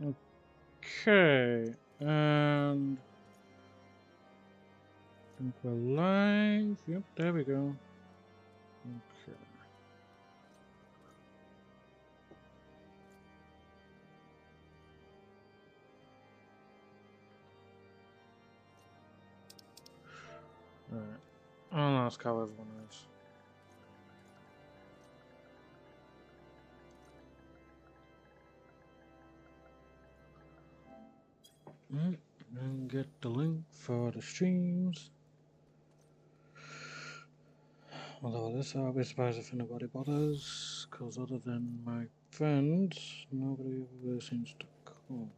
Okay, and I think we're live. Yep, there we go. Okay. Alright. I'll ask how everyone is. And get the link for the streams. Although this I'll be surprised if anybody bothers, because other than my friends, nobody really seems to come.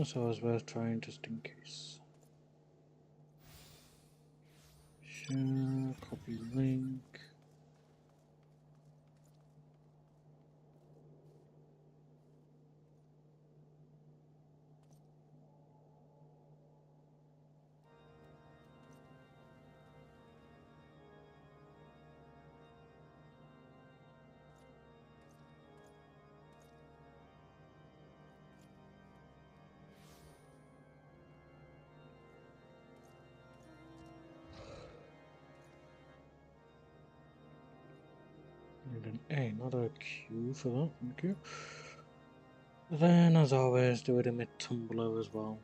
So it's worth trying just in case. Share, copy link. Need an A, not a Q for that, thank you. Then, as always, do it in my Tumblr as well.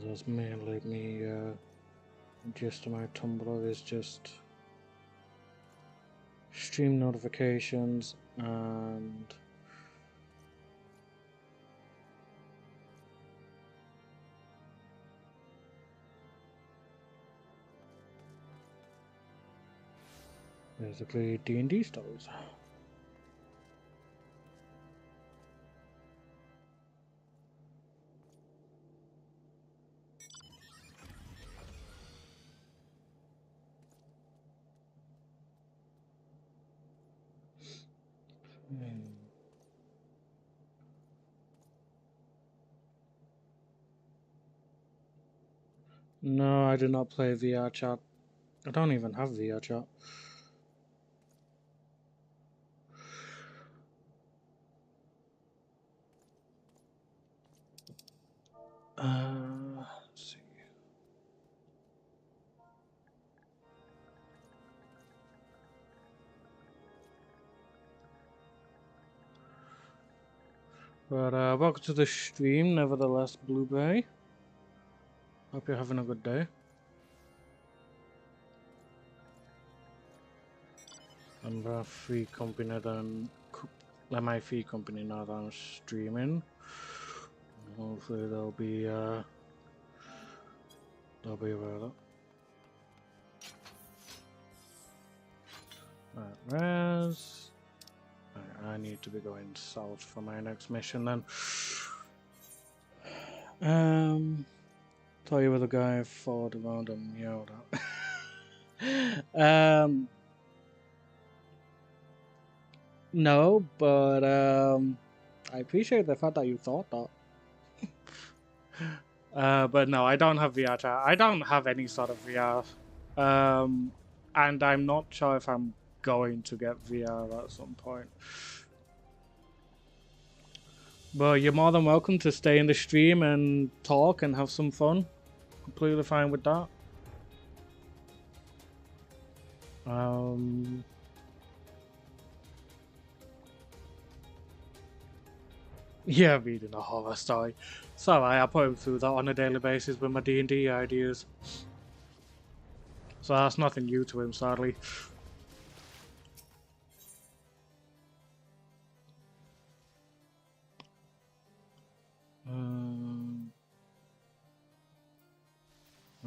That's mainly me, gist of my Tumblr is just stream notifications and basically D&D stories. No, I do not play VR chat. I don't even have VR chat. Let's see. But welcome to the stream, nevertheless, Blueberry. Hope you're having a good day. I'm free company then. My free company now that I'm streaming. Hopefully they'll be aware of that. Alright, res. Right, I need to be going south for my next mission then. Tell you what the guy fought around and yelled at. No, but I appreciate the fact that you thought that. But no, I don't have VR chat. I don't have any sort of VR. And I'm not sure if I'm going to get VR at some point. But you're more than welcome to stay in the stream and talk and have some fun. Completely fine with that. Yeah, reading a horror story. Sorry, I put him through that on a daily basis with my D&D ideas. So that's nothing new to him, sadly.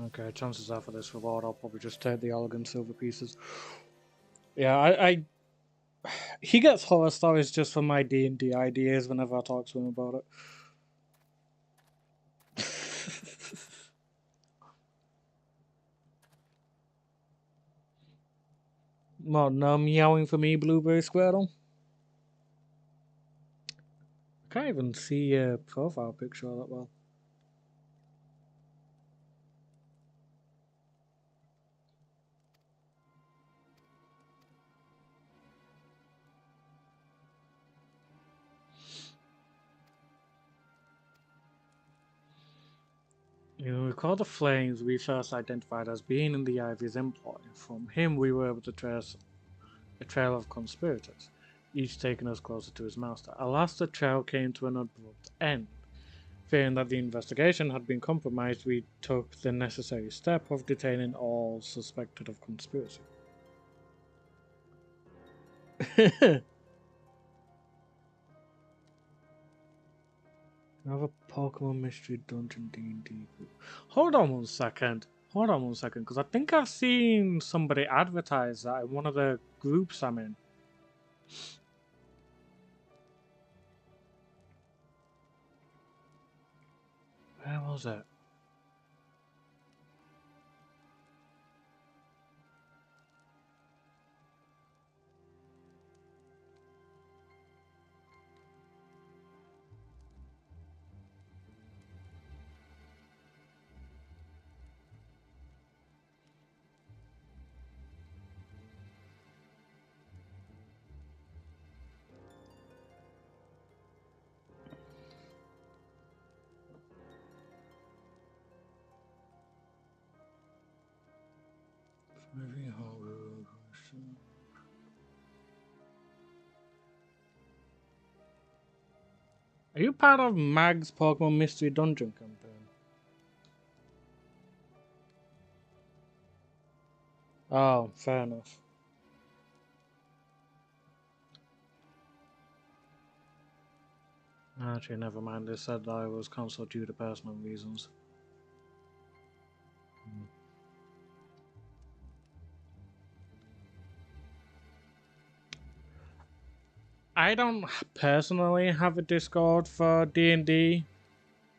Okay, chances are for this reward, I'll probably just take the elegant silver pieces. Yeah, he gets horror stories just from my D&D ideas whenever I talk to him about it. Well, no meowing for me, Blueberry Squirtle. I can't even see a profile picture that well. You recall the flames we first identified as being in the Ivy's employ. From him we were able to trace a trail of conspirators, each taking us closer to his master. Alas, the trail came to an abrupt end. Fearing that the investigation had been compromised, we took the necessary step of detaining all suspected of conspiracy. Another Pokemon Mystery Dungeon D&D group. Hold on one second. Because I think I've seen somebody advertise that in one of the groups I'm in. Where was it? Are you part of Mag's Pokemon Mystery Dungeon campaign? Oh, fair enough. Actually, never mind. They said that I was cancelled due to personal reasons. I don't personally have a Discord for D&D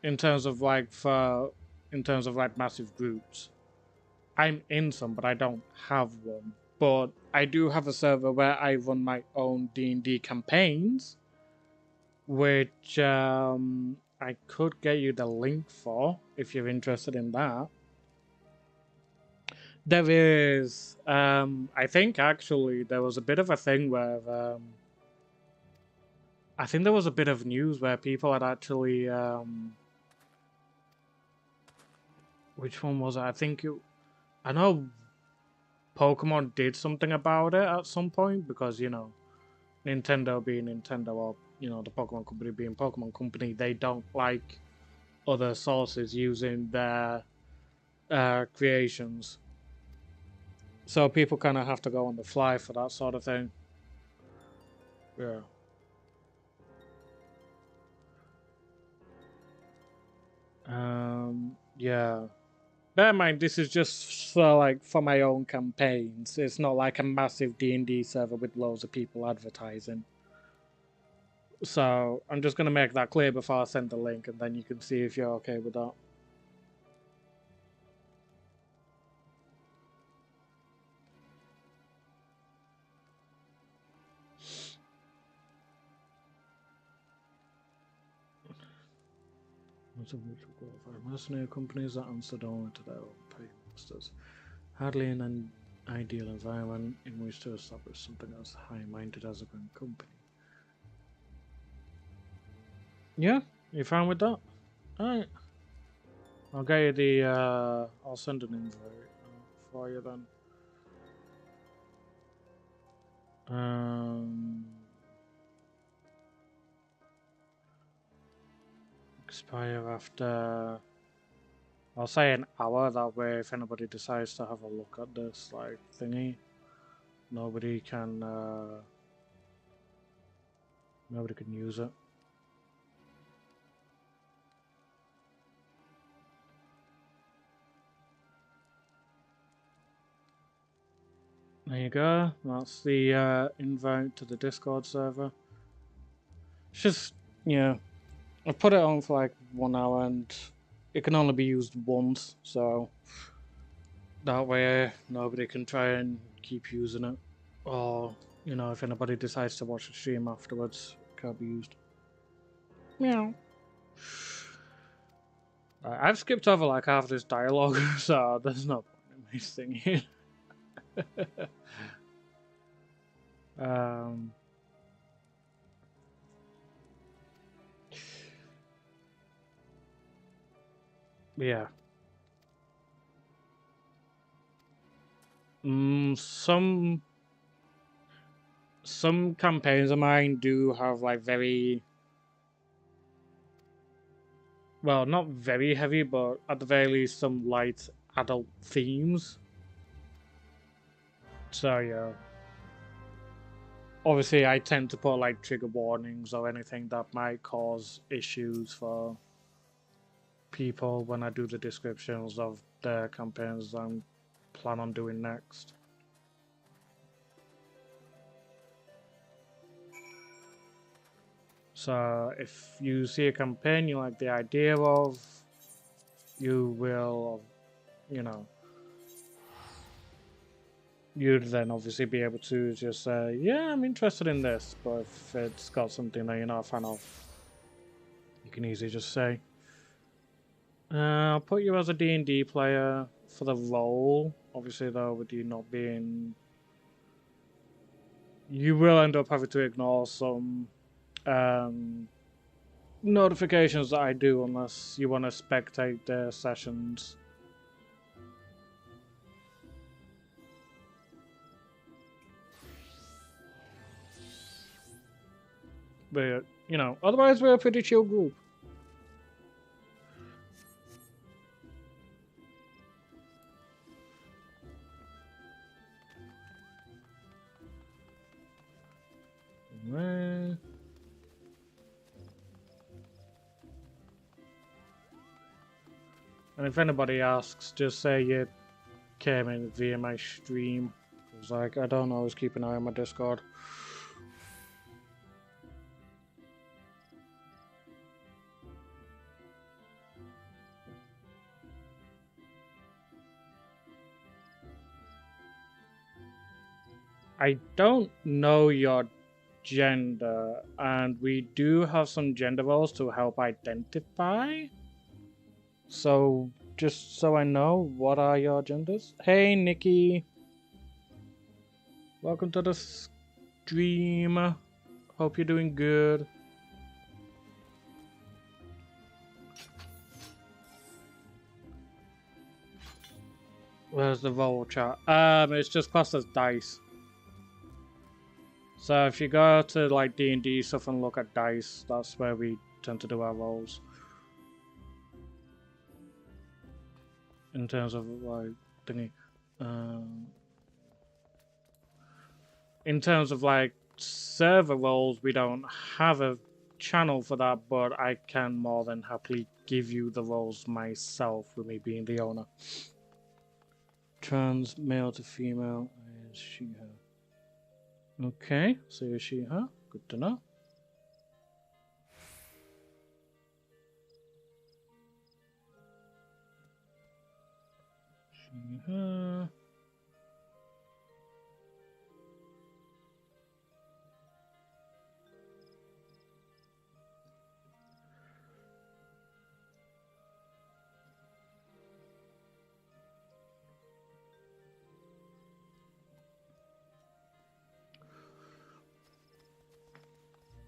in terms of like massive groups. I'm in some, but I don't have one. But I do have a server where I run my own D&D campaigns, which I could get you the link for if you're interested in that. There is, I think actually there was a bit of a thing where, I think there was a bit of news where people had actually, which one was it? I know Pokemon did something about it at some point because, you know, Nintendo being Nintendo, or, you know, the Pokemon Company being Pokemon Company, they don't like other sources using their creations. So people kind of have to go on the fly for that sort of thing. Yeah. Yeah. Bear in mind, this is just for my own campaigns. It's not like a massive D&D server with loads of people advertising. So I'm just gonna make that clear before I send the link, and then you can see if you're okay with that. Mercenary companies that answered only to their own paymasters. Hardly an ideal environment in which to establish something as high-minded as a grand company. Yeah, you fine with that? Alright. I'll get you the, I'll send an invite for you then. Expire after, I'll say an hour, that way if anybody decides to have a look at this, like, thingy, nobody can use it. There you go, that's the invite to the Discord server. It's just, yeah, I've put it on for like 1 hour and it can only be used once, so that way nobody can try and keep using it. Or, you know, if anybody decides to watch the stream afterwards, it can't be used. Meow. I've skipped over like half this dialogue, so there's no point in me singing. Yeah. Some campaigns of mine do have like very, well, not very heavy, but at the very least some light adult themes. So yeah. Obviously I tend to put like trigger warnings or anything that might cause issues for people when I do the descriptions of the campaigns I'm plan on doing next. So if you see a campaign you like the idea of, you will, you know, you'd then obviously be able to just say, yeah, I'm interested in this, but if it's got something that you're not a fan of, you can easily just say, I'll put you as a D&D player for the role. Obviously though, with you not being, you will end up having to ignore some notifications that I do unless you want to spectate the sessions. But, you know, otherwise we're a pretty chill group. And if anybody asks, just say you came in via my stream. It's like, I don't always keep an eye on my Discord. I don't know your gender, and we do have some gender roles to help identify. So, just so I know, what are your genders? Hey, Nikki. Welcome to the stream. Hope you're doing good. Where's the roll chat? It's just classed as dice. So if you go to like D&D stuff and look at dice, that's where we tend to do our rolls. In terms of like thingy. In terms of like server roles, we don't have a channel for that, but I can more than happily give you the roles myself with me being the owner. Trans, male to female, is she, her. Okay, so is she, her. Good to know. She, her.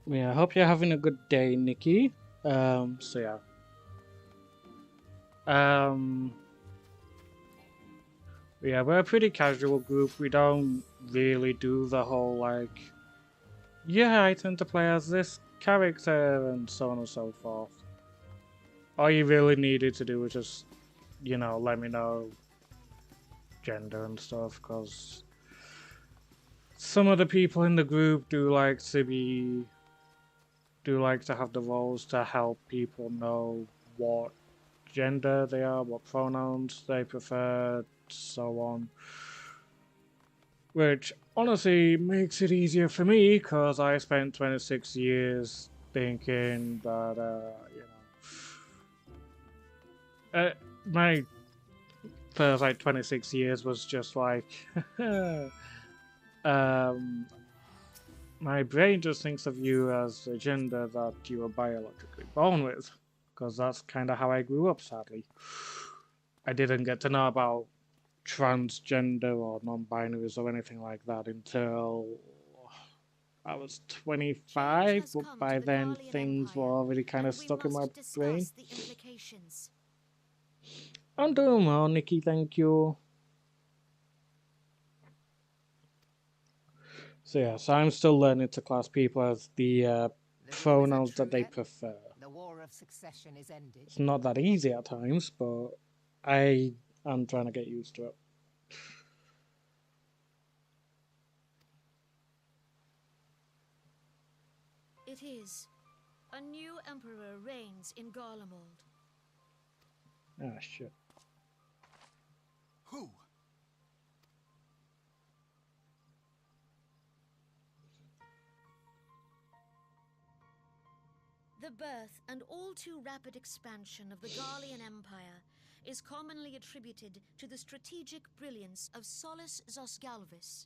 Yeah, I hope you're having a good day, Nikki. So yeah. Yeah, we're a pretty casual group. We don't really do the whole like, yeah, I tend to play as this character and so on and so forth. All you really needed to do was just, you know, let me know gender and stuff, because some of the people in the group do like to have the roles to help people know what gender they are, what pronouns they prefer, so on. Which honestly makes it easier for me, because I spent 26 years thinking that, my first like 26 years was just like, my brain just thinks of you as a gender that you were biologically born with, because that's kind of how I grew up, sadly. I didn't get to know about transgender or non-binaries or anything like that until I was 25, but by then things were already kind of stuck in my brain. I'm doing well, Nikki, thank you. So yeah, so I'm still learning to class people as the The news are pronouns true, that they then? prefer. The war of succession is ended. It's not that easy at times, but I am trying to get used to it. It is. A new emperor reigns in Garlemald. Ah, shit. Who? The birth and all too rapid expansion of the Garlean Empire is commonly attributed to the strategic brilliance of Solus Zosgalvis.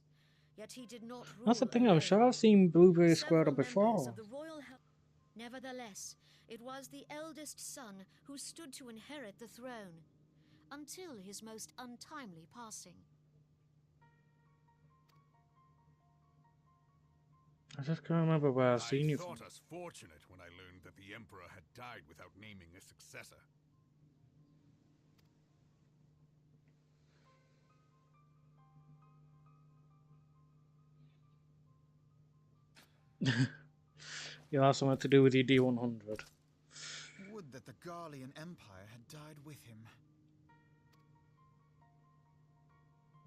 Yet he did not rule That's the thing, I'm alone. sure I've seen Blueberry Several Squirtle members before. of the royal Nevertheless, it was the eldest son who stood to inherit the throne, until his most untimely passing. I just can't remember where I've I seen you from. thought us fortunate when I learned that the Emperor had died without naming a successor. You'll have something to do with your D100. Would that the Garlean Empire had died with him.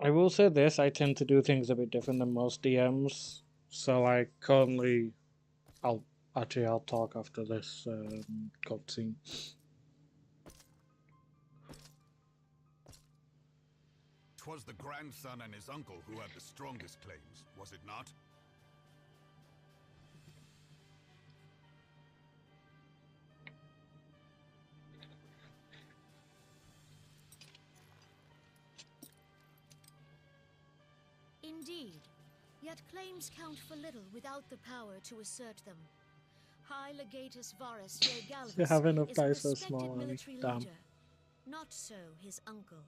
I will say this, I tend to do things a bit different than most DMs. So I currently... I'll talk after this cutscene. 'Twas the grandson and his uncle who had the strongest claims, was it not? Indeed, yet claims count for little without the power to assert them. High Legatus Varus J. You have Galvus enough is a dice for a respected small army. military Damn. leader. Not so his uncle.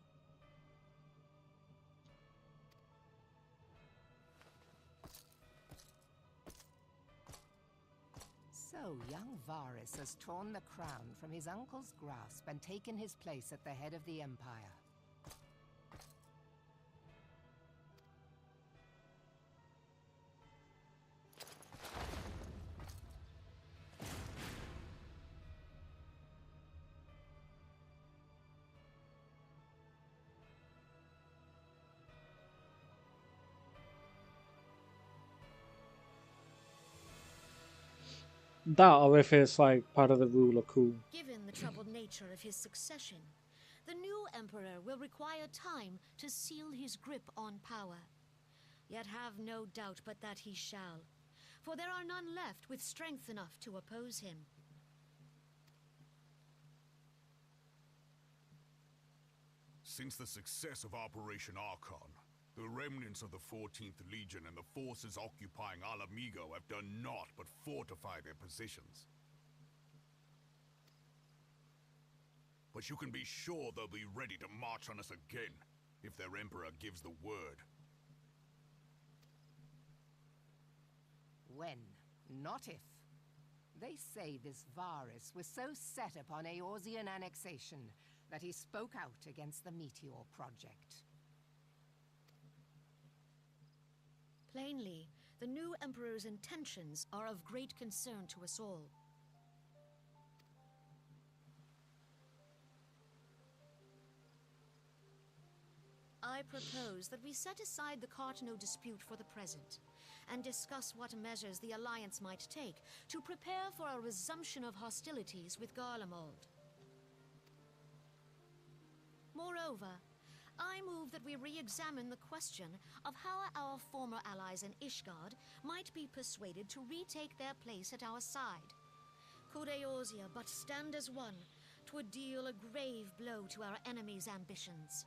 So young Varus has torn the crown from his uncle's grasp and taken his place at the head of the Empire. That, or if it's like part of the ruler, cool. Given the troubled nature of his succession, the new emperor will require time to seal his grip on power. Yet have no doubt but that he shall, for there are none left with strength enough to oppose him. Since the success of Operation Archon, the remnants of the 14th Legion and the forces occupying Alamigo have done naught but fortify their positions. But you can be sure they'll be ready to march on us again, if their Emperor gives the word. When, not if. They say this Varus was so set upon Eorzean annexation that he spoke out against the Meteor Project. Plainly, the new emperor's intentions are of great concern to us all. I propose that we set aside the Cartano dispute for the present, and discuss what measures the Alliance might take to prepare for a resumption of hostilities with Garlemald. Moreover, I move that we re-examine the question of how our former allies in Ishgard might be persuaded to retake their place at our side. Could Eorzea but stand as one, 'twould deal a grave blow to our enemies' ambitions.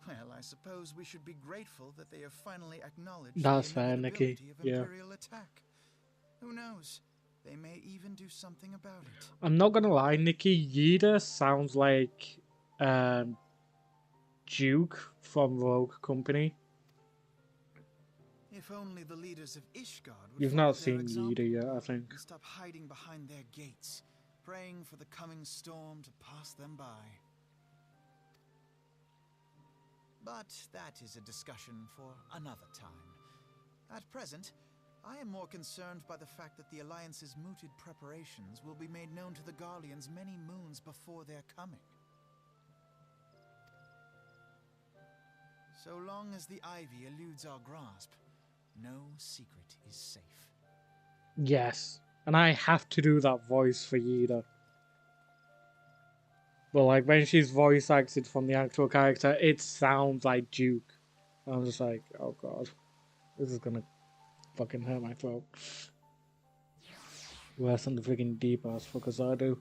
Well, I suppose we should be grateful that they have finally acknowledged That's the fair, Nikki. inevitability of Yeah. Imperial attack. Who knows? They may even do something about it. I'm not gonna lie, Nikki, Yida sounds like Duke from Rogue Company. If only the leaders of Ishgard would You've follow not their seen example Yida yet, I think. and stop hiding behind their gates, praying for the coming storm to pass them by. But that is a discussion for another time. At present, I am more concerned by the fact that the Alliance's mooted preparations will be made known to the Garleans many moons before their coming. So long as the ivy eludes our grasp, no secret is safe. Yes, and I have to do that voice for Yida. But like when she's voice acted from the actual character, it sounds like Duke. I'm just like, oh god, this is gonna fucking hurt my throat. Worse than the freaking deep ass fuckers I do.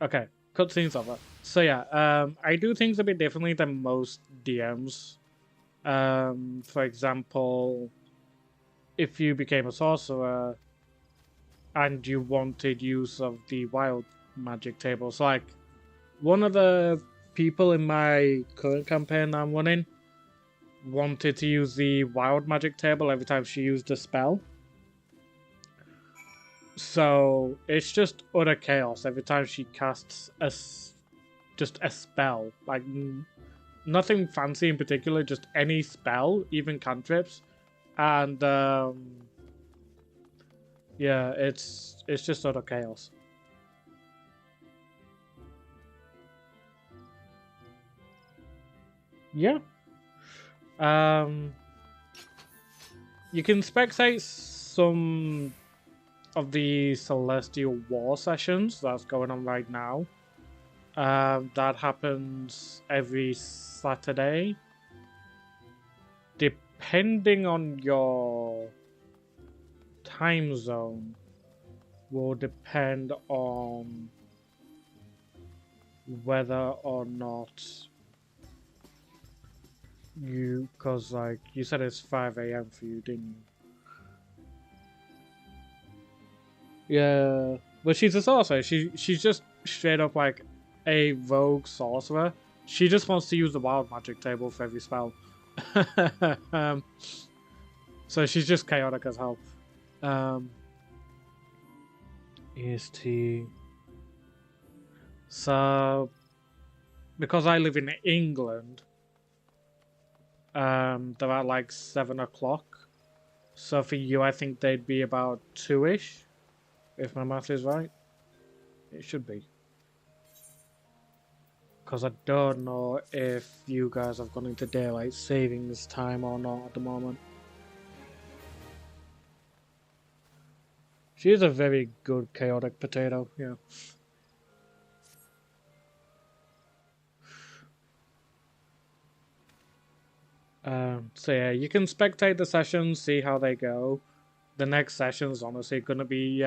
Okay, cutscenes over. So yeah, I do things a bit differently than most DMs. For example, if you became a sorcerer and you wanted use of the wild magic table, so like one of the people in my current campaign that I'm running wanted to use the wild magic table every time she used a spell. So it's just utter chaos every time she casts just a spell. Like nothing fancy in particular, just any spell, even cantrips. And yeah, it's just utter chaos. Yeah. You can spectate some of the Celestial War sessions that's going on right now. That happens every Saturday. Depending on your time zone, will depend on whether or not you, because like you said it's 5 AM for you, didn't you? Yeah, but she's a sorcerer. She's just straight up like a rogue sorcerer. She just wants to use the wild magic table for every spell. So she's just chaotic as hell. EST. So because I live in England, they're at like 7 o'clock. So for you, I think they'd be about 2-ish, if my math is right. It should be. Because I don't know if you guys have gone into daylight savings time or not at the moment. She is a very good chaotic potato, yeah. So yeah, you can spectate the sessions, see how they go. The next session's honestly gonna be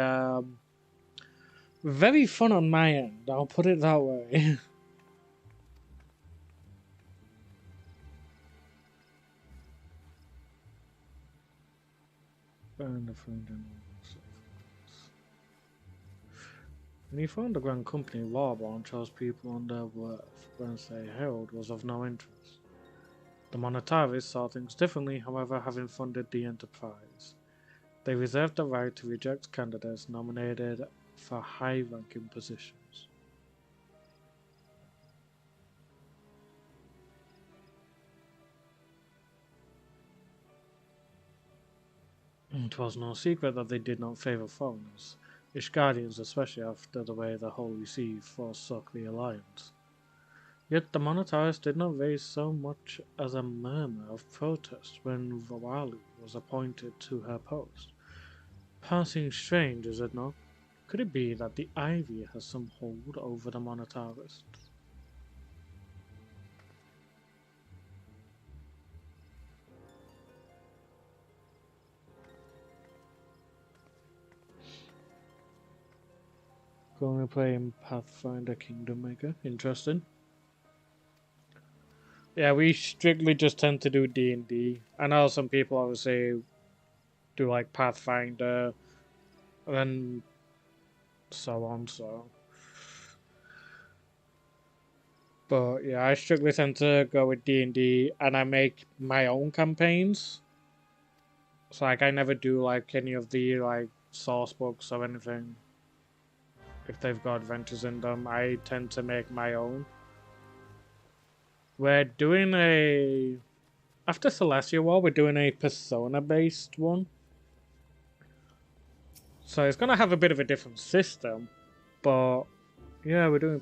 very fun on my end, I'll put it that way. When he found the Grand Company, Warborn chose people on their worth, whence they held was of no interest. The Monetaris saw things differently, however, having funded the enterprise. They reserved the right to reject candidates nominated for high-ranking positions. It was no secret that they did not favour foreigners, Ishgardians especially after the way the Holy See forsook the alliance. Yet the Monetaris did not raise so much as a murmur of protest when Voalu was appointed to her post. Passing strange, is it not? Could it be that the Ivy has some hold over the Monetarists? Going to play in Pathfinder Kingdom Maker. Interesting. Yeah, we strictly just tend to do D&D. I know some people obviously do like Pathfinder. and so on. So, but yeah, I strictly tend to go with D&D, and I make my own campaigns. So like, I never do like any of the like source books or anything. If they've got adventures in them, I tend to make my own. We're doing after Celestia War, we're doing a Persona-based one. So it's gonna have a bit of a different system, but yeah, we're doing a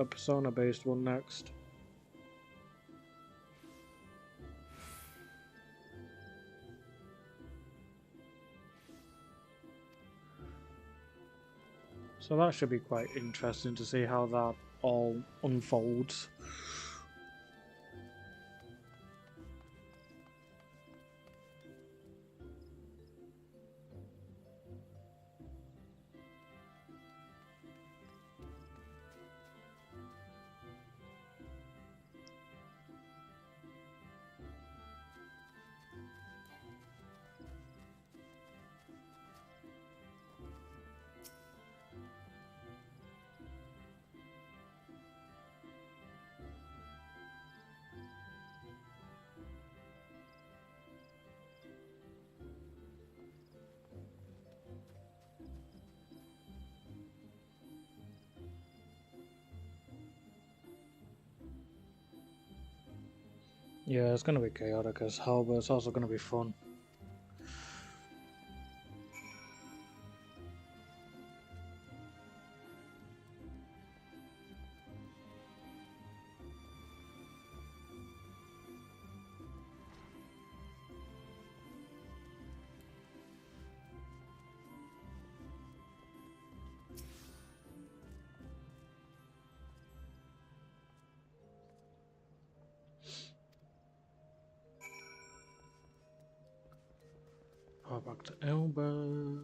Persona-based one next. So that should be quite interesting to see how that all unfolds. Yeah, it's gonna be chaotic as hell, but it's also gonna be fun. Go back to Albert.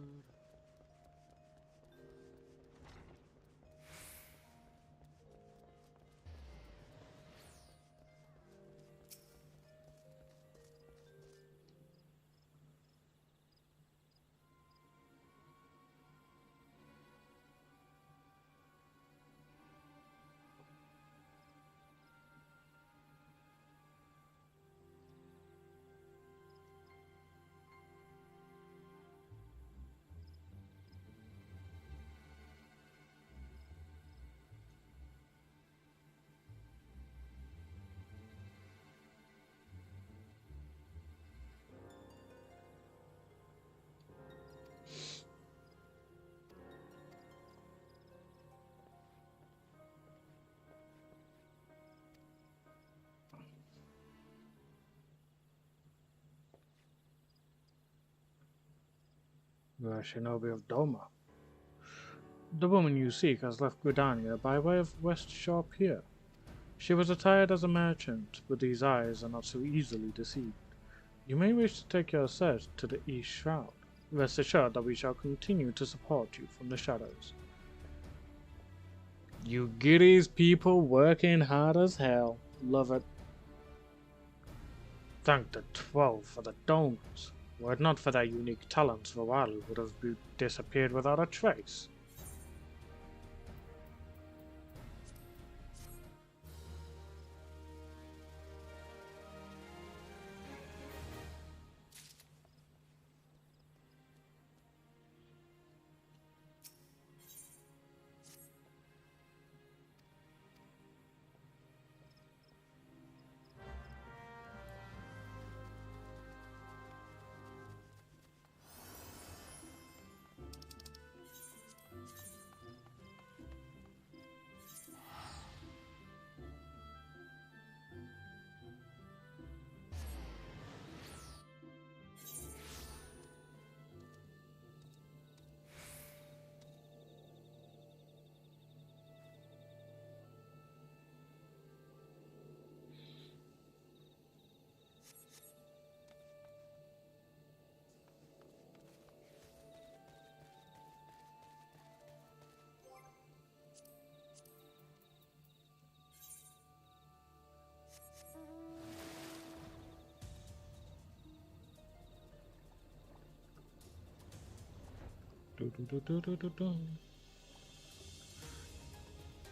The Shinobi of Doma. The woman you seek has left Gridania by way of West Shore Pier. She was attired as a merchant, but these eyes are not so easily deceived. You may wish to take your search to the East Shroud. Rest assured that we shall continue to support you from the shadows. You Giddy's people working hard as hell. Love it. Thank the 12 for the donors. Were it not for their unique talents, Vawalu would have disappeared without a trace.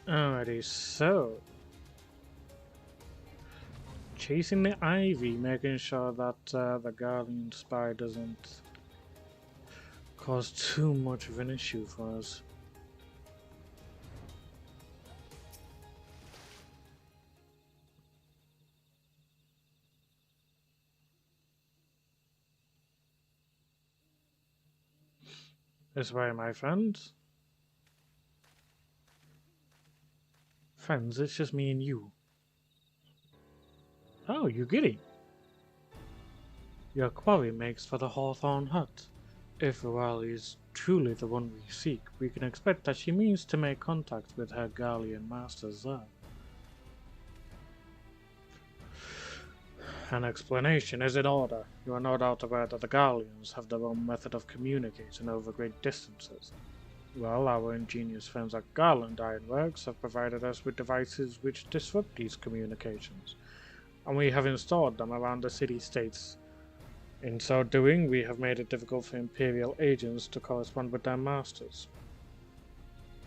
Alrighty, so chasing the ivy, making sure that the Guardian spy doesn't cause too much of an issue for us. This way, my friends. Friends, it's just me and you. Oh, you giddy. Your quarry makes for the Hawthorne hut. If Rowali is truly the one we seek, we can expect that she means to make contact with her Garlean masters there. An explanation is in order. You are no doubt aware that the Garleans have their own method of communicating over great distances. Well, our ingenious friends at Garland Ironworks have provided us with devices which disrupt these communications, and we have installed them around the city-states. In so doing, we have made it difficult for Imperial agents to correspond with their masters.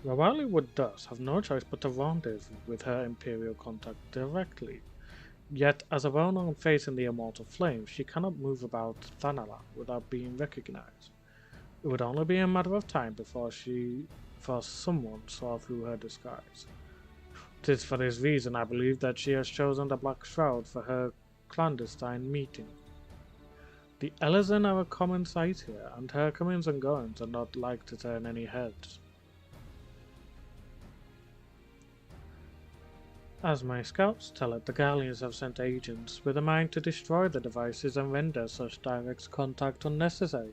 Rowali would thus have no choice but to rendezvous with her Imperial contact directly. Yet, as a well-known face in the Immortal Flame, she cannot move about Thanalan without being recognized. It would only be a matter of time before someone saw through her disguise. 'Tis for this reason I believe that she has chosen the Black Shroud for her clandestine meeting. The Elezen are a common sight here, and her comings and goings are not like to turn any heads. As my scouts tell it, the Garleans have sent agents with a mind to destroy the devices and render such direct contact unnecessary.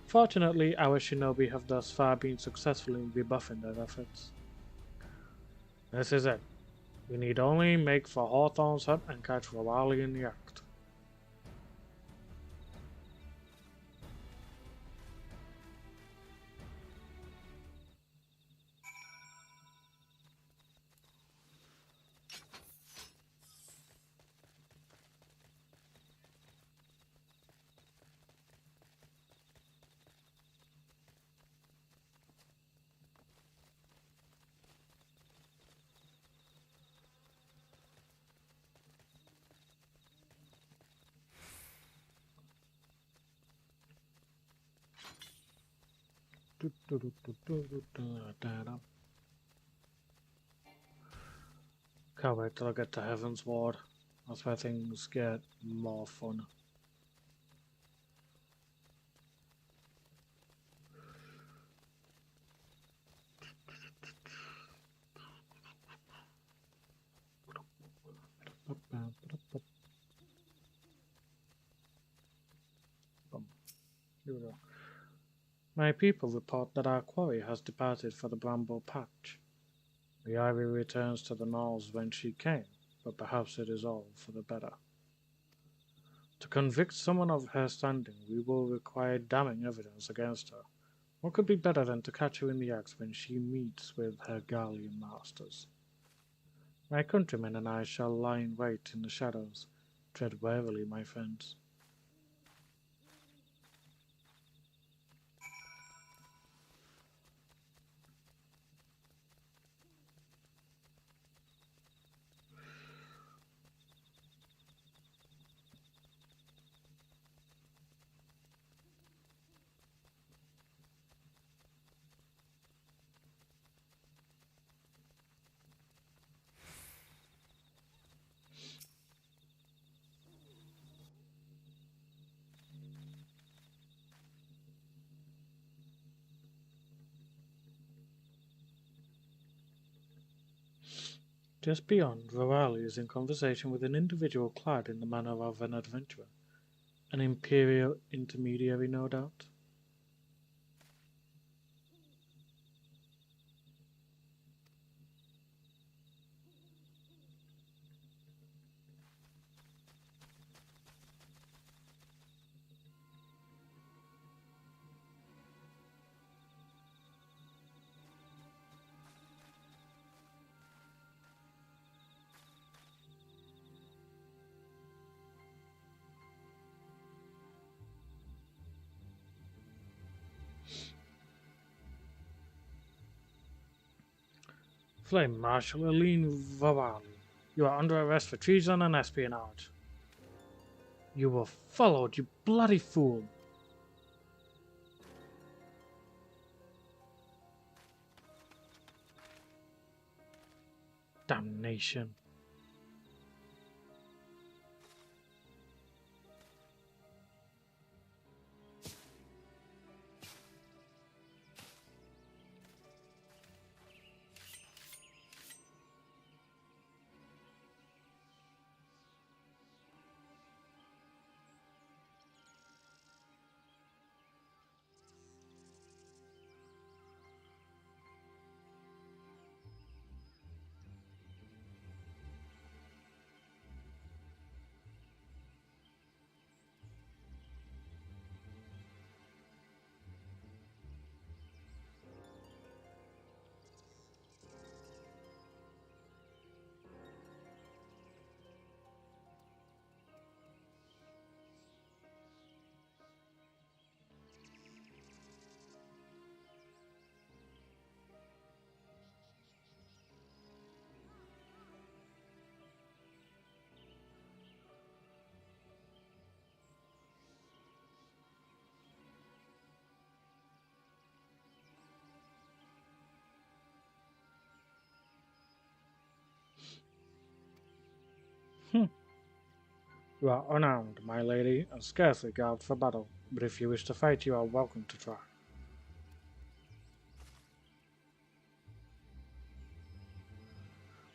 Fortunately, our shinobi have thus far been successful in rebuffing their efforts. This is it. We need only make for Hawthorne's hut and catch Rowali in the act. Can't wait till I get to heavensward. That's where things get more fun. Here we go. My people report that our quarry has departed for the Bramble Patch. The ivy returns to the knolls when she came, but perhaps it is all for the better. To convict someone of her standing, we will require damning evidence against her. What could be better than to catch her in the act when she meets with her Garlean masters? My countrymen and I shall lie in wait in the shadows. Tread warily, my friends. Just beyond, Rowali is in conversation with an individual clad in the manner of an adventurer. An Imperial intermediary, no doubt. Flame Marshal Aline Vavali, you are under arrest for treason and espionage. You were followed, you bloody fool. Damnation. You are unarmed, my lady, and scarcely garbed for battle, but if you wish to fight, you are welcome to try.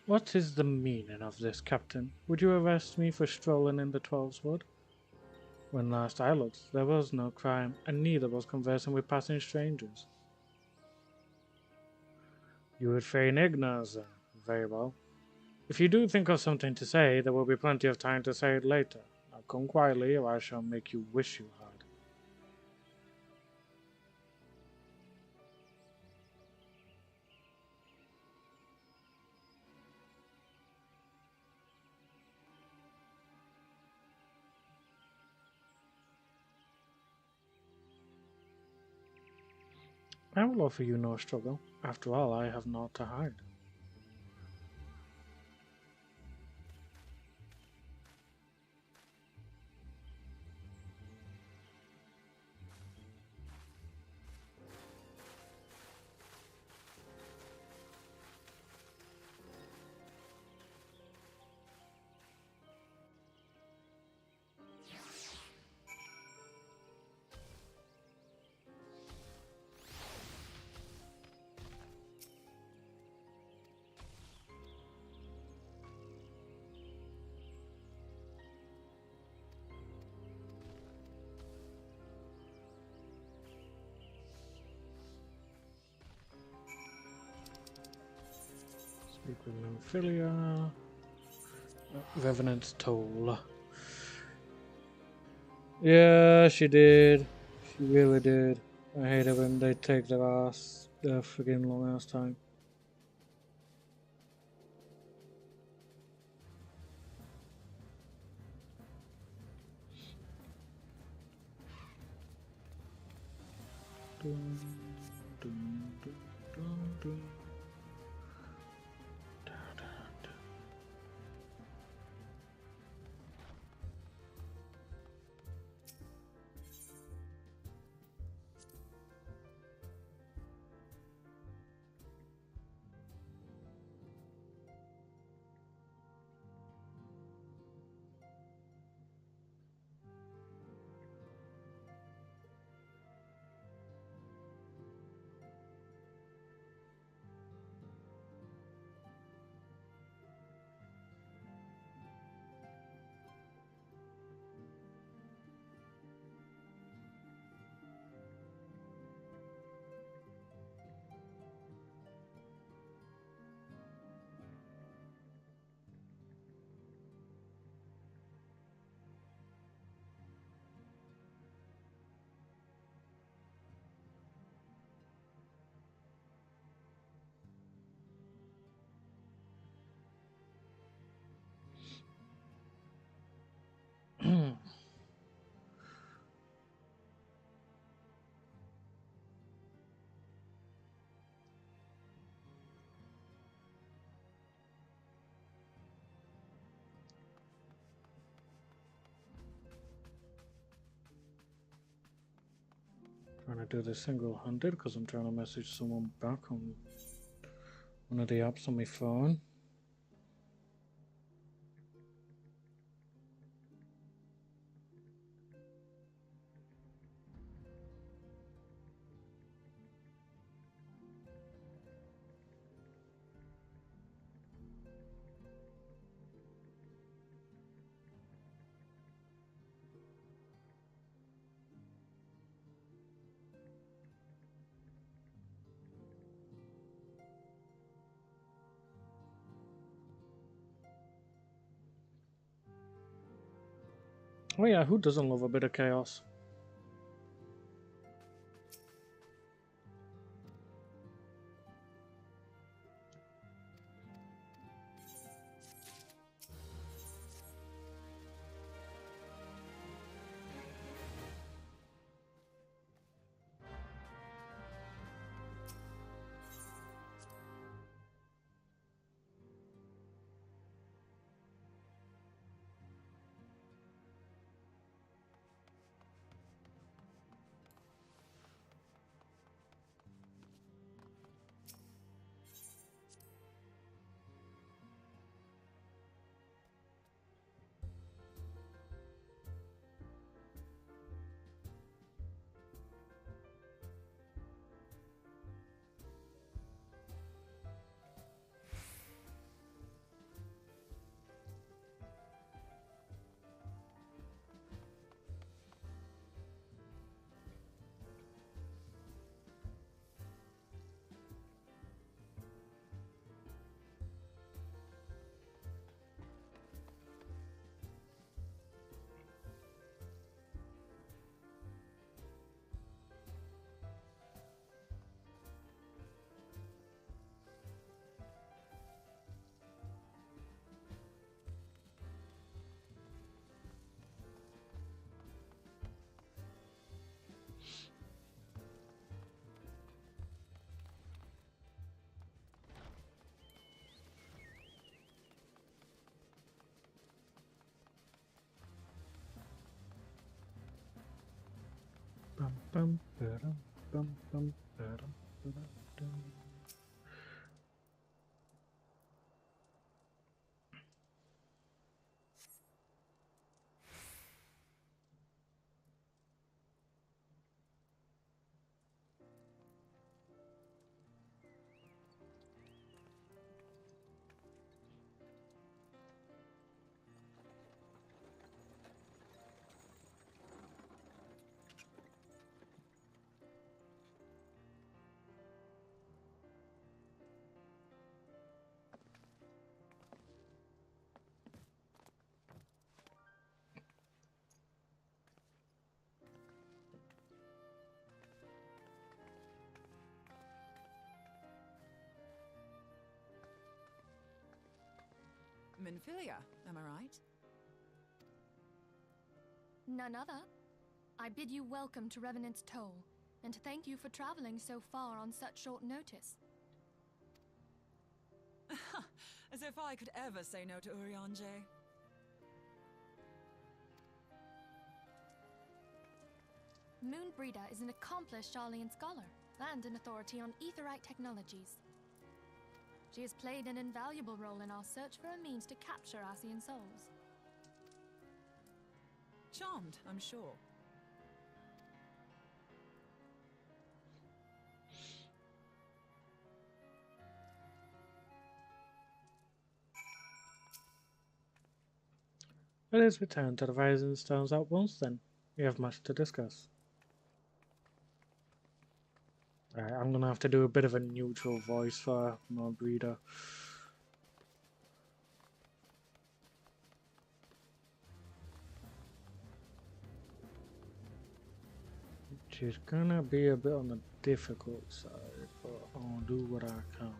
What is the meaning of this, Captain? Would you arrest me for strolling in the Twelveswood? When last I looked, there was no crime, and neither was conversing with passing strangers. You would feign ignorance, then. Very well. If you do think of something to say, there will be plenty of time to say it later. Now come quietly, or I shall make you wish you had. I will offer you no struggle. After all, I have naught to hide. Speak with Nymphilia. Revenant's Toll. Yeah, she did. She really did. I hate it when they take their friggin' long ass time. Dun, dun, dun, dun, dun. Trying to do this single-handed because I'm trying to message someone back on one of the apps on my phone. Oh yeah, who doesn't love a bit of chaos? Bum, bum, ba-dum, bum, bum, ba-dum, ba-dum, dum. Minfilia, am I right? None other. I bid you welcome to Revenant's Toll, and thank you for traveling so far on such short notice. As if I could ever say no to Urianger. Moonbreeder is an accomplished Arlean scholar, and an authority on aetherite technologies. She has played an invaluable role in our search for a means to capture Ascian souls. Charmed, I'm sure. Let us return to the Rising Stones at once then. We have much to discuss. Alright, I'm gonna have to do a bit of a neutral voice for my breeder. Which is gonna be a bit on the difficult side, but I'll do what I can.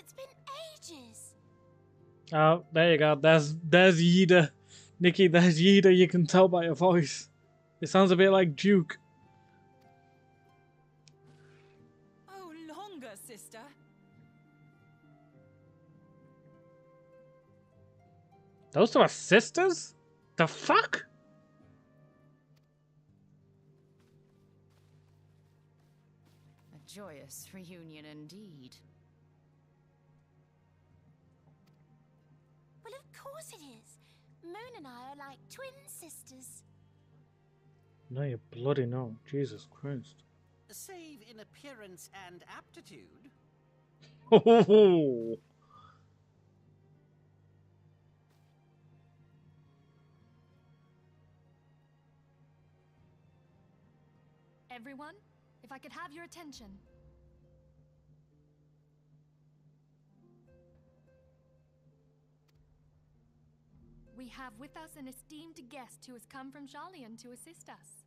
It's been ages. Oh, there you go. There's Yida. Nikki, there's Yida. You can tell by her voice. It sounds a bit like Duke. Oh, longer, sister. Those two are sisters? The fuck? A joyous reunion indeed. Well, of course it is. Moon and I are like twin sisters. No, you bloody no. Jesus Christ. Save in appearance and aptitude. Oh. Everyone, if I could have your attention. We have with us an esteemed guest who has come from Sharlayan to assist us.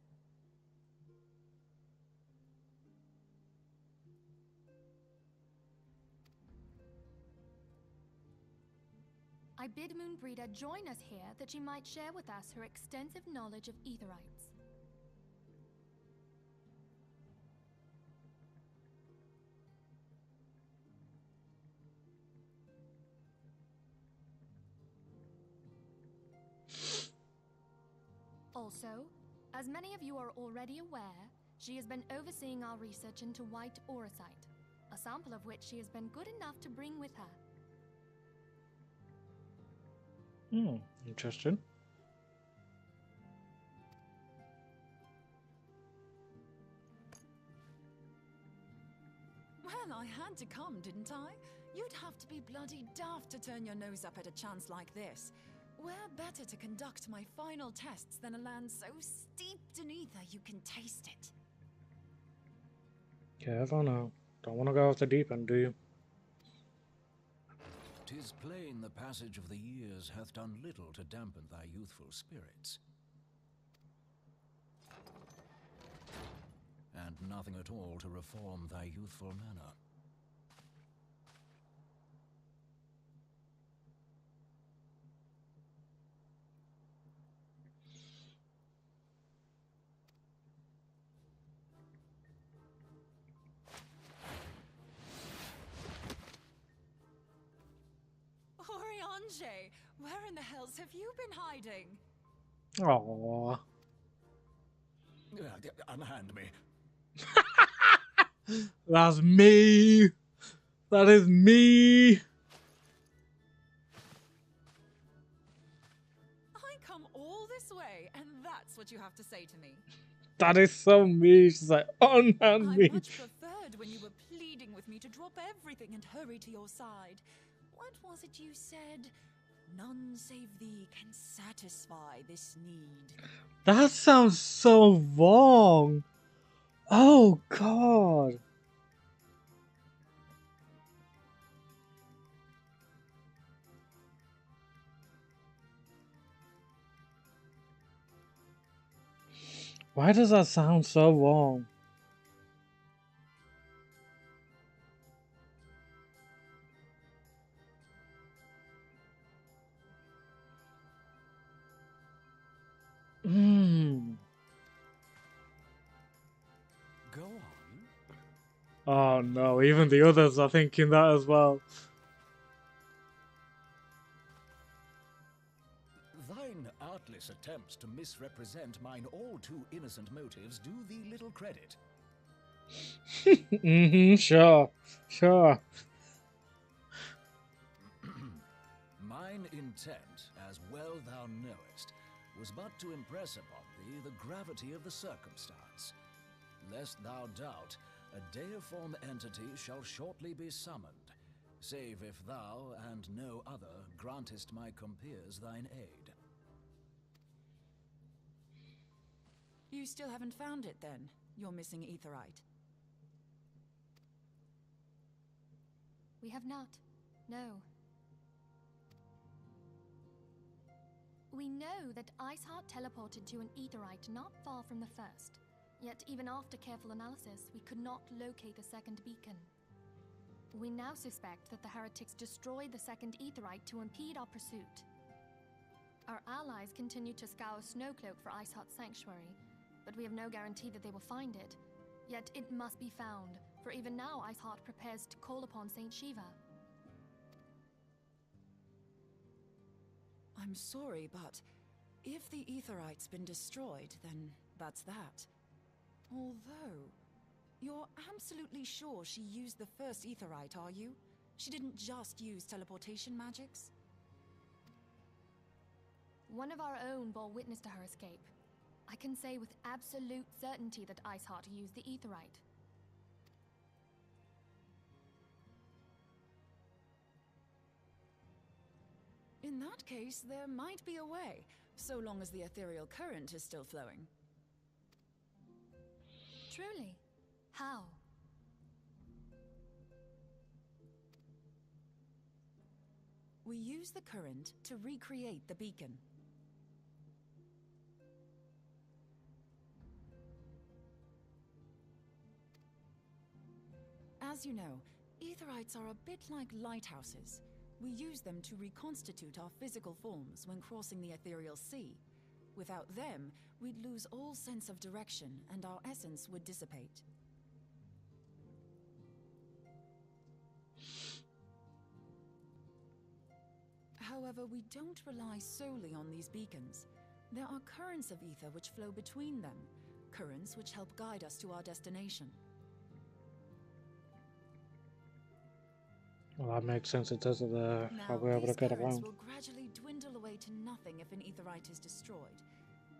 I bid Moonbreeder join us here that she might share with us her extensive knowledge of Aetherites. Also, as many of you are already aware, she has been overseeing our research into white auracite, a sample of which she has been good enough to bring with her. Interesting. Well, I had to come, didn't I? You'd have to be bloody daft to turn your nose up at a chance like this. Where better to conduct my final tests than a land so steeped in ether you can taste it? Careful now. Don't want to go off the deep end, do you? 'Tis plain the passage of the years hath done little to dampen thy youthful spirits. And nothing at all to reform thy youthful manner. Oriange, where in the hells have you been hiding? Aww. Unhand me. That's me. That is me. I come all this way, and that's what you have to say to me. That is so me. She's like, unhand I me. much preferred when you were pleading with me to drop everything and hurry to your side. What was it you said? None save thee can satisfy this need. That sounds so wrong. Oh, God. Why does that sound so wrong? Go on. Oh no, even the others are thinking that as well. Thine artless attempts to misrepresent mine all too innocent motives do thee little credit. Sure. Mine intent, as well thou knowest, was but to impress upon thee the gravity of the circumstance. Lest thou doubt, a deiform entity shall shortly be summoned, save if thou and no other grantest my compeers thine aid. You still haven't found it, then? Your missing Aetherite? We have not. No. We know that Iceheart teleported to an Aetherite not far from the first. Yet even after careful analysis, we could not locate the second beacon. We now suspect that the heretics destroyed the second aetherite to impede our pursuit. Our allies continue to scour Snowcloak for Iceheart's sanctuary, but we have no guarantee that they will find it. Yet it must be found, for even now Iceheart prepares to call upon Saint Shiva. I'm sorry, but if the aetherite's been destroyed, then that's that. Although, you're absolutely sure she used the first aetherite, are you? She didn't just use teleportation magics? One of our own bore witness to her escape. I can say with absolute certainty that Iceheart used the aetherite. In that case, there might be a way, so long as the ethereal current is still flowing. Truly? How? We use the current to recreate the beacon. As you know, aetherites are a bit like lighthouses. We use them to reconstitute our physical forms when crossing the ethereal sea. Without them, we'd lose all sense of direction and our essence would dissipate. However, we don't rely solely on these beacons. There are currents of ether which flow between them, currents which help guide us to our destination. Well, that makes sense. It does it there. How Now, we're able to these get currents around. will gradually dwindle away to nothing if an aetherite is destroyed.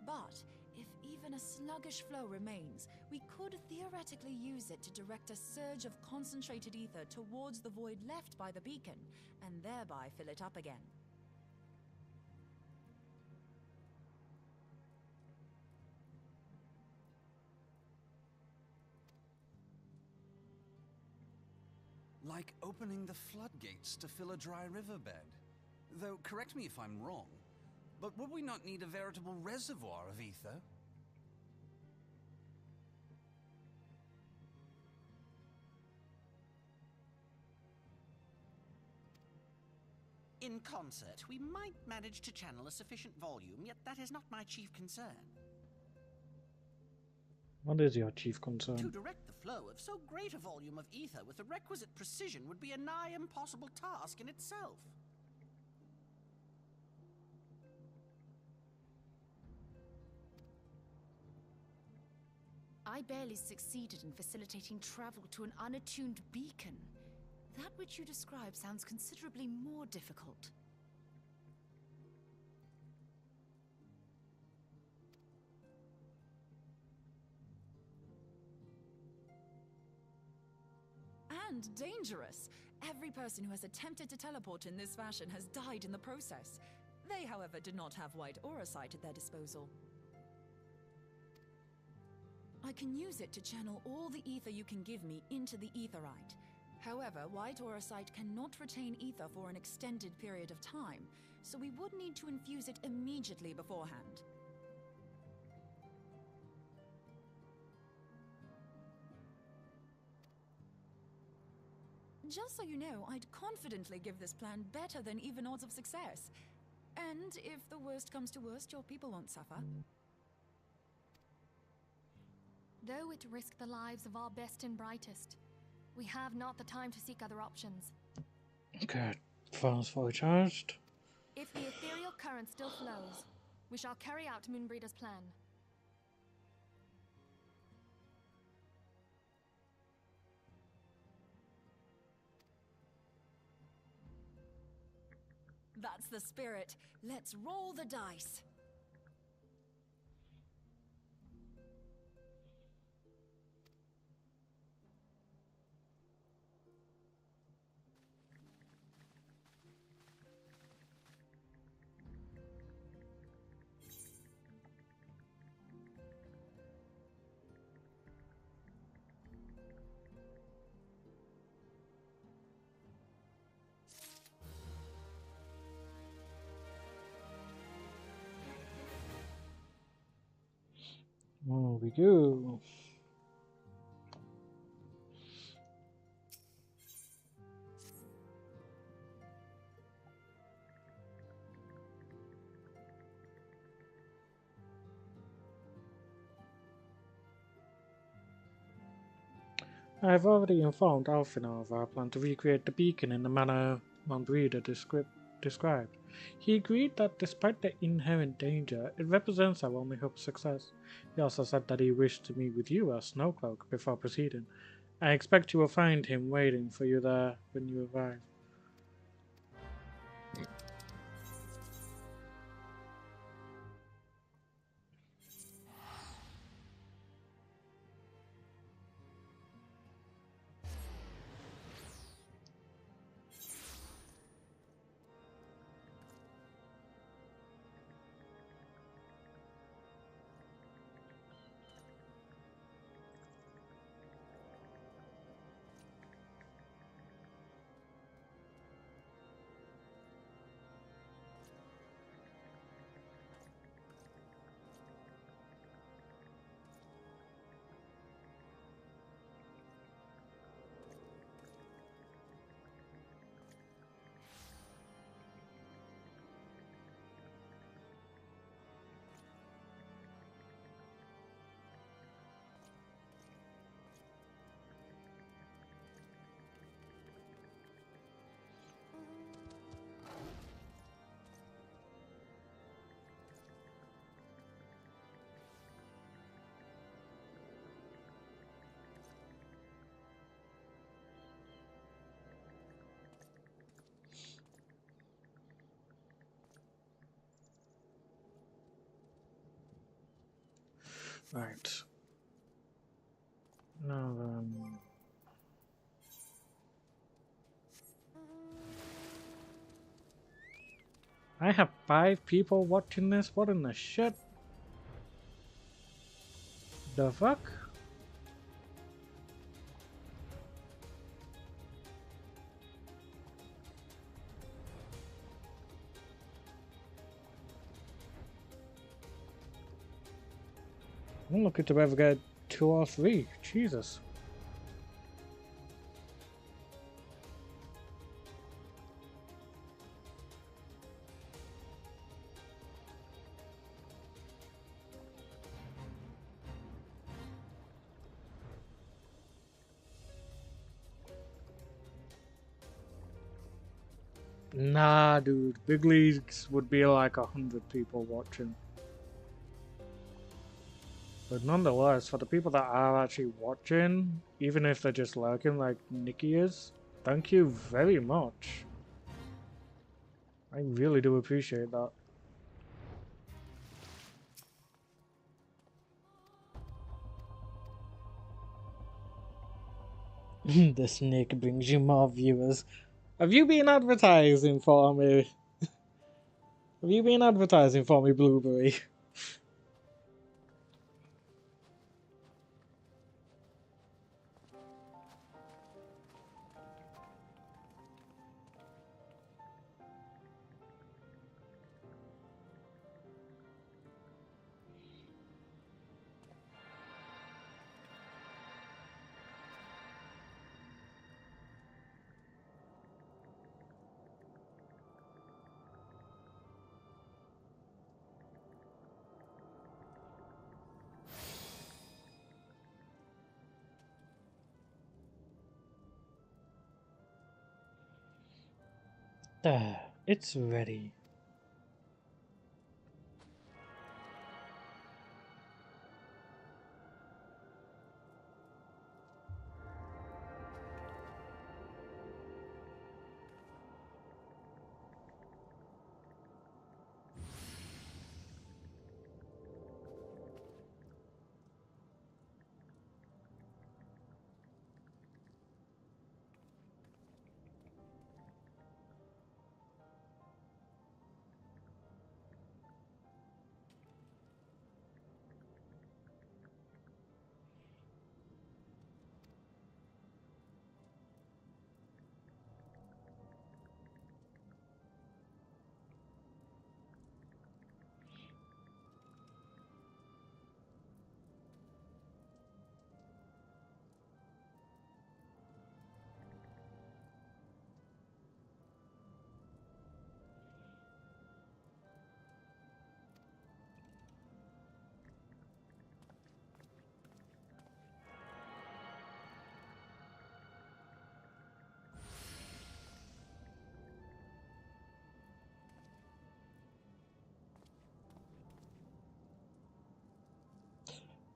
But if even a sluggish flow remains, we could theoretically use it to direct a surge of concentrated ether towards the void left by the beacon, and thereby fill it up again. Like opening the floodgates to fill a dry riverbed. Though, correct me if I'm wrong, but would we not need a veritable reservoir of ether? In concert, we might manage to channel a sufficient volume, yet that is not my chief concern. What is your chief concern? To direct the flow of so great a volume of ether with the requisite precision would be a nigh impossible task in itself. I barely succeeded in facilitating travel to an unattuned beacon. That which you describe sounds considerably more difficult. And dangerous. Every person who has attempted to teleport in this fashion has died in the process. They, however, did not have white aura sight at their disposal. I can use it to channel all the ether you can give me into the aetherite. However, white aura sight cannot retain ether for an extended period of time, so we would need to infuse it immediately beforehand. Just so you know, I'd confidently give this plan better than even odds of success. And if the worst comes to worst, your people won't suffer. Though it risked the lives of our best and brightest, we have not the time to seek other options. Okay, files fully charged. If the ethereal current still flows, we shall carry out Moonbreeder's plan. That's the spirit. Let's roll the dice. Oh, we go. I have already informed Alfina of our plan to recreate the beacon in the manner Mondreader described. He agreed that despite the inherent danger, it represents our only hope of success. He also said that he wished to meet with you, our Snowcloak, before proceeding. I expect you will find him waiting for you there when you arrive. Right. Now then. I have 5 people watching this? What in the shit? The fuck? I'm looking to ever get 2 or 3. Jesus. Nah, dude. Big Leagues would be like 100 people watching. But nonetheless, for the people that are actually watching, even if they're just lurking like Nikki is, thank you very much. I really do appreciate that. The snake brings you more viewers. Have you been advertising for me? Have you been advertising for me, Blueberry? There, it's ready.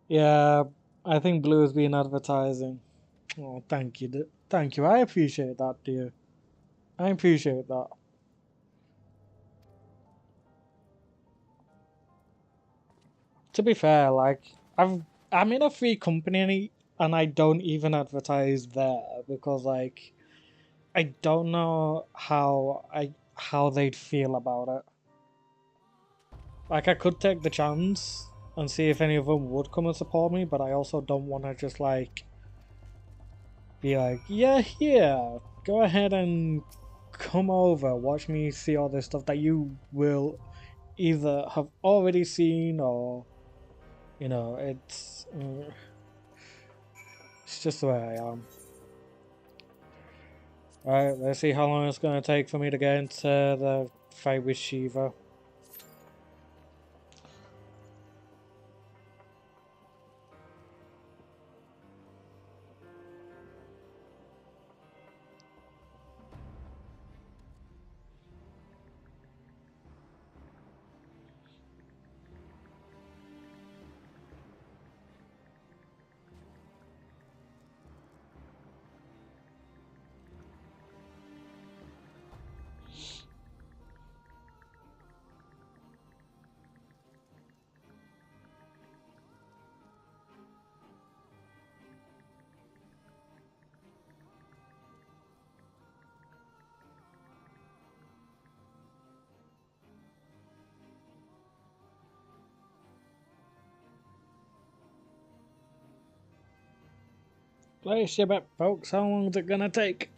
Yeah, I think Blue has been advertising. Oh, thank you. Thank you. I appreciate that, dear. I appreciate that. To be fair, like I'm in a free company and I don't even advertise there because like I don't know how they'd feel about it. Like I could take the chance and see if any of them would come and support me, but I also don't want to just like be like, yeah, here, go ahead and come over, watch me see all this stuff that you will either have already seen or, you know, it's just the way I am. Alright, let's see how long it's going to take for me to get into the fight with Shiva. Place your bet, folks. How long is it going to take?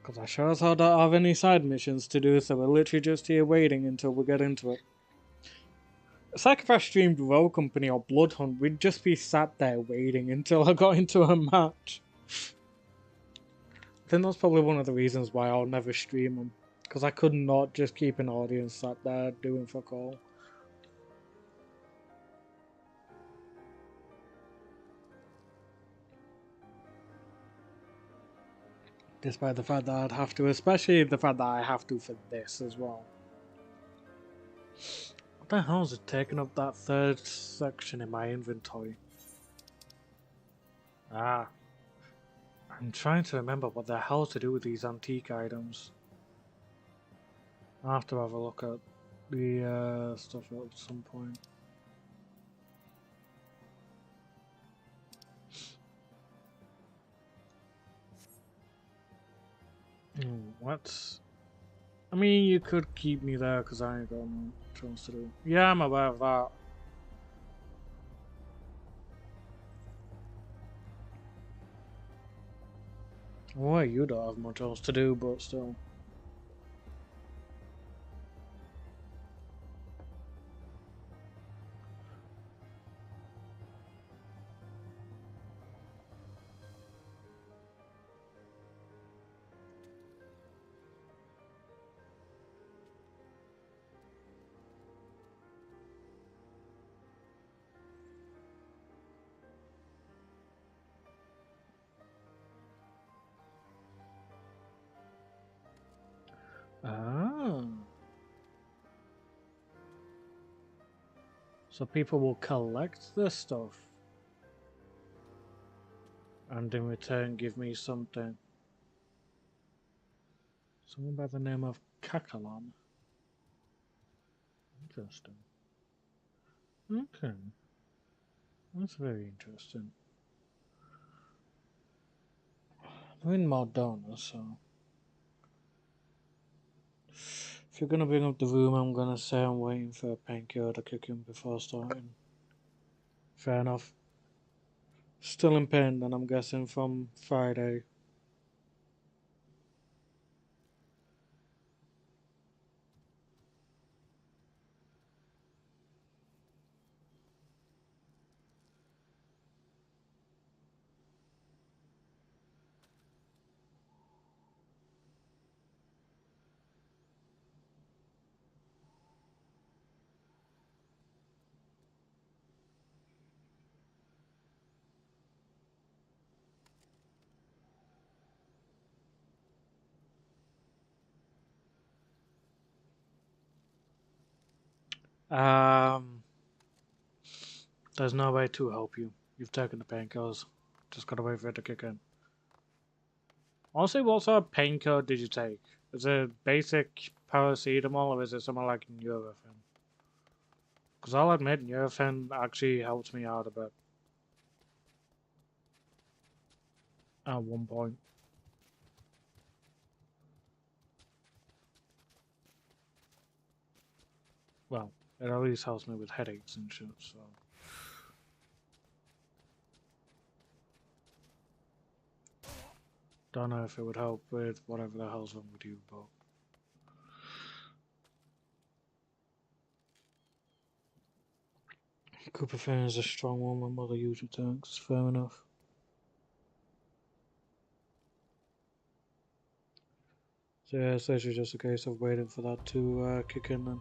Because I sure as hell don't have any side missions to do, so we're literally just here waiting until we get into it. It's like if I streamed Roll Company or Blood Hunt, we'd just be sat there waiting until I got into a match. I think that's probably one of the reasons why I'll never stream them. Because I could not just keep an audience sat there doing fuck all. Despite the fact that I'd have to, especially the fact that I have to for this as well. What the hell is it taking up that third section in my inventory? Ah. I'm trying to remember what the hell to do with these antique items. I'll have to have a look at the stuff at some point. What? I mean, you could keep me there because I ain't got much else to do. Yeah, I'm aware of that. Well, you don't have much else to do, but still. Ah. So people will collect this stuff. And in return give me something. Someone by the name of Kakalan. Interesting. Okay. That's very interesting. I'm in Maldona, so... If you're gonna bring up the room, I'm gonna say I'm waiting for a painkiller to kick in before starting. Fair enough. Still in pain, then I'm guessing from Friday. Um, there's no way to help you. You've taken the painkillers. Just gotta wait for it to kick in. Honestly, what sort of painkiller did you take? Is it basic paracetamol or is it something like Nurofen? Because I'll admit, Nurofen actually helped me out a bit. At one point. Well, it at least helps me with headaches and shit, so. Don't know if it would help with whatever the hell's wrong with you, but. Cooperfin is a strong one, my mother usually tanks, fair enough. So yeah, it's actually just a case of waiting for that to kick in then.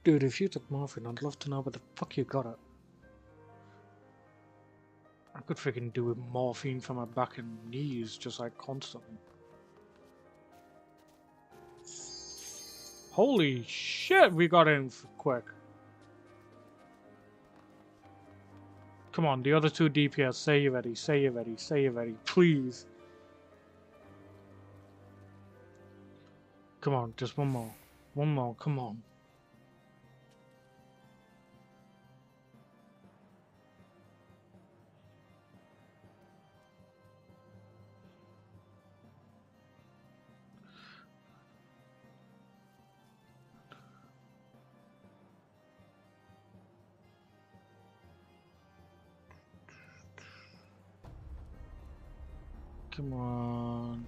Dude, if you took morphine, I'd love to know where the fuck you got it. I could freaking do with morphine for my back and knees, just like constantly. Holy shit, we got in quick. Come on, the other two DPS, say you're ready, say you're ready, say you're ready, please. Come on, just one more. One more, come on. Come on.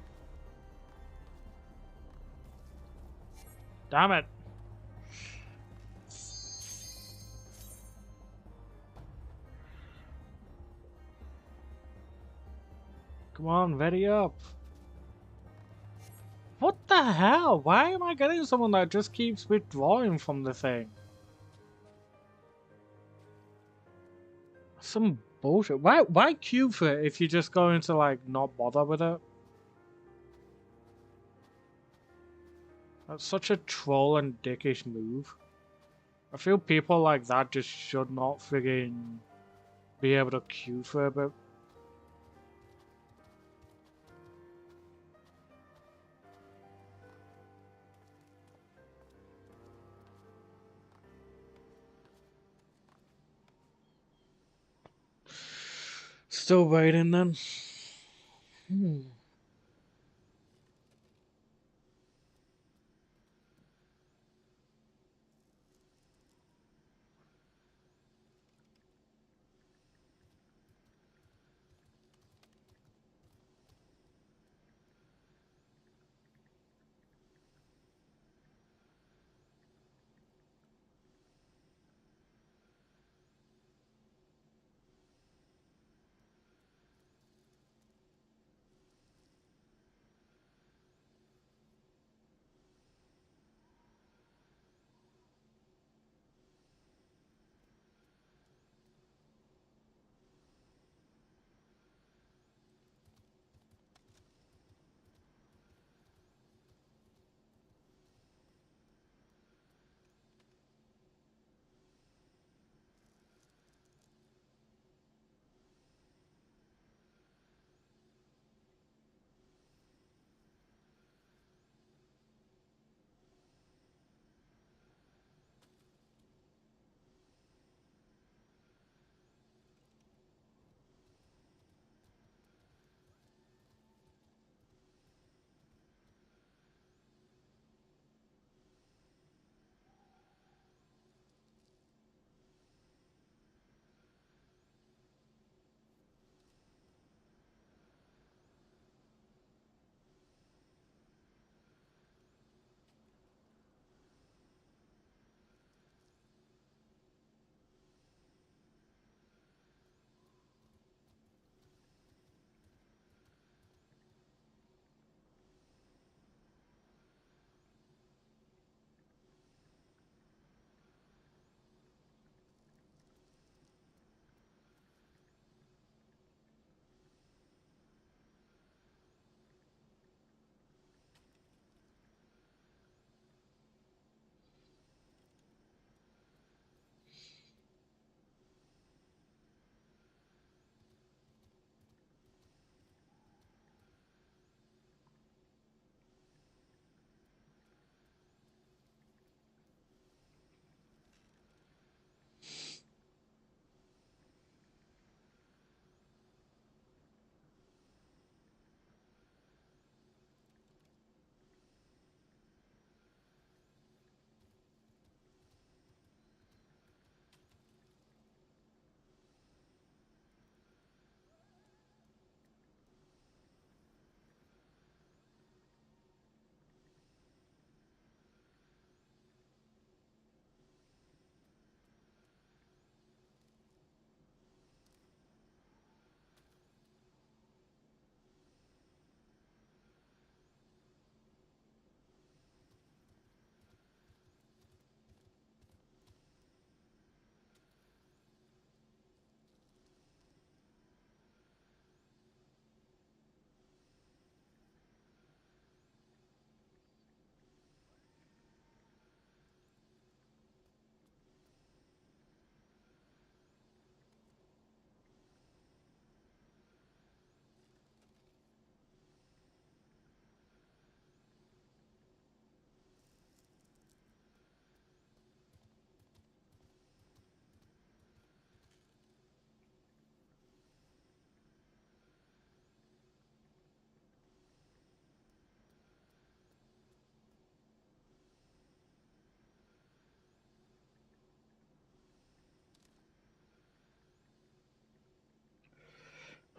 Damn it. Come on, ready up. What the hell? Why am I getting someone that just keeps withdrawing from the thing? Some bullshit. Why queue for it if you're just going to like not bother with it? That's such a troll and dickish move. I feel people like that just should not friggin' be able to queue for a bit. Still waiting then.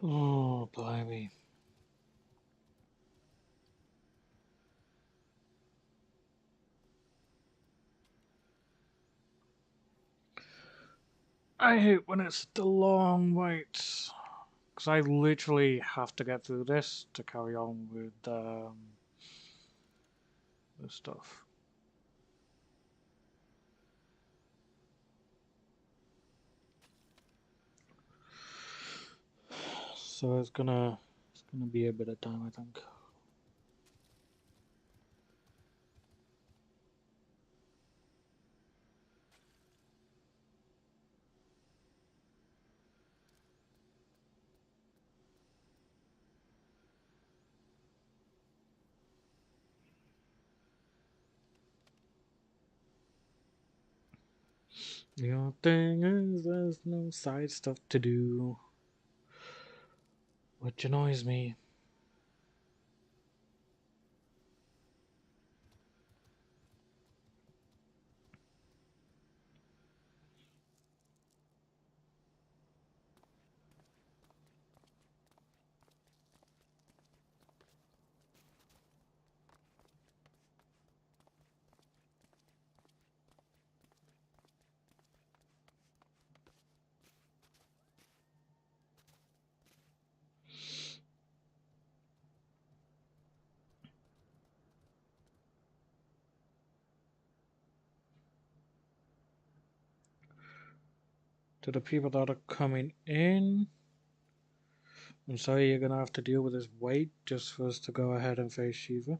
Oh, blimey. I hate when it's the long waits. Because I literally have to get through this to carry on with the stuff. So it's gonna be a bit of time, I think. The only thing is there's no side stuff to do, which annoys me. To the people that are coming in, I'm sorry you're gonna have to deal with this wait just for us to go ahead and face Shiva.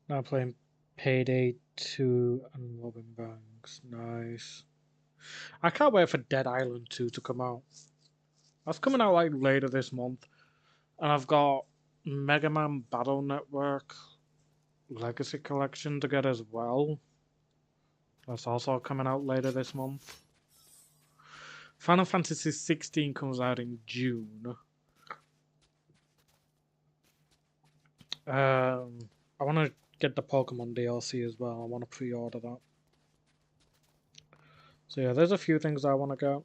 Now playing Payday 2 and Robin Banks. Nice. I can't wait for Dead Island 2 to come out. That's coming out like later this month. And I've got Mega Man Battle Network Legacy Collection to get as well. That's also coming out later this month. Final Fantasy 16 comes out in June. I want to get the Pokemon DLC as well. I want to pre-order that. So yeah, there's a few things I want to get.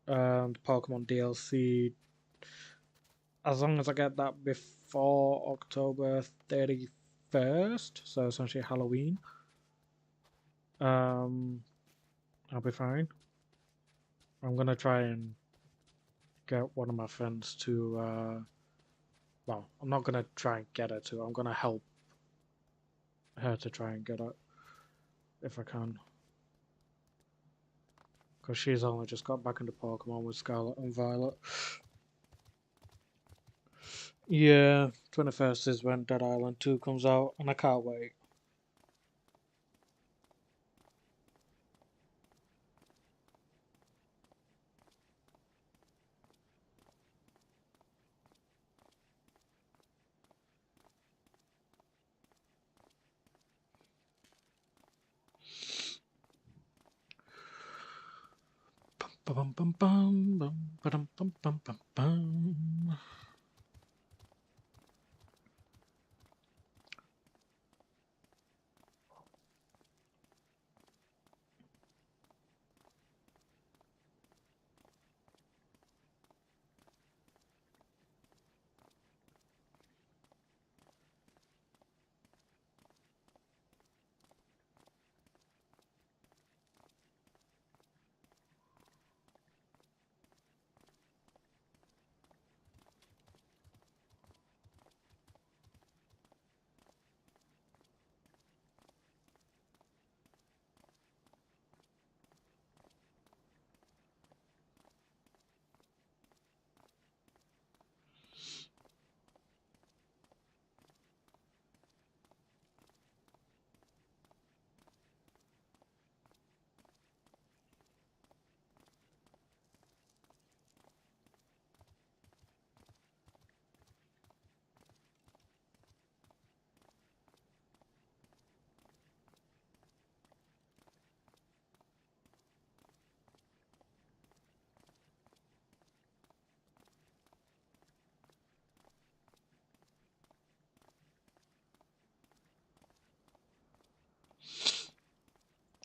The Pokemon DLC. As long as I get that before October 31st, so essentially Halloween, I'll be fine. I'm gonna try and get one of my friends to Well, I'm not gonna try and get her to. I'm gonna help her to try and get it if I can. Because she's only just got back into Pokemon with Scarlet and Violet. Yeah, 21st is when Dead Island 2 comes out, and I can't wait. Bum bum bum bum bum bum bum bum bum.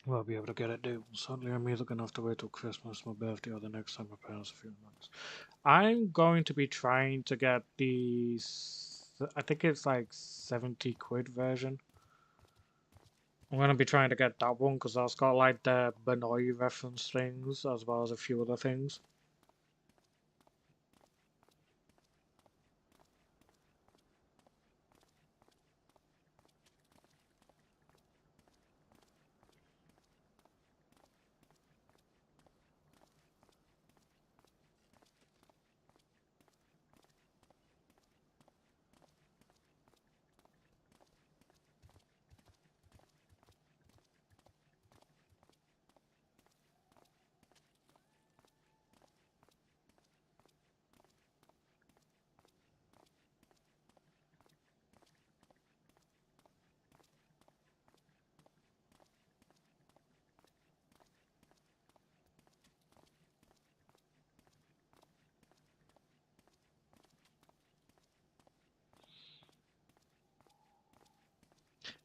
We'll be able to get it due. Suddenly I'm either going to have to wait till Christmas, my birthday, or the next time my parents are feeling nice. I'm going to be trying to get the... I think it's like 70 quid version. I'm going to be trying to get that one because that's got like the Benoit reference things as well as a few other things.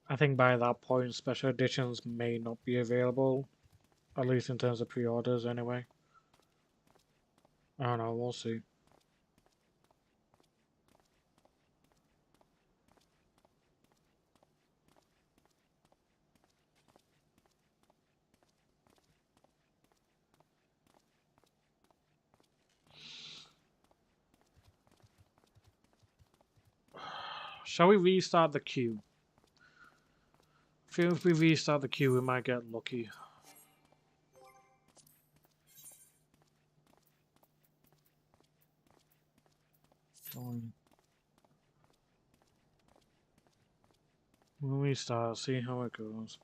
I think by that point special editions may not be available, at least in terms of pre-orders anyway. I don't know, we'll see. Shall we restart the queue? I feel if we restart the queue we might get lucky. We'll restart, see how it goes.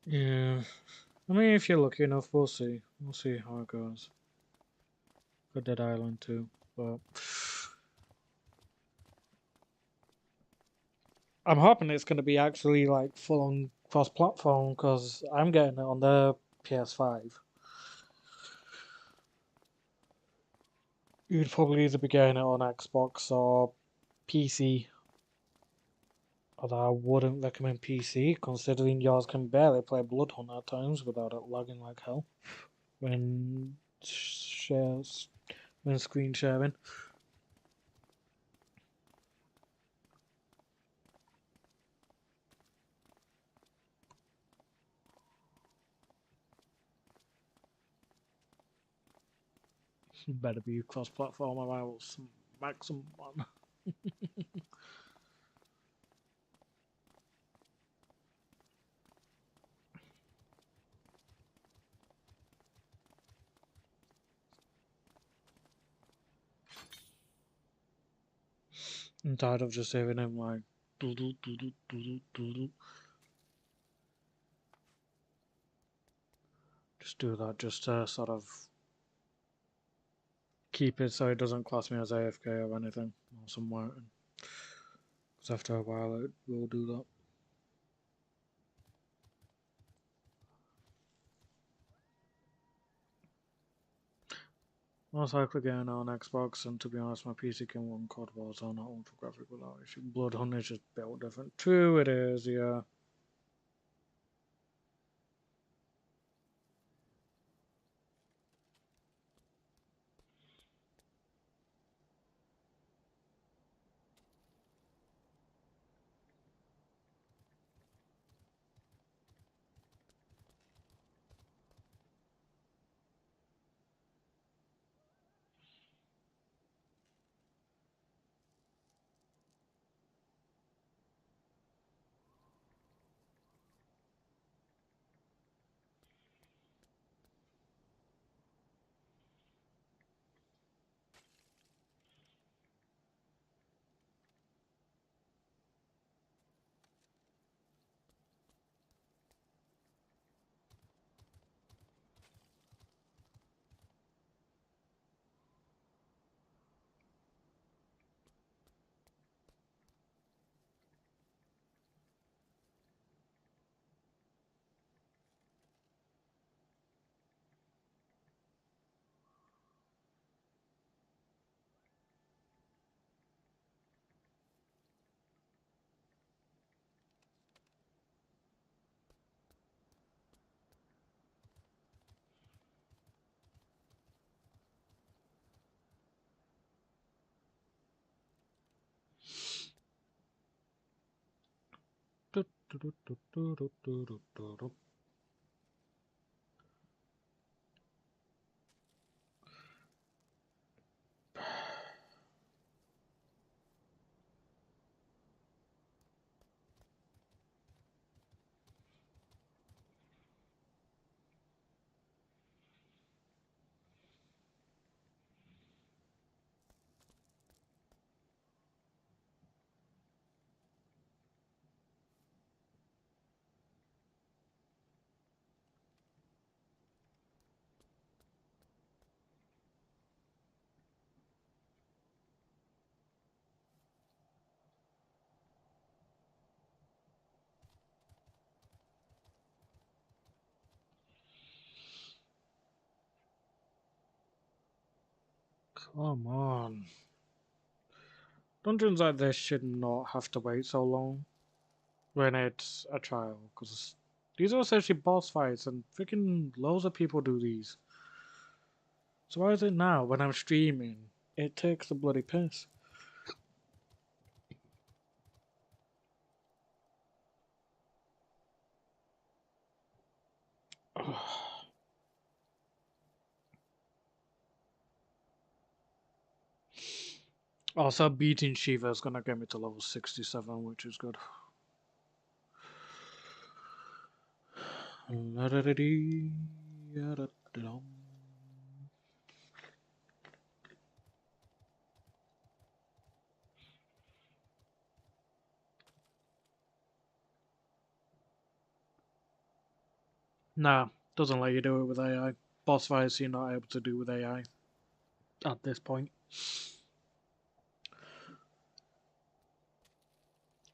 Yeah, I mean if you're lucky enough we'll see. We'll see how it goes. for Dead Island 2, but I'm hoping it's going to be actually like full on cross platform because I'm getting it on the PS5. You'd probably either be getting it on Xbox or PC. Although I wouldn't recommend PC, considering yours can barely play Bloodhunt at times without it lagging like hell when screen sharing. Better be cross-platform or I will smack someone. I'm tired of just hearing him like doo doo doo doo doo doo doo. Just do that just to sort of keep it so it doesn't class me as AFK or anything or somewhere. Because after a while it will do that. Most likely getting on Xbox, and to be honest, my PC can run COD Warzone at ultra graphic without issue. Bloodhunt is just built different. True, it is, yeah. Come on. Dungeons like this should not have to wait so long when it's a trial, because these are essentially boss fights and freaking loads of people do these. So why is it now, when I'm streaming, it takes the bloody piss? Also, beating Shiva is gonna get me to level 67, which is good. Nah, doesn't let you do it with AI. Boss fights you're not able to do with AI. at this point.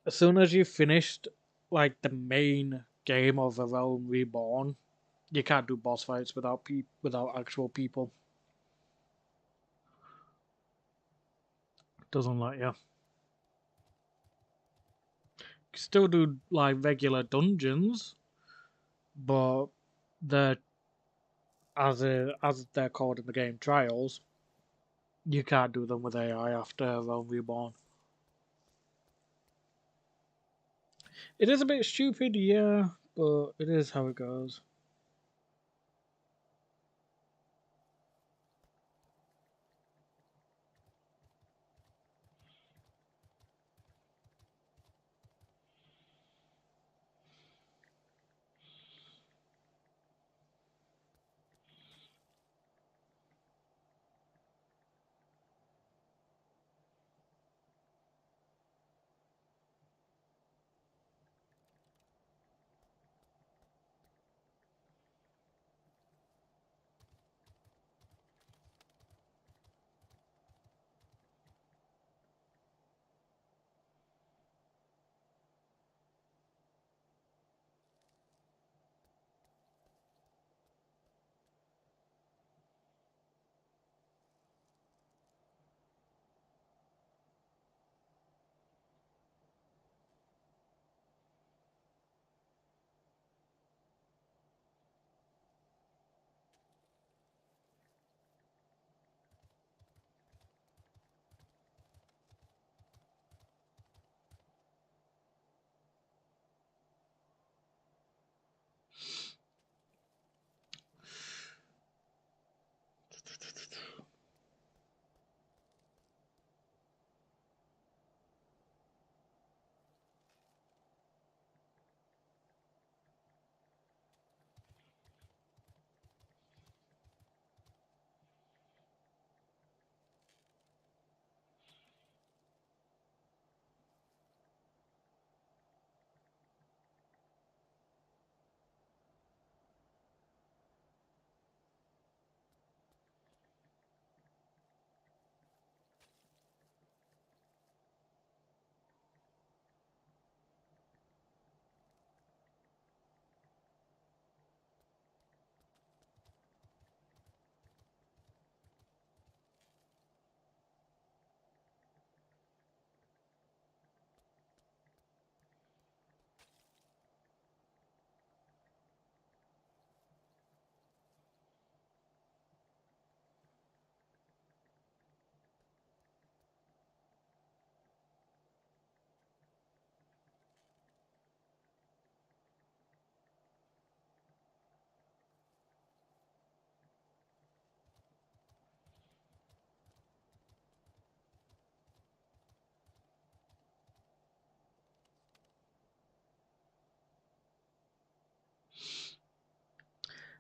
As soon as you've finished like the main game of The Realm Reborn, you can't do boss fights without actual people. It doesn't let you. You can still do like regular dungeons, but they're as they're called in the game trials. You can't do them with AI after Realm Reborn. It is a bit stupid, yeah, but it is how it goes.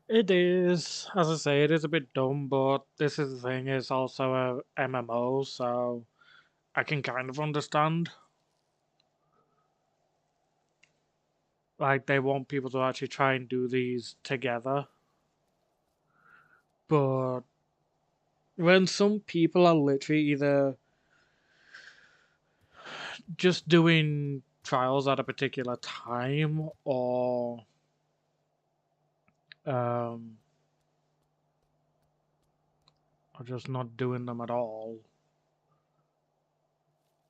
It is, as I say, it is a bit dumb, but this is the thing, it's also a MMO, so I can kind of understand. Like, they want people to actually try and do these together. But when some people are literally either just doing trials at a particular time or um, or just not doing them at all,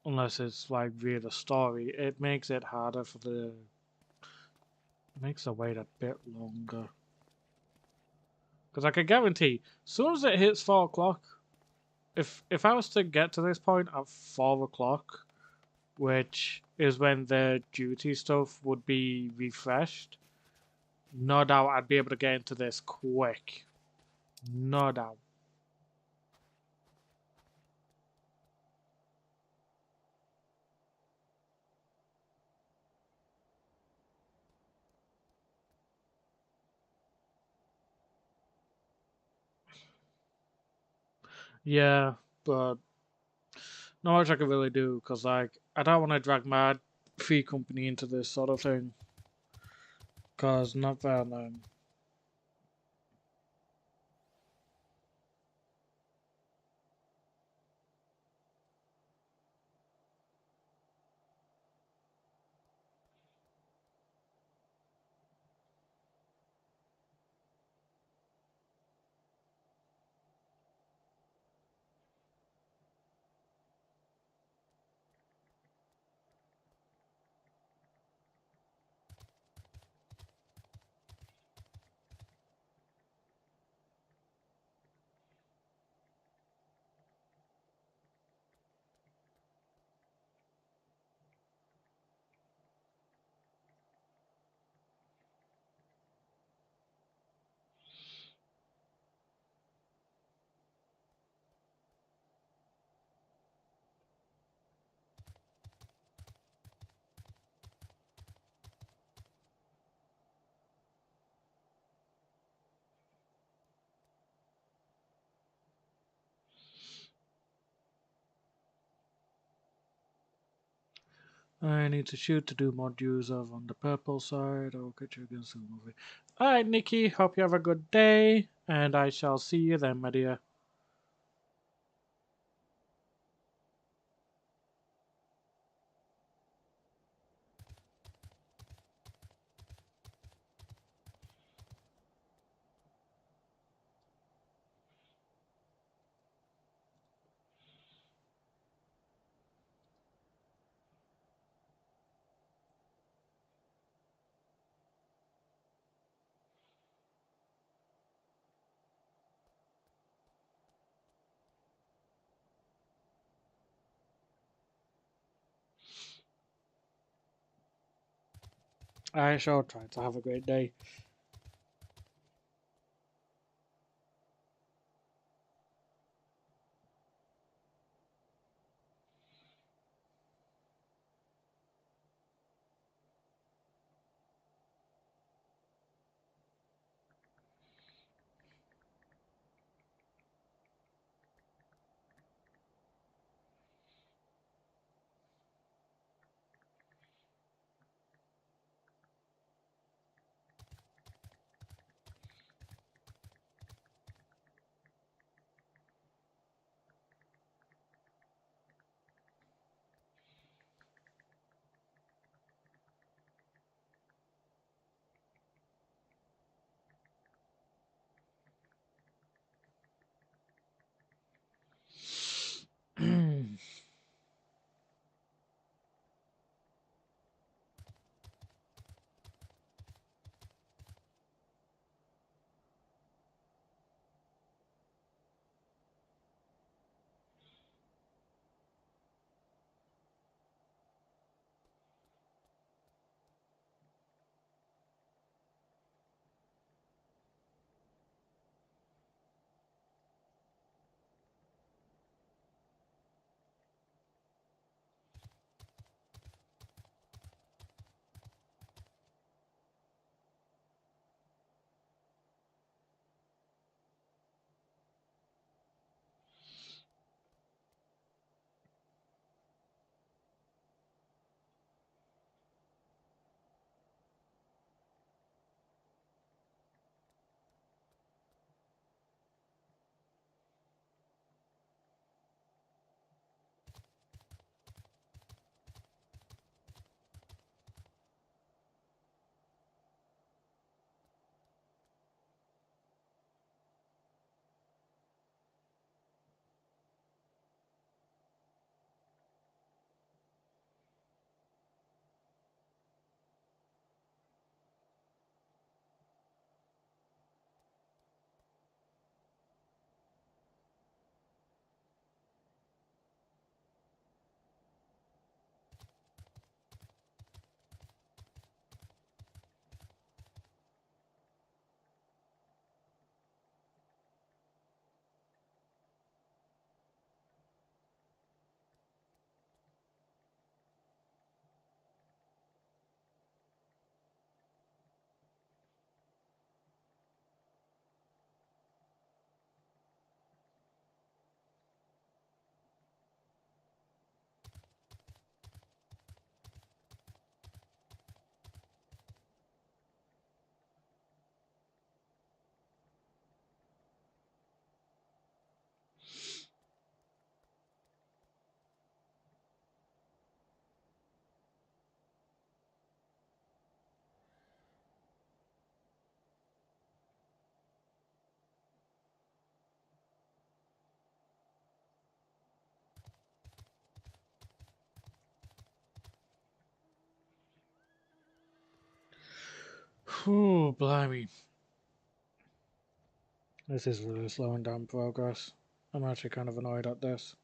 unless it's like via the story, it makes it harder for the makes the wait a bit longer. Because I can guarantee, as soon as it hits 4 o'clock, if I was to get to this point at 4 o'clock, which is when the duty stuff would be refreshed, no doubt I'd be able to get into this quick. No doubt. Yeah, but not much I can really do, because like, I don't want to drag my free company into this sort of thing. Because not fair on them. I need to shoot to do modules over on the purple side. I'll catch you again soon, movie. Alright, Nikki, hope you have a good day, and I shall see you then, my dear. I shall try to have a great day. Whew, blimey. This is really slowing down progress. I'm actually kind of annoyed at this.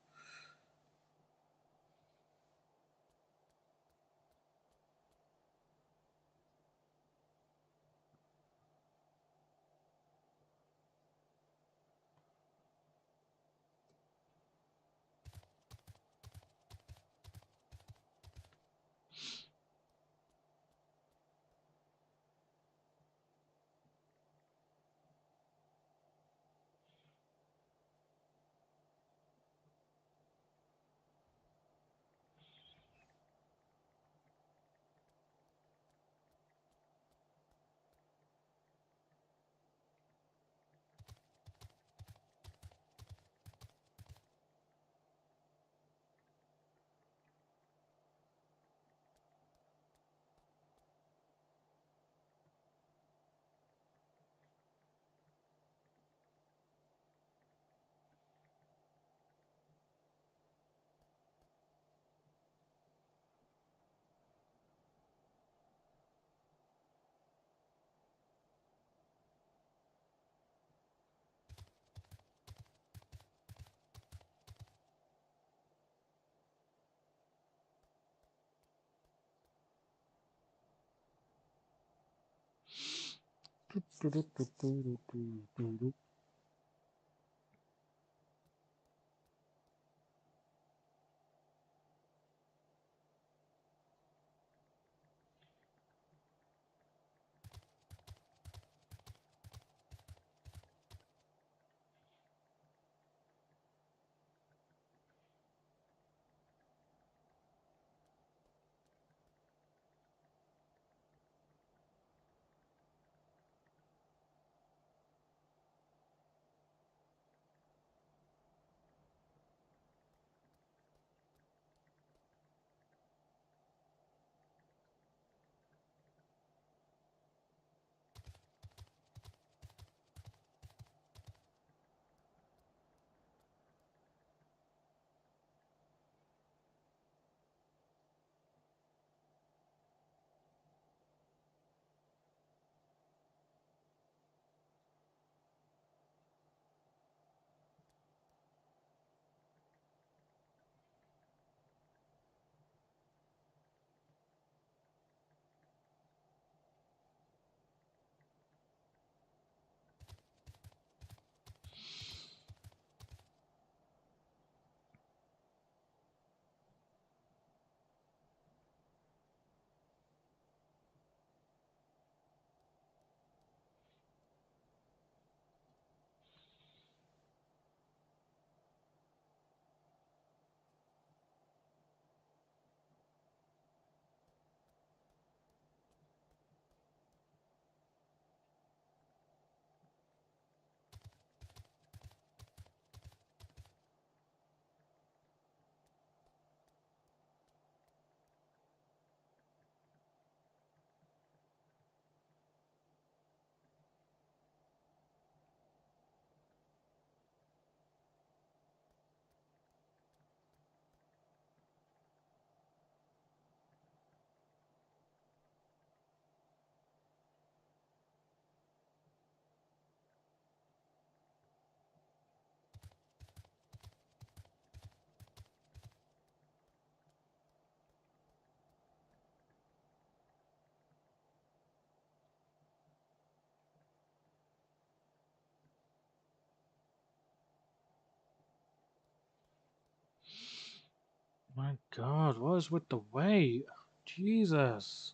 My God, what is with the wait? Jesus.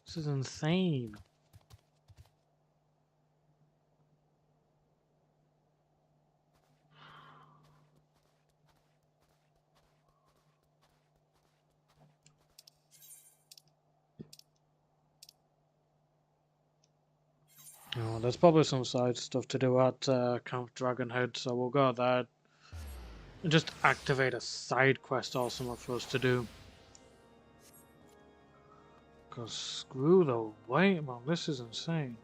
This is insane. Oh, there's probably some side stuff to do at Camp Dragonhead, so we'll go there and just activate a side quest or something for us to do. Cause screw the wait, man, this is insane.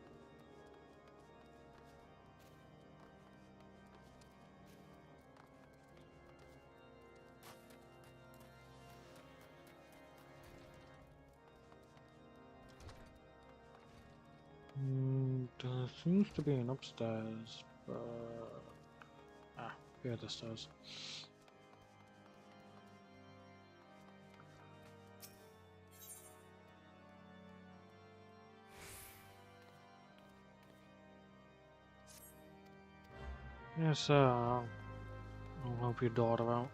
There seems to be an upstairs, but here are the stairs. Yes, I'll help your daughter out.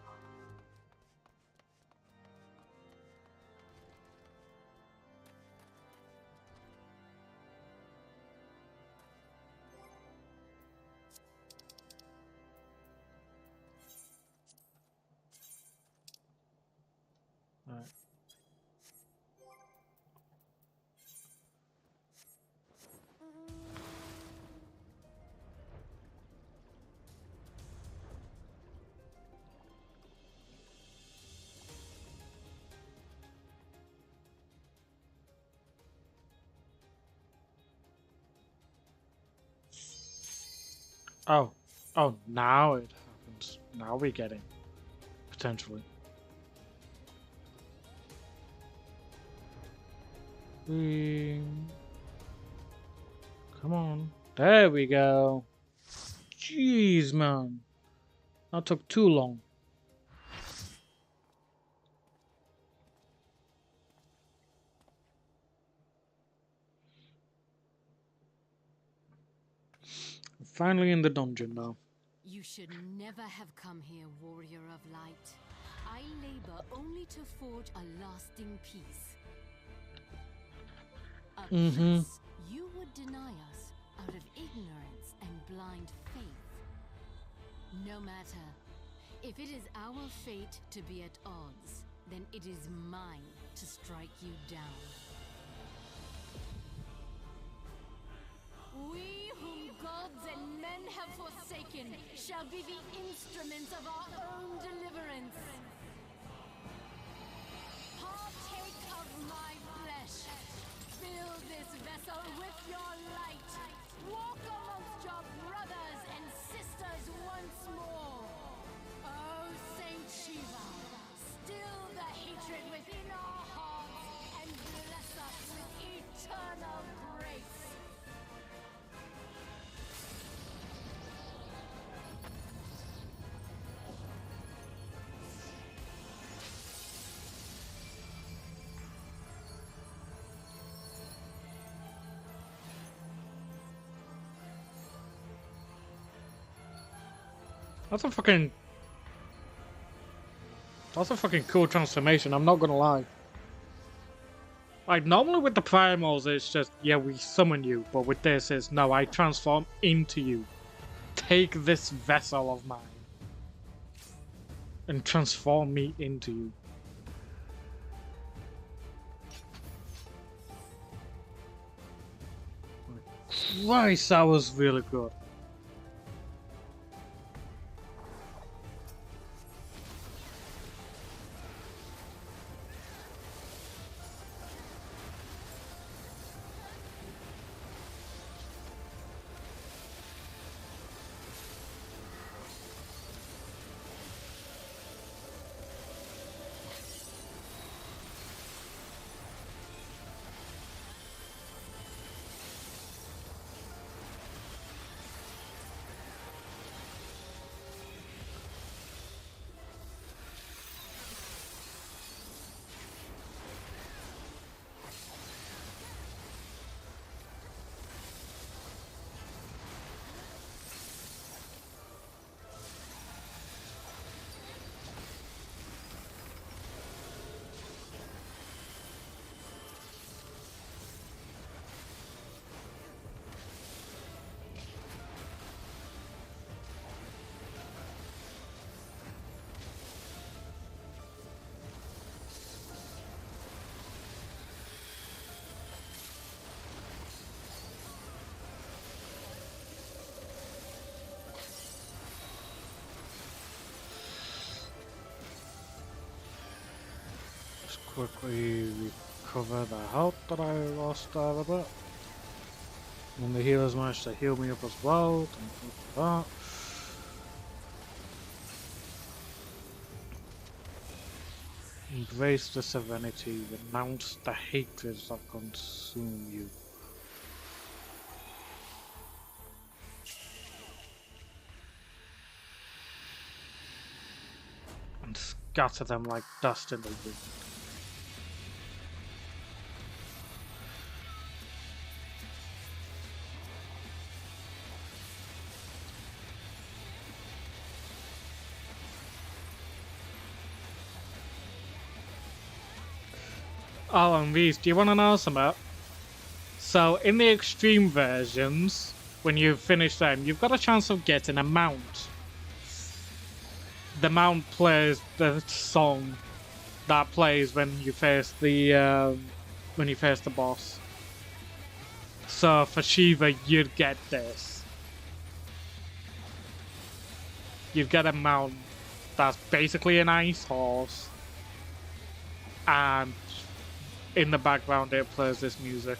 Right. Oh, now it happens. Now we get it. Potentially. Come on. There we go. Jeez, man. That took too long. Finally in the dungeon now. You should never have come here, warrior of light. I labor only to forge a lasting peace. A peace you would deny us out of ignorance and blind faith. No matter. If it is our fate to be at odds, then it is mine to strike you down. We whom gods and men have forsaken shall be the instruments of our own deliverance. Partake of my flesh. Fill this vessel with your light. Walk amongst your brothers and sisters once more. Oh, Saint Shiva, still the hatred within our hearts and bless us with eternal grace. That's a fucking cool transformation, I'm not gonna lie. Like, normally with the primals it's just, yeah, we summon you, but with this it's, no, I transform into you. Take this vessel of mine and transform me into you. Christ, that was really good. Quickly recover the health that I lost out of it. And the healers managed to heal me up as well. Thank you for that. Embrace the serenity, renounce the hatreds that consume you. And scatter them like dust in the wind. Oh, and these, do you want to know something? So, in the extreme versions, when you finish them, you've got a chance of getting a mount. The mount plays the song that plays when you face the boss. So, for Shiva, you'd get this. You'd get a mount that's basically an ice horse, and in the background it plays this music.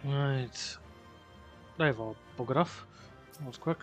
Right. They've all buggered off. That was quick.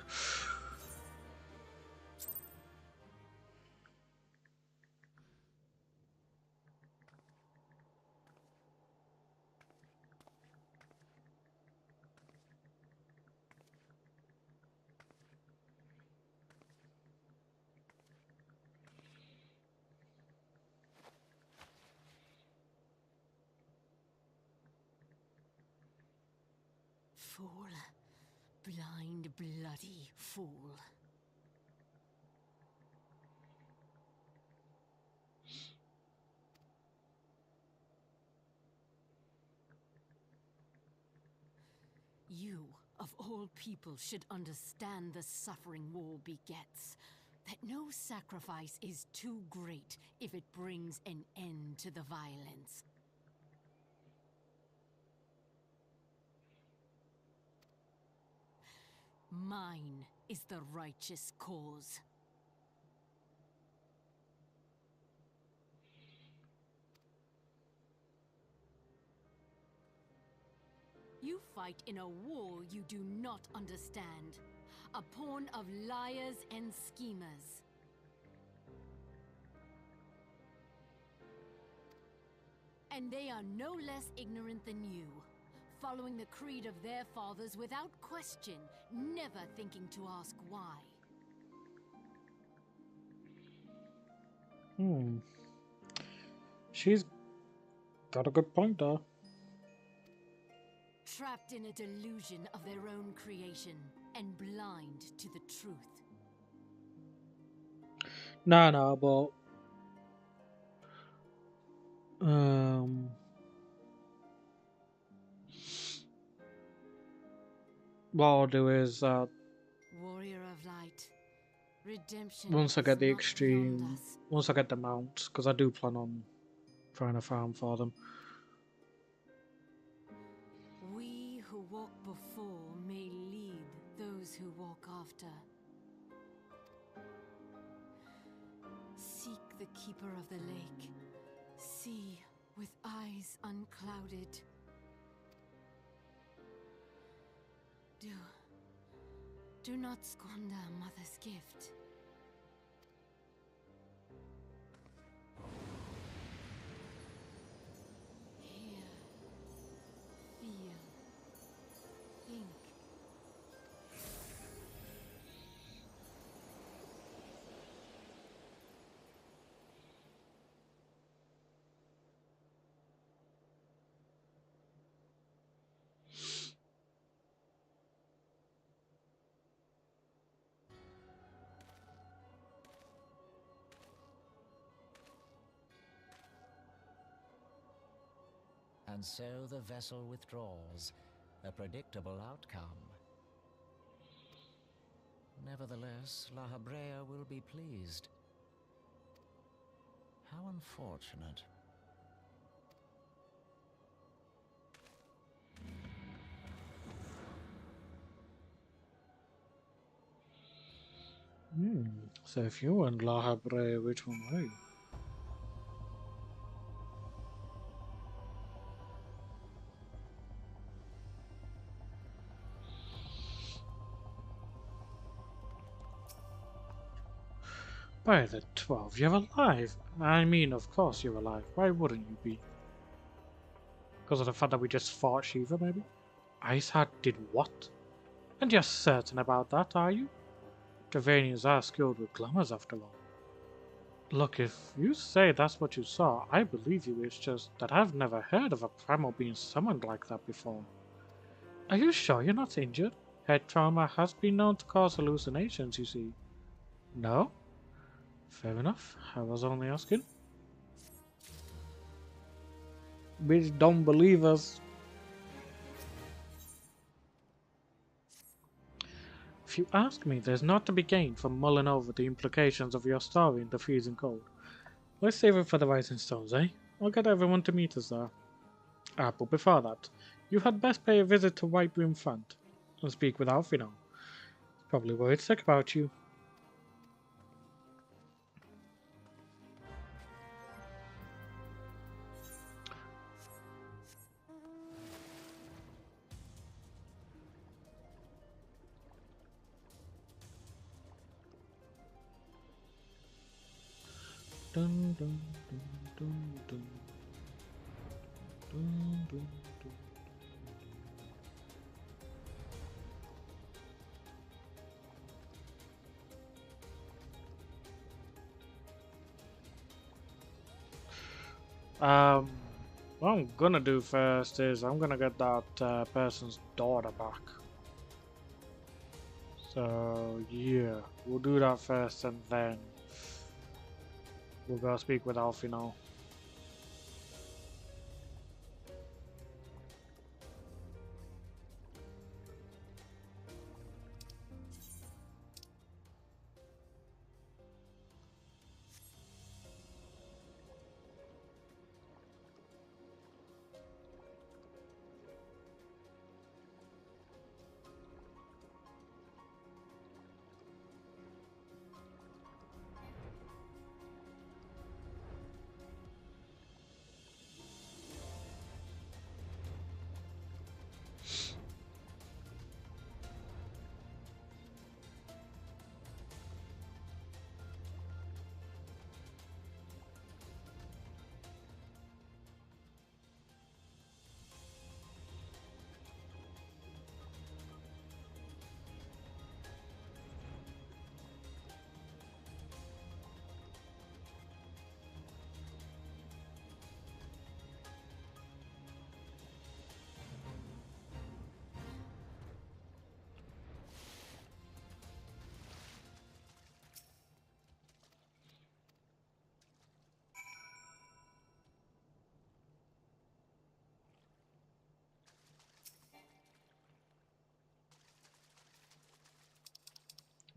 Fool. Blind, bloody fool. You, of all people, should understand the suffering war begets. That no sacrifice is too great if it brings an end to the violence. Mine is the righteous cause. You fight in a war you do not understand. A pawn of liars and schemers. And they are no less ignorant than you, following the creed of their fathers without question, never thinking to ask why. She's got a good point there. Trapped in a delusion of their own creation and blind to the truth. No, but what I'll do is Warrior of light, redemption. once I get the is not extreme, beyond us. once I get the mounts, because I do plan on trying to farm for them. We who walk before may lead those who walk after. Seek the keeper of the lake. See with eyes unclouded. Do not squander a mother's gift. Hear, feel, think. And so the vessel withdraws, a predictable outcome. Nevertheless, La Habrea will be pleased. How unfortunate. So if you and La Habrea, which one are you? By the 12, you're alive. I mean, of course you're alive. Why wouldn't you be? Because of the fact that we just fought Shiva, maybe? Iceheart did what? And you're certain about that, are you? Dravanians are skilled with glamours, after all. Look, if you say that's what you saw, I believe you. It's just that I've never heard of a primal being summoned like that before. Are you sure you're not injured? Head trauma has been known to cause hallucinations, you see. No? Fair enough. I was only asking. Bitch, don't believe us. If you ask me, there's not to be gained from mulling over the implications of your story in the freezing cold. Let's save it for the Rising Stones, eh? I'll get everyone to meet us there. But before that, you had best pay a visit to White Room Front and speak with Alfino. Probably worried sick about you. Dun, dun, dun, dun, dun. Dun, dun, dun. What I'm gonna do first is I'm gonna get that person's daughter back. So yeah, we'll do that first and then we'll go speak with Alfie now.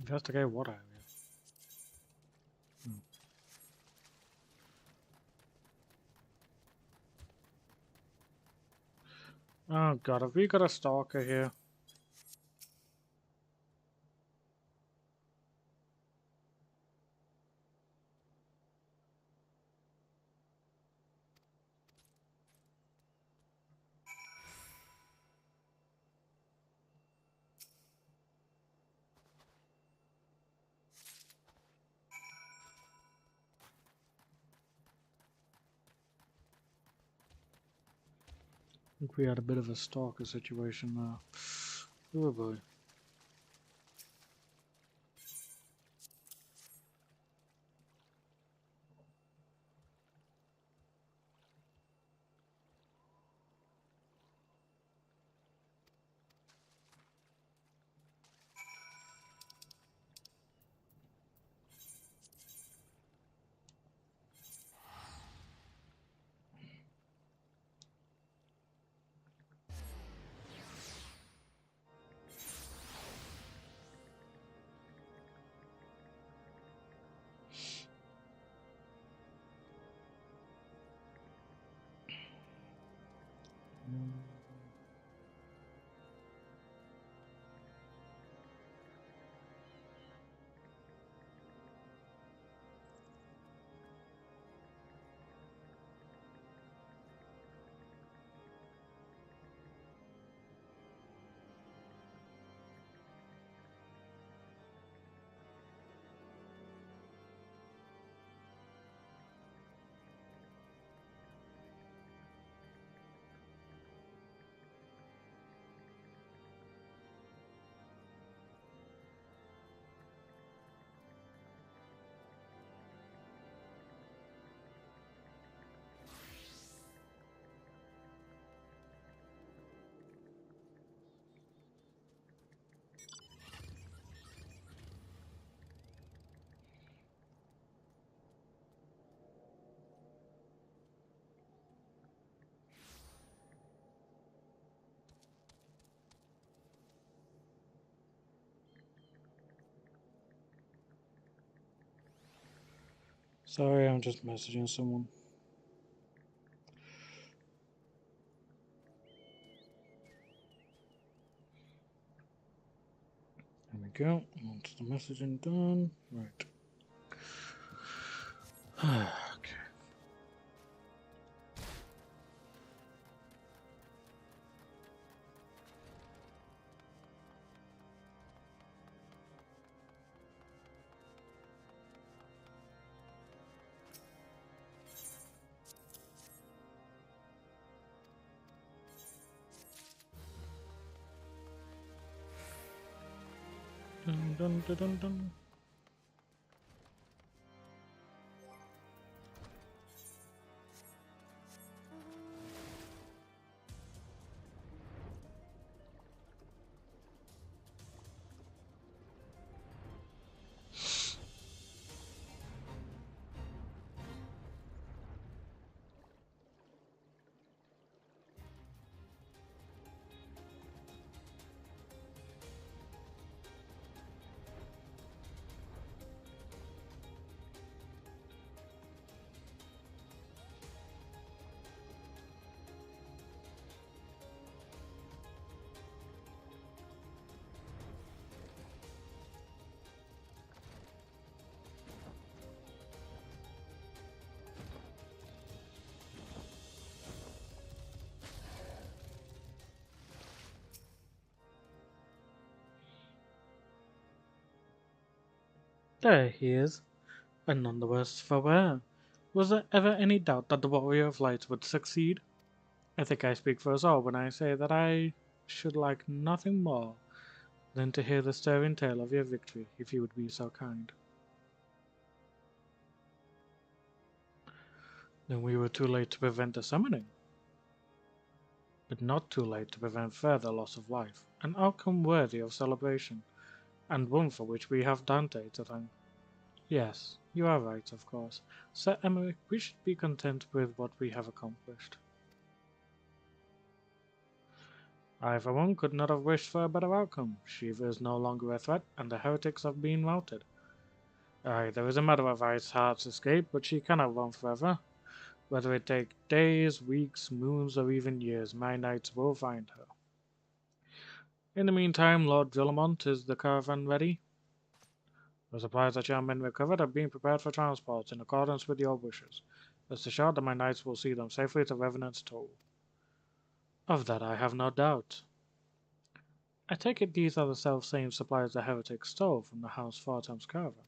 Investigate what area? Oh god, have we got a stalker here? I think we had a bit of a stalker situation there. Oh boy. Sorry, I'm just messaging someone. There we go. Once the messaging done. Right. Okay. Dun, dun, dun, dun, dun. There he is, and none the worse for wear. Was there ever any doubt that the Warrior of Light would succeed? I think I speak for us all when I say that I should like nothing more than to hear the stirring tale of your victory, if you would be so kind. Then we were too late to prevent the summoning, but not too late to prevent further loss of life, an outcome worthy of celebration, and one for which we have Dante to thank. Yes, you are right, of course. Sir Emmerich, we should be content with what we have accomplished. I, for one, could not have wished for a better outcome. Shiva is no longer a threat, and the heretics have been routed. Aye, there is a matter of Iceheart's escape, but she cannot run forever. Whether it take days, weeks, moons, or even years, my knights will find her. In the meantime, Lord Villamont, is the caravan ready? The supplies that your men recovered are being prepared for transport in accordance with your wishes. Rest assured that my knights will see them safely to Revenant's Toll. Of that I have no doubt. I take it these are the self-same supplies the heretics stole from the House Fortem's caravan.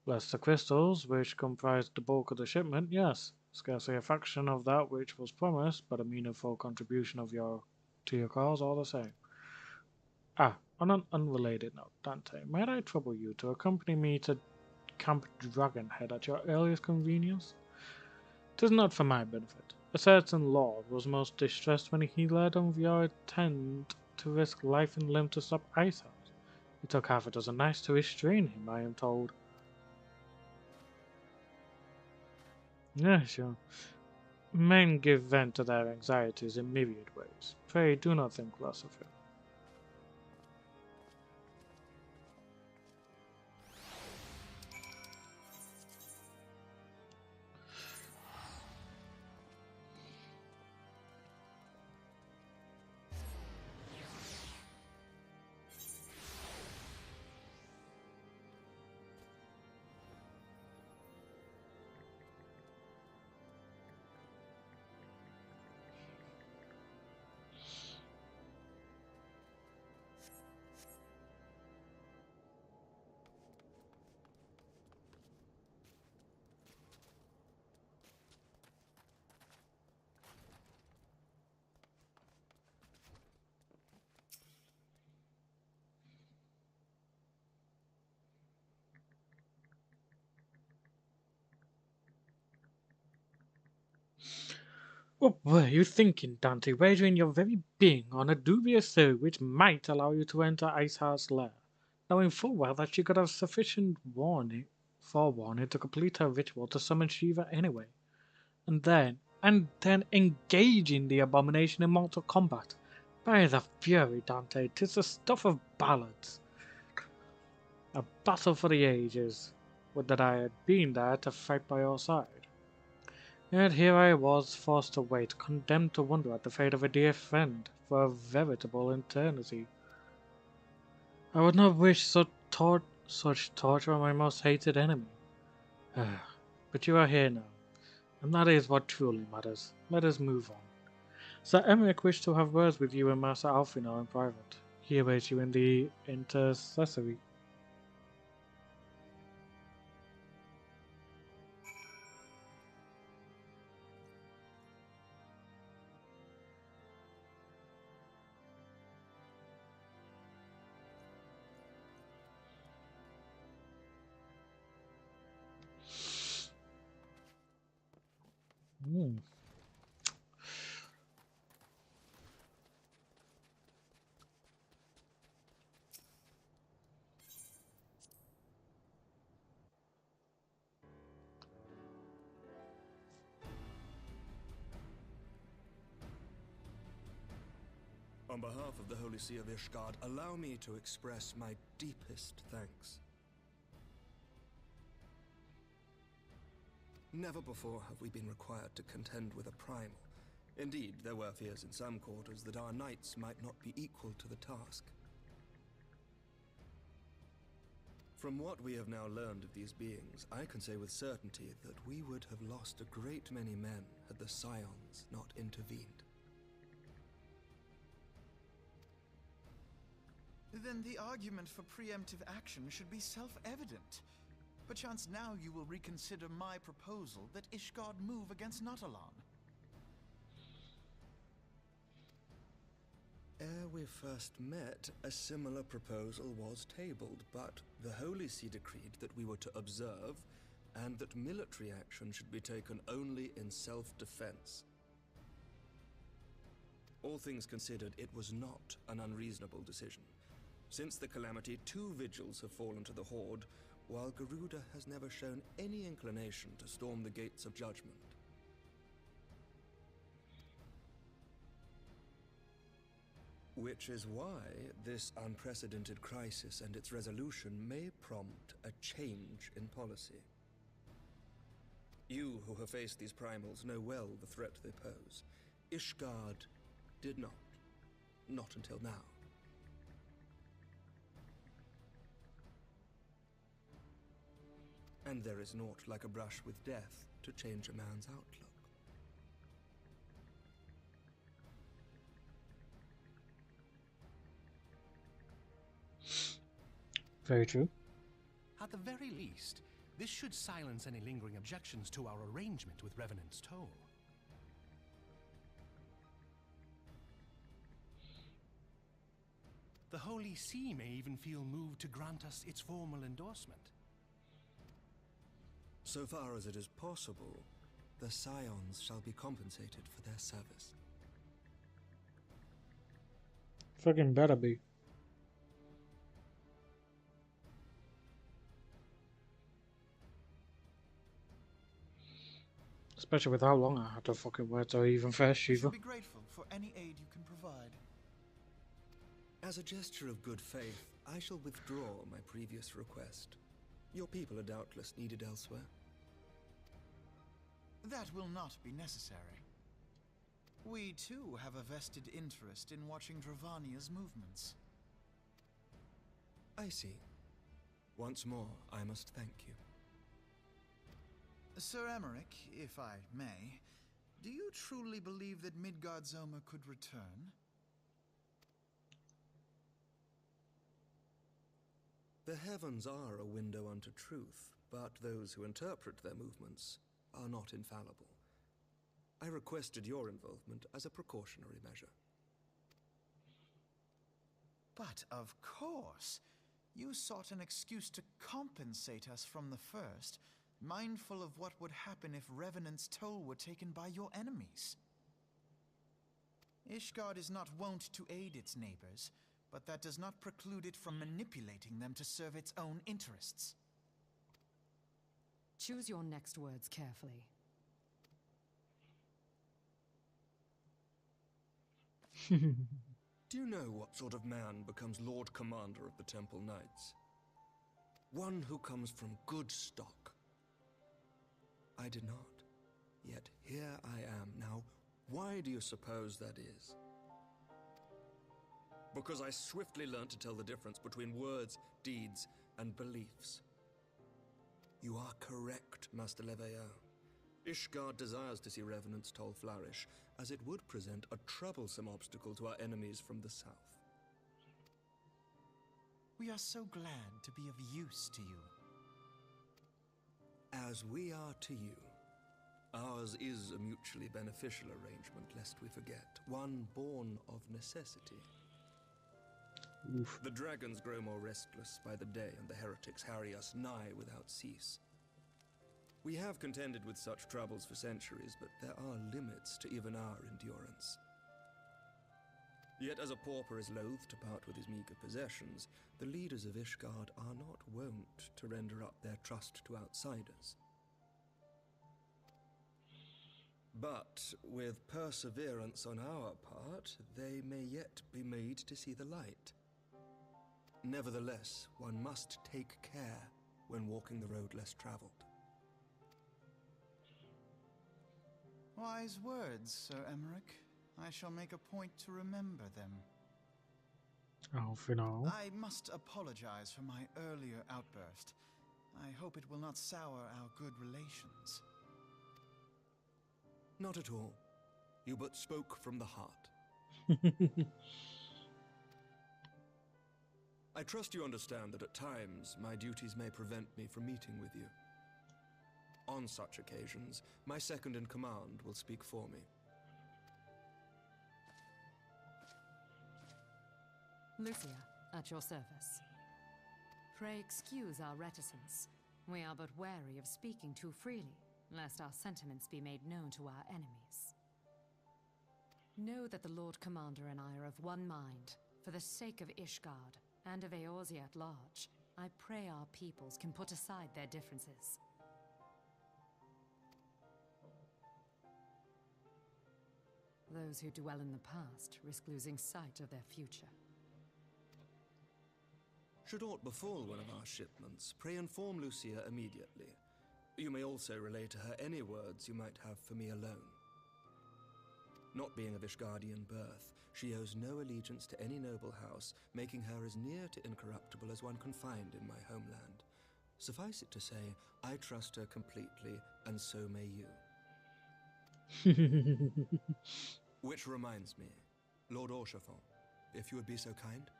Less the crystals, which comprised the bulk of the shipment, yes, scarcely a fraction of that which was promised, but a meaningful contribution to your cause all the same. Ah, on an unrelated note, Dante, might I trouble you to accompany me to Camp Dragonhead at your earliest convenience? 'Tis not for my benefit. A certain lord was most distressed when he learned of your intent to risk life and limb to stop Iceheart. It took half a dozen knights to restrain him, I am told. Yeah, sure. Men give vent to their anxieties in myriad ways. Pray do not think less of him. What were you thinking, Dante, wagering your very being on a dubious theory which might allow you to enter Iceheart's lair, knowing full well that she could have sufficient forewarning to complete her ritual to summon Shiva anyway, and then engaging the abomination in mortal combat? By the fury, Dante, 'tis the stuff of ballads. A battle for the ages. Would that I had been there to fight by your side. Yet here I was, forced to wait, condemned to wonder at the fate of a dear friend, for a veritable eternity. I would not wish such torture on my most hated enemy. But you are here now, and that is what truly matters. Let us move on. Sir Emmerich wished to have words with you and Master Alfino in private. He awaits you in the intercessory. On behalf of the Holy See of Ishgard, allow me to express my deepest thanks. Never before have we been required to contend with a primal. Indeed, there were fears in some quarters that our knights might not be equal to the task. From what we have now learned of these beings, I can say with certainty that we would have lost a great many men had the Scions not intervened. Then the argument for preemptive action should be self-evident. Perchance now you will reconsider my proposal that Ishgard move against Natalan. Ere we first met, a similar proposal was tabled, but the Holy See decreed that we were to observe, and that military action should be taken only in self-defense. All things considered, it was not an unreasonable decision. Since the calamity, 2 vigils have fallen to the Horde, while Garuda has never shown any inclination to storm the gates of judgment. Which is why this unprecedented crisis and its resolution may prompt a change in policy. You who have faced these primals know well the threat they pose. Ishgard did not. Not until now. And there is naught like a brush with death to change a man's outlook. Very true. At the very least, this should silence any lingering objections to our arrangement with Revenant's Toll. The Holy See may even feel moved to grant us its formal endorsement. So far as it is possible, the Scions shall be compensated for their service. Fucking better be. Especially with how long I had to fucking wait to even face Shiva. Should be grateful for any aid you can provide. As a gesture of good faith, I shall withdraw my previous request. Your people are doubtless needed elsewhere. That will not be necessary. We too have a vested interest in watching Dravania's movements. I see. Once more, I must thank you. Sir Emmerich, if I may, do you truly believe that Midgard-Zoma could return? The heavens are a window unto truth, but those who interpret their movements are not infallible. I requested your involvement as a precautionary measure. But of course, you sought an excuse to compensate us from the first, mindful of what would happen if Revenant's Toll were taken by your enemies. Ishgard is not wont to aid its neighbors, but that does not preclude it from manipulating them to serve its own interests. Choose your next words carefully. Do you know what sort of man becomes Lord Commander of the Temple Knights? One who comes from good stock. I did not. Yet here I am now. Why do you suppose that is? Because I swiftly learned to tell the difference between words, deeds, and beliefs. You are correct, Master Leveilleur. Ishgard desires to see Revenant's Toll flourish, as it would present a troublesome obstacle to our enemies from the south. We are so glad to be of use to you. As we are to you. Ours is a mutually beneficial arrangement, lest we forget. One born of necessity. Oof. The dragons grow more restless by the day, and the heretics harry us nigh without cease. We have contended with such troubles for centuries, but there are limits to even our endurance. Yet as a pauper is loath to part with his meager possessions, the leaders of Ishgard are not wont to render up their trust to outsiders. But with perseverance on our part, they may yet be made to see the light. Nevertheless, one must take care when walking the road less traveled. Wise words, Sir Emmerich. I shall make a point to remember them. Auf genau. I must apologize for my earlier outburst. I hope it will not sour our good relations. Not at all. You but spoke from the heart. I trust you understand that at times my duties may prevent me from meeting with you. On such occasions, my second in command will speak for me. Lucia, at your service. Pray excuse our reticence. We are but wary of speaking too freely, lest our sentiments be made known to our enemies. Know that the Lord Commander and I are of one mind. For the sake of Ishgard, and of Eorzea at large, I pray our peoples can put aside their differences. Those who dwell in the past risk losing sight of their future. Should aught befall one of our shipments, pray inform Lucia immediately. You may also relay to her any words you might have for me alone. Not being of Ishgardian birth, she owes no allegiance to any noble house, making her as near to incorruptible as one can find in my homeland. Suffice it to say, I trust her completely, and so may you. Which reminds me, Lord Orchefort, if you would be so kind.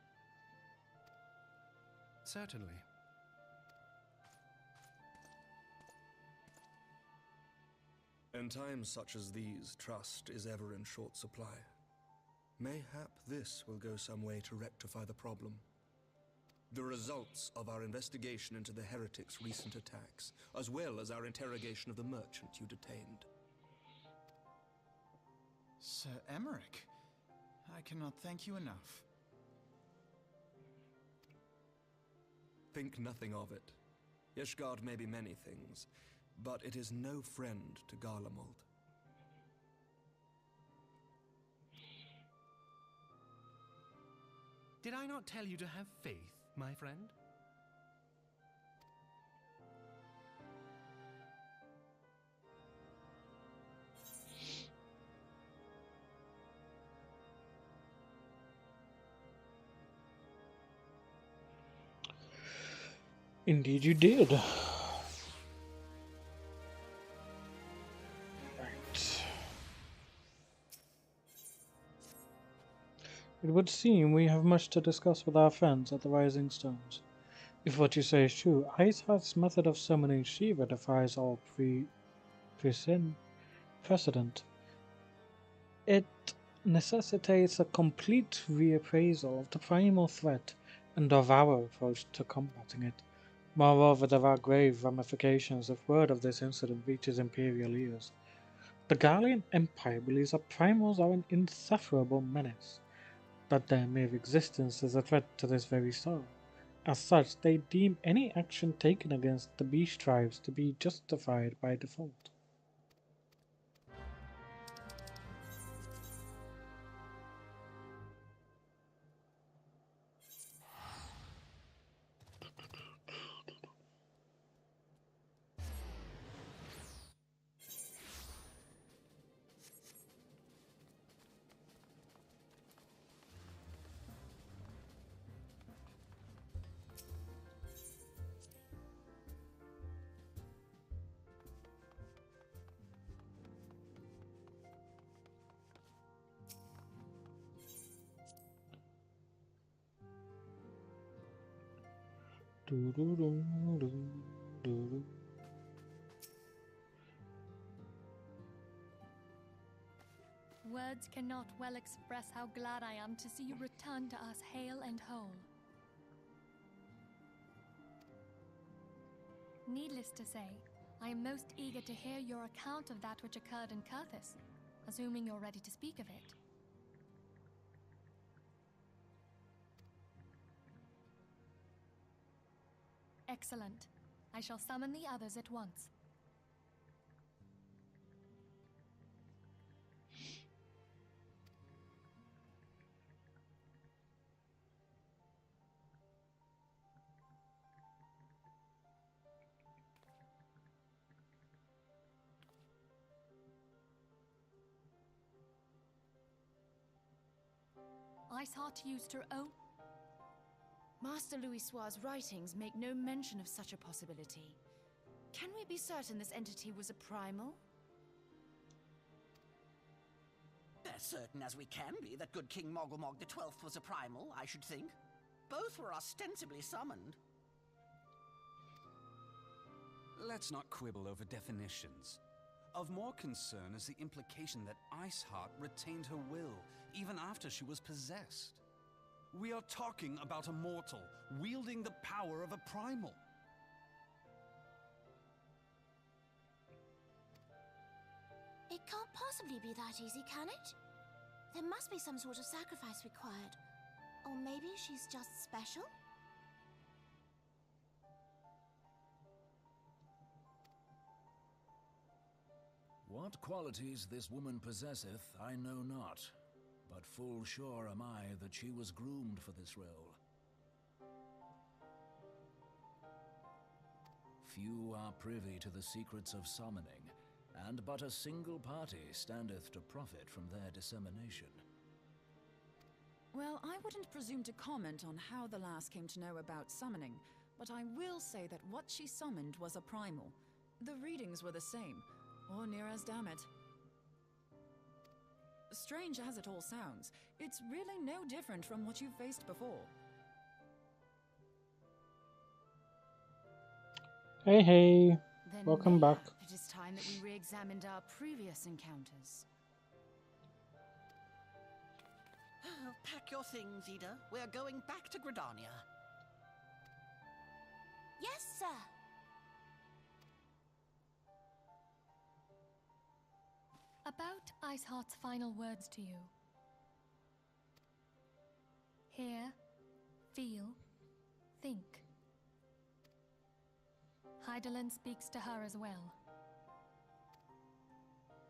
Certainly. In times such as these, trust is ever in short supply. Mayhap this will go some way to rectify the problem. The results of our investigation into the heretics' recent attacks, as well as our interrogation of the merchant you detained. Sir Emmerich, I cannot thank you enough. Think nothing of it. Ishgard may be many things, but it is no friend to Garlemald. Did I not tell you to have faith, my friend? Indeed you did. Right. It would seem we have much to discuss with our friends at the Rising Stones. If what you say is true, Iceheart's method of summoning Shiva defies all precedent. It necessitates a complete reappraisal of the primal threat and of our approach to combating it. Moreover, there are grave ramifications if word of this incident reaches Imperial ears. The Garlean Empire believes that primals are an insufferable menace, that their mere existence is a threat to this very star. As such, they deem any action taken against the beast tribes to be justified by default. Words cannot well express how glad I am to see you return to us hale and whole. Needless to say, I am most eager to hear your account of that which occurred in Kurthis, assuming you're ready to speak of it. Excellent. I shall summon the others at once. Iceheart used her own... Master Louisoir's writings make no mention of such a possibility. Can we be certain this entity was a primal? As certain as we can be that good King Mogglmog the 12th was a primal, I should think. Both were ostensibly summoned. Let's not quibble over definitions. Of more concern is the implication that Iceheart retained her will, even after she was possessed. We are talking about a mortal, wielding the power of a primal. It can't possibly be that easy, can it? There must be some sort of sacrifice required. Or maybe she's just special? What qualities this woman possesseth, I know not, but full sure am I that she was groomed for this role. Few are privy to the secrets of summoning, and but a single party standeth to profit from their dissemination. Well, I wouldn't presume to comment on how the lass came to know about summoning, but I will say that what she summoned was a primal. The readings were the same, or near as damn it. Strange as it all sounds, it's really no different from what you've faced before. Hey, hey. Then Welcome back. It is time that we re-examined our previous encounters. Pack your things, Ida. We're going back to Gridania. Yes, sir. About Iceheart's final words to you. Hear, feel, think. Hydaelyn speaks to her as well.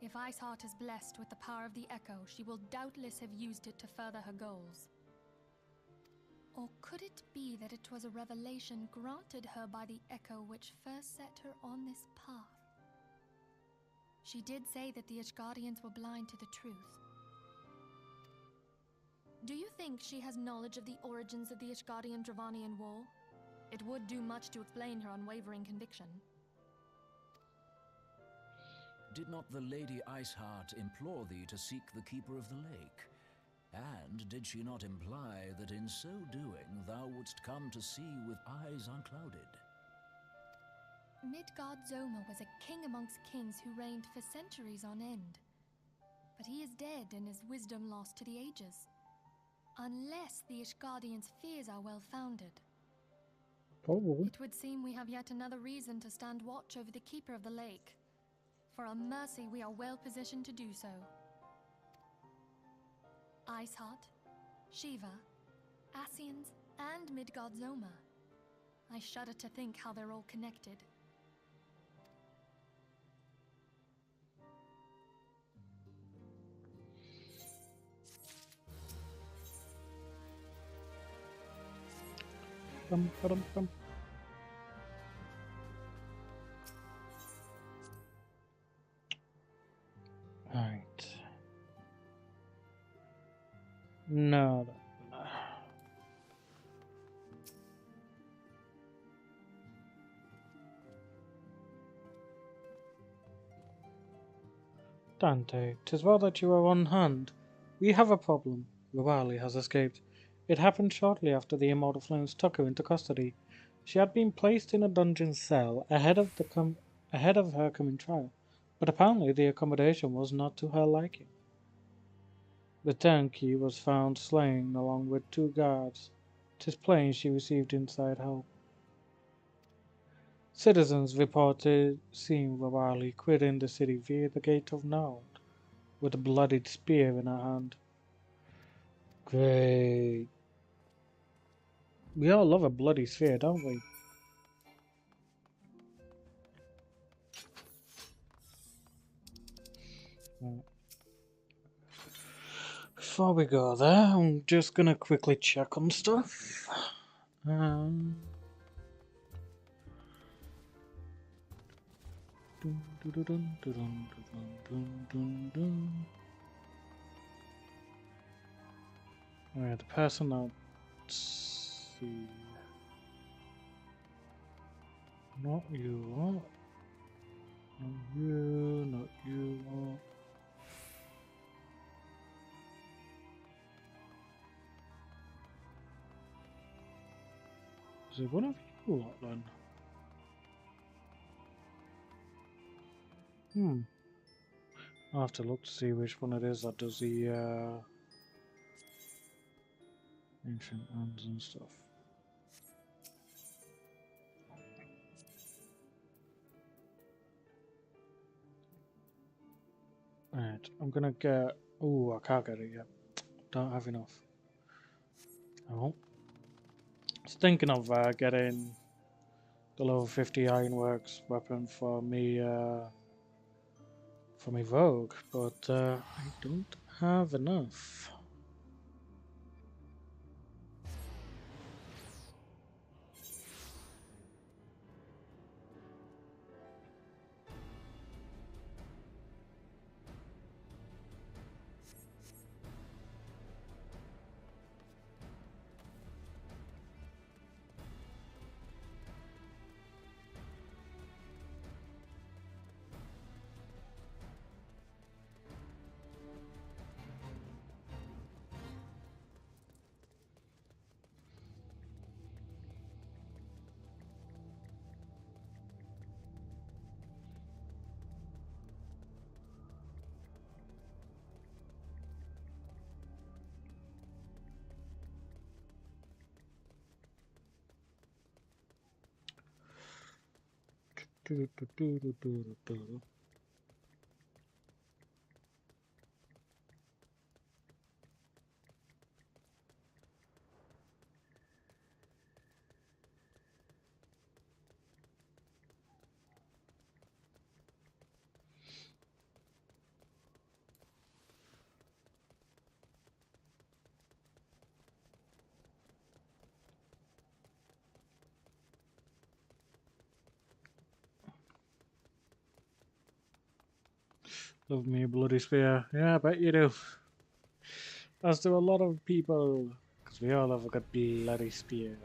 If Iceheart is blessed with the power of the Echo, she will doubtless have used it to further her goals. Or could it be that it was a revelation granted her by the Echo which first set her on this path? She did say that the Ishgardians were blind to the truth. Do you think she has knowledge of the origins of the Ishgardian-Dravanian War? It would do much to explain her unwavering conviction. Did not the Lady Iceheart implore thee to seek the Keeper of the Lake? And did she not imply that in so doing thou wouldst come to see with eyes unclouded? Midgard-Zoma was a king amongst kings who reigned for centuries on end. But he is dead and his wisdom lost to the ages. Unless the Ishgardians' fears are well-founded. Probably. It would seem we have yet another reason to stand watch over the Keeper of the Lake. For a mercy, we are well positioned to do so. Iceheart, Shiva, Ascians, and Midgard-Zoma. I shudder to think how they're all connected. Bum. Right. No. Dante, 'tis well that you are on hand. We have a problem. Rubali has escaped. It happened shortly after the Immortal Flames took her into custody. She had been placed in a dungeon cell ahead of her coming trial, but apparently the accommodation was not to her liking. The turnkey was found slain along with 2 guards. 'Tis plain she received inside help. Citizens reported seeing Ravali quitting the city via the Gate of Nod with a bloodied spear in her hand. Great. We all love a bloody spear, don't we? Right. Before we go there, I'm just gonna quickly check on stuff. Alright, the person out. Let's see. Not you. Not you. Not you. Is it one of you lot then? I'll have to look to see which one it is that does the ancient hands and stuff. Right, I'm gonna get. Oh, I can't get it yet. Don't have enough. Oh. I was thinking of getting the level 50 Ironworks weapon for me Rogue, but I don't have enough. Love me a bloody spear. Yeah, I bet you do. As do a lot of people. Because we all have a good bloody spear.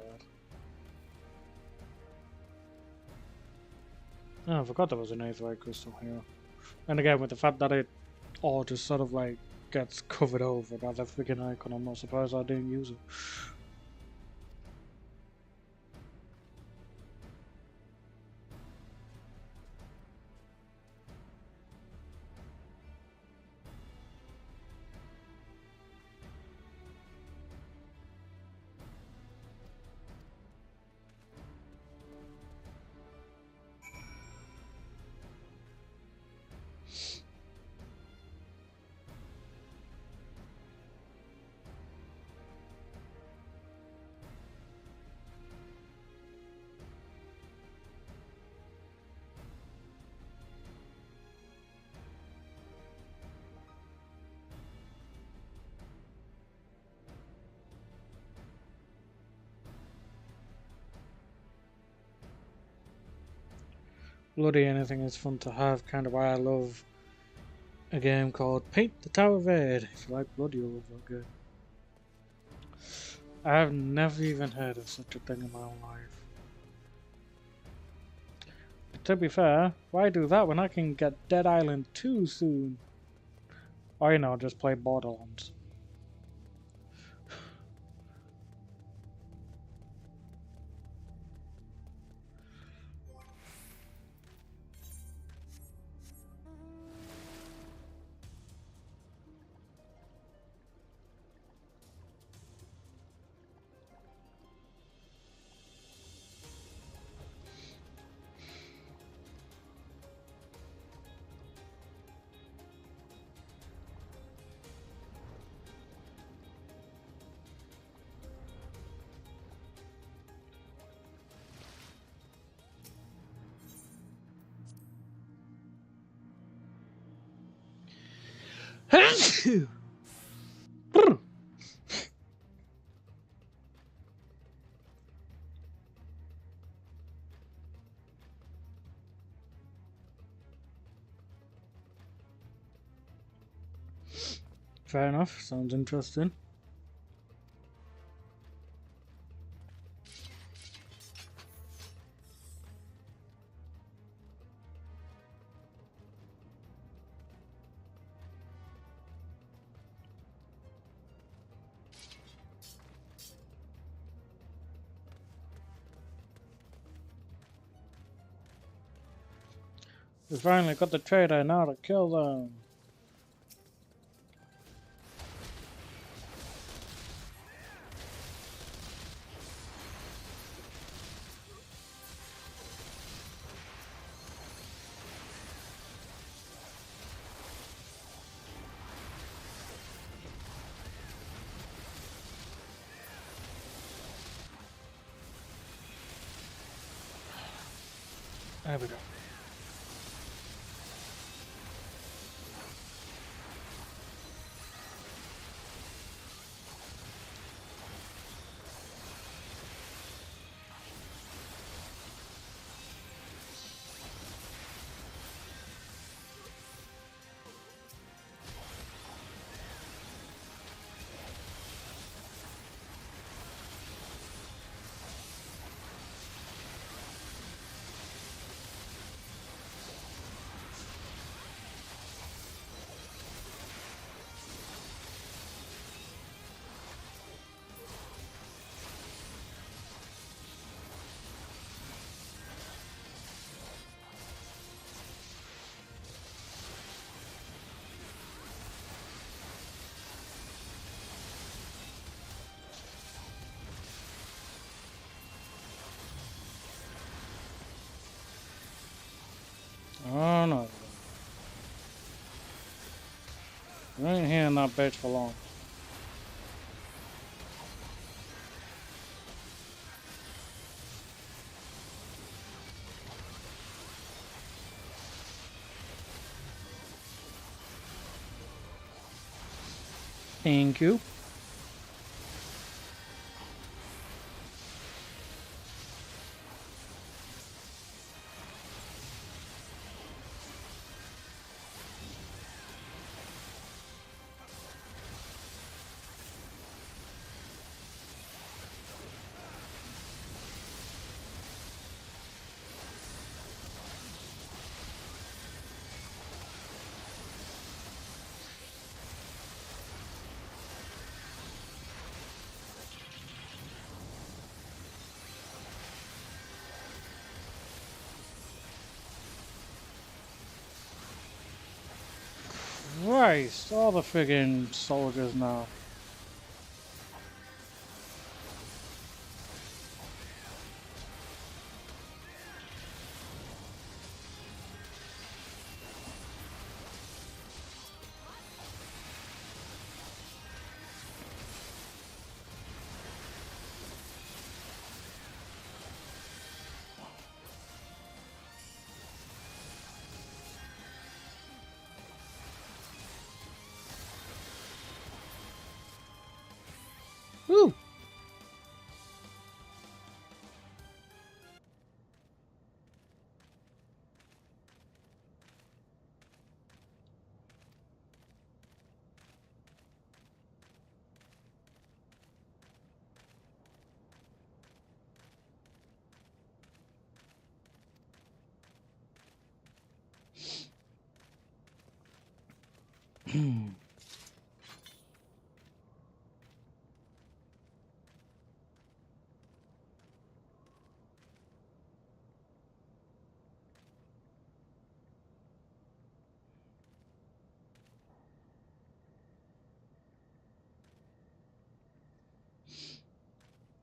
Oh, I forgot there was an aetheryte crystal here. And again, with the fact that it all just sort of like gets covered over by the freaking icon, I'm not surprised I didn't use it. Bloody anything is fun to have, kind of why I love a game called Paint the Tower Red. If you like blood, you'll love that game. I have never even heard of such a thing in my own life. But to be fair, why do that when I can get Dead Island 2 soon? Or, you know, just play Borderlands. Fair enough. Sounds interesting. We finally got the traitor, now to kill them. There we go. Oh no. We ain't hearing that bitch for long. Thank you. Christ, all the friggin' soldiers now. Woo!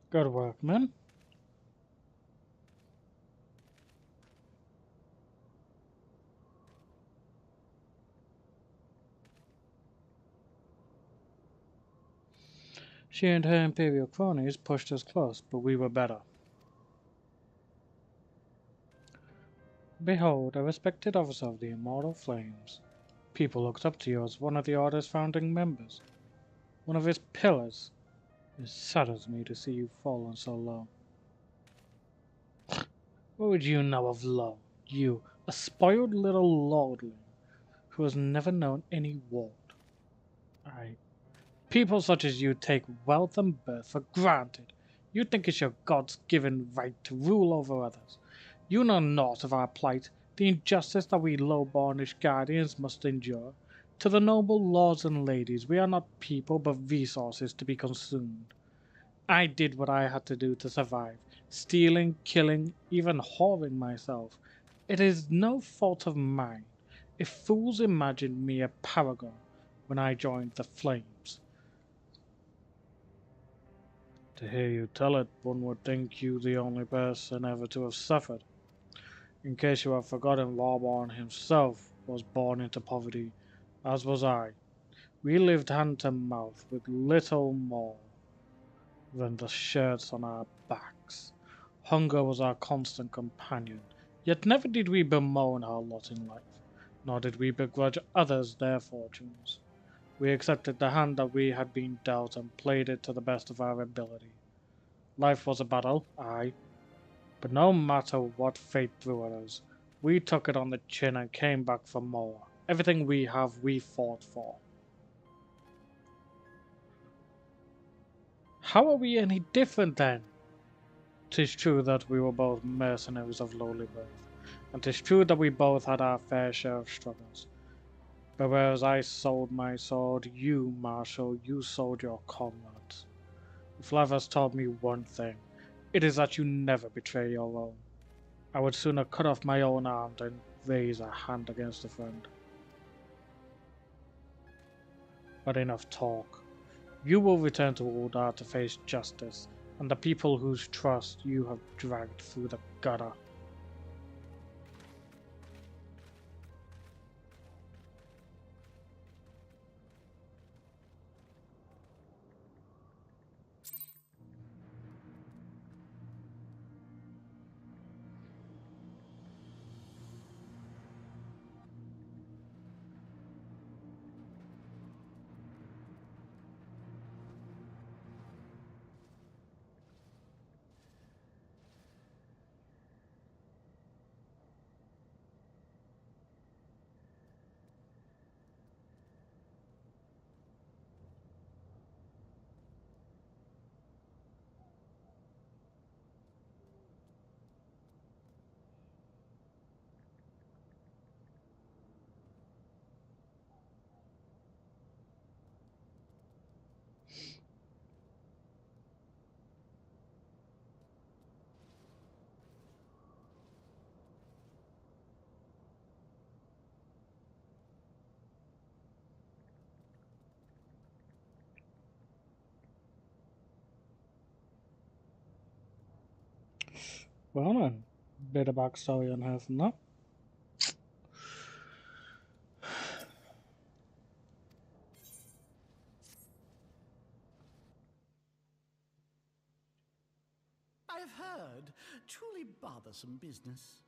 Good work, man. She and her Imperial cronies pushed us close, but we were better. Behold, a respected officer of the Immortal Flames. People looked up to you as one of the Order's founding members, one of its pillars. It saddens me to see you fallen so low. What would you know of love? You, a spoiled little lordling who has never known any want. People such as you take wealth and birth for granted. You think it's your God's given right to rule over others. You know naught of our plight, the injustice that we low-bornish guardians must endure. To the noble lords and ladies, we are not people but resources to be consumed. I did what I had to do to survive, stealing, killing, even whoring myself. It is no fault of mine if fools imagined me a paragon when I joined the flames. To hear you tell it, one would think you the only person ever to have suffered. In case you have forgotten, Warborn himself was born into poverty, as was I. We lived hand to mouth with little more than the shirts on our backs. Hunger was our constant companion, yet never did we bemoan our lot in life, nor did we begrudge others their fortunes. We accepted the hand that we had been dealt and played it to the best of our ability. Life was a battle, aye, but no matter what fate threw at us, we took it on the chin and came back for more. Everything we have, we fought for. How are we any different then? 'Tis true that we were both mercenaries of lowly birth, and 'tis true that we both had our fair share of struggles. But whereas I sold my sword, you, Marshal, you sold your comrades. If life has taught me one thing, it is that you never betray your own. I would sooner cut off my own arm than raise a hand against a friend. But enough talk. You will return to Uldar to face justice, and the people whose trust you have dragged through the gutter. Well then, bit of backstory on her from that. I've heard. Truly bothersome business.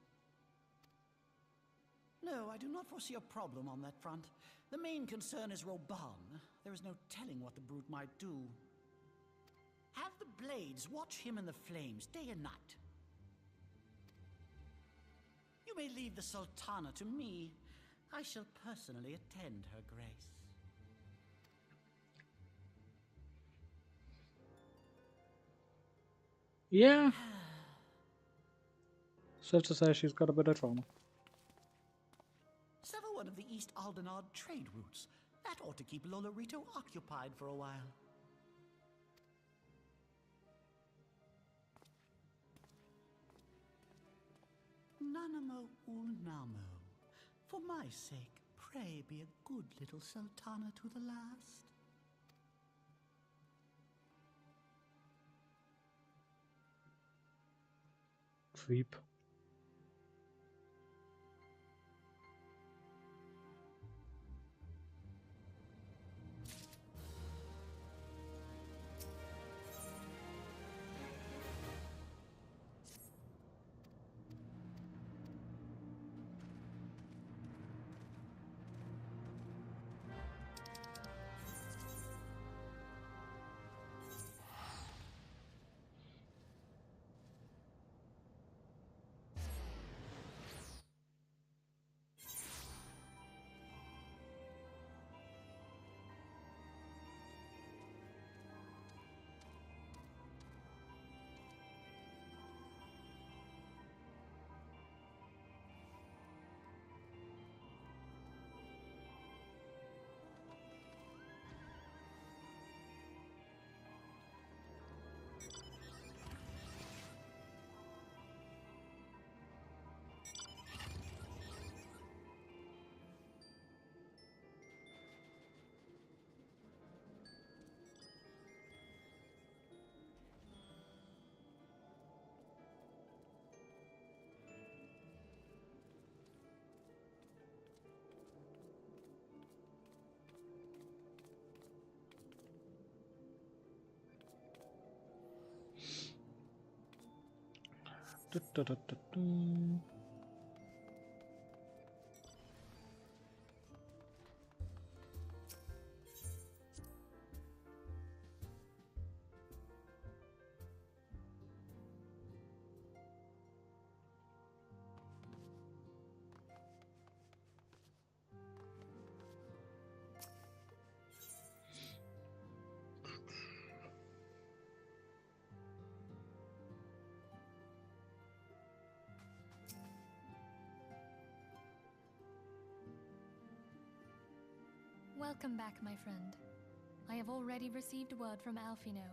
No, I do not foresee a problem on that front. The main concern is Roban. There is no telling what the brute might do. Have the blades watch him in the flames day and night. You may leave the Sultana to me. I shall personally attend her grace. Yeah. Safe to say she's got a bit of trauma. Sever one of the East Aldenard trade routes. That ought to keep Lolorito occupied for a while. Nanamo Ulnamo. For my sake, pray be a good little Sultana to the last. Creep. Du-du-du-du-du. Welcome back, my friend. I have already received word from Alfino.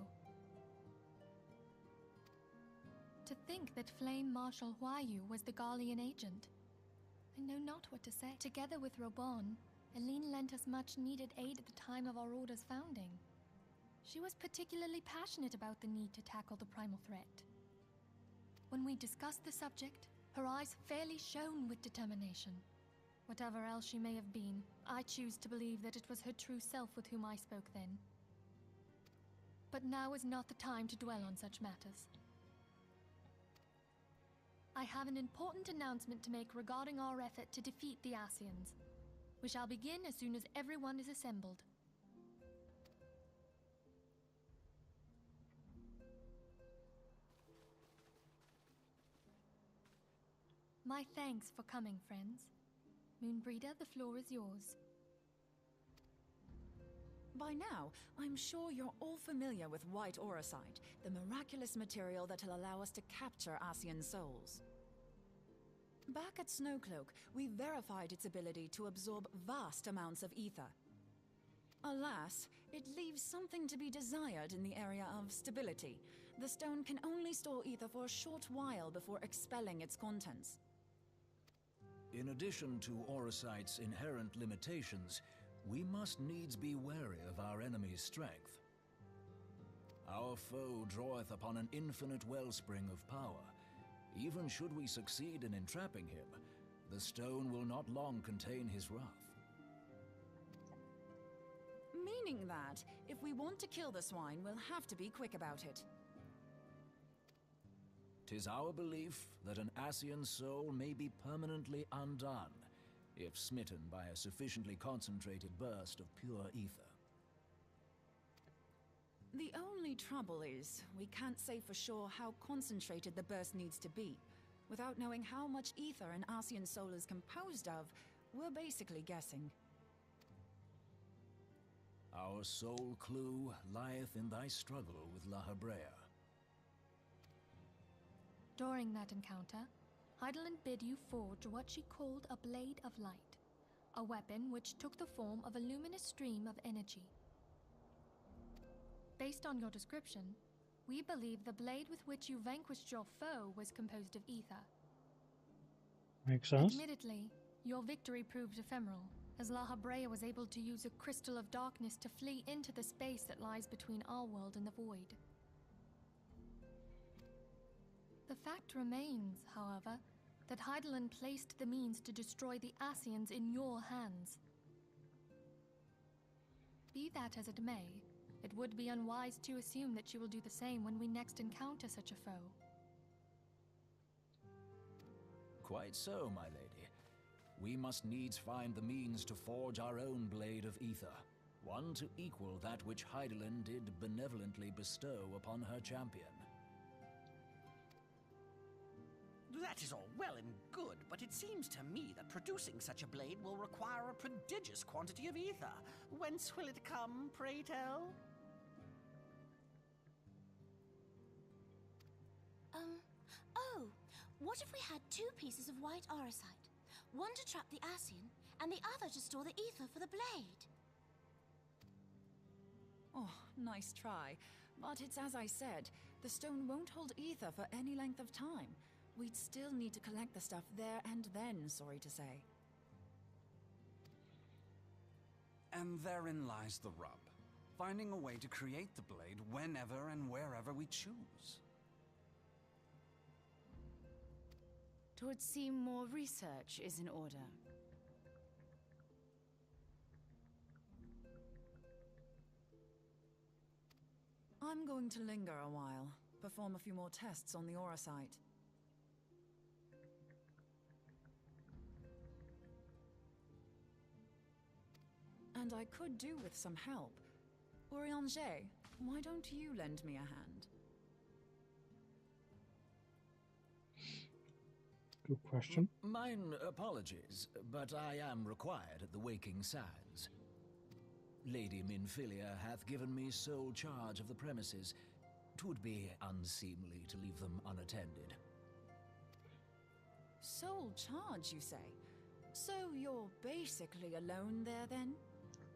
To think that Flame Marshal Huayu was the Garlean agent. I know not what to say. Together with Robon, Aline lent us much-needed aid at the time of our Order's founding. She was particularly passionate about the need to tackle the primal threat. When we discussed the subject, her eyes fairly shone with determination. Whatever else she may have been, I choose to believe that it was her true self with whom I spoke then. But now is not the time to dwell on such matters. I have an important announcement to make regarding our effort to defeat the Ascians. We shall begin as soon as everyone is assembled. My thanks for coming, friends. Moonbreeder, the floor is yours. By now, I'm sure you're all familiar with White Auracite, the miraculous material that'll allow us to capture Ascian souls. Back at Snowcloak, we verified its ability to absorb vast amounts of ether. Alas, it leaves something to be desired in the area of stability. The stone can only store ether for a short while before expelling its contents. In addition to Auracite's inherent limitations, we must needs be wary of our enemy's strength. Our foe draweth upon an infinite wellspring of power. Even should we succeed in entrapping him, the stone will not long contain his wrath. Meaning that, if we want to kill the swine, we'll have to be quick about it. 'Tis our belief that an Ascian soul may be permanently undone, if smitten by a sufficiently concentrated burst of pure ether. The only trouble is, we can't say for sure how concentrated the burst needs to be. Without knowing how much ether an Ascian soul is composed of, we're basically guessing. Our sole clue lieth in thy struggle with La Hebrea. During that encounter, Heidelin bid you forge what she called a Blade of Light, a weapon which took the form of a luminous stream of energy. Based on your description, we believe the blade with which you vanquished your foe was composed of ether. Makes sense. Admittedly, your victory proved ephemeral, as La Hebrea was able to use a crystal of darkness to flee into the space that lies between our world and the void. The fact remains, however, that Heidelin placed the means to destroy the Ascians in your hands. Be that as it may, it would be unwise to assume that you will do the same when we next encounter such a foe. Quite so, my lady. We must needs find the means to forge our own blade of ether, one to equal that which Heidelin did benevolently bestow upon her champion. That is all well and good, but it seems to me that producing such a blade will require a prodigious quantity of ether. Whence will it come, pray tell? Oh, what if we had two pieces of white auracite? One to trap the Ascian, and the other to store the ether for the blade. Oh, nice try. But it's as I said, the stone won't hold ether for any length of time. We'd still need to collect the stuff there and then, sorry to say. And therein lies the rub. Finding a way to create the blade whenever and wherever we choose. 'Twould seem more research is in order. I'm going to linger a while, perform a few more tests on the Auracite. and I could do with some help. Orianger, why don't you lend me a hand? Good question. Mine apologies, but I am required at the Waking Sands. Lady Minfilia hath given me sole charge of the premises. 'Twould be unseemly to leave them unattended. Sole charge, you say? So you're basically alone there, then?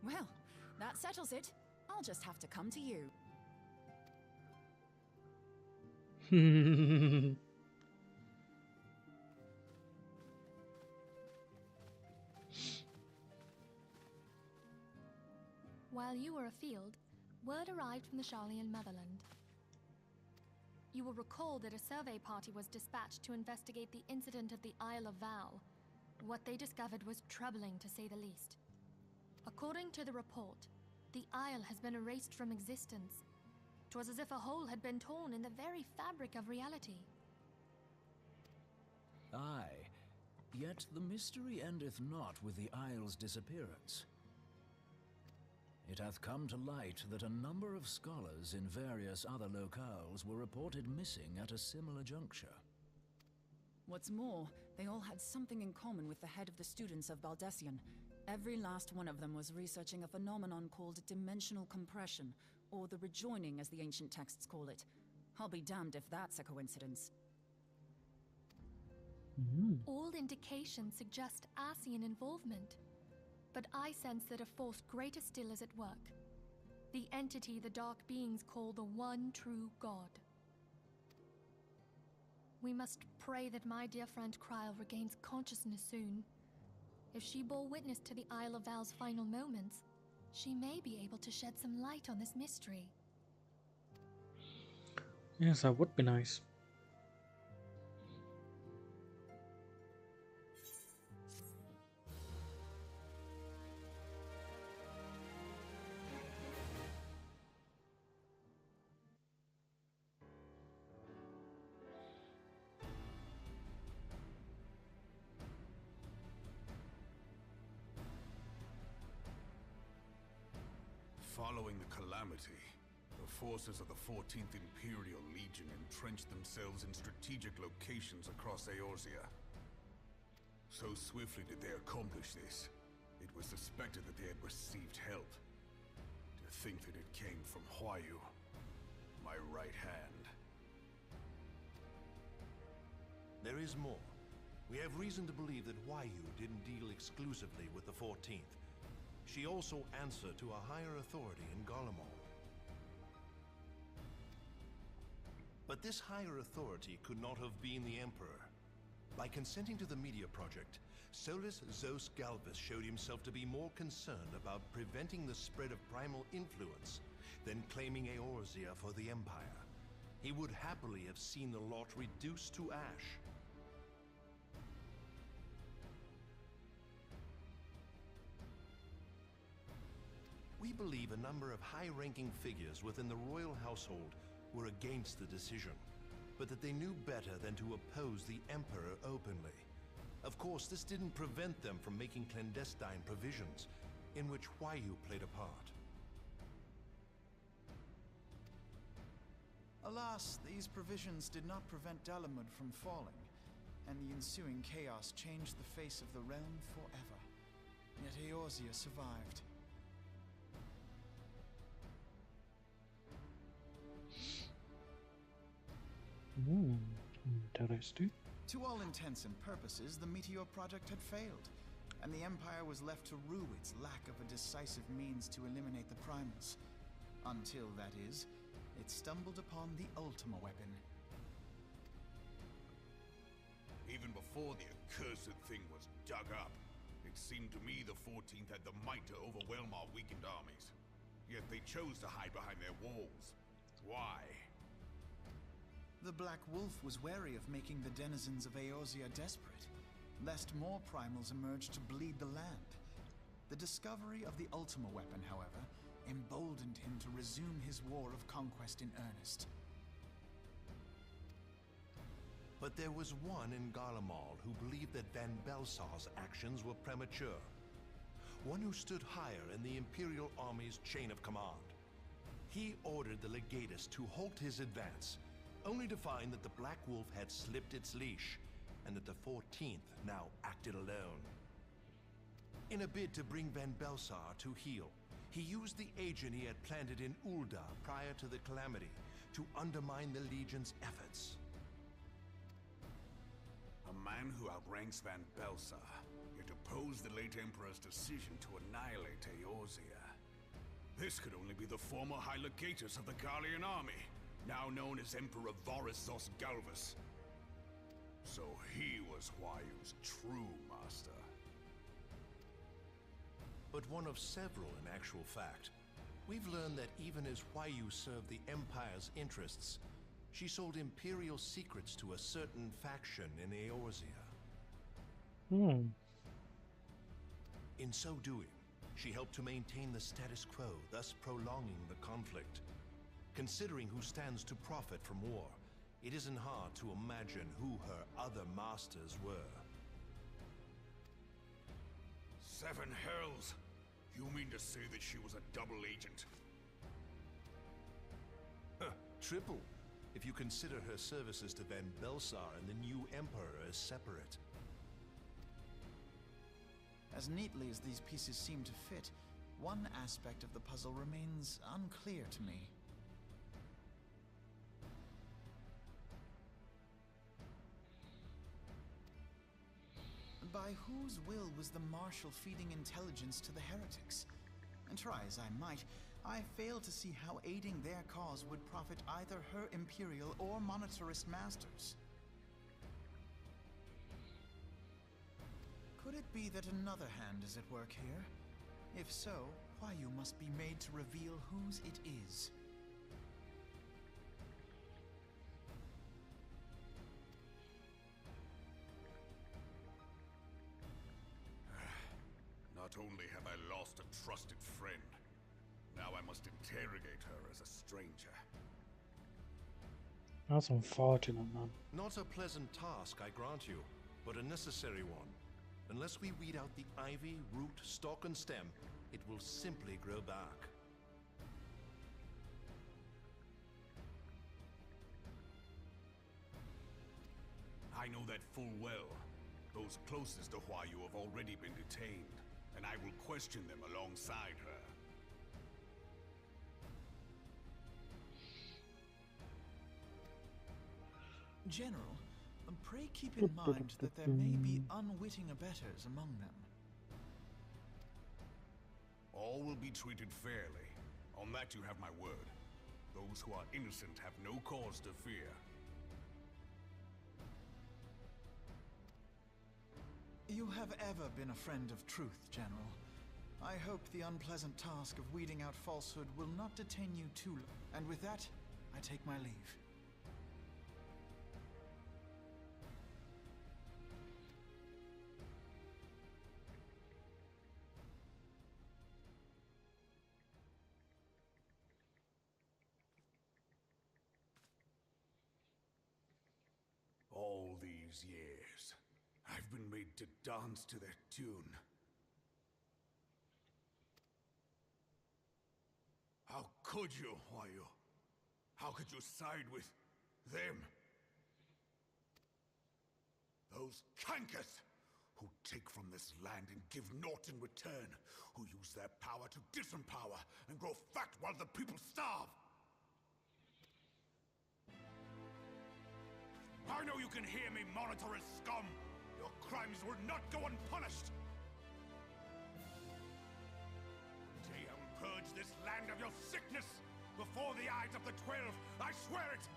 Well, that settles it. I'll just have to come to you. While you were afield, word arrived from the Sharlayan motherland. You will recall that a survey party was dispatched to investigate the incident of the Isle of Val. What they discovered was troubling, to say the least. According to the report, the isle has been erased from existence. 'Twas as if a hole had been torn in the very fabric of reality. Aye, yet the mystery endeth not with the isle's disappearance. It hath come to light that a number of scholars in various other locales were reported missing at a similar juncture. What's more, they all had something in common with the head of the students of Baldessian. Every last one of them was researching a phenomenon called dimensional compression, or the rejoining as the ancient texts call it. I'll be damned if that's a coincidence. All indications suggest Ascian involvement, but I sense that a force greater still is at work. The entity the Dark Beings call the One True God. We must pray that my dear friend Kryl regains consciousness soon. If she bore witness to the Isle of Val's final moments, she may be able to shed some light on this mystery. Yes, that would be nice. Following the calamity, the forces of the 14th Imperial Legion entrenched themselves in strategic locations across Eorzea. So swiftly did they accomplish this, it was suspected that they had received help. To think that it came from Huayu, my right hand. There is more. We have reason to believe that Huayu didn't deal exclusively with the 14th. She also answered to a higher authority in Garlemald. But this higher authority could not have been the Emperor. By consenting to the Media Project, Solus Zos Galvus showed himself to be more concerned about preventing the spread of primal influence than claiming Eorzea for the Empire. He would happily have seen the lot reduced to ash. We believe a number of high-ranking figures within the royal household were against the decision, but that they knew better than to oppose the Emperor openly. Of course, this didn't prevent them from making clandestine provisions, in which Huayu played a part. Alas, these provisions did not prevent Dalamud from falling, and the ensuing chaos changed the face of the realm forever. Yet Eorzea survived. Interesting. To all intents and purposes, the Meteor Project had failed, and the Empire was left to rue its lack of a decisive means to eliminate the primals. Until, that is, it stumbled upon the Ultima weapon. Even before the accursed thing was dug up, it seemed to me the 14th had the might to overwhelm our weakened armies. Yet they chose to hide behind their walls. Why? The Black Wolf was wary of making the denizens of Eorzea desperate, lest more primals emerge to bleed the land. The discovery of the Ultima weapon, however, emboldened him to resume his war of conquest in earnest. But there was one in Garlemald who believed that Van Belsar's actions were premature. one who stood higher in the Imperial Army's chain of command. He ordered the legatus to halt his advance, only to find that the Black Wolf had slipped its leash, and that the 14th now acted alone. In a bid to bring Van Belsar to heel, he used the agent he had planted in Ul'dah prior to the Calamity to undermine the Legion's efforts. A man who outranks Van Belsar, yet opposed the late Emperor's decision to annihilate Eorzea. This could only be the former High Legatus of the Garlean army, now known as Emperor Varus Zos Galvus. So he was Huayu's true master. But one of several in actual fact. We've learned that even as Huayu served the Empire's interests, she sold Imperial secrets to a certain faction in Eorzea. In so doing, she helped to maintain the status quo, thus prolonging the conflict. Considering who stands to profit from war, it isn't hard to imagine who her other masters were. Seven hells! You mean to say that she was a double agent? Triple, if you consider her services to Van Belsar and the new Emperor as separate. As neatly as these pieces seem to fit, one aspect of the puzzle remains unclear to me. By whose will was the Marshal feeding intelligence to the heretics? And try as I might, I fail to see how aiding their cause would profit either her Imperial or monetarist masters. Could it be that another hand is at work here? If so, Huayu must be made to reveal whose it is. Not only have I lost a trusted friend, now I must interrogate her as a stranger. That's unfortunate, man. Not a pleasant task, I grant you, but a necessary one. Unless we weed out the ivy, root, stalk, and stem, it will simply grow back. I know that full well. Those closest to Huayu have already been detained, and I will question them alongside her. General, pray keep in mind that there may be unwitting abettors among them. All will be treated fairly. On that you have my word. Those who are innocent have no cause to fear. You have ever been a friend of truth, General. I hope the unpleasant task of weeding out falsehood will not detain you too long. And with that, I take my leave. All these years, I've been made to dance to their tune. How could you, Huayu? How could you side with them? Those cankers who take from this land and give naught in return, who use their power to disempower and grow fat while the people starve. I know you can hear me, monetarist scum! Your crimes will not go unpunished! Team, purge this land of your sickness! Before the eyes of the 12, I swear it!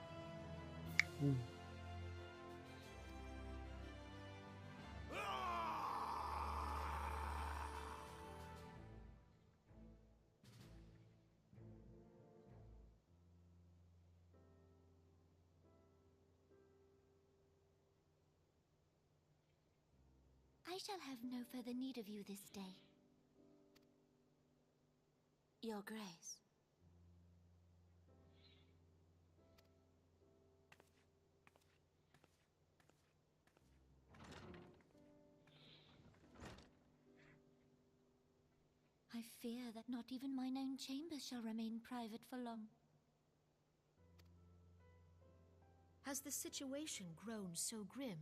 I shall have no further need of you this day. Your Grace. I fear that not even mine own chambers shall remain private for long. Has the situation grown so grim?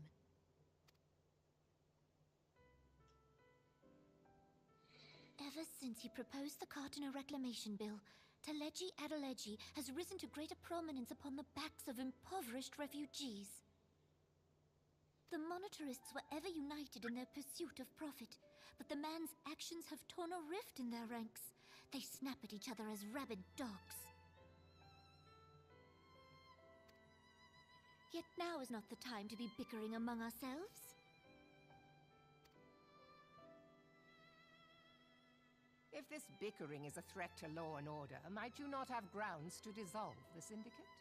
Ever since he proposed the Cartiner Reclamation Bill, Teleji Adeleji has risen to greater prominence upon the backs of impoverished refugees. The monetarists were ever united in their pursuit of profit, but the man's actions have torn a rift in their ranks. They snap at each other as rabid dogs. Yet now is not the time to be bickering among ourselves. If this bickering is a threat to law and order, might you not have grounds to dissolve the Syndicate?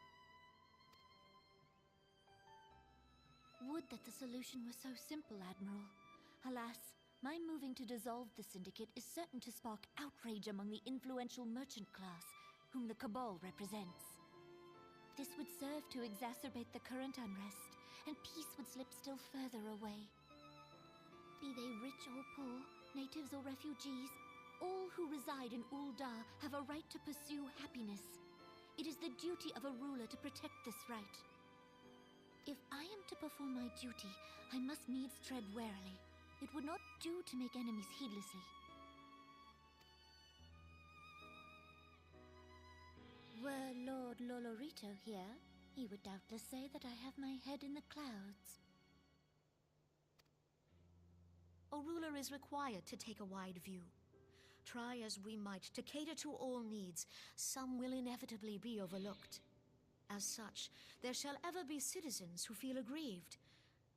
Would that the solution were so simple, Admiral. Alas, my moving to dissolve the Syndicate is certain to spark outrage among the influential merchant class, whom the Cabal represents. This would serve to exacerbate the current unrest, and peace would slip still further away. Be they rich or poor, natives or refugees, all who reside in Uldar have a right to pursue happiness. It is the duty of a ruler to protect this right. If I am to perform my duty, I must needs tread warily. It would not do to make enemies heedlessly. Were Lord Lolorito here, he would doubtless say that I have my head in the clouds. A ruler is required to take a wide view. Try as we might to cater to all needs, some will inevitably be overlooked. As such, there shall ever be citizens who feel aggrieved.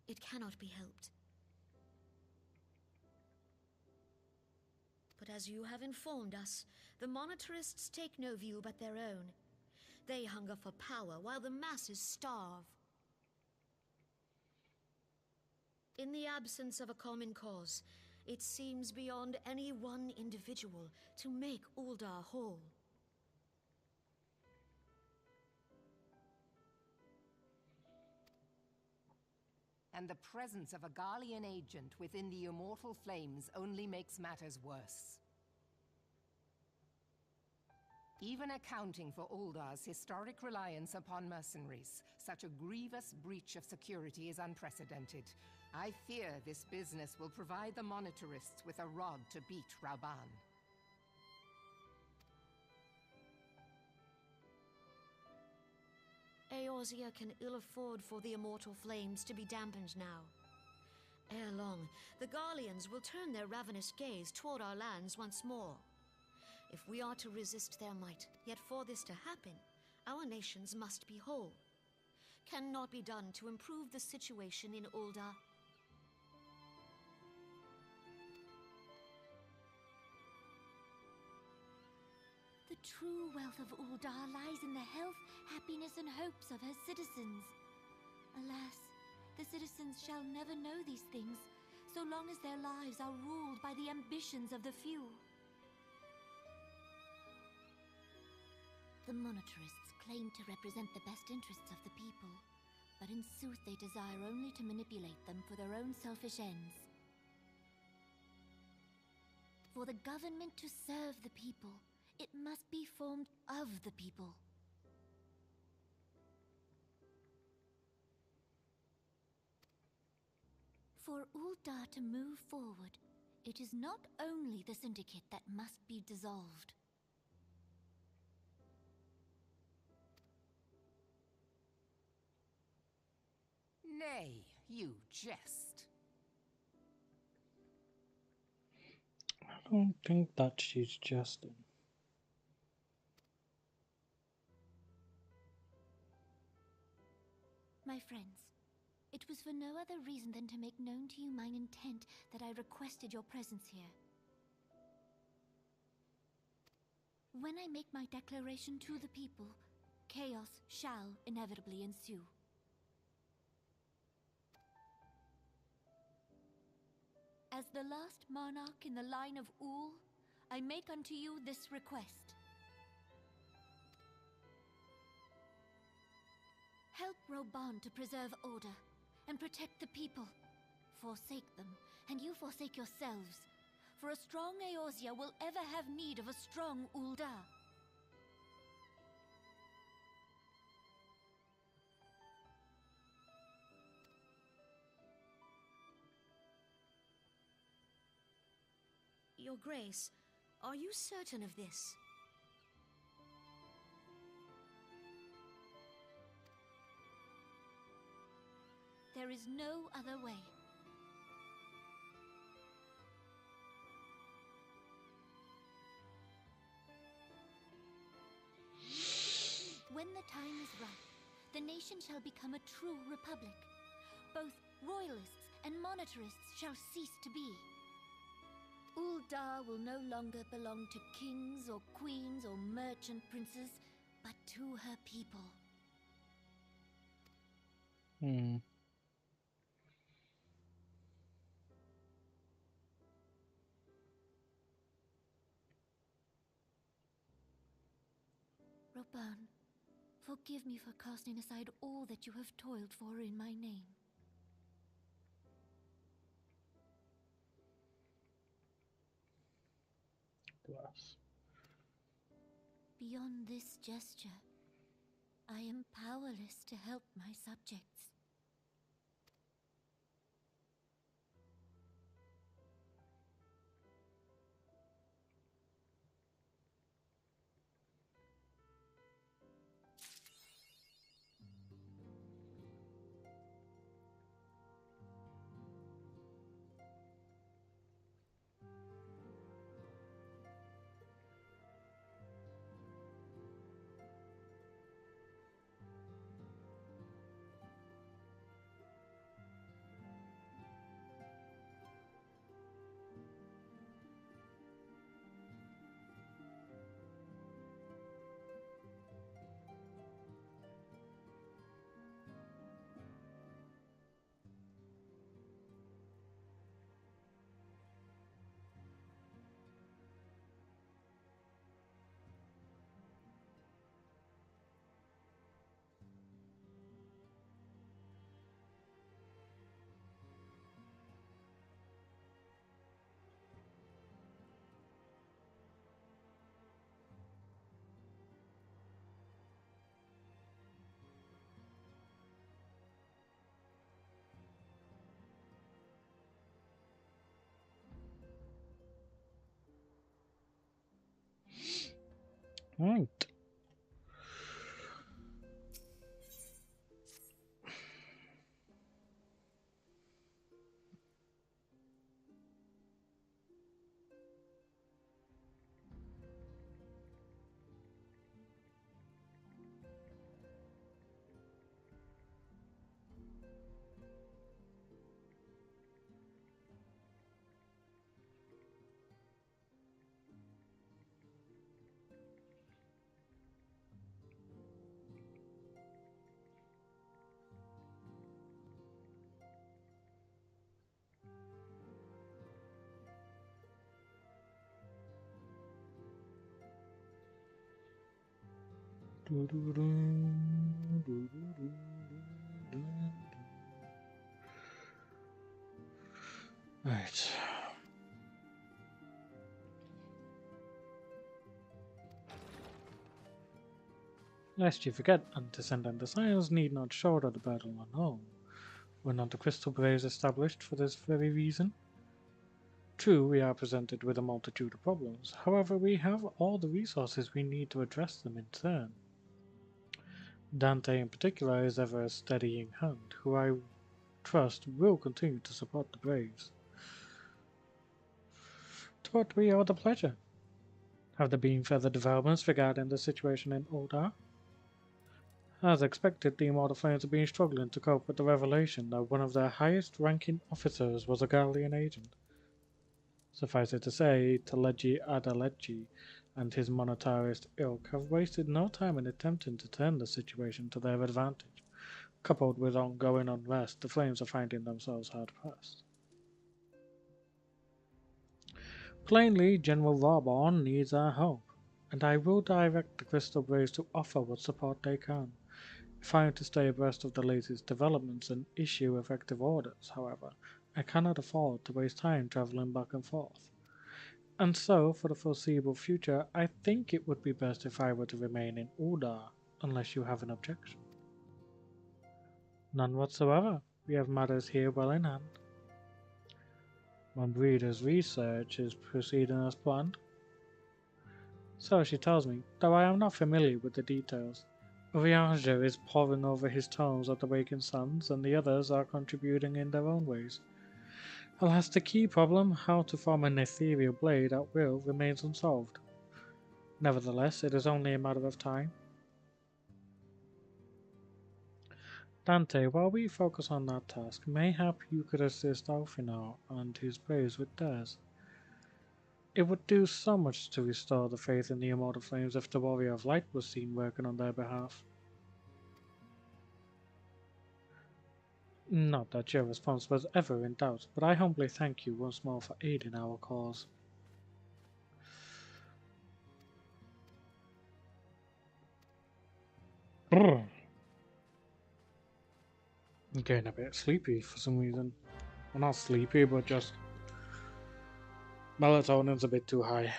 It cannot be helped. But as you have informed us, the monetarists take no view but their own. They hunger for power while the masses starve. In the absence of a common cause, it seems beyond any one individual to make Uldar whole. And the presence of a Garlean agent within the Immortal Flames only makes matters worse. Even accounting for Uldar's historic reliance upon mercenaries, such a grievous breach of security is unprecedented. I fear this business will provide the monetarists with a rod to beat Rauban. Eorzea can ill afford for the Immortal Flames to be dampened now. Ere long, the Garleans will turn their ravenous gaze toward our lands once more. If we are to resist their might, yet for this to happen, our nations must be whole. Cannot be done to improve the situation in Uldar. The true wealth of Uldar lies in the health, happiness, and hopes of her citizens. Alas, the citizens shall never know these things, so long as their lives are ruled by the ambitions of the few. The monetarists claim to represent the best interests of the people, but in sooth they desire only to manipulate them for their own selfish ends. For the government to serve the people, it must be formed of the people. For Uldar to move forward, it is not only the Syndicate that must be dissolved. Nay, you jest. I don't think that she's jesting. My friends, it was for no other reason than to make known to you mine intent that I requested your presence here. When I make my declaration to the people, chaos shall inevitably ensue. As the last monarch in the line of Ul, I make unto you this request. Help Rauban to preserve order and protect the people. Forsake them, and you forsake yourselves. for a strong Eorzea will ever have need of a strong Ul'dah. Your Grace, are you certain of this? There is no other way. When the time is right, the nation shall become a true republic. Both royalists and monetarists shall cease to be. Ul'dah will no longer belong to kings or queens or merchant princes, but to her people. Roban, forgive me for casting aside all that you have toiled for in my name. Bless. Beyond this gesture, I am powerless to help my subjects. Right. Right. Lest you forget, Antecedent desires need not shoulder the battle alone. Were not the crystal braves established for this very reason? True, we are presented with a multitude of problems. However, we have all the resources we need to address them in turn. Dante in particular is ever a steadying hand, who I trust will continue to support the braves. To what we owe the pleasure. Have there been further developments regarding the situation in Ul'dah? As expected, the Immortal Flames have been struggling to cope with the revelation that one of their highest-ranking officers was a Garlean agent. Suffice it to say, Teleji Adaleji and his monetarist ilk have wasted no time in attempting to turn the situation to their advantage. Coupled with ongoing unrest, the Flames are finding themselves hard-pressed. Plainly, General Vauban needs our help, and I will direct the Crystal Braves to offer what support they can. If I am to stay abreast of the latest developments and issue effective orders, however, I cannot afford to waste time traveling back and forth. And so, for the foreseeable future, I think it would be best if I were to remain in Uldar, unless you have an objection. None whatsoever. We have matters here well in hand. My breeder's research is proceeding as planned. So she tells me, though I am not familiar with the details. Urianger is poring over his tomes at the Waking Suns, and the others are contributing in their own ways. Alas, the key problem, how to form an ethereal blade at will, remains unsolved. Nevertheless, it is only a matter of time. Dante, while we focus on that task, mayhap you could assist Alfinar and his braves with theirs. It would do so much to restore the faith in the immortal flames if the Warrior of Light was seen working on their behalf. Not that your response was ever in doubt, but I humbly thank you once more for aiding our cause. Brr. I'm getting a bit sleepy for some reason. Well, not sleepy, but just melatonin's a bit too high.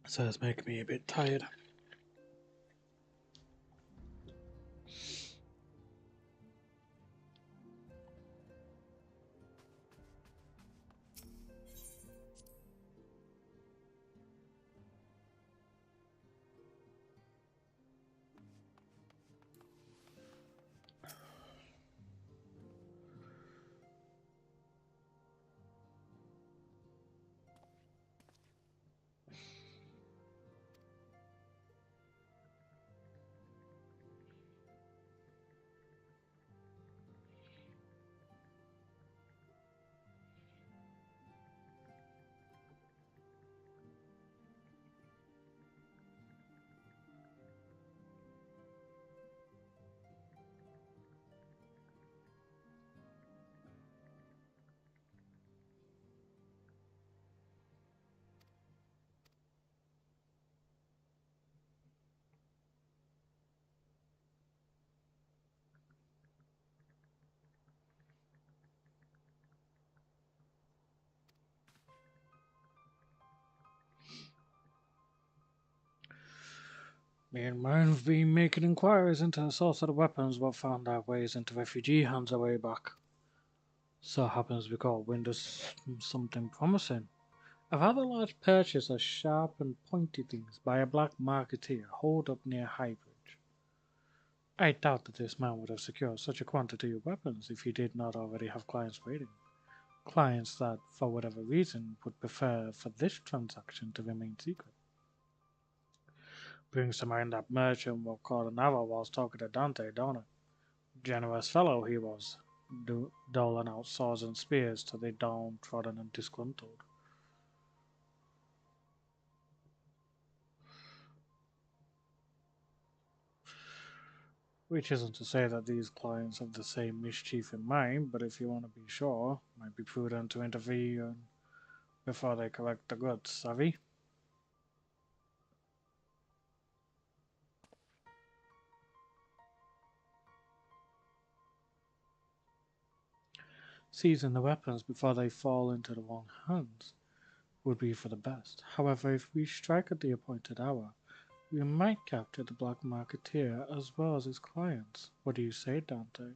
So it's making me a bit tired. Me and mine have been making inquiries into the source of the weapons, but found our ways into refugee hands a way back. So happens we caught wind of something promising. I've had a large purchase of sharp and pointy things by a black marketeer holed up near Highbridge. I doubt that this man would have secured such a quantity of weapons if he did not already have clients waiting. Clients that, for whatever reason, would prefer for this transaction to remain secret. Brings to mind that merchant what Cardinava was talking to Dante, don't it? Generous fellow he was, doling out swords and spears to the downtrodden and disgruntled. Which isn't to say that these clients have the same mischief in mind, but if you want to be sure, it might be prudent to intervene before they collect the goods, savvy? Seizing the weapons before they fall into the wrong hands would be for the best. However, if we strike at the appointed hour, we might capture the black marketeer as well as his clients. What do you say, Dante?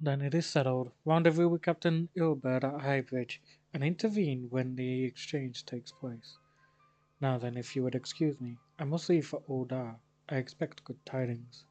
Then it is settled. Rendezvous with Captain Ilbert at Highbridge, and intervene when the exchange takes place. Now then, if you would excuse me, I must leave for Oldar. I expect good tidings.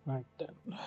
Right then.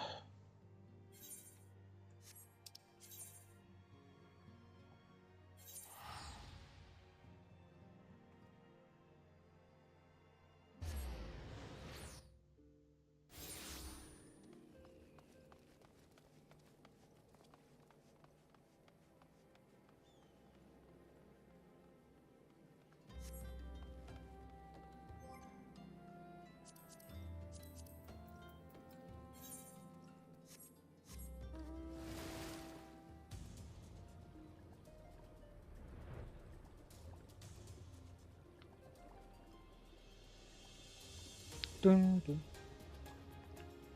Dun, dun.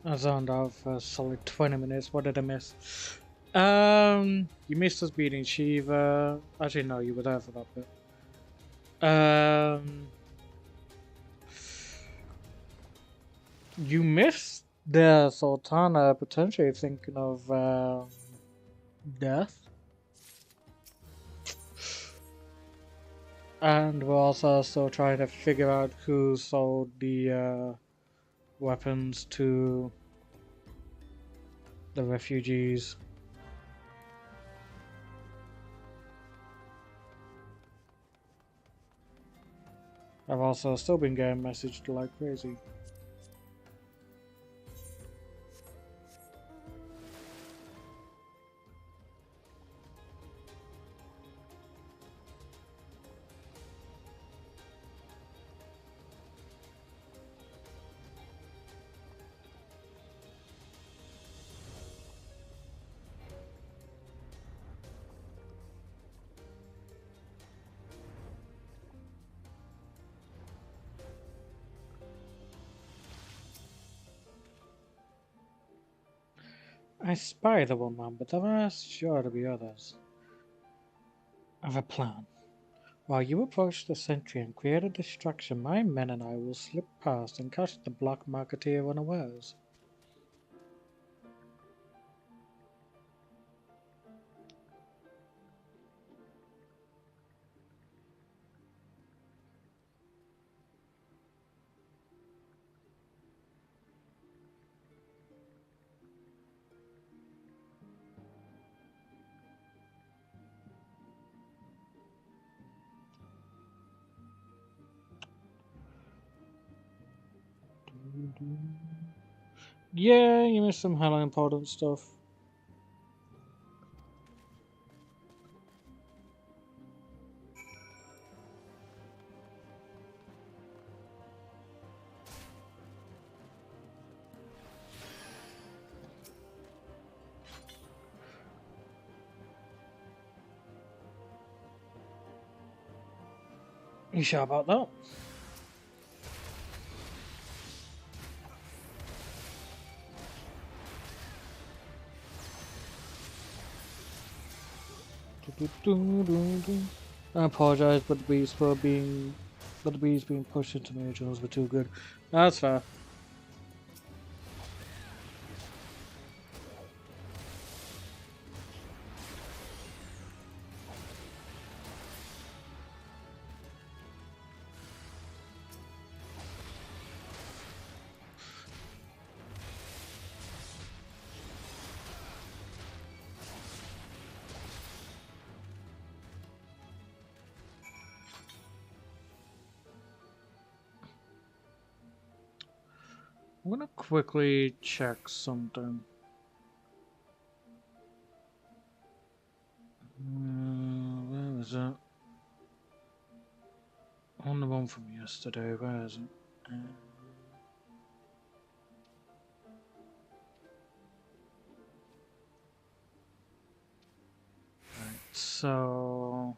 I zoned out for a solid 20 minutes. What did I miss? You missed us beating Shiva. Actually, no, you were there for that bit. You missed the Sultana potentially thinking of death. And we're also still trying to figure out who sold the weapons to the refugees. I've also still been getting messaged like crazy. I spy the one man, but there are sure to be others. I have a plan. While you approach the sentry and create a distraction, my men and I will slip past and catch the black marketeer unawares. Yeah, you missed some hella important stuff. You sure about that? I apologize, but the bees being pushed into me were too good. That's fair. I'm gonna quickly check something. Where is it? On the one from yesterday, where is it? Right, so...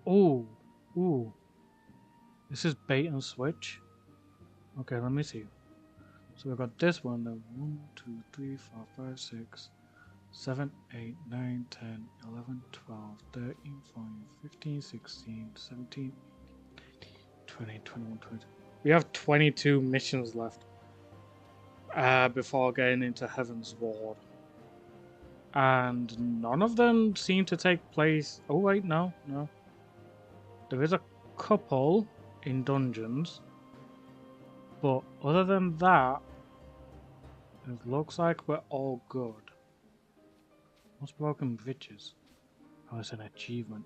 Ooh, ooh. This is bait and switch? Okay, let me see. So we've got this one, then 1, 2, 3, 4, 5, 6, 7, 8, 9, 10, 11, 12, 13, 14, 15, 16, 17, 20, 21, 22. We have 22 missions left before getting into Heaven's Ward. and none of them seem to take place. Oh wait, no. There is a couple in dungeons, but other than that, it looks like we're all good. Most broken bridges. Oh, it's an achievement.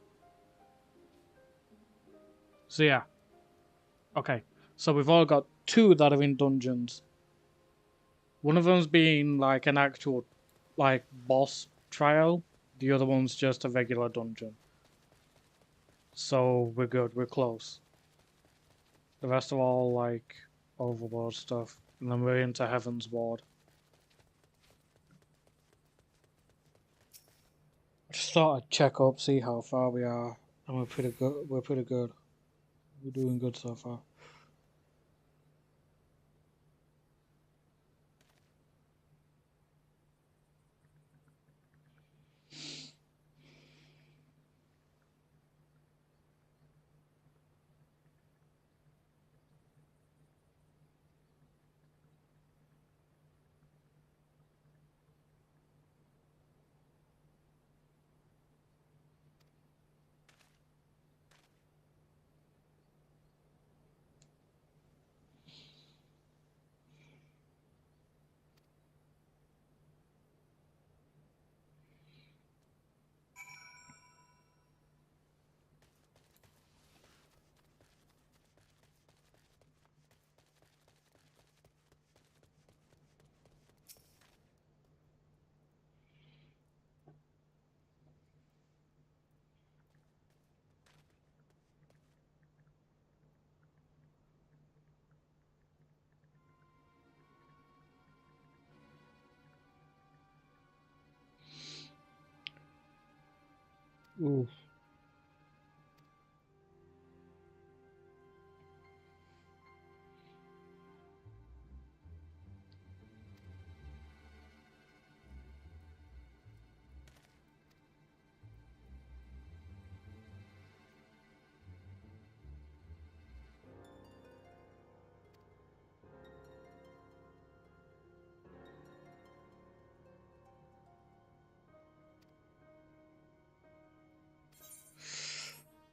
So yeah. Okay, so we've all got 2 that are in dungeons. One of them's being like an actual, like, boss trial. The other one's just a regular dungeon. So we're good, we're close. The rest are all like overworld stuff. And then we're into heavensward. Just thought I'd check up, see how far we are. And we're pretty good. We're pretty good. We're doing good so far. Ooh.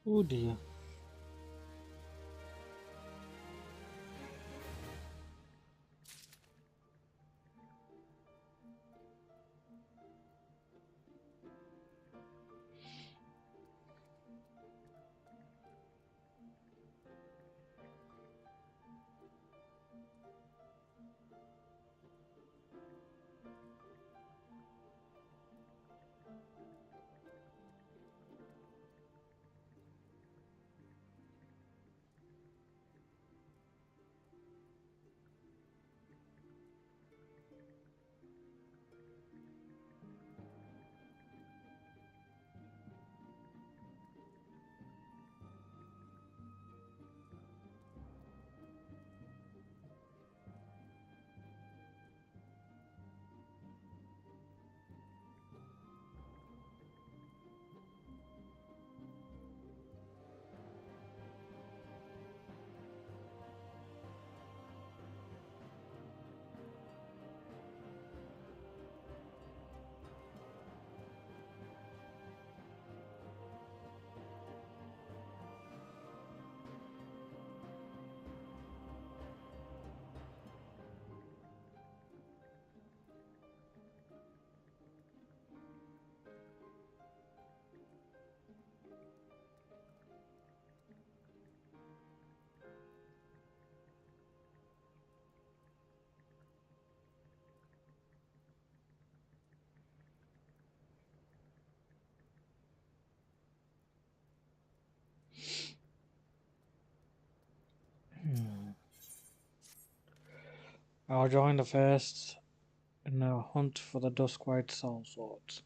Oh dear. I'll join the first in the hunt for the Duskwhite Soul Swords.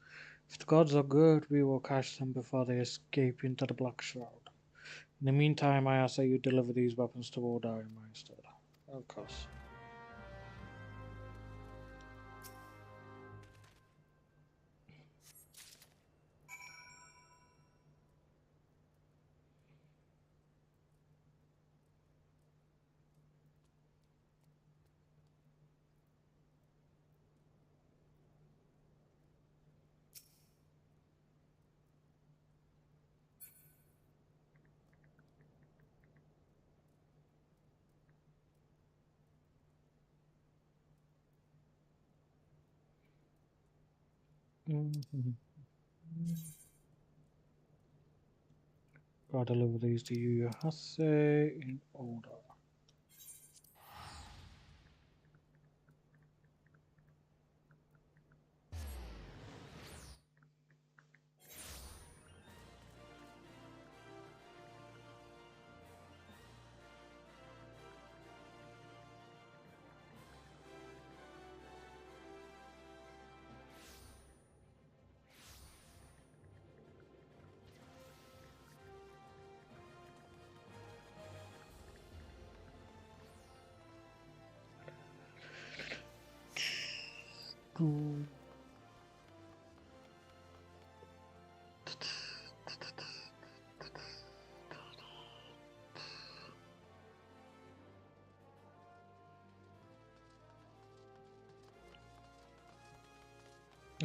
If the gods are good, we will catch them before they escape into the Black Shroud. In the meantime, I ask that you deliver these weapons to Oldar in my stead. Of course. Mm-hmm. Gotta deliver these to you, Hase, in order.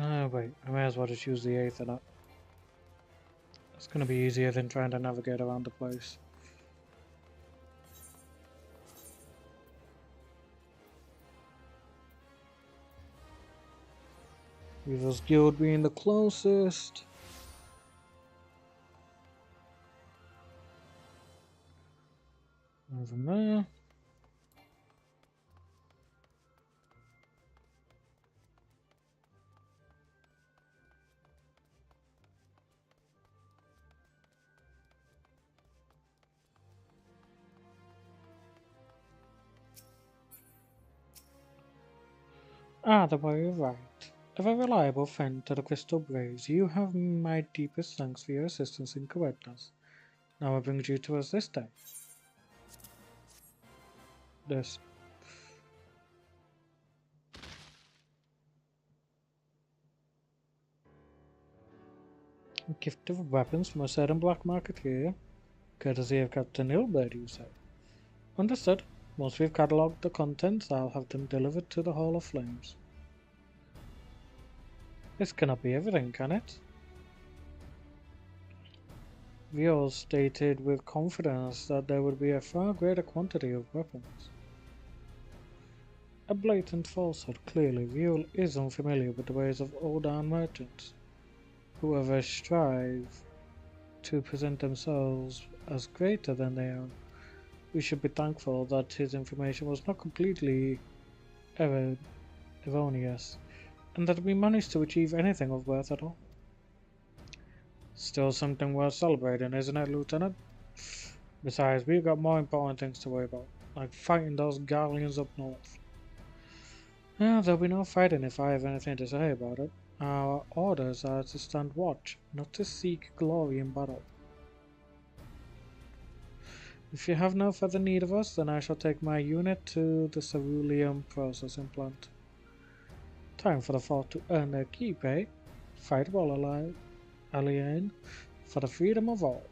Ah, wait, I may as well just use the eighth of that. It's gonna be easier than trying to navigate around the place. Weaver's Guild being the closest. Over there. Ah, the boy, you're right. A very reliable friend to the Crystal Braves, you have my deepest thanks for your assistance in correctness. Now what brings you to us this day? This. A gift of weapons from a certain black marketeer, courtesy of Captain Hillblade, you say? Understood. Once we've catalogued the contents, I'll have them delivered to the Hall of Flames. This cannot be everything, can it? Viol stated with confidence that there would be a far greater quantity of weapons. A blatant falsehood, clearly. Viol is unfamiliar with the ways of Ordan merchants, who ever strive to present themselves as greater than they are. We should be thankful that his information was not completely erroneous, and that we managed to achieve anything of worth at all. Still something worth celebrating, isn't it, Lieutenant? Besides, we've got more important things to worry about, like fighting those Garleans up north. There'll be no fighting if I have anything to say about it. Our orders are to stand watch, not to seek glory in battle. If you have no further need of us, then I shall take my unit to the ceruleum processing plant. Time for the fort to earn their keep, eh? Fight while alien for the freedom of all.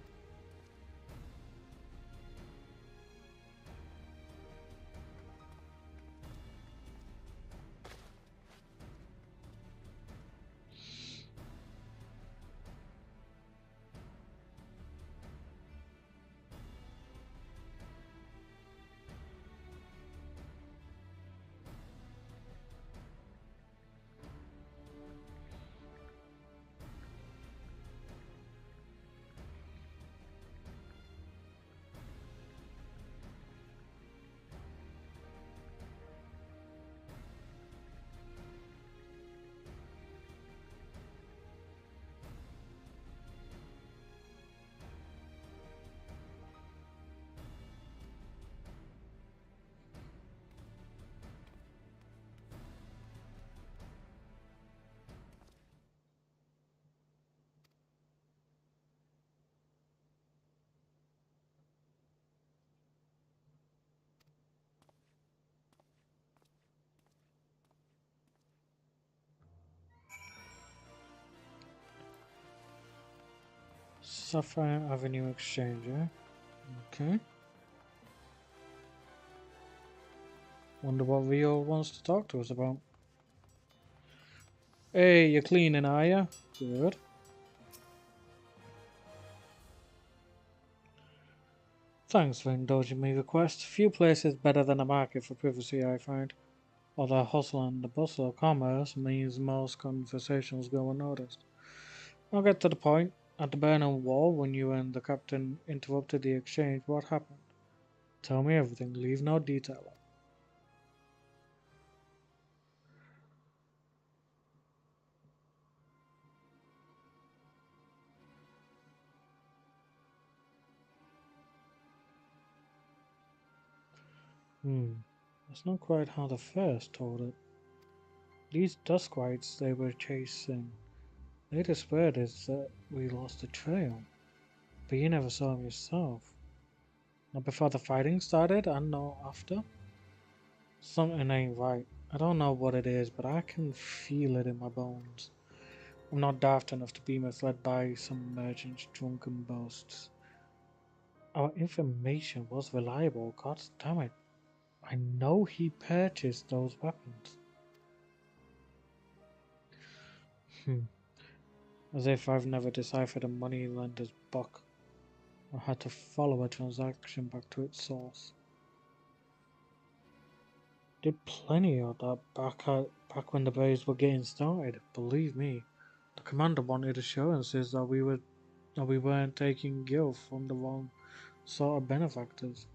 Sapphire Avenue Exchange, eh? Okay. Wonder what Viol wants to talk to us about. Hey, you're cleaning, are you? Good. Thanks for indulging me request. Few places better than a market for privacy, I find. All the hustle and the bustle of commerce means most conversations go unnoticed. I'll get to the point. At the Berlin Wall, when you and the captain interrupted the exchange, what happened? Tell me everything, leave no detail out. That's not quite how the first told it. These Duskwites they were chasing, latest word is that we lost the trail. But you never saw him yourself. Not before the fighting started and not after? Something ain't right. I don't know what it is, but I can feel it in my bones. I'm not daft enough to be misled by some merchant's drunken boasts. Our information was reliable, god damn it. I know he purchased those weapons. As if I've never deciphered a moneylender's book, or had to follow a transaction back to its source. Did plenty of that back when the bays were getting started. Believe me, the commander wanted assurances that we weren't taking gil from the wrong sort of benefactors.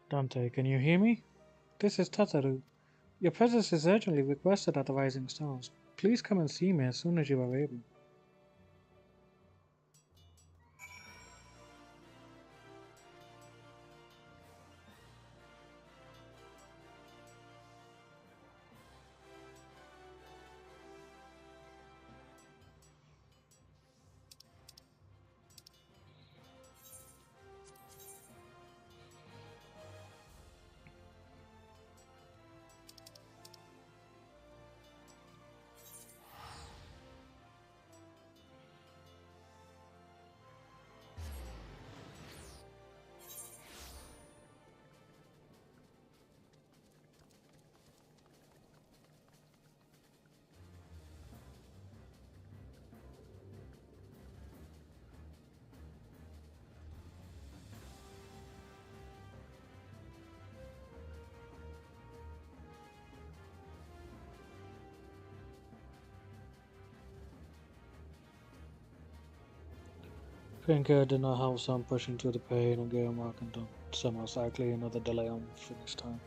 Dante, can you hear me? This is Tataru. Your presence is urgently requested at the Rising Stars. Please come and see me as soon as you are able. Painkiller did not help, so I'm pushing through the pain and getting work and done. So most likely another delay on finish time.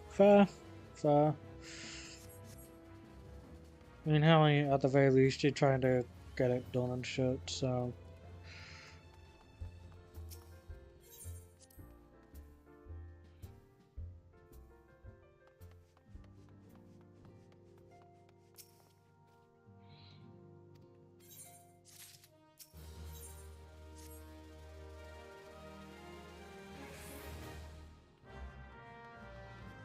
Fair, fair. I mean, hell, at the very least, you're trying to get it done and shit, so...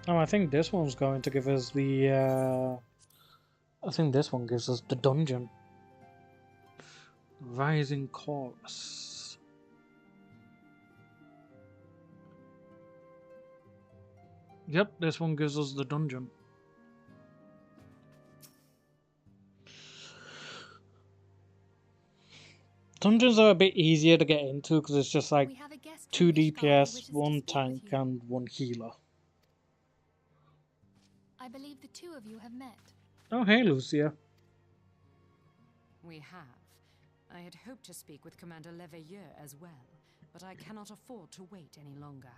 Oh, I think this one's going to give us the, I think this one gives us the dungeon. Rising Chorus. Yep, this one gives us the dungeon. Dungeons are a bit easier to get into because it's just like We have a guest 2 from Ishgard who DPS, wishes to 1 speak with tank, you. and 1 healer. I believe the two of you have met. Oh, hey, Lucia. We have. I had hoped to speak with Commander Leveilleur as well, but I cannot afford to wait any longer.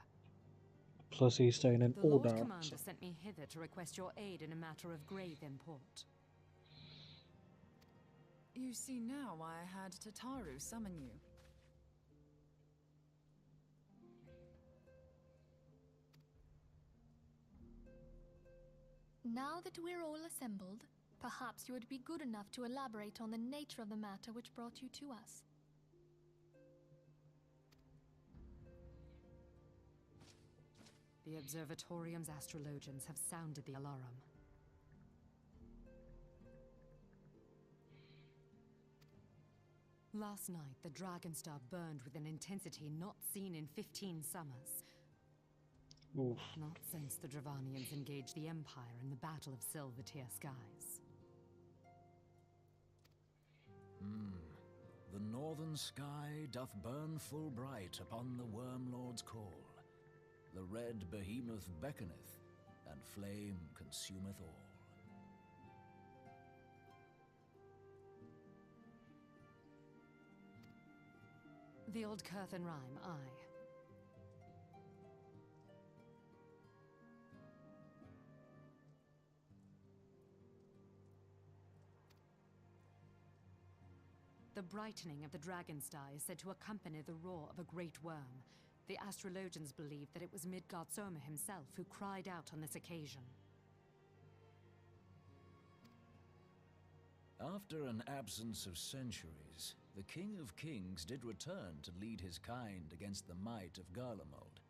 Plus, he's staying in The Lord Order. Commander sent me hither to request your aid in a matter of grave import. You see now why I had Tataru summon you. Now that we're all assembled, perhaps you would be good enough to elaborate on the nature of the matter which brought you to us. The Observatorium's astrologians have sounded the alarm. Last night, the Dragonstar burned with an intensity not seen in 15 summers. Oof. Not since the Dravanians engaged the Empire in the Battle of Silvertear Skies. The northern sky doth burn full bright upon the Wormlord's call. The red behemoth beckoneth, and flame consumeth all. The old Curthan rhyme, aye. The brightening of the Dragonstar is said to accompany the roar of a great worm. The astrologians believe that it was Midgard Soma himself who cried out on this occasion. After an absence of centuries, the King of Kings did return to lead his kind against the might of Garlemald.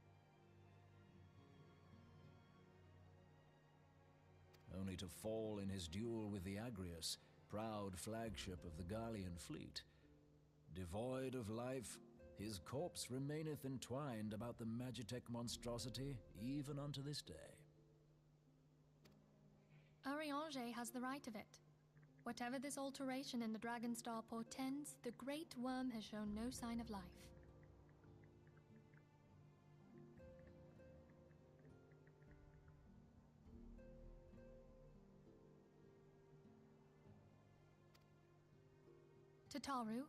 Only to fall in his duel with the Agrius, proud flagship of the Garlean fleet. Devoid of life, his corpse remaineth entwined about the Magitech monstrosity even unto this day. Ariange has the right of it. Whatever this alteration in the Dragonstar portends, the Great Worm has shown no sign of life. Tataru,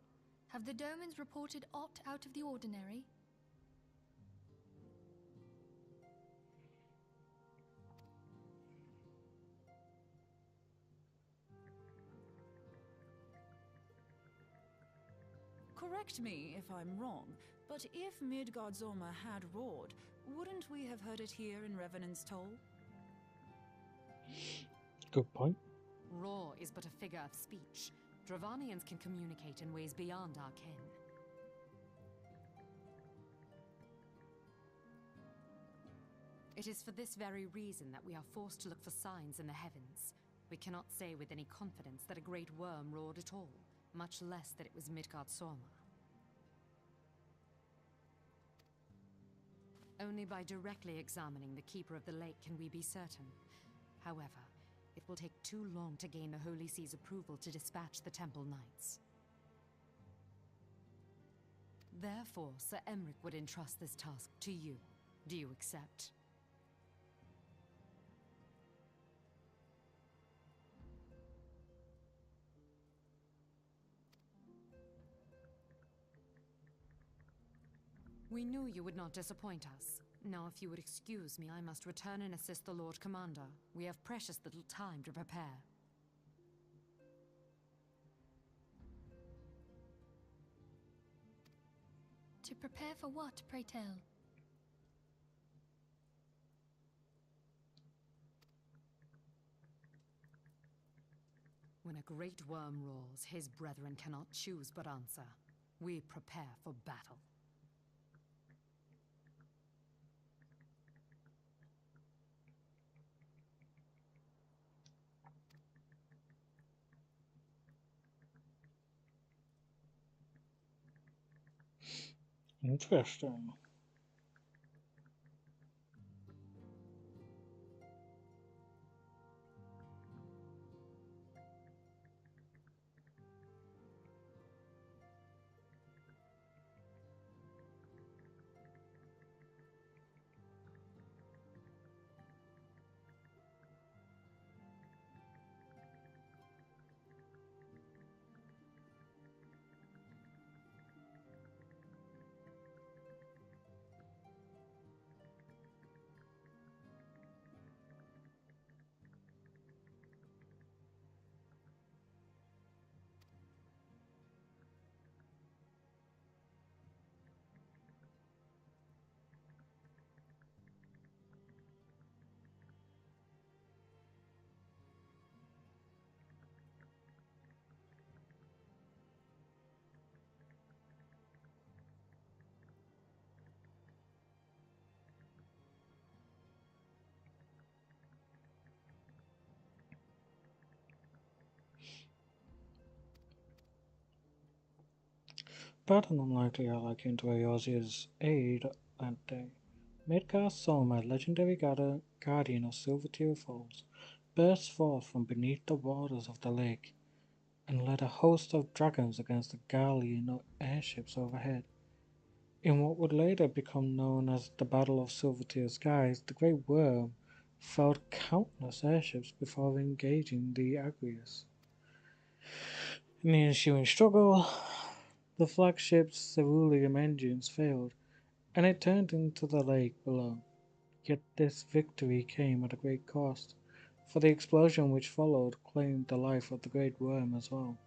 have the Domans reported aught out of the ordinary? Correct me if I'm wrong, but if Midgard Zorma had roared, wouldn't we have heard it here in Revenant's Toll? Good point. Roar is but a figure of speech. Dravanians can communicate in ways beyond our ken. It is for this very reason that we are forced to look for signs in the heavens. We cannot say with any confidence that a great worm roared at all, much less that it was Midgard Sorma. Only by directly examining the Keeper of the Lake can we be certain. However, it will take too long to gain the Holy See's approval to dispatch the Temple Knights. Therefore, Sir Emric would entrust this task to you. Do you accept? We knew you would not disappoint us. Now, if you would excuse me, I must return and assist the Lord Commander. We have precious little time to prepare. To prepare for what, pray tell? When a great worm roars, his brethren cannot choose but answer. We prepare for battle. Interesting. but an unlikely ally came to Eorzea's aid that day. Midgard Solmer, legendary guardian of Silvertear Falls, burst forth from beneath the waters of the lake and led a host of dragons against the Gallian airships overhead. In what would later become known as the Battle of Silvertear Skies, the Great Worm felled countless airships before engaging the Agrius. In the ensuing struggle, the flagship's cerulean engines failed, and it turned into the lake below. Yet this victory came at a great cost, for the explosion which followed claimed the life of the Great Worm as well.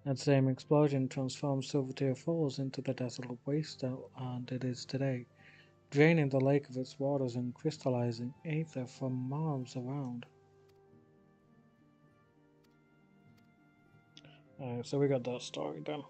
That same explosion transformed Silvertear Falls into the desolate wasteland it is today, draining the lake of its waters and crystallizing aether for miles around. Alright, so we got that story done.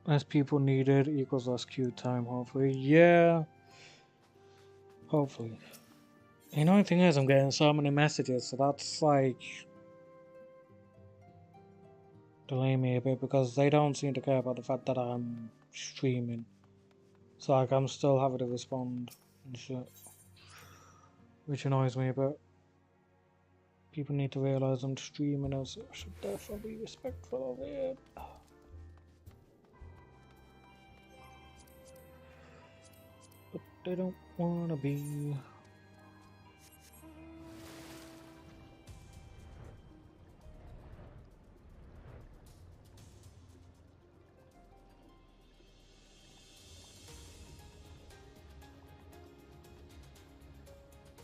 Less people needed equals less queue time, hopefully. Yeah. Hopefully. The annoying thing is I'm getting so many messages, so that's like delaying me a bit because they don't seem to care about the fact that I'm streaming. So like I'm still having to respond and shit. Which annoys me a bit. People need to realise I'm streaming, as I should therefore be respectful of it. But they don't wanna be.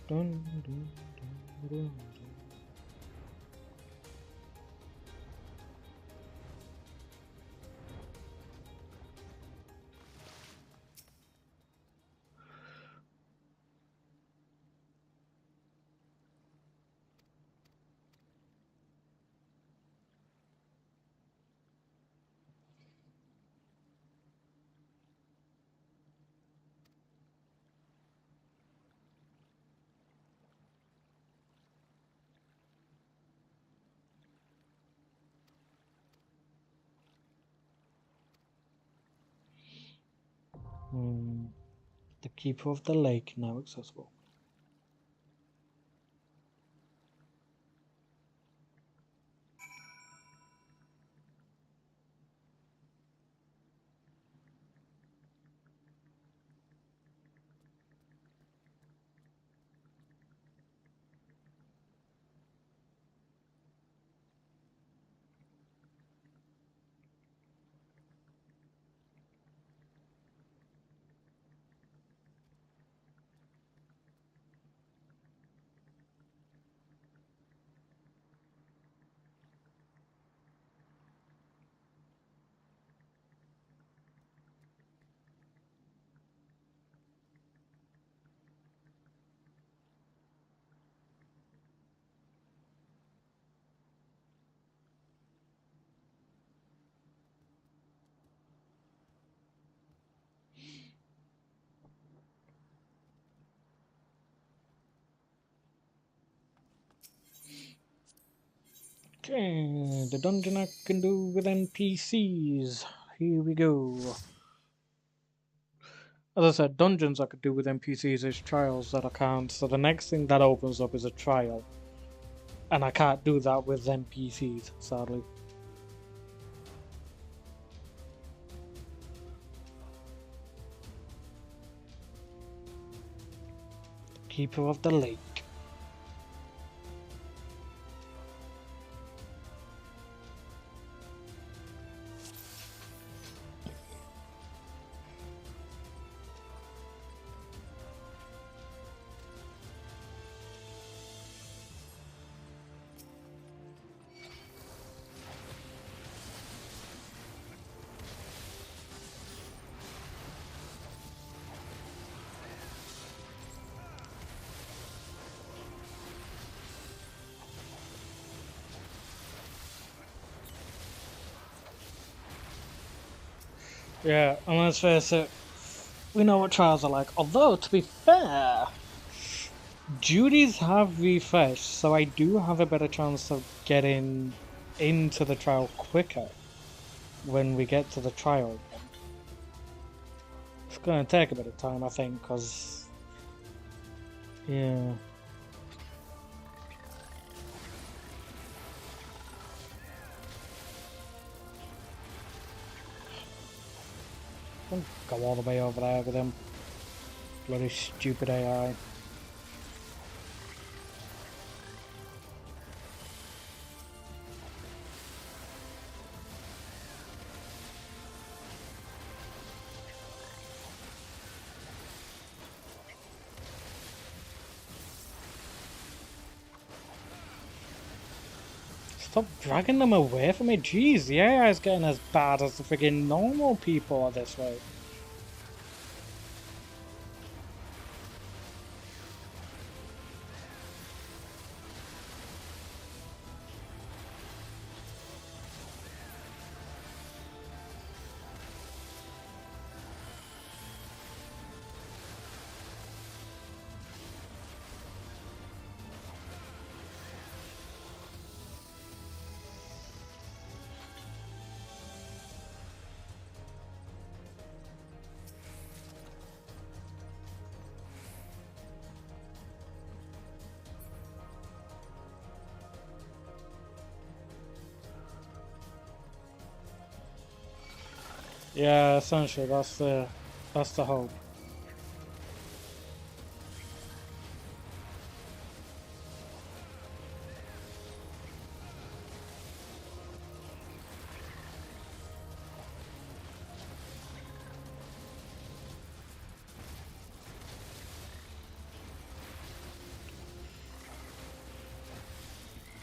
Dun, dun, dun, dun. The Keeper of the Lake now accessible. Okay, the dungeon I can do with NPCs. Here we go. As I said, dungeons I could do with NPCs is trials that I can't. So the next thing that opens up is a trial. And I can't do that with NPCs, sadly. Keeper of the Lake. Yeah, and let's face it, we know what trials are like. Although, to be fair, duties have refreshed, so I do have a better chance of getting into the trial quicker when we get to the trial. It's going to take a bit of time, I think, because... yeah... Don't go all the way over there with him. Bloody stupid AI. Stop dragging them away from me. Jeez, the AI is getting as bad as the friggin' normal people are this way. Yeah, essentially, that's the hope.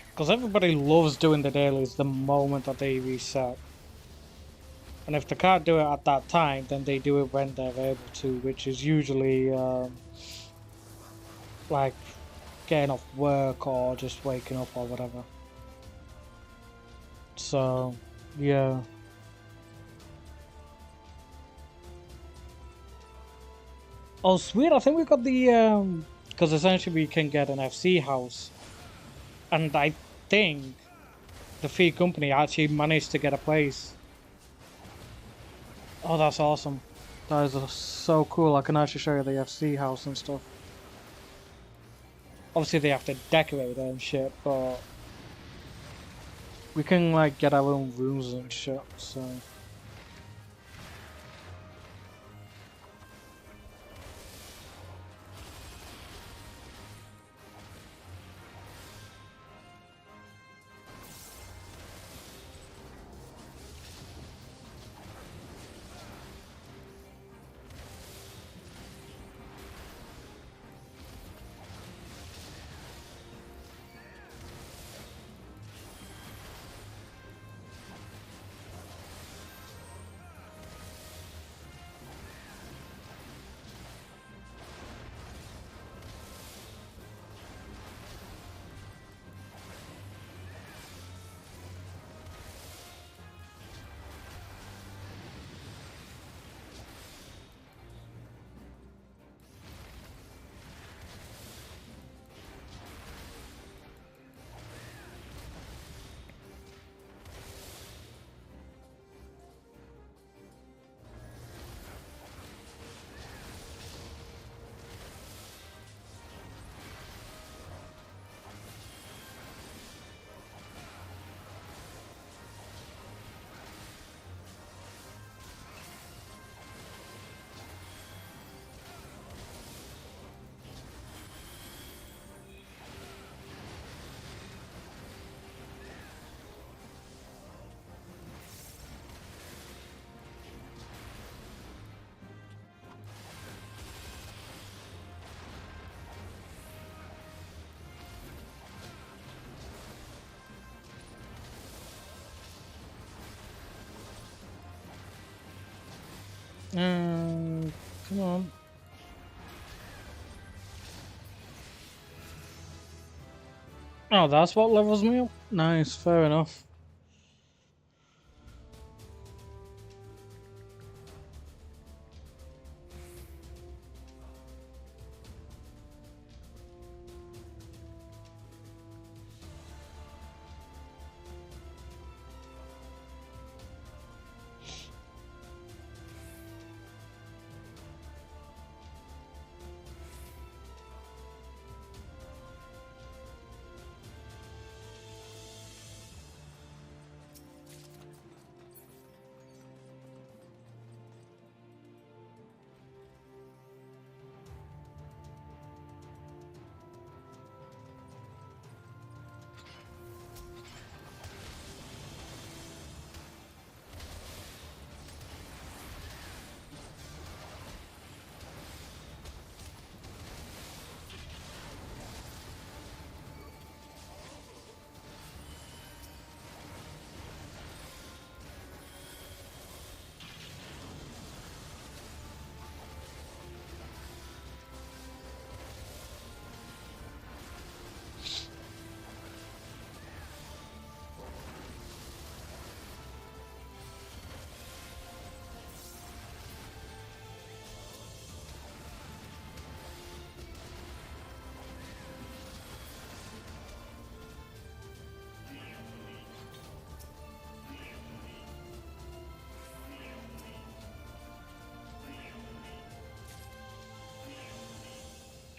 Because everybody loves doing the dailies the moment that they reset. And if they can't do it at that time, then they do it when they're able to, which is usually like getting off work or just waking up or whatever. So, yeah. Oh, sweet, I think we got the, because essentially we can get an FC house. And I think the Fee Company actually managed to get a place. Oh, that's awesome. That is so cool. I can actually show you the FC house and stuff. Obviously they have to decorate it and shit, but we can like get our own rooms and shit, so... Come on. Oh, that's what levels me up? Nice, fair enough.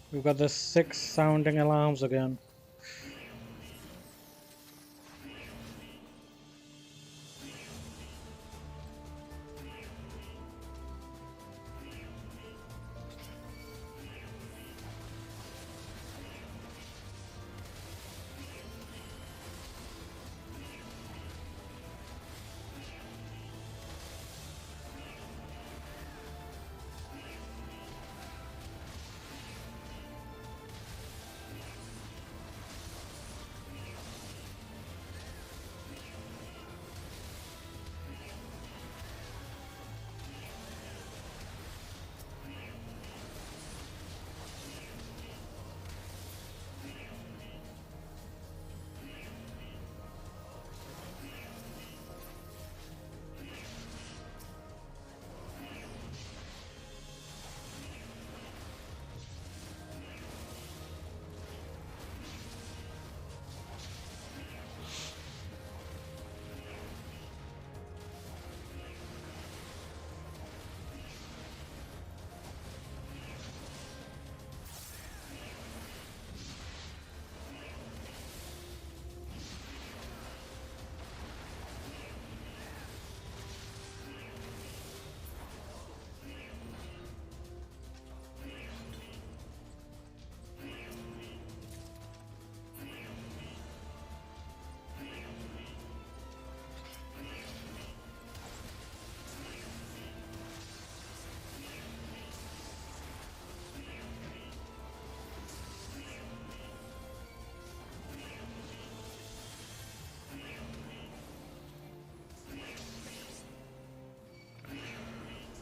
We've got the 6 sounding alarms again.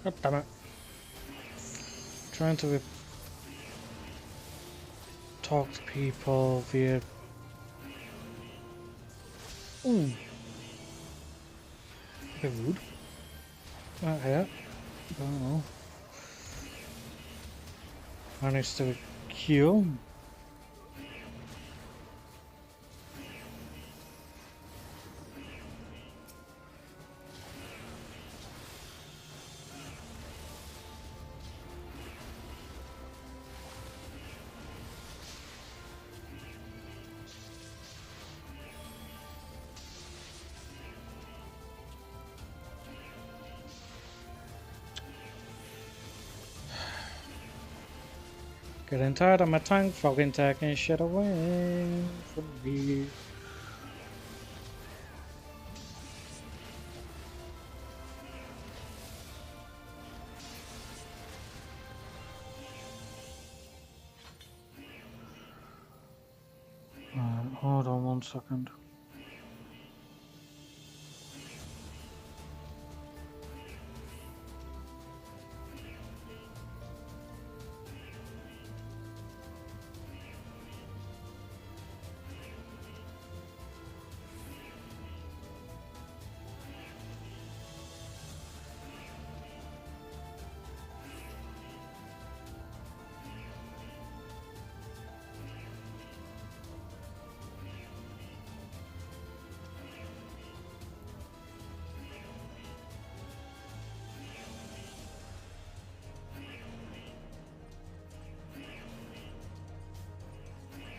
God damn it. Trying to talk to people via... Ooh. A bit rude. Not here. I don't know. Managed to kill. Getting tired of my tank fucking taking shit away from me. Hold on 1 second.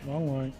Wrong way.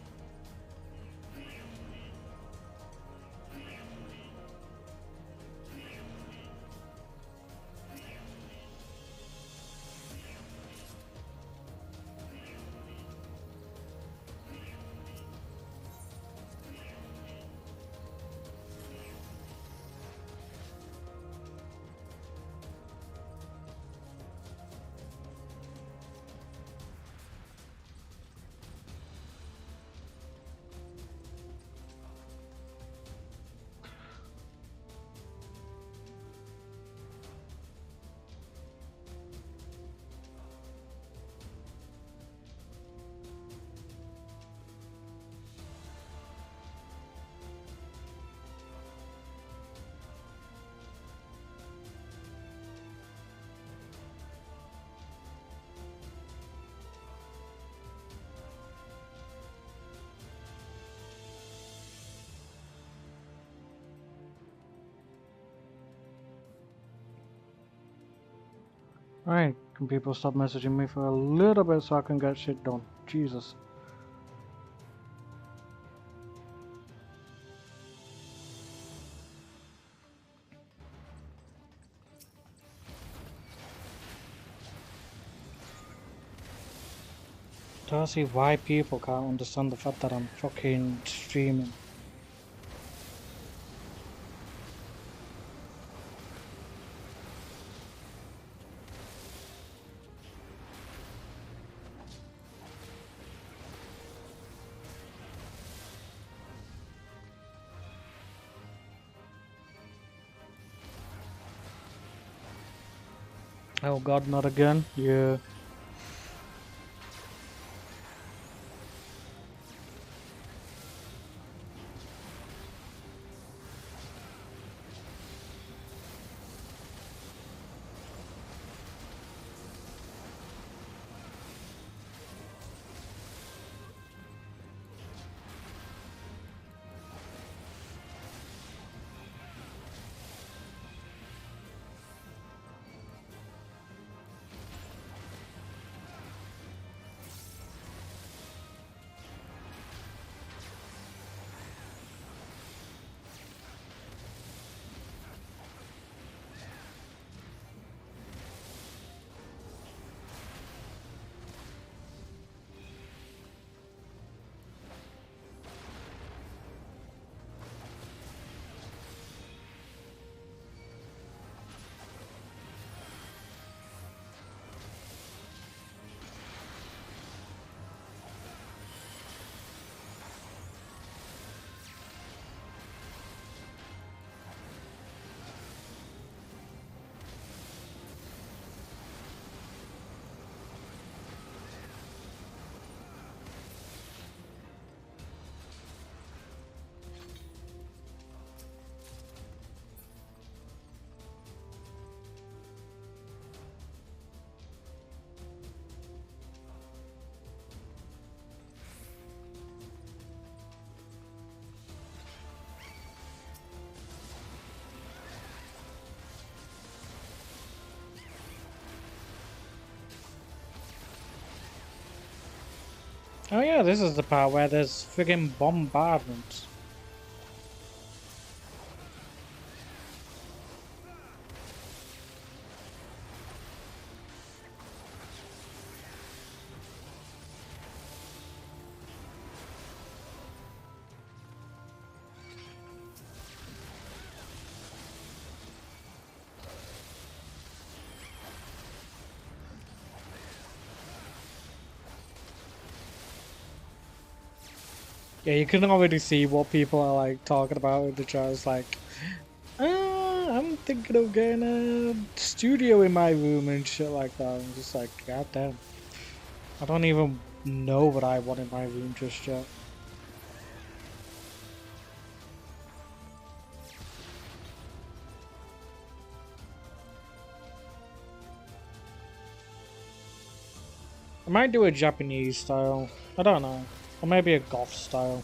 Alright, can people stop messaging me for a little bit so I can get shit done? Jesus. Don't see why people can't understand the fact that I'm fucking streaming. Oh god, not again? Yeah. Oh yeah, this is the part where there's friggin' bombardments. Yeah, you can already see what people are like talking about in the chat. It's like, I'm thinking of getting a studio in my room and shit like that. I'm just like, god damn. I don't even know what I want in my room just yet. I might do a Japanese style. I don't know. Or maybe a goth style.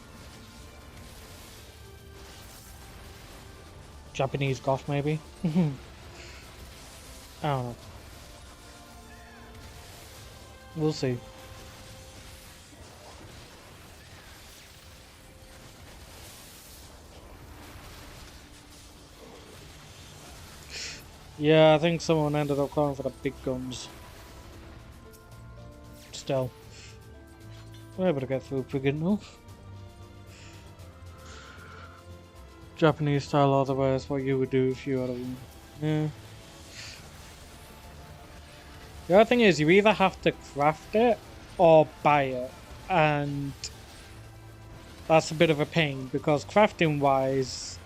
Japanese goth, maybe? I don't know. We'll see. Yeah, I think someone ended up calling for the big guns. Still. We're able to get through quick enough. Japanese style otherwise, what you would do if you had a room. Yeah. The other thing is, you either have to craft it or buy it, and that's a bit of a pain because crafting wise,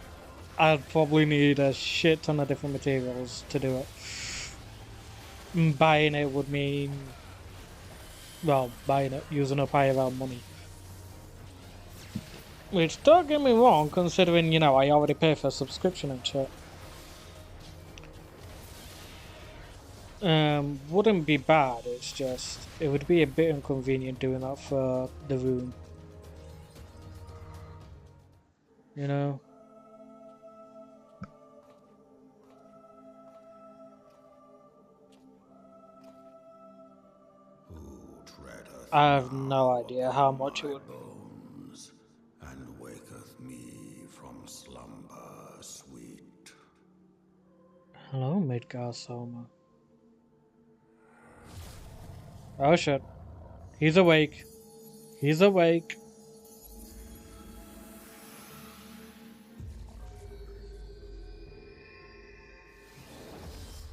I'd probably need a shit ton of different materials to do it. And buying it would mean, well, buying it, using up higher amount of money. Which, don't get me wrong, considering, you know, I already pay for a subscription and shit. Wouldn't be bad, it's just, it would be a bit inconvenient doing that for the room. You know? I have no idea how much it would be. And waketh me from slumber sweet. Hello, Midgar Soma. Oh shit. He's awake. He's awake.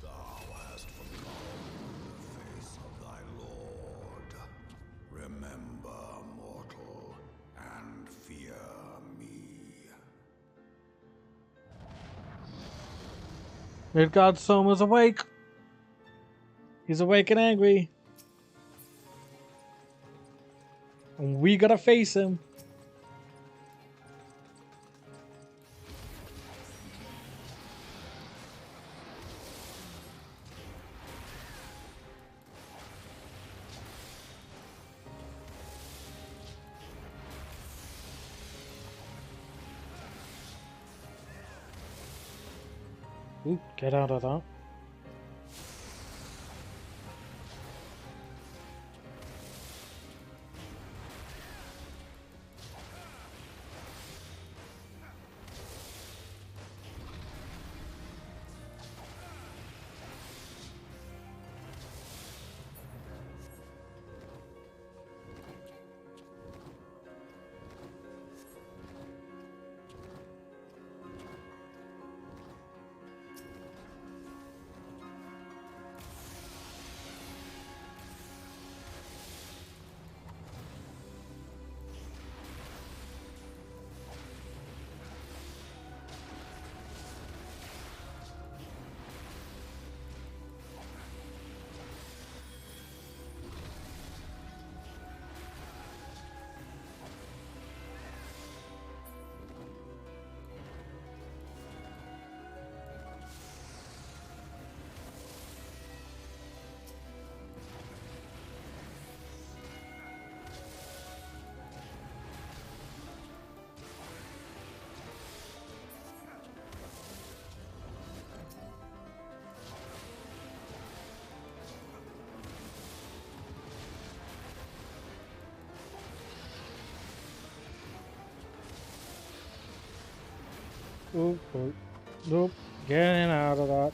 Thou hast forgotten the face of thy Lord. Remember, mortal, and fear me. Midgard Soma's awake. He's awake and angry. And we gotta face him. Ooh, get out of that. Oop, oop, nope, getting out of that.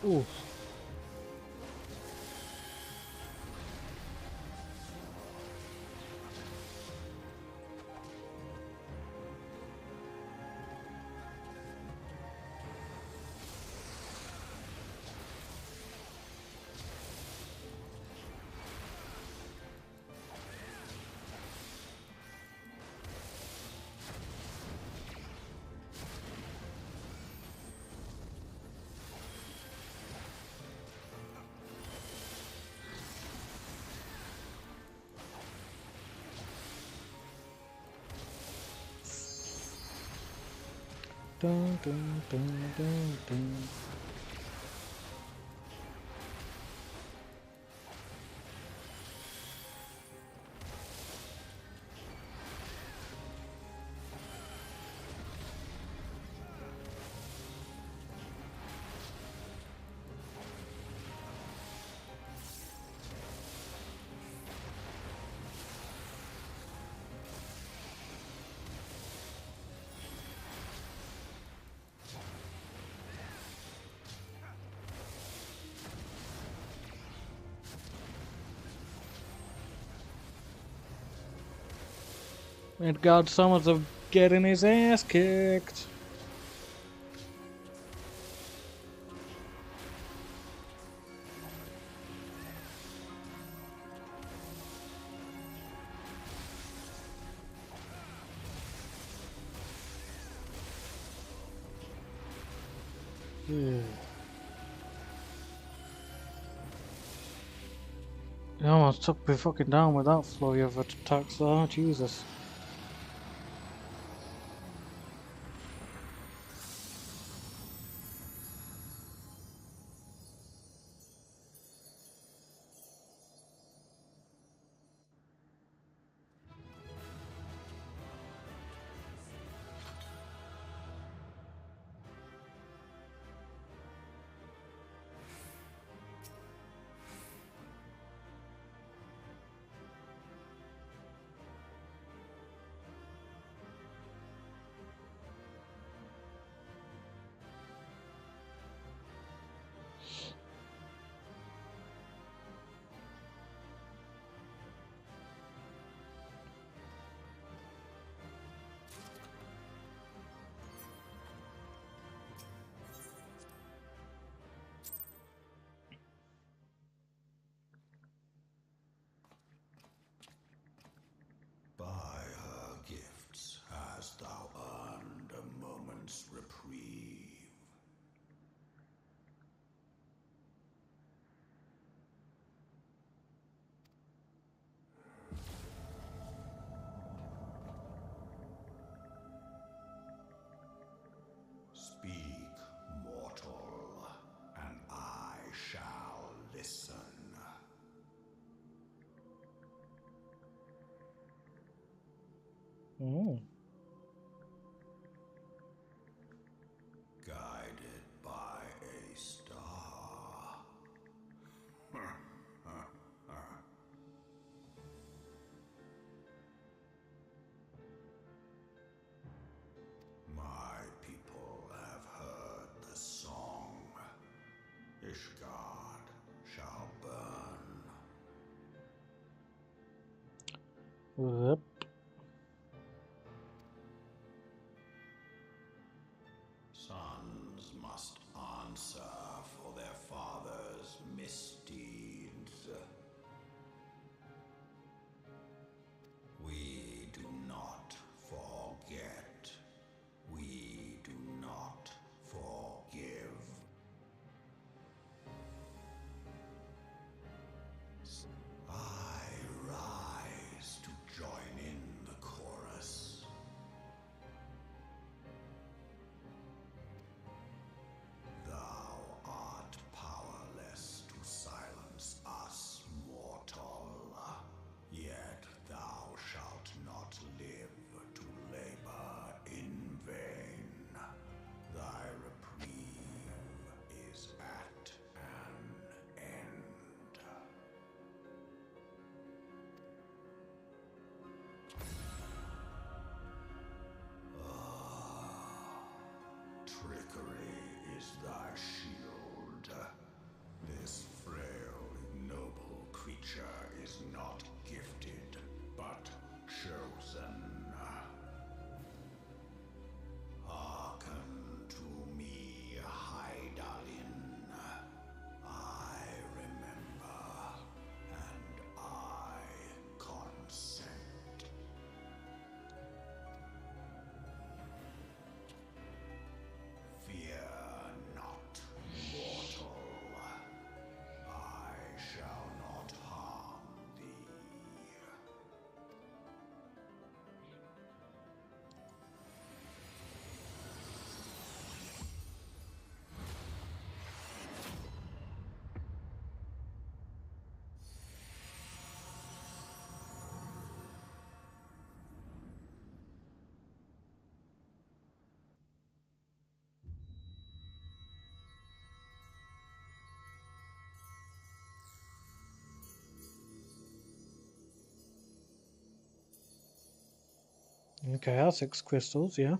Oof. dun, dun, dun, dun, dun. And God summons of getting his ass kicked. Yeah. He almost took me fucking down with that flurry of attacks there, Jesus. By her gifts hast thou earned a moment's reprieve. Speak, mortal, and I shall listen. Oh. Guided by a star. My people have heard the song. Ishgard shall burn. Yep. Sons must answer for their father's misdeeds. We do not forget. We do not forgive. I rise to join in the chorus. Thou art powerless to silence us, mortal. Yet thou shalt not live to labor in vain. Thy reprieve is at an end. Trickery is thy shield. This frail, ignoble creature is not gifted, but chosen. Hearken to me, Hydaelyn. I remember, and I consent. Fear not. Okay, that's 6 crystals, yeah.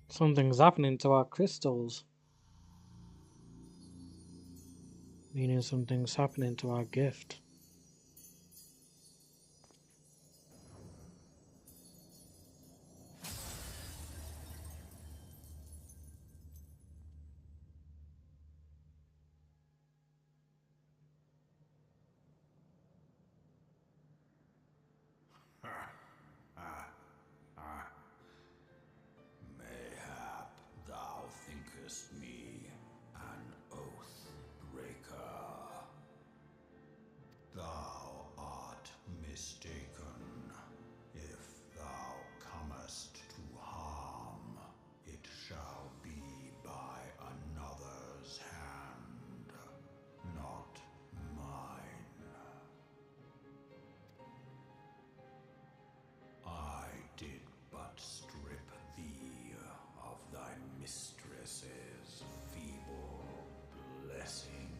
Something's happening to our crystals. Meaning something's happening to our gift. Mayhap thou thinkest me an oath breaker. Thou art mistaken. If thou comest to harm, it shall be by another's hand, not mine. I did but strip thee of thy mistress's feeble blessing.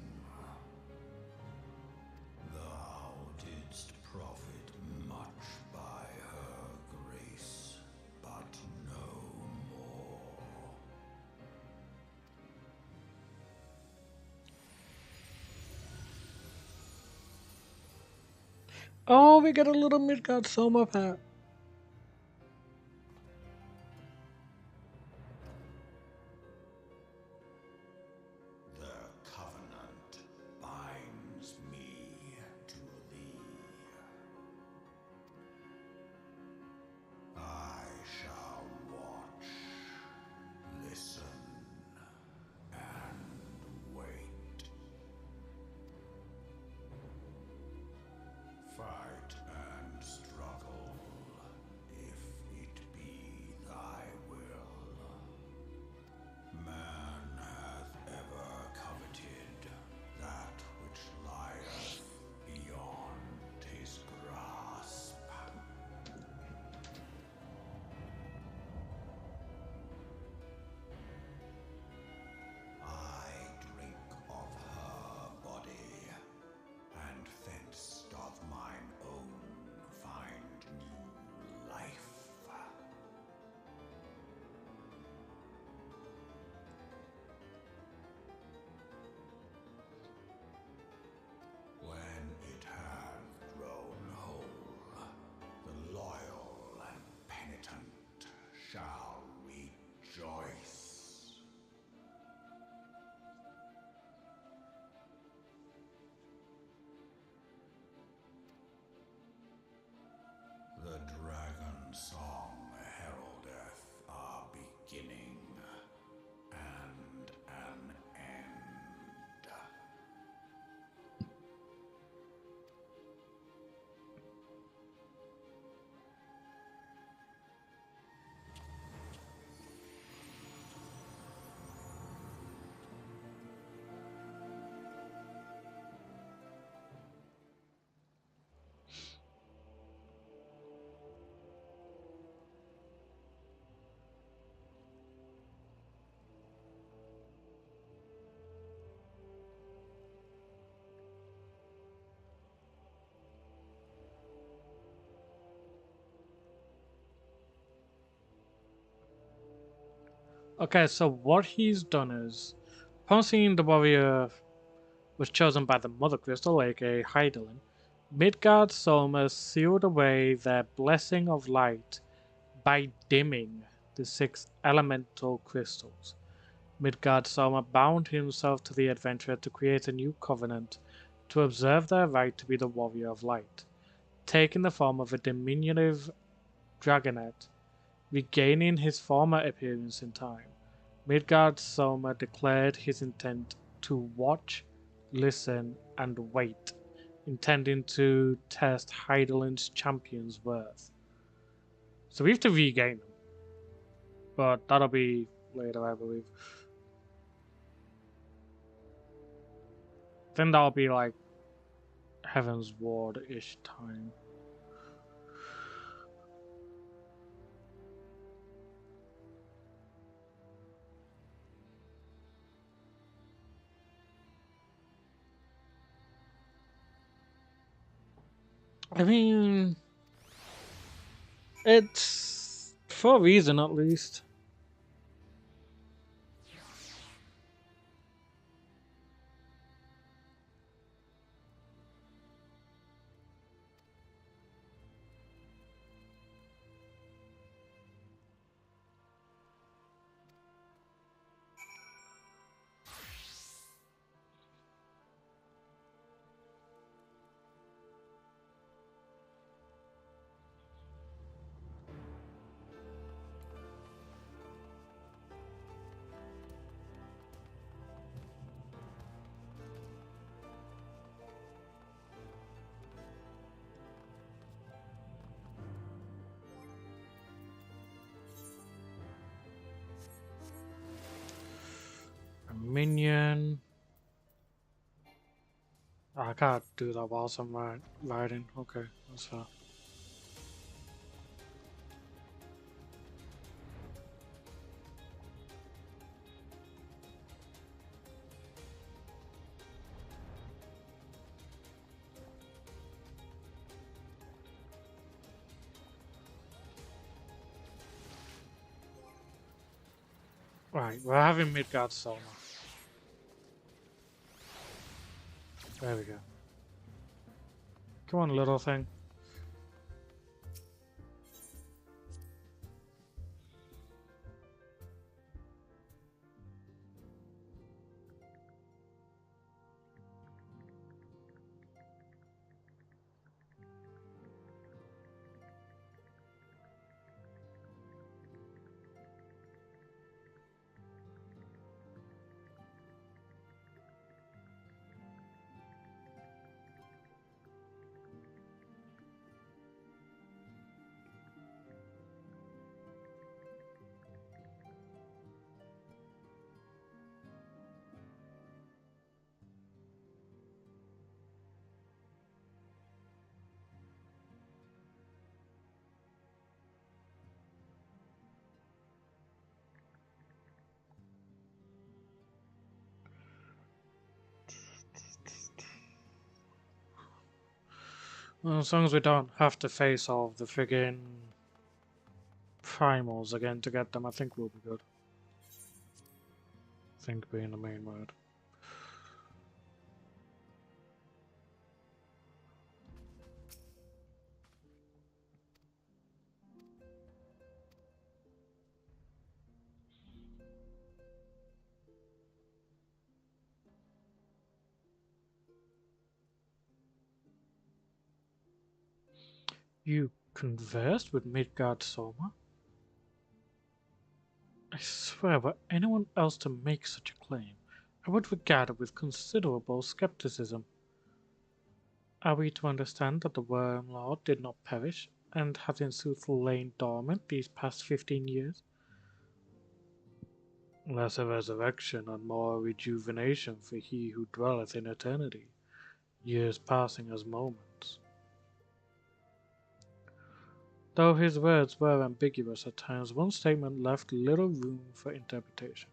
Thou didst profit much by her grace, but no more. Oh, we get a little Midgard Soma pet. The covenant binds me to thee. I shall watch, listen, and wait. Fight and struggle, if it be thy will. Man hath ever coveted that which lieth beyond his grasp. I drink of her body, and thence doth mine own find new life. When it hath grown whole, the loyal and penitent shall rejoice. The dragon song heraldeth our beginning and an end. Okay, so what he's done is, upon seeing the warrior was chosen by the Mother Crystal, aka Hydaelyn, Midgard Soma sealed away their blessing of light by dimming the 6 elemental crystals. Midgard Soma bound himself to the adventurer to create a new covenant to observe their right to be the warrior of light, taking the form of a diminutive dragonet. Regaining his former appearance in time, Midgard Soma declared his intent to watch, listen, and wait, intending to test Hydaelyn's champion's worth. So we have to regain them, but that'll be later, I believe. Then that'll be like heavensward-ish time. I mean, it's for a reason at least. Minion. Oh, I can't do that whilst I'm riding. Okay, that's fair. Right, we're having Midgard Soma. There we go. Come on, little thing. Well, as long as we don't have to face all of the friggin' primals again to get them, I think we'll be good. Think being the main word. You conversed with Midgard Soma? I swear, were anyone else to make such a claim, I would regard it with considerable skepticism. Are we to understand that the Worm Lord did not perish, and has in sooth lain dormant these past 15 years? Less a resurrection and more a rejuvenation for he who dwelleth in eternity, years passing as moments. Though his words were ambiguous at times, one statement left little room for interpretation.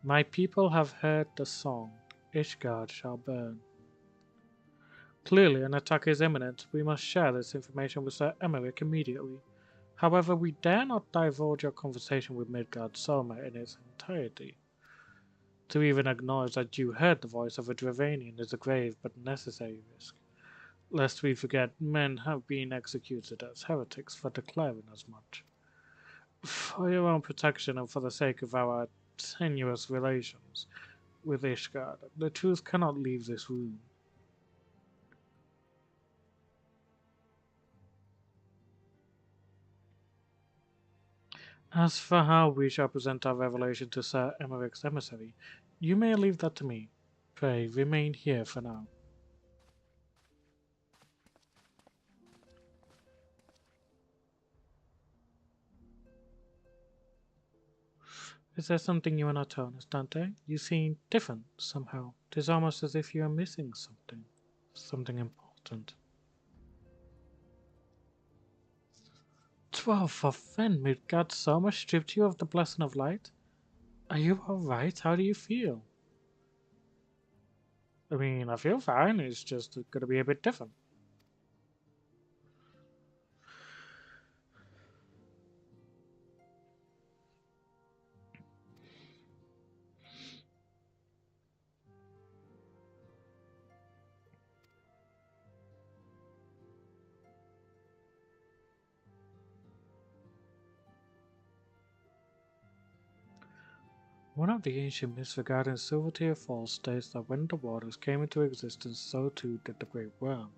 My people have heard the song, Ishgard shall burn. Clearly an attack is imminent. We must share this information with Sir Emmerich immediately. However, we dare not divulge our conversation with Midgard Soma in its entirety. To even acknowledge that you heard the voice of a Dravanian is a grave but necessary risk. Lest we forget, men have been executed as heretics for declaring as much. For your own protection and for the sake of our tenuous relations with Ishgard, the truth cannot leave this room. As for how we shall present our revelation to Sir Emmerich's emissary, you may leave that to me. Pray, remain here for now. Is there something you are not telling us, Dante? You seem different somehow. It is almost as if you are missing something. Something important. 12 of Fen, Midgard Soma stripped you of the blessing of light? Are you alright? How do you feel? I mean, I feel fine, it's just gonna be a bit different. One of the ancient myths regarding Silvertear Falls states that when the waters came into existence, so too did the Great Worm.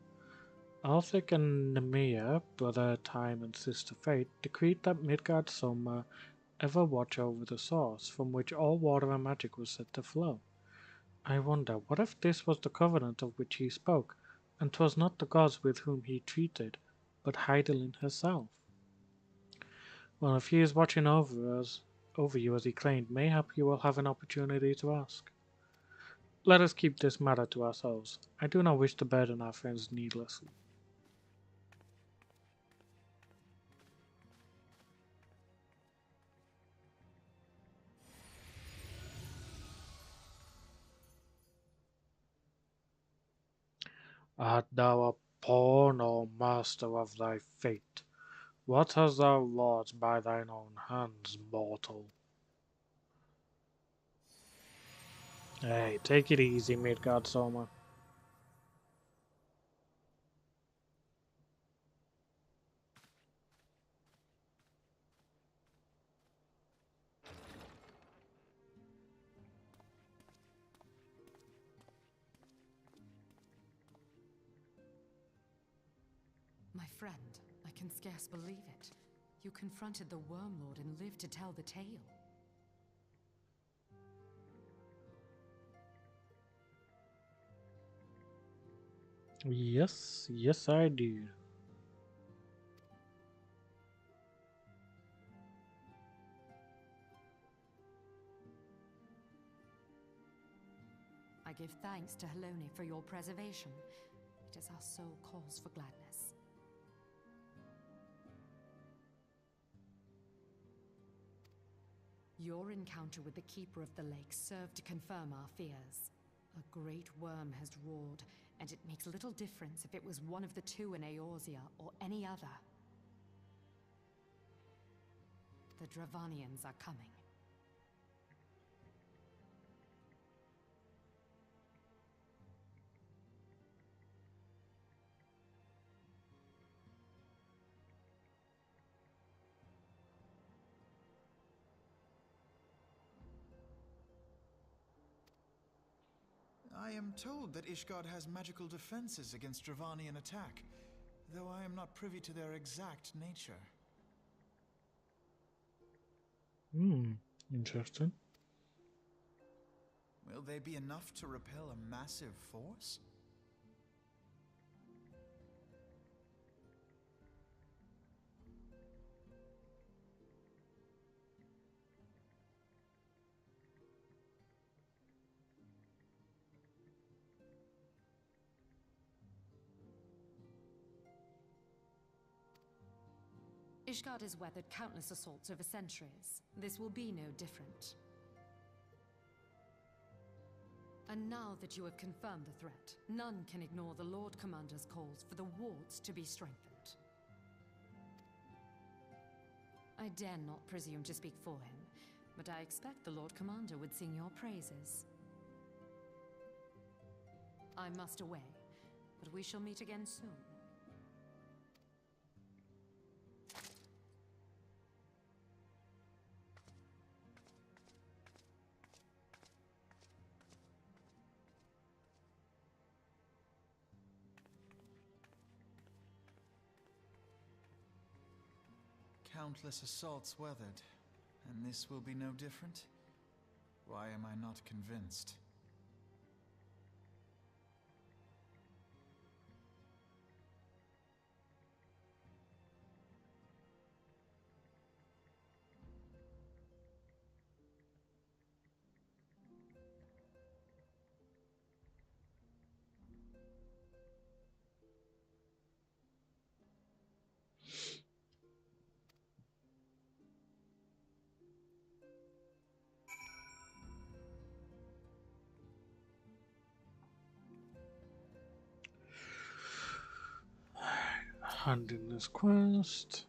Althric and Nemea, brother Time and sister Fate, decreed that Midgard Soma ever watch over the source, from which all water and magic was said to flow. I wonder, what if this was the covenant of which he spoke, and 'twas not the gods with whom he treated, but Heidelin herself? Well, if he is watching over you as he claimed, mayhap you will have an opportunity to ask. Let us keep this matter to ourselves. I do not wish to burden our friends needlessly. Art thou a pawn or master of thy fate? What hast thou wrought by thine own hands, mortal? Hey, take it easy, Midgard Soma. My friend, I can scarce believe it. You confronted the Worm Lord and lived to tell the tale. Yes, yes I do. I give thanks to Helone for your preservation. It is our sole cause for gladness. Your encounter with the Keeper of the Lake served to confirm our fears. A great worm has roared, and it makes little difference if it was one of the two in Eorzea or any other. The Dravanians are coming. I am told that Ishgard has magical defenses against Dravanian attack, though I am not privy to their exact nature. Interesting. Will they be enough to repel a massive force? Ishgard has weathered countless assaults over centuries. This will be no different. And now that you have confirmed the threat, none can ignore the Lord Commander's calls for the wards to be strengthened. I dare not presume to speak for him, but I expect the Lord Commander would sing your praises. I must away, but we shall meet again soon. Countless assaults weathered, and this will be no different? Why am I not convinced? Handing this quest.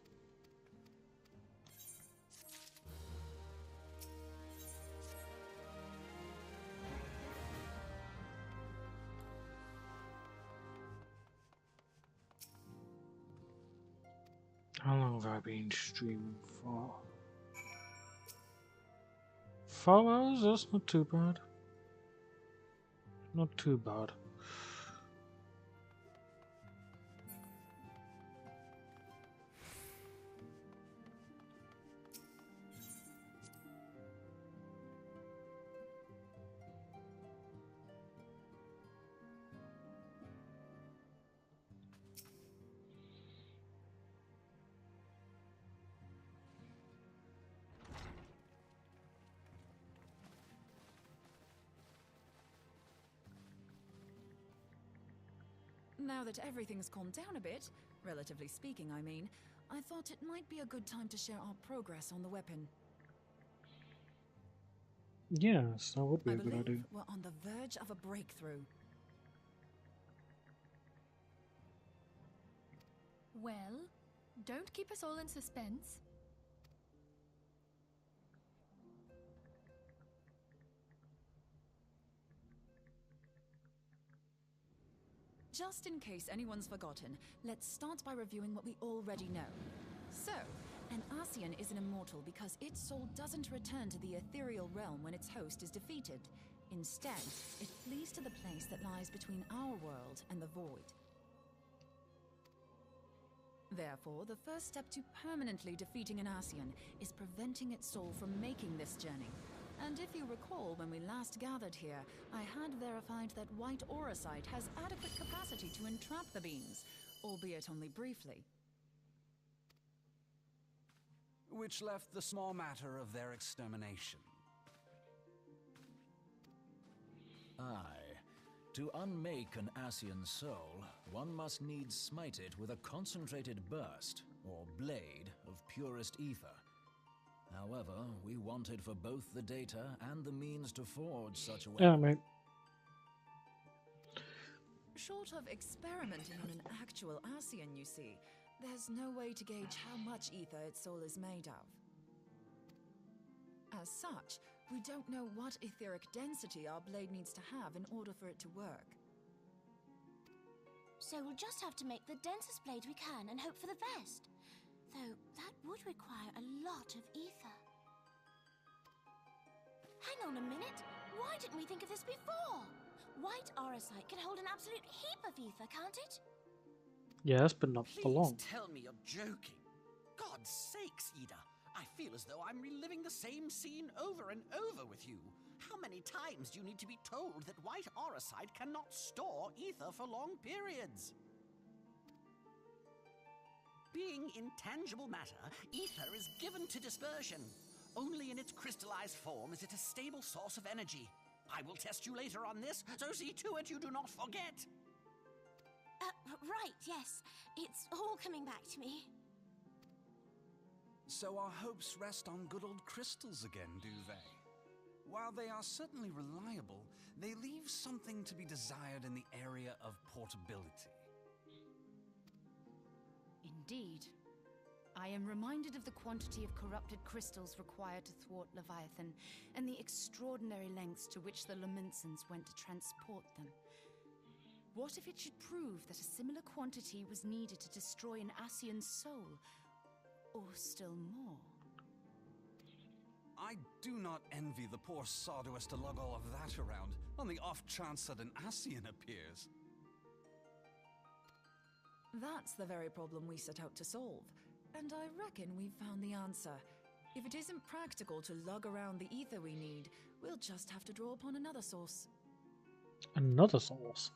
How long have I been streaming for? 4 hours? That's not too bad. Not too bad. Now that everything's calmed down a bit, relatively speaking I mean, I thought it might be a good time to share our progress on the weapon. Yes, that would be a good idea. We're on the verge of a breakthrough. Well, don't keep us all in suspense. Just in case anyone's forgotten, let's start by reviewing what we already know. So, an Ascian is an immortal because its soul doesn't return to the ethereal realm when its host is defeated. Instead, it flees to the place that lies between our world and the void. Therefore, the first step to permanently defeating an Ascian is preventing its soul from making this journey. And if you recall, when we last gathered here, I had verified that white auracite has adequate capacity to entrap the beings, albeit only briefly. Which left the small matter of their extermination. Aye. To unmake an Ascian soul, one must needs smite it with a concentrated burst, or blade, of purest ether. However, we wanted for both the data and the means to forge such a weapon. Yeah, mate. Short of experimenting on an actual Ascian, you see, there's no way to gauge how much ether its soul is made of. As such, we don't know what etheric density our blade needs to have in order for it to work. So we'll just have to make the densest blade we can and hope for the best. Though that would require a lot of ether. Hang on a minute! Why didn't we think of this before? White auracite can hold an absolute heap of ether, can't it? Yes, but not for long. Please tell me you're joking. God's sakes, Ida. I feel as though I'm reliving the same scene over and over with you. How many times do you need to be told that white auracite cannot store ether for long periods? Being intangible matter, ether is given to dispersion. Only in its crystallized form is it a stable source of energy. I will test you later on this, so see to it you do not forget. Right, yes. It's all coming back to me. So our hopes rest on good old crystals again, do they? While they are certainly reliable, they leave something to be desired in the area of portability. Indeed. I am reminded of the quantity of corrupted crystals required to thwart Leviathan, and the extraordinary lengths to which the Lamentsons went to transport them. What if it should prove that a similar quantity was needed to destroy an Ascian's soul? Or still more? I do not envy the poor Sardo to lug all of that around, on the off chance that an Ascian appears. That's the very problem we set out to solve. And I reckon we've found the answer. If it isn't practical to lug around the ether we need, we'll just have to draw upon another source. Another source?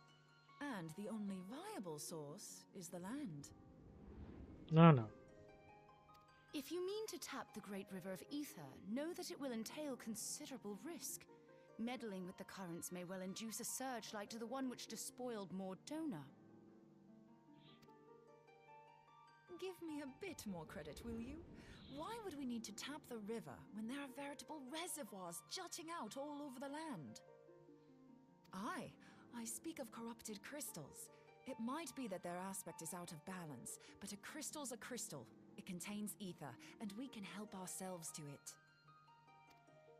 And the only viable source is the land. No. If you mean to tap the great river of ether, know that it will entail considerable risk. Meddling with the currents may well induce a surge like to the one which despoiled Mordona. Give me a bit more credit, will you? Why would we need to tap the river when there are veritable reservoirs jutting out all over the land? I speak of corrupted crystals. It might be that their aspect is out of balance, but a crystal's a crystal. It contains ether, and we can help ourselves to it.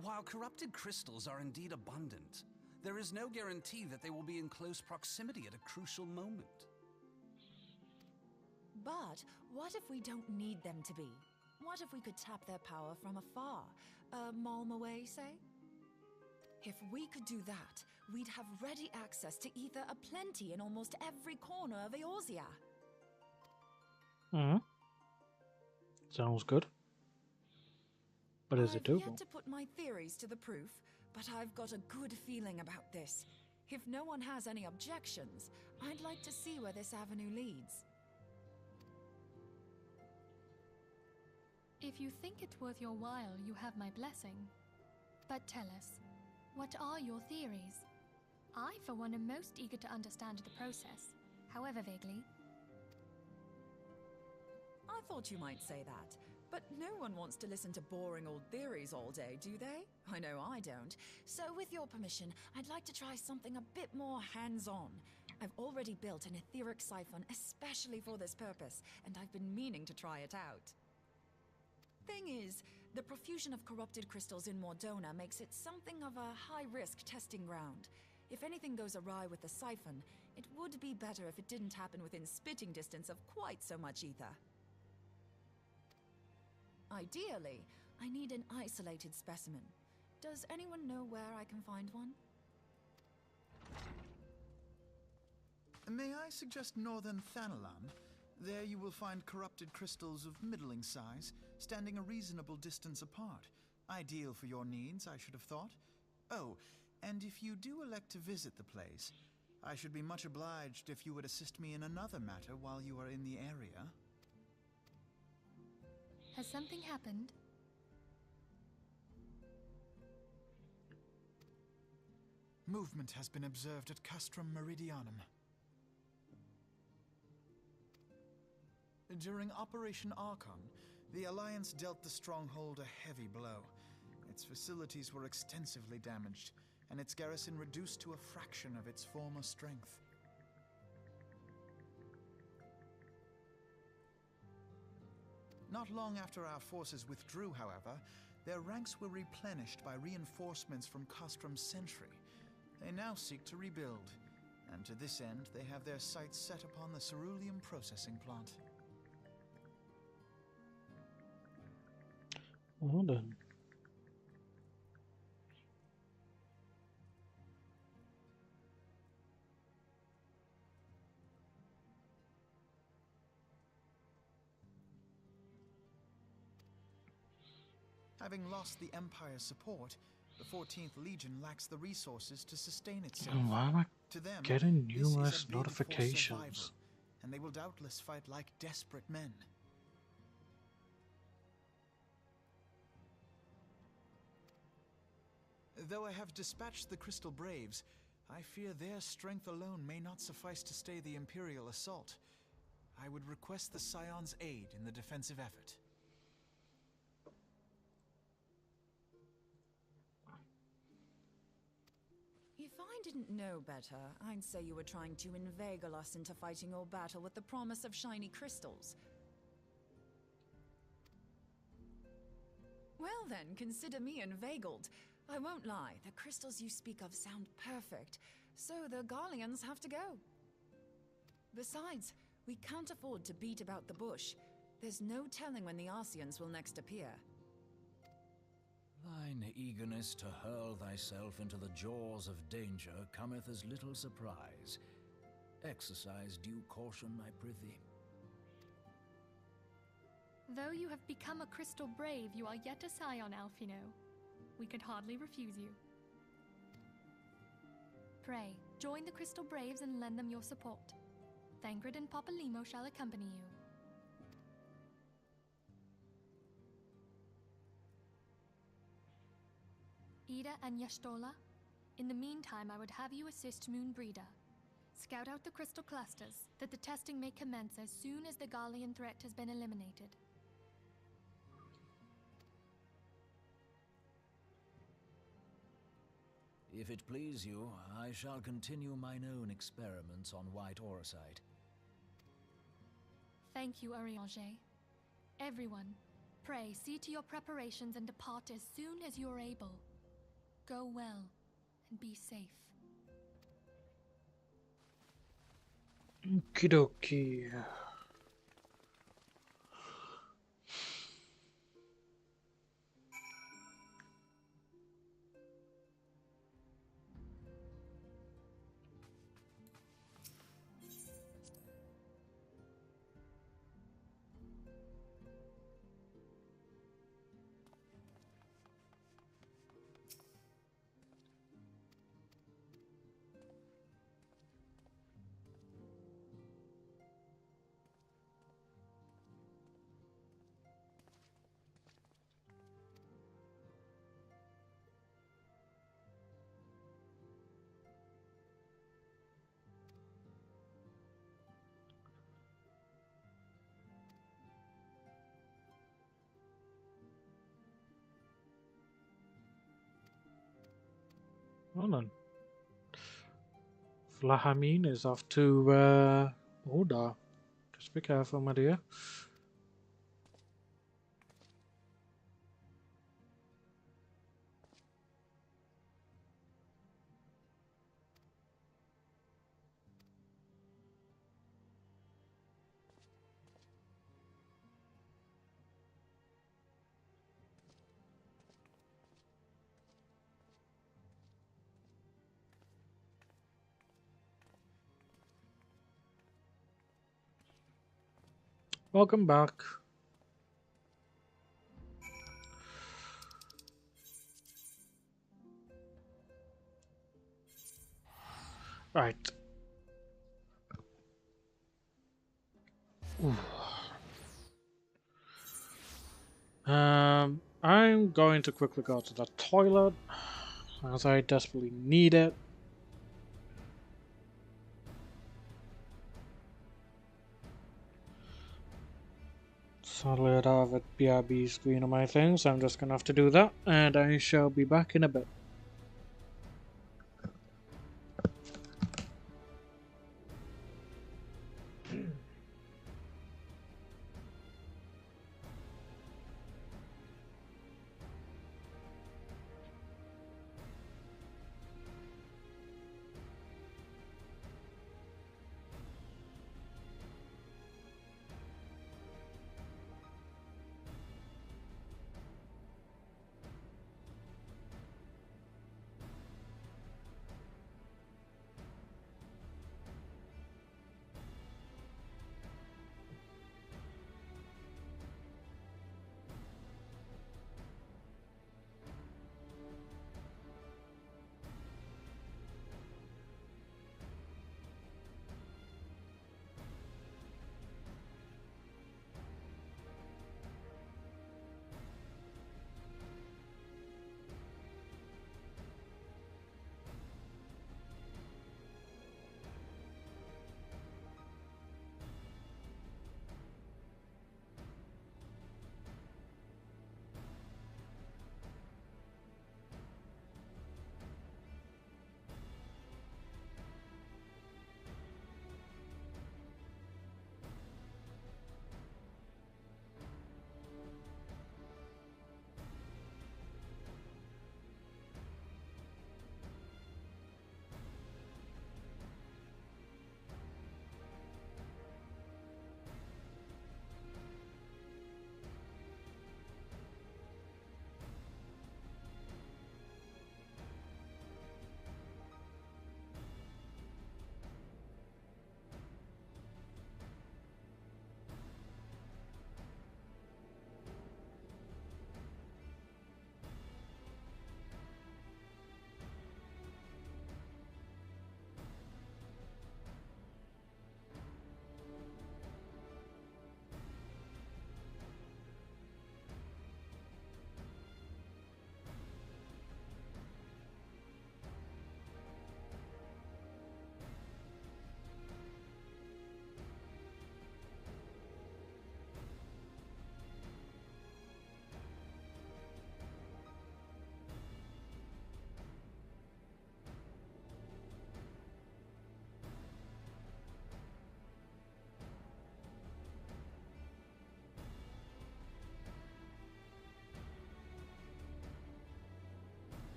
While corrupted crystals are indeed abundant, there is no guarantee that they will be in close proximity at a crucial moment. But what if we don't need them to be? What if we could tap their power from afar? A malm away, say? If we could do that, we'd have ready access to ether aplenty in almost every corner of Eorzea. Hmm. Sounds good. But is it I've doable? yet to put my theories to the proof, but I've got a good feeling about this. If no one has any objections, I'd like to see where this avenue leads. If you think it's worth your while, you have my blessing. But tell us, what are your theories? I, for one, am most eager to understand the process, however vaguely. I thought you might say that, but no one wants to listen to boring old theories all day, do they? I know I don't. So with your permission, I'd like to try something a bit more hands-on. I've already built an etheric siphon especially for this purpose, and I've been meaning to try it out. Thing is, the profusion of corrupted crystals in Mordona makes it something of a high-risk testing ground. If anything goes awry with the siphon, it would be better if it didn't happen within spitting distance of quite so much ether. Ideally, I need an isolated specimen. Does anyone know where I can find one? May I suggest northern Thanalan? There you will find corrupted crystals of middling size, standing a reasonable distance apart. Ideal for your needs, I should have thought. Oh, and if you do elect to visit the place, I should be much obliged if you would assist me in another matter while you are in the area. Has something happened? Movement has been observed at Castrum Meridianum. During Operation Archon, the Alliance dealt the stronghold a heavy blow. Its facilities were extensively damaged, and its garrison reduced to a fraction of its former strength. Not long after our forces withdrew, however, their ranks were replenished by reinforcements from Castrum's sentry. They now seek to rebuild, and to this end they have their sights set upon the ceruleum processing plant. Well then. Having lost the Empire's support, the 14th Legion lacks the resources to sustain itself. Oh, why am I To them, getting this is a numerous bid for notifications? survival, and they will doubtless fight like desperate men. Though I have dispatched the Crystal Braves, I fear their strength alone may not suffice to stay the Imperial assault. I would request the Scion's aid in the defensive effort. If I didn't know better, I'd say you were trying to inveigle us into fighting your battle with the promise of shiny crystals. Well then, consider me inveigled. I won't lie, the crystals you speak of sound perfect, so the Garleans have to go. Besides, we can't afford to beat about the bush. There's no telling when the Arceans will next appear. Thine eagerness to hurl thyself into the jaws of danger cometh as little surprise. Exercise due caution, I prithee. Though you have become a crystal brave, you are yet a scion, Alphino. We could hardly refuse you. Pray, join the Crystal Braves and lend them your support. Thancred and Papalymo shall accompany you. Ida and Y'shtola, in the meantime I would have you assist Moonbreeder. Scout out the crystal clusters, that the testing may commence as soon as the Garlean threat has been eliminated. If it please you, I shall continue mine own experiments on white auricite. Thank you, Urianger. Everyone, pray see to your preparations and depart as soon as you are able. Go well, and be safe. Okie dokie. Hold on. Flahamine is off to Oda. Just be careful, my dear. Welcome back. Right. Ooh. I'm going to quickly go to the toilet, as I desperately need it. Sadly, I don't have a BRB screen on my thing, so I'm just gonna have to do that, and I shall be back in a bit.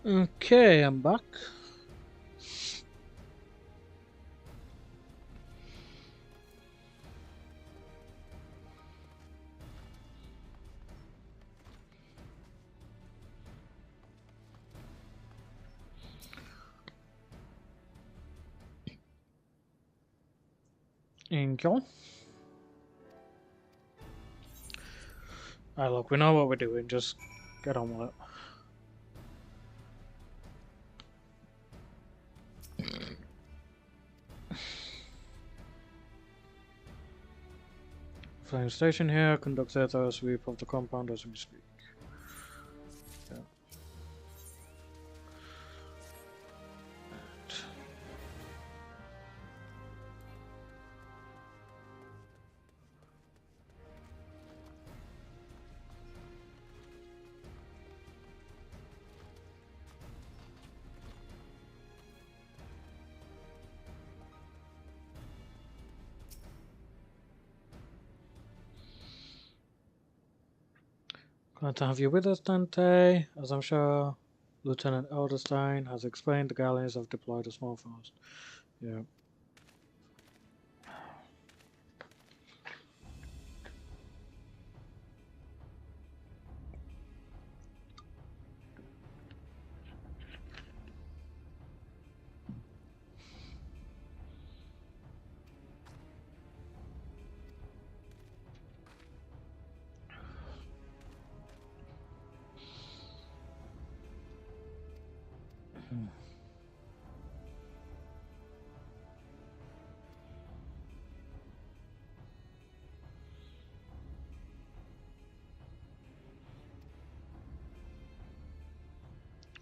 Okay, I'm back. Angel. Alright, look, we know what we're doing, just get on with it. Flying station here, conduct a thorough sweep of the compound as we speak. Yeah. Glad to have you with us, Dante. As I'm sure Lieutenant Elderstein has explained, the galleons have deployed a small force. Yeah.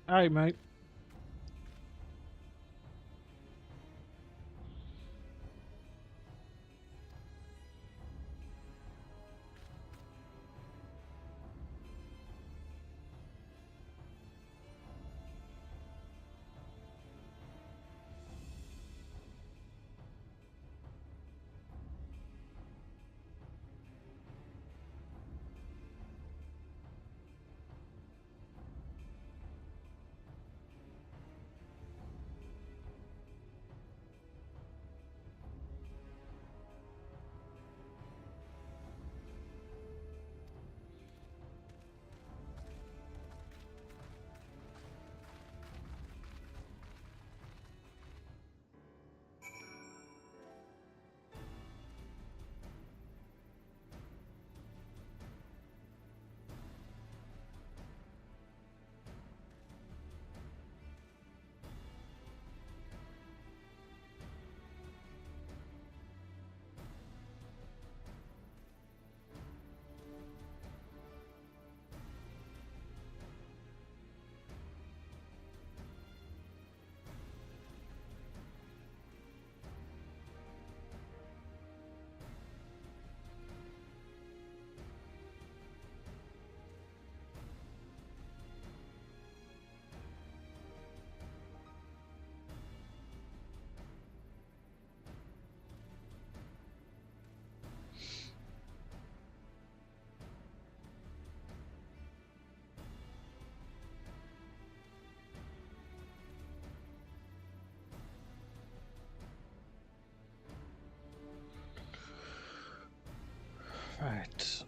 Alright, mate. Right.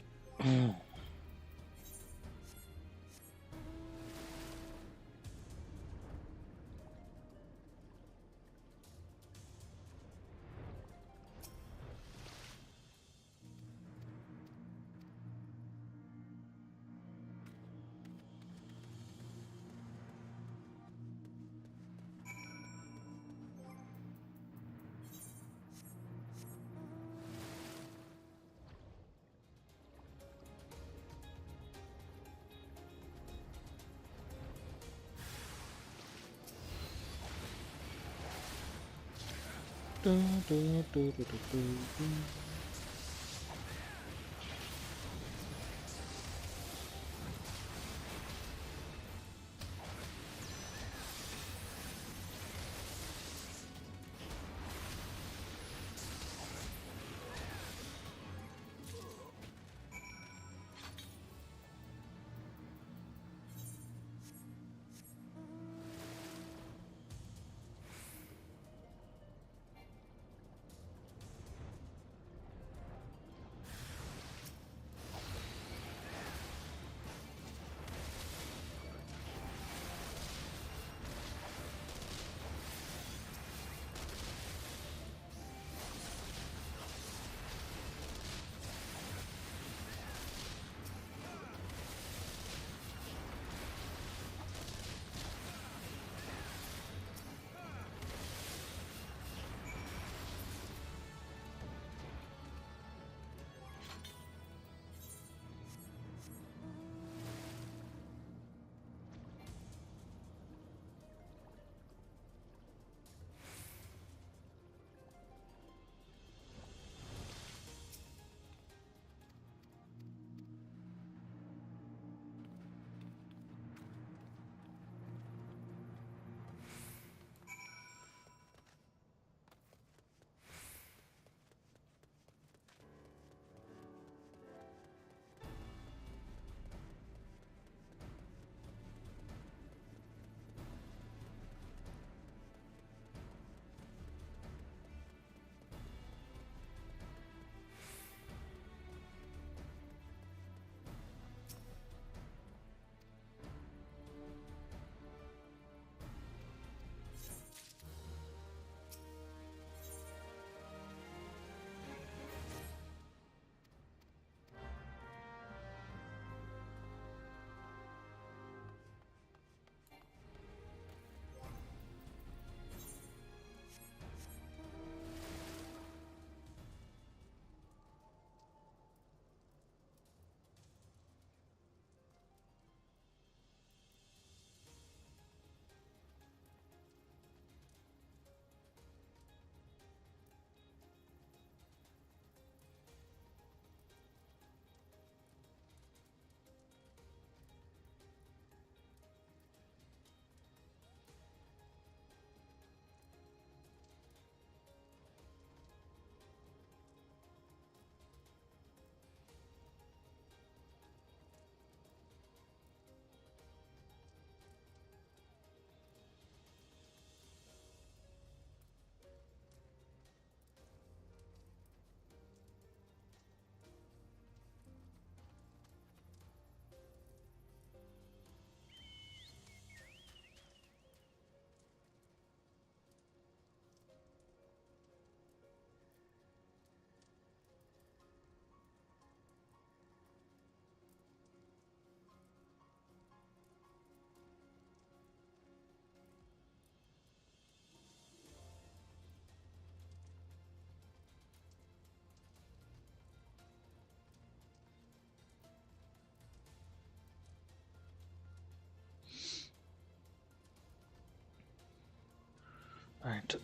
Right.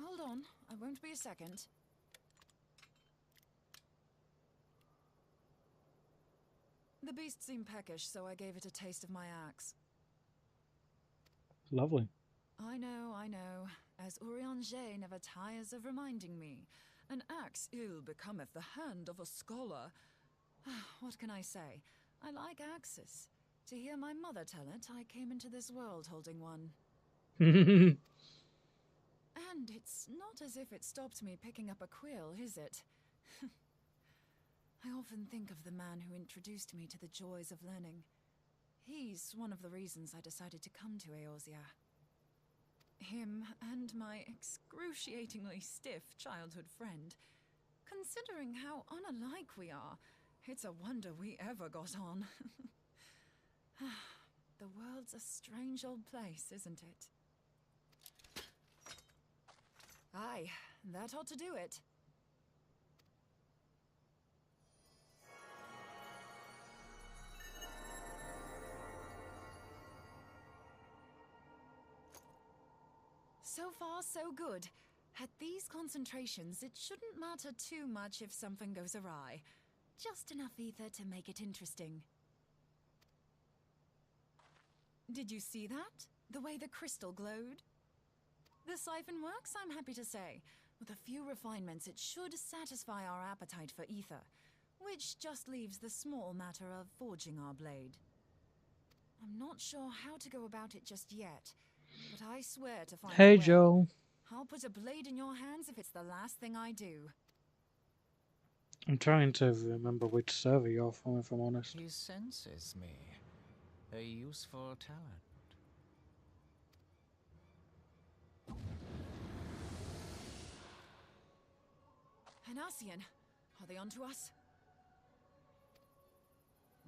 Hold on, I won't be a second. The beast seemed peckish, so I gave it a taste of my axe. Lovely. I know. As Urianger never tires of reminding me, an axe ill becometh the hand of a scholar. What can I say? I like axes. To hear my mother tell it, I came into this world holding one. And it's not as if it stopped me picking up a quill, is it? I often think of the man who introduced me to the joys of learning. He's one of the reasons I decided to come to Eorzea. Him and my excruciatingly stiff childhood friend. Considering how unalike we are, it's a wonder we ever got on. The world's a strange old place, isn't it? Aye, that ought to do it. So far, so good. At these concentrations, it shouldn't matter too much if something goes awry. Just enough ether to make it interesting. Did you see that? The way the crystal glowed? The siphon works, I'm happy to say. With a few refinements, it should satisfy our appetite for ether, which just leaves the small matter of forging our blade. I'm not sure how to go about it just yet, but I swear to find Hey, a way. Joe. I'll put a blade in your hands if it's the last thing I do. I'm trying to remember which server you're from, if I'm honest. He senses me. A useful talent. Hanassian, are they onto us?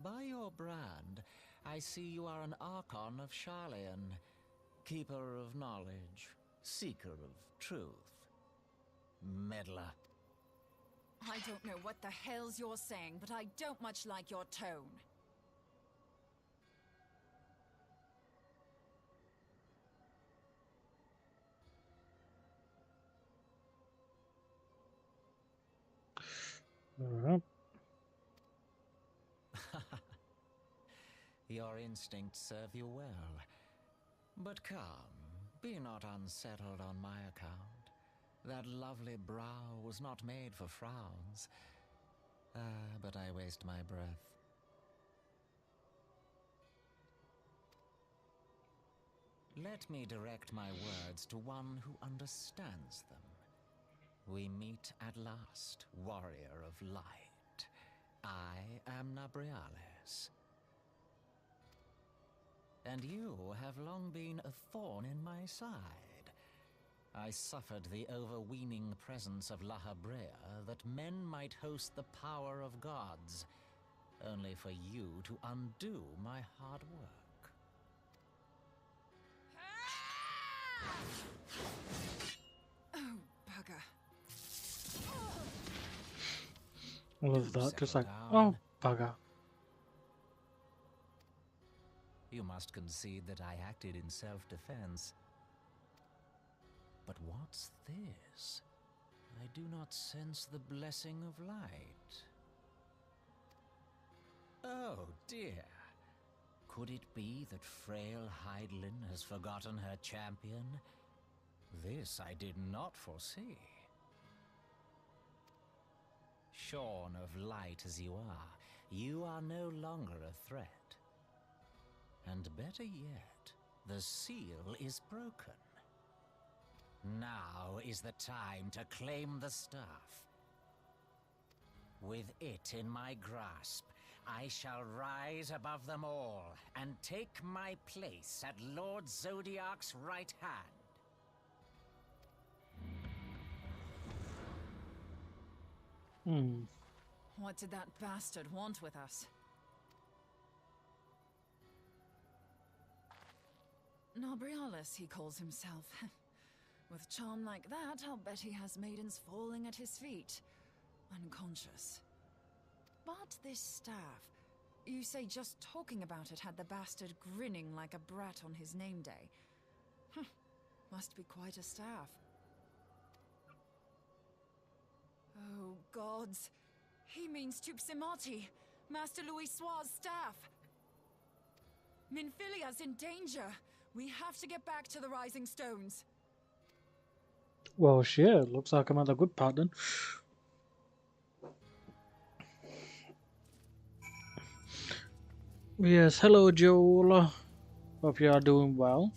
By your brand, I see you are an Archon of Sharlayan, keeper of knowledge, seeker of truth. Meddler. I don't know what the hell's you're saying, but I don't much like your tone. Your instincts serve you well. But come, be not unsettled on my account. That lovely brow was not made for frowns. But I waste my breath. Let me direct my words to one who understands them. We meet at last, warrior of light. I am Nabriales. And you have long been a thorn in my side. I suffered the overweening presence of La Habrea that men might host the power of gods, only for you to undo my hard work. Oh, bugger. I love that, just like, oh, bugger. You must concede that I acted in self-defense. But what's this? I do not sense the blessing of light. Oh dear. Could it be that frail Hydelin has forgotten her champion? This I did not foresee. Shorn of light as you are no longer a threat. And better yet, the seal is broken. Now is the time to claim the staff. With it in my grasp, I shall rise above them all and take my place at Lord Zodiac's right hand. What did that bastard want with us? Nobrialis, he calls himself. With charm like that, I'll bet he has maidens falling at his feet, unconscious. But this staff, you say just talking about it had the bastard grinning like a brat on his name day. Must be quite a staff. Oh, gods. He means Tupsimati, Master Louis Soir's staff. Minfilia's in danger. We have to get back to the Rising Stones. Well, shit, looks like I'm at a good part then. Yes, hello Joel. Hope you are doing well.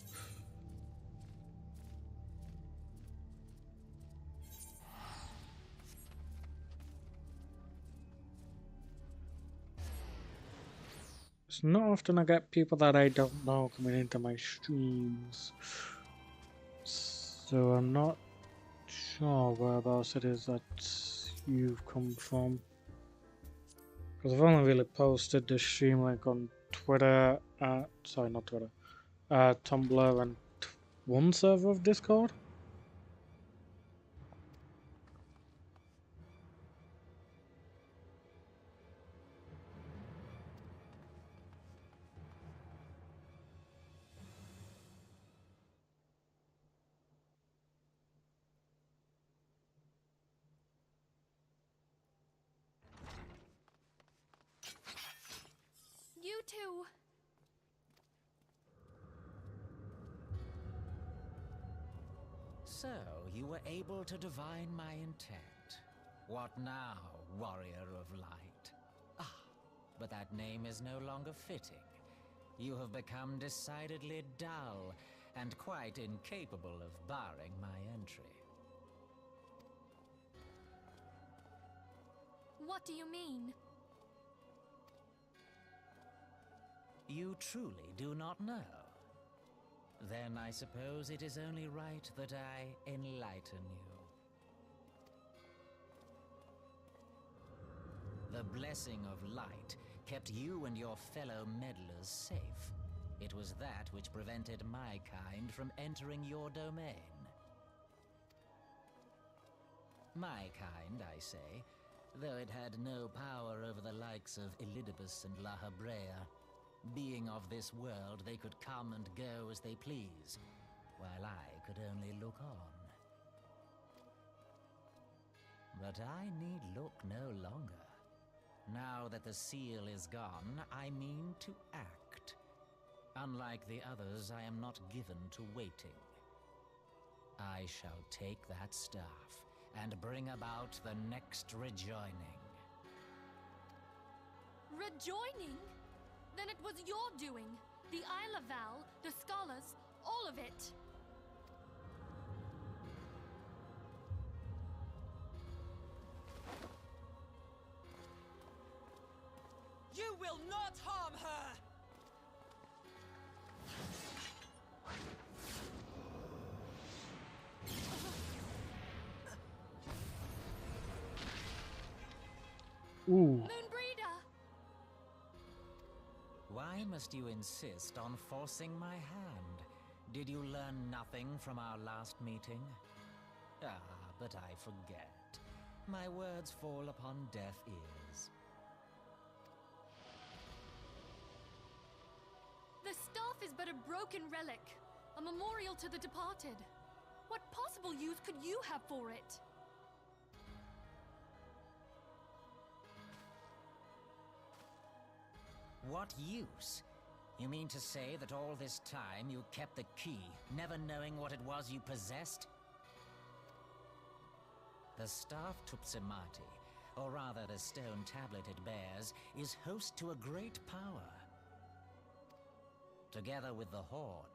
It's not often I get people that I don't know coming into my streams. So I'm not sure whereabouts it is that you've come from. Because I've only really posted the stream link on Twitter, sorry, not Twitter, Tumblr and one server of Discord. You two. So, you were able to divine my intent. What now, warrior of light? Ah, but that name is no longer fitting. You have become decidedly dull, and quite incapable of barring my entry. What do you mean? You truly do not know? Then I suppose it is only right that I enlighten you. The blessing of light kept you and your fellow meddlers safe. It was that which prevented my kind from entering your domain. My kind, I say, though it had no power over the likes of Elidibus and La Habrea. Being of this world, they could come and go as they please, while I could only look on. But I need look no longer. Now that the seal is gone, I mean to act. Unlike the others, I am not given to waiting. I shall take that staff and bring about the next rejoining. Rejoining? Then it was your doing. The Isle of Val, the scholars, all of it. You will not harm her! Ooh. Why must you insist on forcing my hand? Did you learn nothing from our last meeting? Ah, but I forget. My words fall upon deaf ears. The staff is but a broken relic, a memorial to the departed. What possible use could you have for it? What use? You mean to say that all this time you kept the key, never knowing what it was you possessed? The staff Tupsimati, or rather the stone tablet it bears, is host to a great power. Together with the horn,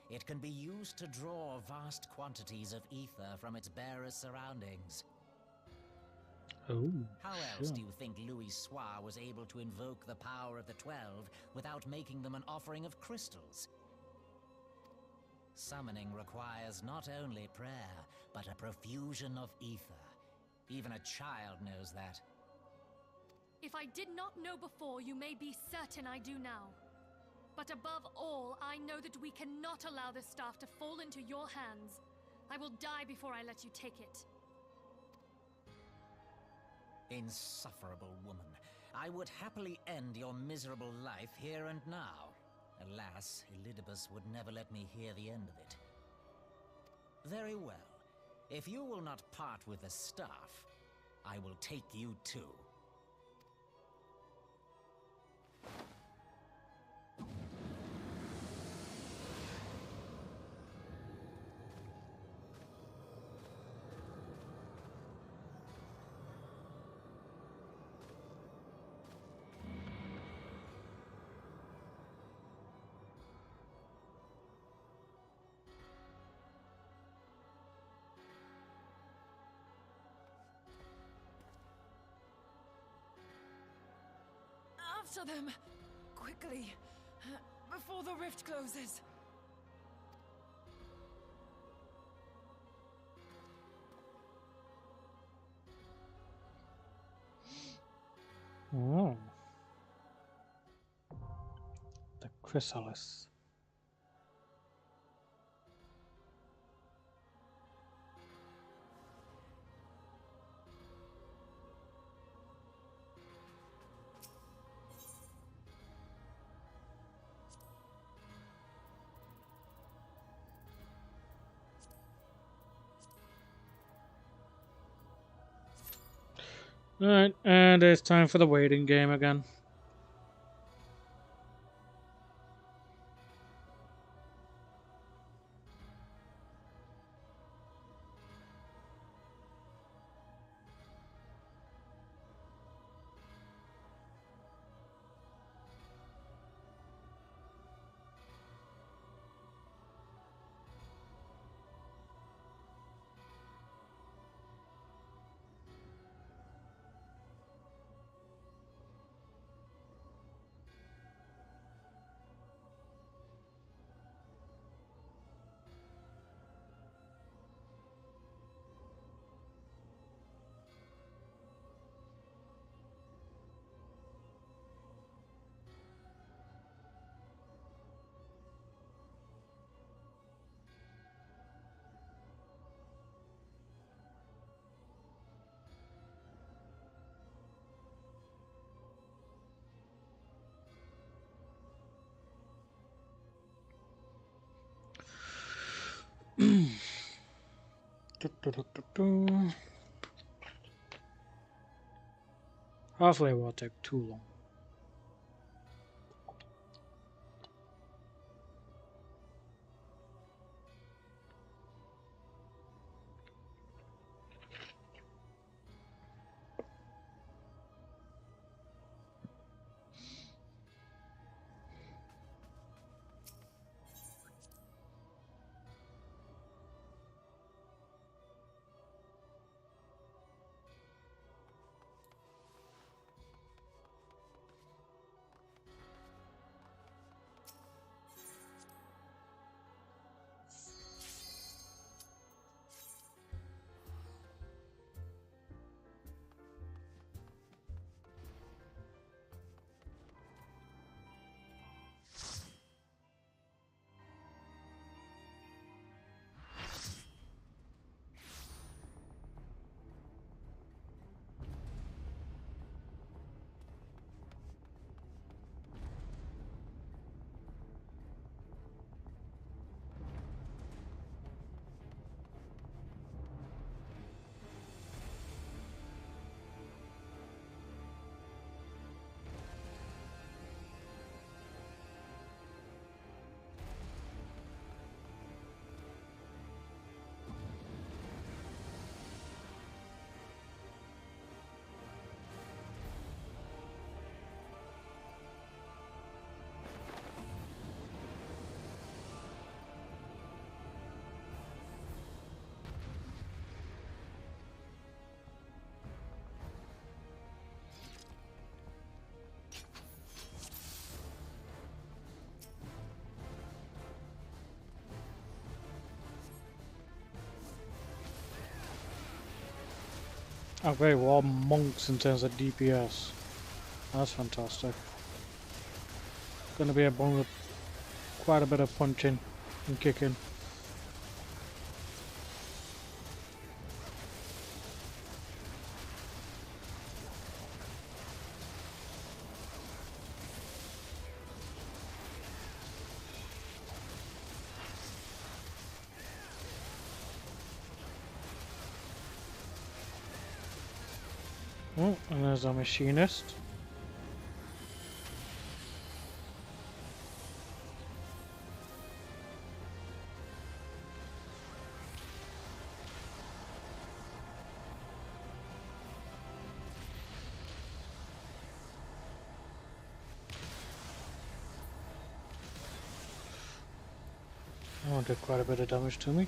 it can be used to draw vast quantities of ether from its bearer's surroundings. Oh, How else do you think Louis Soir was able to invoke the power of the 12 without making them an offering of crystals? Summoning requires not only prayer, but a profusion of ether. Even a child knows that. If I did not know before, you may be certain I do now. But above all, I know that we cannot allow this staff to fall into your hands. I will die before I let you take it. Insufferable woman. I would happily end your miserable life here and now. Alas, Elidibus would never let me hear the end of it. Very well. If you will not part with the staff, I will take you too. After them! Quickly! Before the rift closes! Oh. The chrysalis. Alright, and it's time for the waiting game again. Hopefully it won't take too long. Okay, we're all monks in terms of DPS. That's fantastic. Gonna be a quite a bit of punching and kicking. Oh, and there's a machinist. Oh, did quite a bit of damage to me.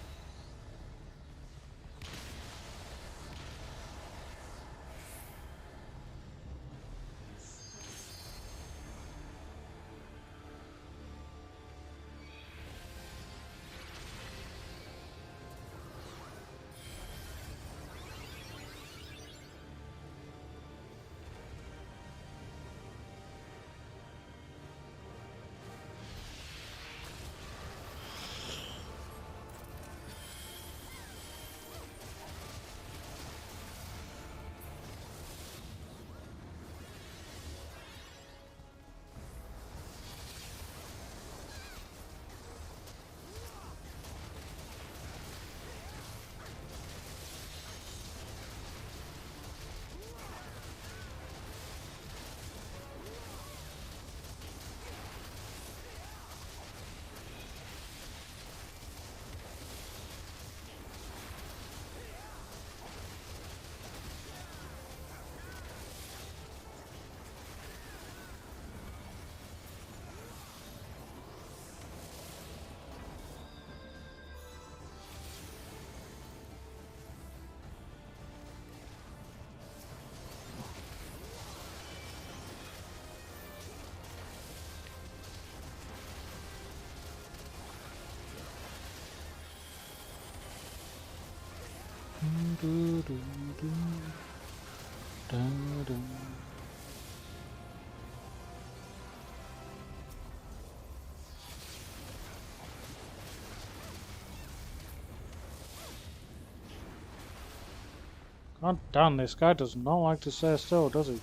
God damn, this guy does not like to stay still, does he?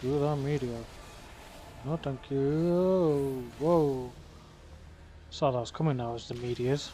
Do that meteor. No, thank you. Whoa. Saw that was coming now as the meteors.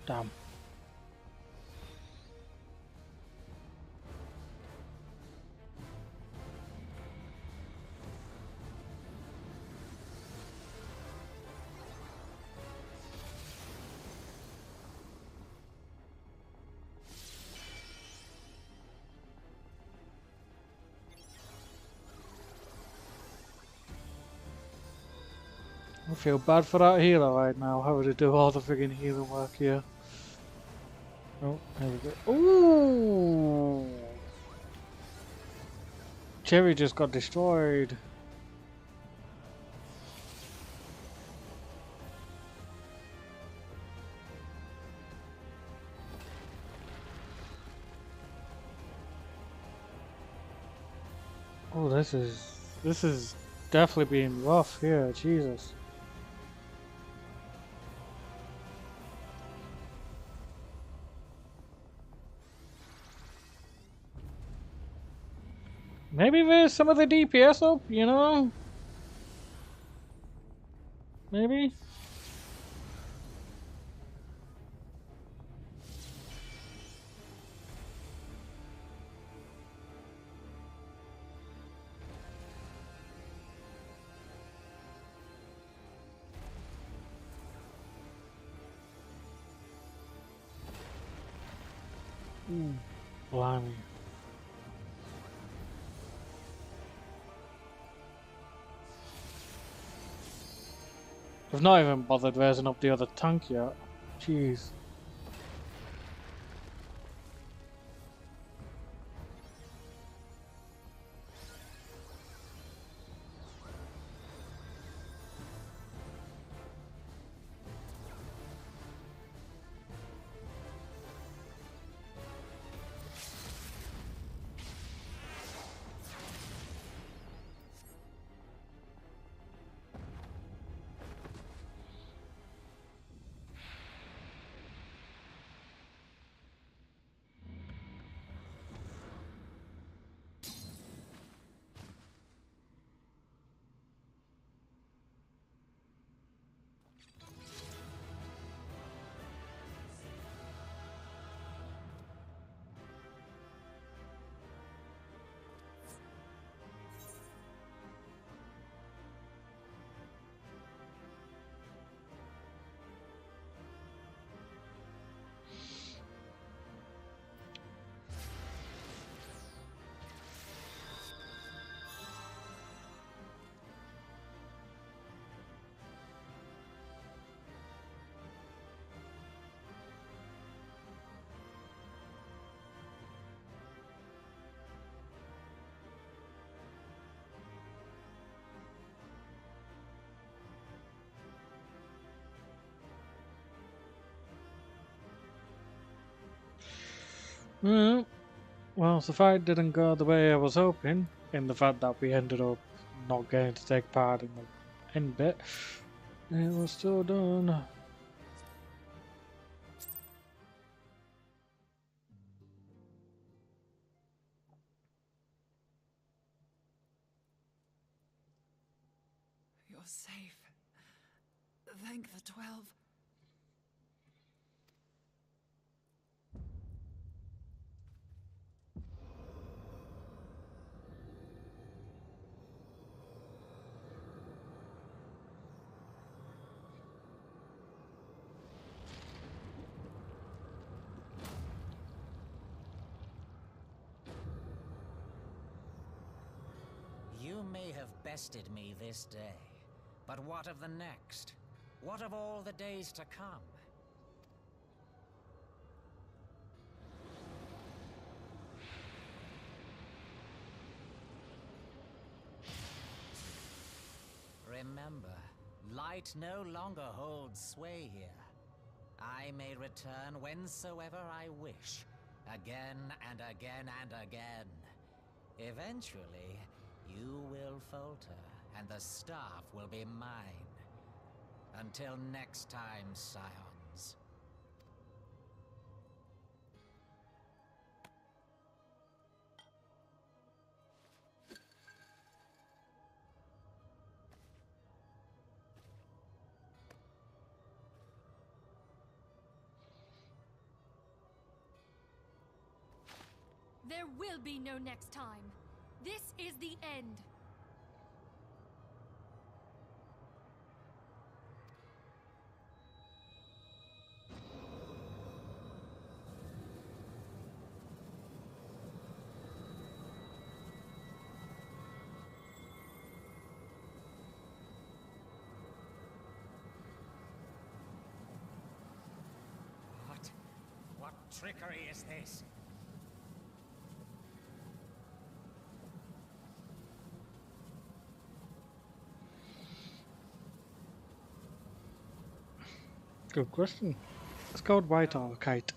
Damn. I feel bad for that healer right now. How would he do all the friggin' healing work here? Oh, there we go. Ooh! Cherry just got destroyed. Oh, this is definitely being rough here. Jesus. Maybe there's some of the DPS up, you know? Maybe? Blimey. We've not even bothered raising up the other tank yet. Jeez. Well, the fight didn't go the way I was hoping, in the fact that we ended up not getting to take part in the end bit. It was still done. You're safe. Thank the 12. You may have bested me this day, but what of the next? What of all the days to come? Remember, light no longer holds sway here. I may return whensoever I wish, again and again and again. Eventually, you will falter, and the staff will be mine. Until next time, scions. There will be no next time. This is the end. What trickery is this? Good question. It's called White or Kite.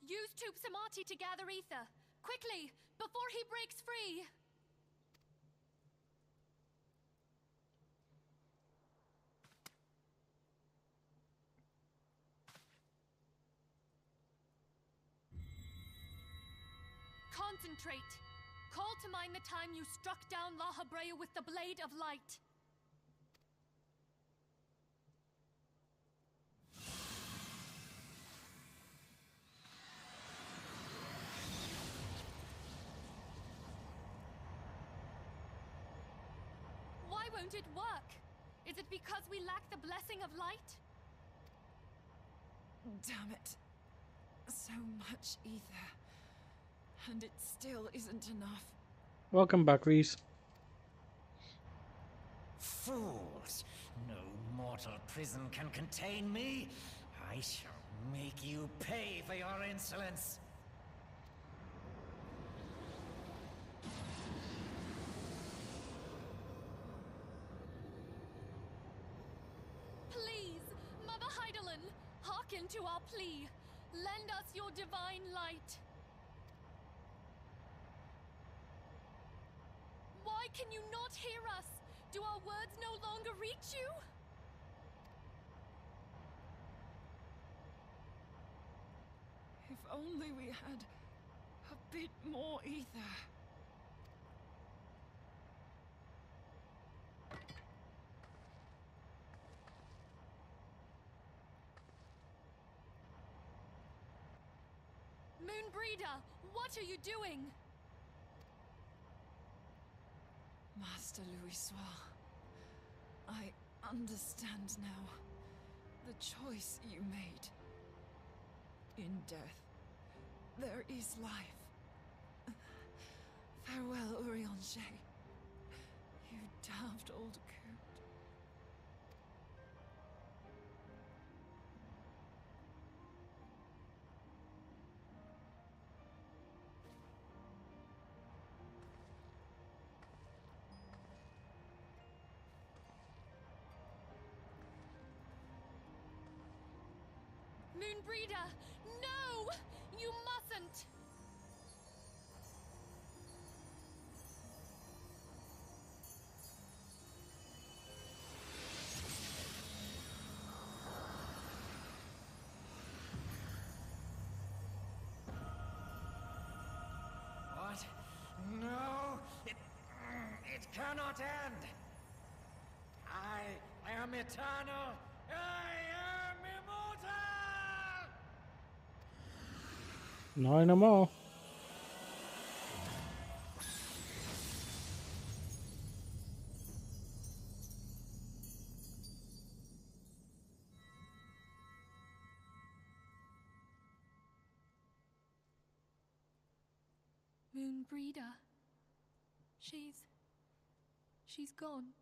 Use Tube Samati to gather ether. Quickly, before he breaks free! Concentrate. Call to mind the time you struck down La Habrea with the Blade of Light. Why won't it work? Is it because we lack the blessing of light? Damn it. So much ether. And it still isn't enough. Welcome back, Reese. Fools! No mortal prison can contain me. I shall make you pay for your insolence. Please, Mother Heidelin, hearken to our plea. Lend us your divine light. Why can you not hear us? Do our words no longer reach you? If only we had a bit more ether. Moonbreeder, what are you doing? Master Louis Soir, I understand now the choice you made. In death, there is life. Farewell, Urianger. You damned old coot. Moonbreeder, no! You mustn't! What? No! It cannot end! I am eternal! I am immortal! No more. Moonbreeder. She's gone.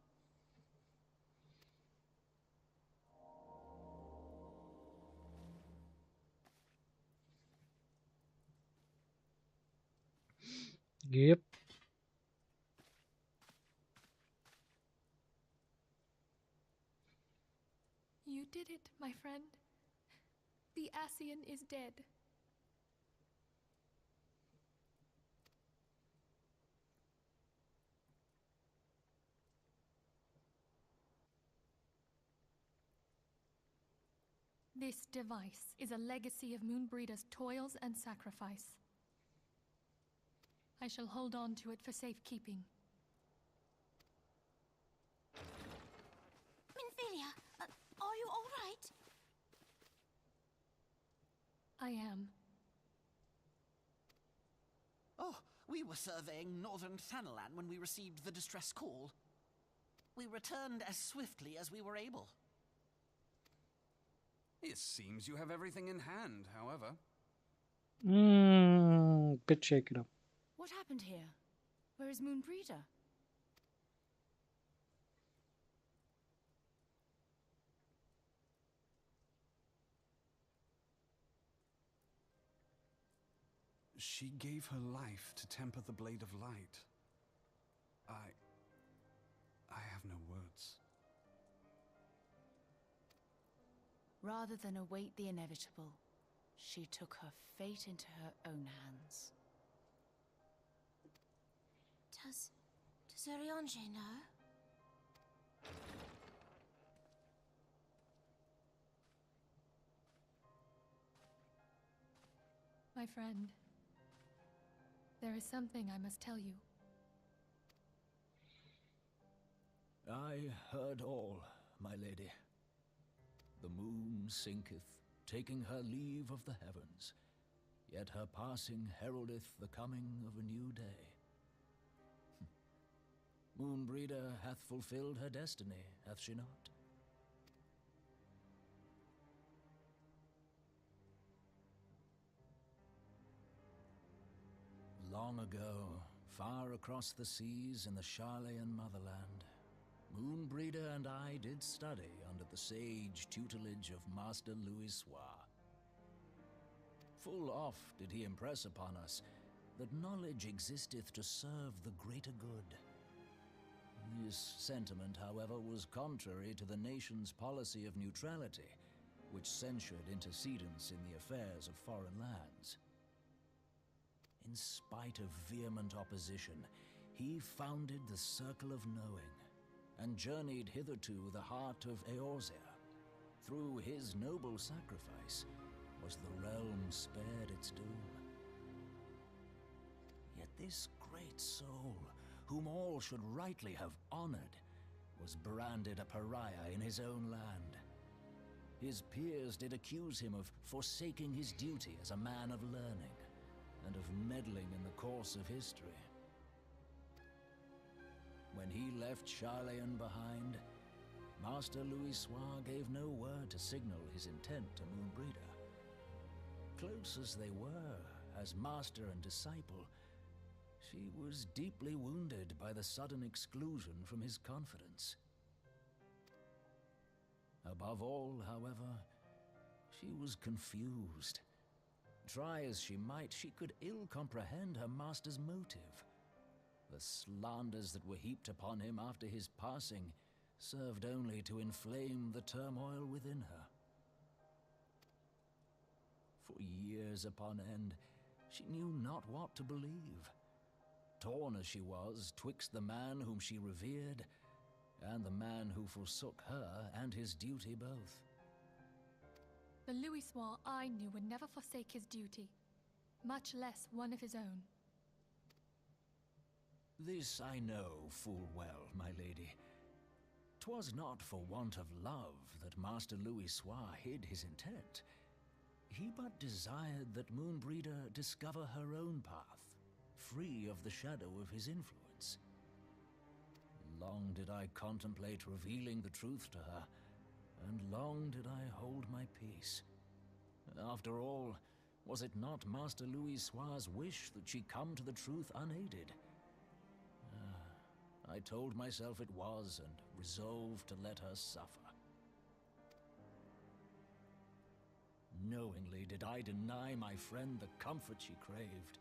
Yep. You did it, my friend. The Ascian is dead. This device is a legacy of Moonbreeder's toils and sacrifice. I shall hold on to it for safekeeping. I am. Oh, we were surveying northern Thanalan when we received the distress call. We returned as swiftly as we were able. It seems you have everything in hand, however. Bit shaken up. What happened here? Where is Moonbreeder? She gave her life to temper the Blade of Light. I have no words. Rather than await the inevitable, she took her fate into her own hands. Does Ariange know? My friend, there is something I must tell you. I heard all, my lady. The moon sinketh, taking her leave of the heavens, yet her passing heraldeth the coming of a new day. Moonbreeder hath fulfilled her destiny, hath she not? Long ago, far across the seas in the Sharlayan motherland, Moonbreeder and I did study under the sage tutelage of Master Louis-Soir. Full oft did he impress upon us that knowledge existeth to serve the greater good. This sentiment, however, was contrary to the nation's policy of neutrality, which censured intercedence in the affairs of foreign lands. In spite of vehement opposition, he founded the Circle of Knowing, and journeyed hither to the heart of Eorzea. Through his noble sacrifice was the realm spared its doom. Yet this great soul, whom all should rightly have honored, was branded a pariah in his own land. His peers did accuse him of forsaking his duty as a man of learning, and of meddling in the course of history. When he left Sharlayan behind, Master Louis-Soir gave no word to signal his intent to Moonbreeder. Close as they were, as master and disciple, she was deeply wounded by the sudden exclusion from his confidence. Above all, however, she was confused. Try as she might, she could ill comprehend her master's motive. The slanders that were heaped upon him after his passing served only to inflame the turmoil within her. For years upon end, she knew not what to believe. Torn as she was twixt the man whom she revered and the man who forsook her and his duty both. The Louis-Soir I knew would never forsake his duty, much less one of his own. This I know full well, my lady. 'Twas not for want of love that Master Louis-Soir hid his intent. He but desired that Moonbreeder discover her own path, free of the shadow of his influence. Long did I contemplate revealing the truth to her, and long did I hold my peace. After all, was it not Master Louis-Soir's wish that she come to the truth unaided? I told myself it was, and resolved to let her suffer. Knowingly did I deny my friend the comfort she craved.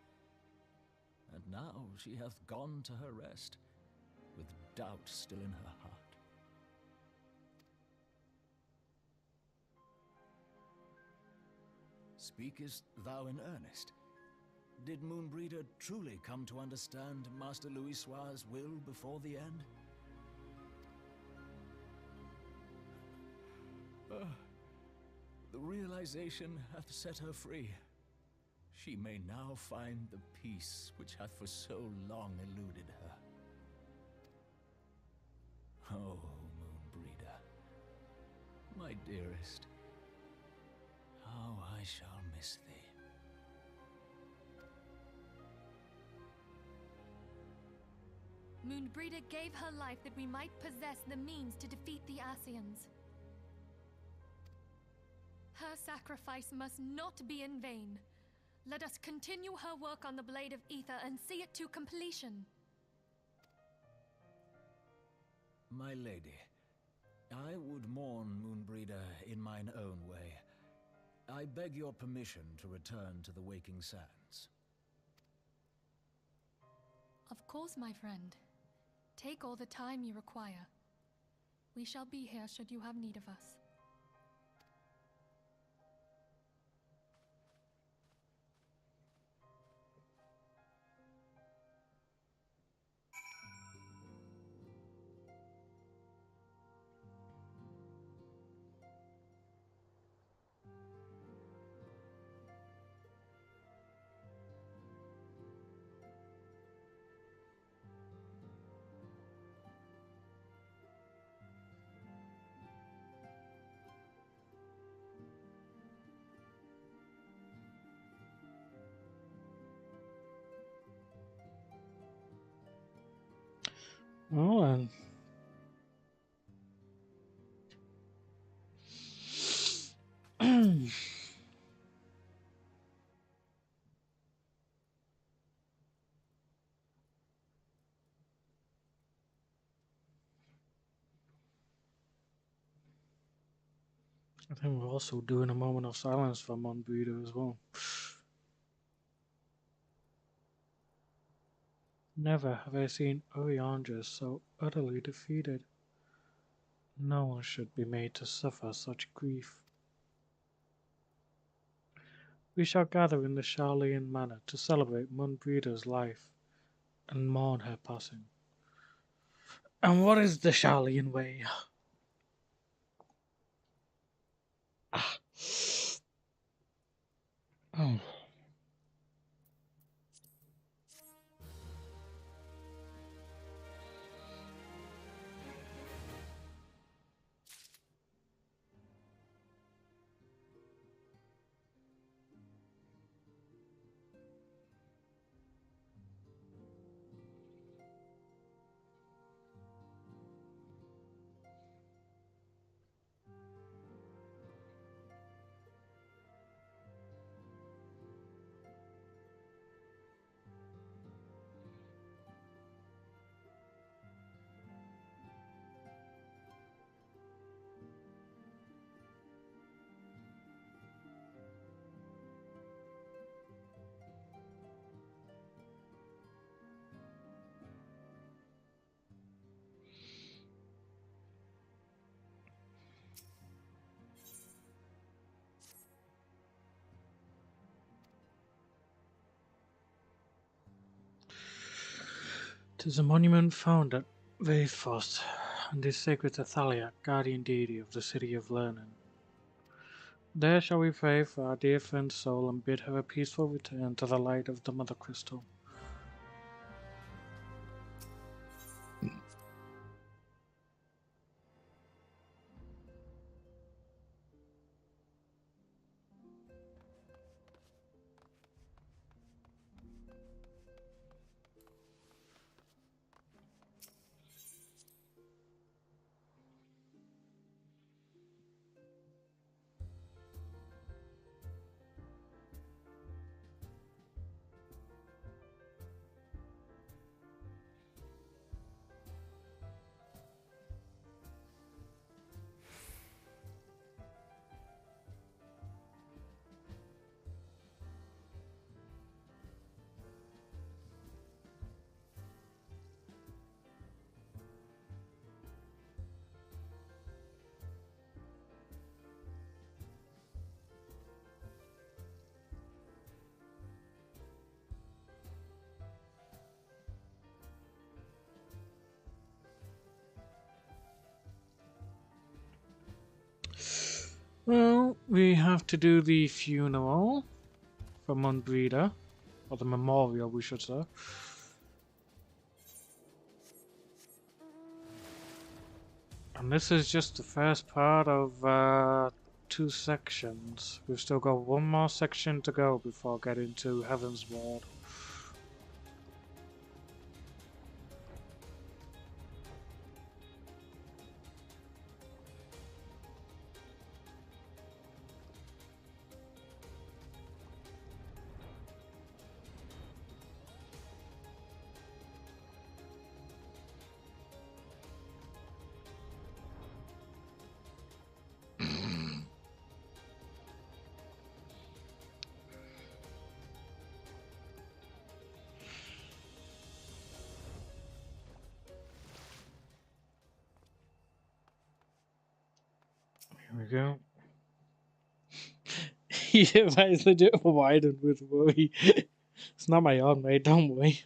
And now she hath gone to her rest, with doubt still in her heart. Speakest thou in earnest? Did Moonbreeder truly come to understand Master Louis-Soir's will before the end? The realization hath set her free. She may now find the peace which hath for so long eluded her. Oh, Moonbreeder, my dearest, how I shall miss miss thee. Moonbreeder gave her life that we might possess the means to defeat the Ascians. Her sacrifice must not be in vain. Let us continue her work on the Blade of Ether and see it to completion. My lady, I would mourn Moonbreeder in mine own way. I beg your permission to return to the Waking Sands. Of course, my friend. Take all the time you require. We shall be here should you have need of us. Well then. I think we're also doing a moment of silence for Moonbreeder as well. Never have I seen Oriandra so utterly defeated. No one should be made to suffer such grief. We shall gather in the Charlean Manor to celebrate Moonbreeder's life and mourn her passing. And what is the Charlean way? Oh. Tis a monument found at Vaithfoss, and is sacred to Thalia, guardian deity of the city of Learning. There shall we pray for our dear friend's soul and bid her a peaceful return to the light of the Mother Crystal. Well, we have to do the funeral for Moonbreeder, or the memorial, we should say. And this is just the first part of 2 sections. We've still got one more section to go before getting to Heavensward. Here we go. Yeah, that is legit widened with worry. It's not my own, mate, don't worry.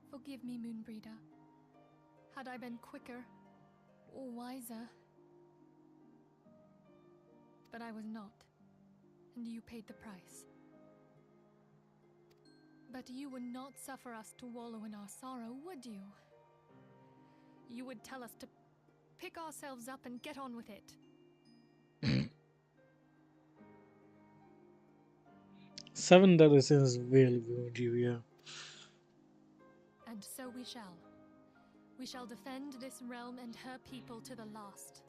Forgive me, Moonbreeder. Had I been quicker or wiser. But I was not, and you paid the price. But you would not suffer us to wallow in our sorrow, would you? You would tell us to pick ourselves up and get on with it. 7 deadly sins really ruined you, yeah. And so we shall. We shall defend this realm and her people to the last.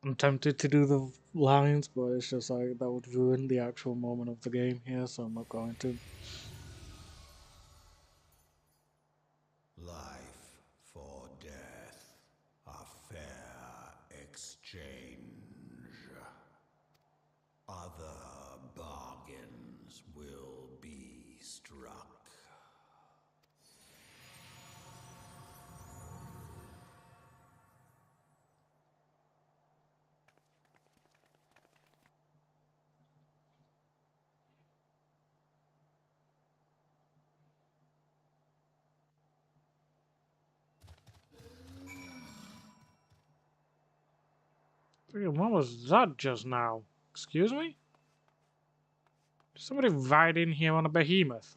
I'm tempted to do the lines, but it's just like that would ruin the actual moment of the game here, so I'm not going to. Life for death, a fair exchange. Other bargains will be struck. What was that just now? Excuse me? Did somebody ride in here on a behemoth?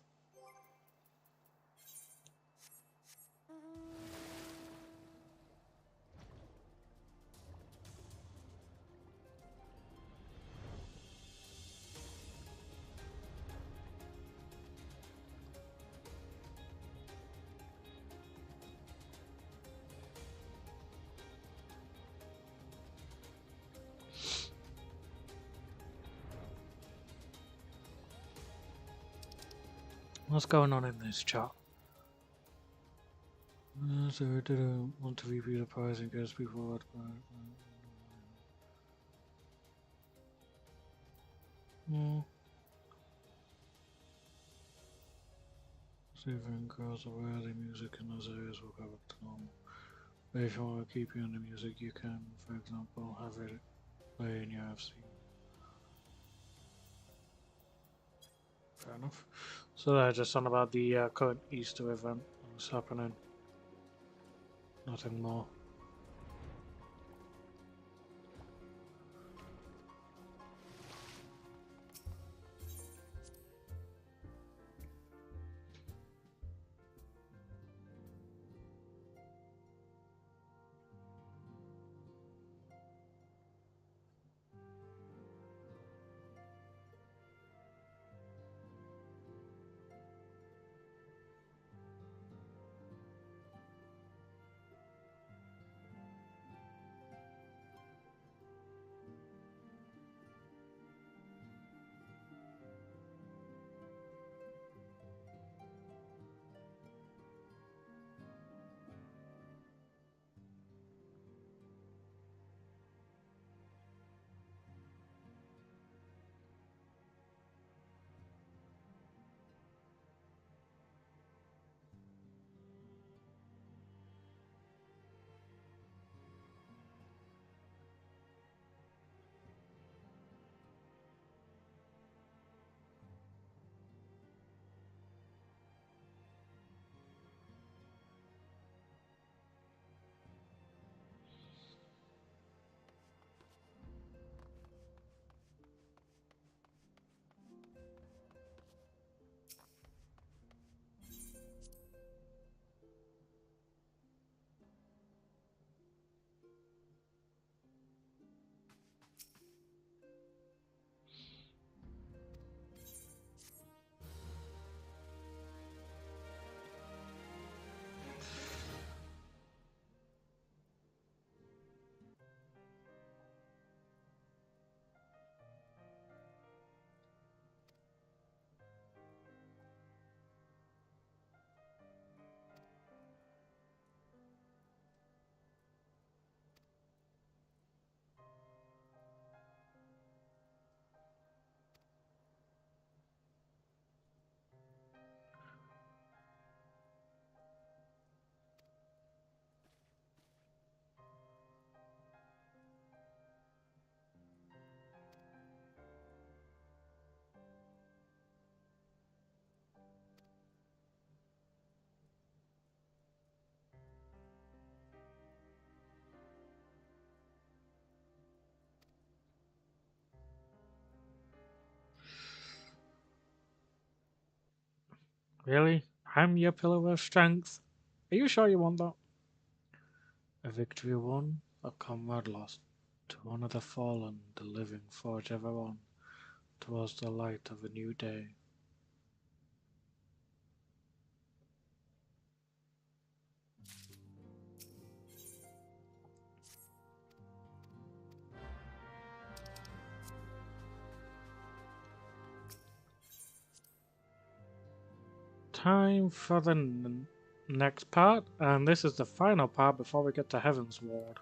What's going on in this chat? So I didn't want to repeat the prize in case people had... Saving girls aware the music in those areas will go back to normal. But if you want to keep hearing the music, you can, for example, have it play in your FC. Fair enough. So that's just on about the current Easter event that's happening. Nothing more. Really? I'm your pillar of strength? Are you sure you want that? A victory won, a comrade lost. To honor the fallen, the living forge ever on, towards the light of a new day. Time for the next part, and this is the final part before we get to Heavensward.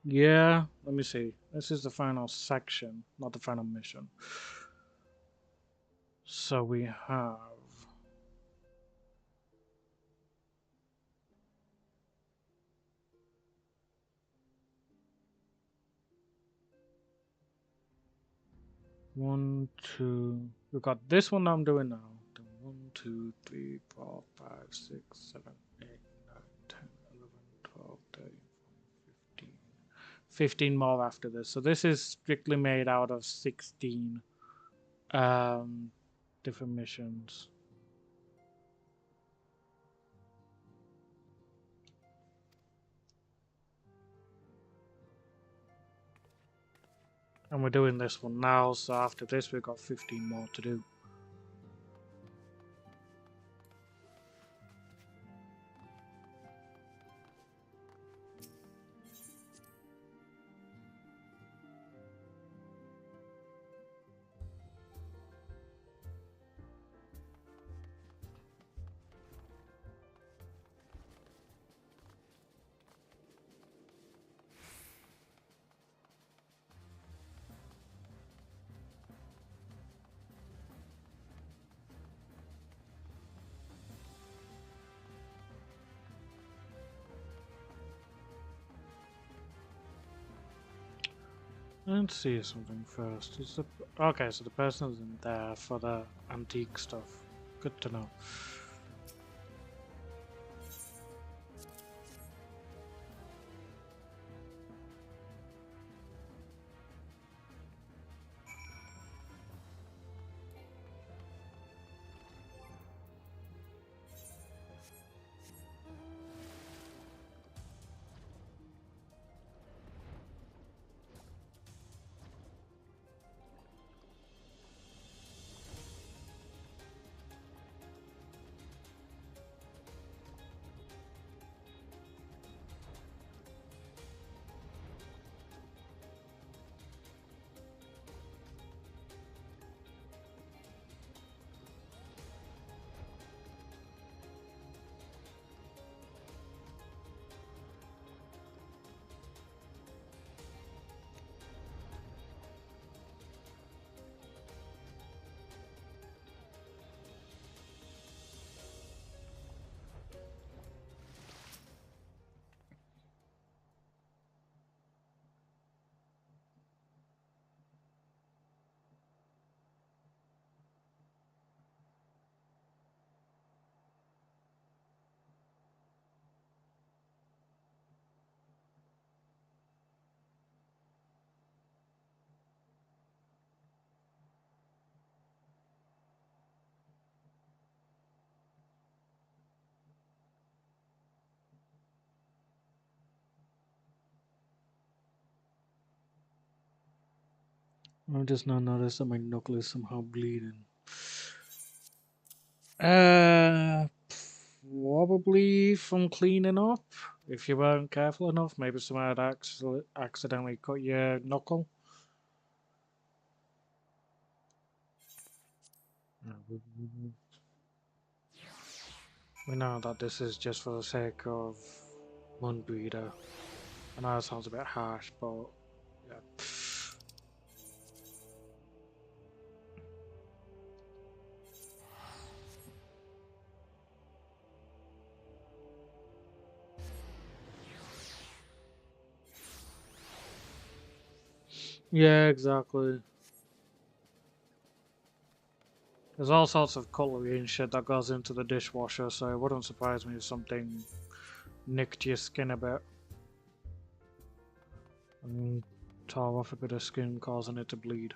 Yeah, let me see. This is the final section, not the final mission. So we have one, two. We got this one I'm doing now. 1, 2, 3, 4, 5, 6, 7, 8, 9, 10, 11, 12, 13, 15. 15 more after this. So this is strictly made out of 16 different missions. And we're doing this one now, so after this we've got 15 more to do. Let's see something first. Is the okay? So the person isn't there for the antique stuff. Good to know. I just now noticed that my knuckle is somehow bleeding. Probably from cleaning up. If you weren't careful enough, maybe someone had accidentally cut your knuckle. We know that this is just for the sake of Moonbreeder. I know it sounds a bit harsh, but yeah. Yeah, exactly. There's all sorts of cutlery and shit that goes into the dishwasher, so it wouldn't surprise me if something nicked your skin a bit and tore off a bit of skin, causing it to bleed.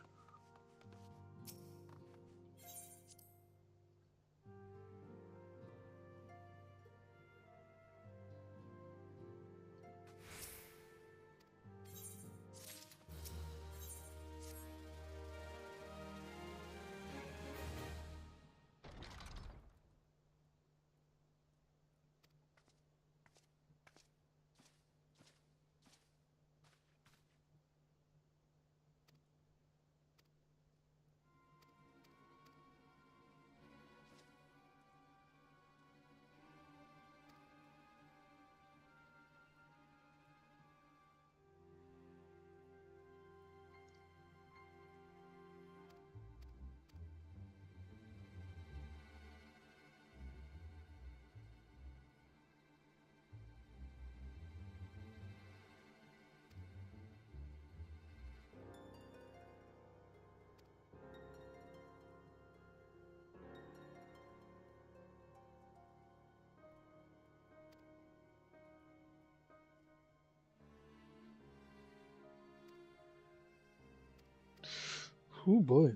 Oh boy.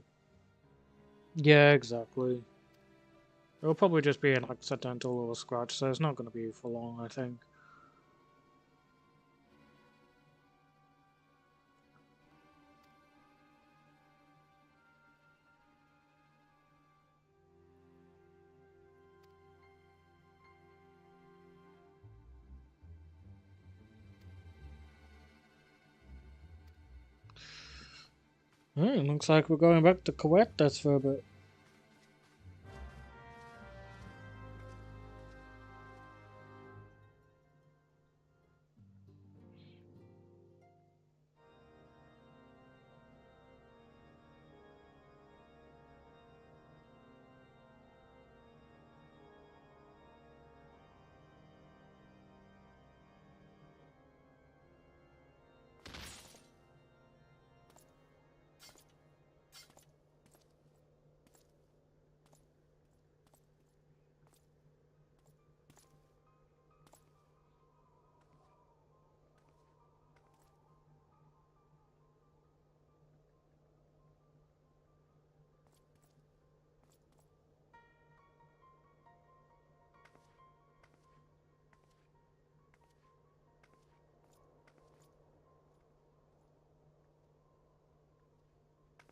Yeah, exactly. It'll probably just be an accidental little scratch, so it's not going to be for long, I think. Alright, looks like we're going back to Coetas for a bit.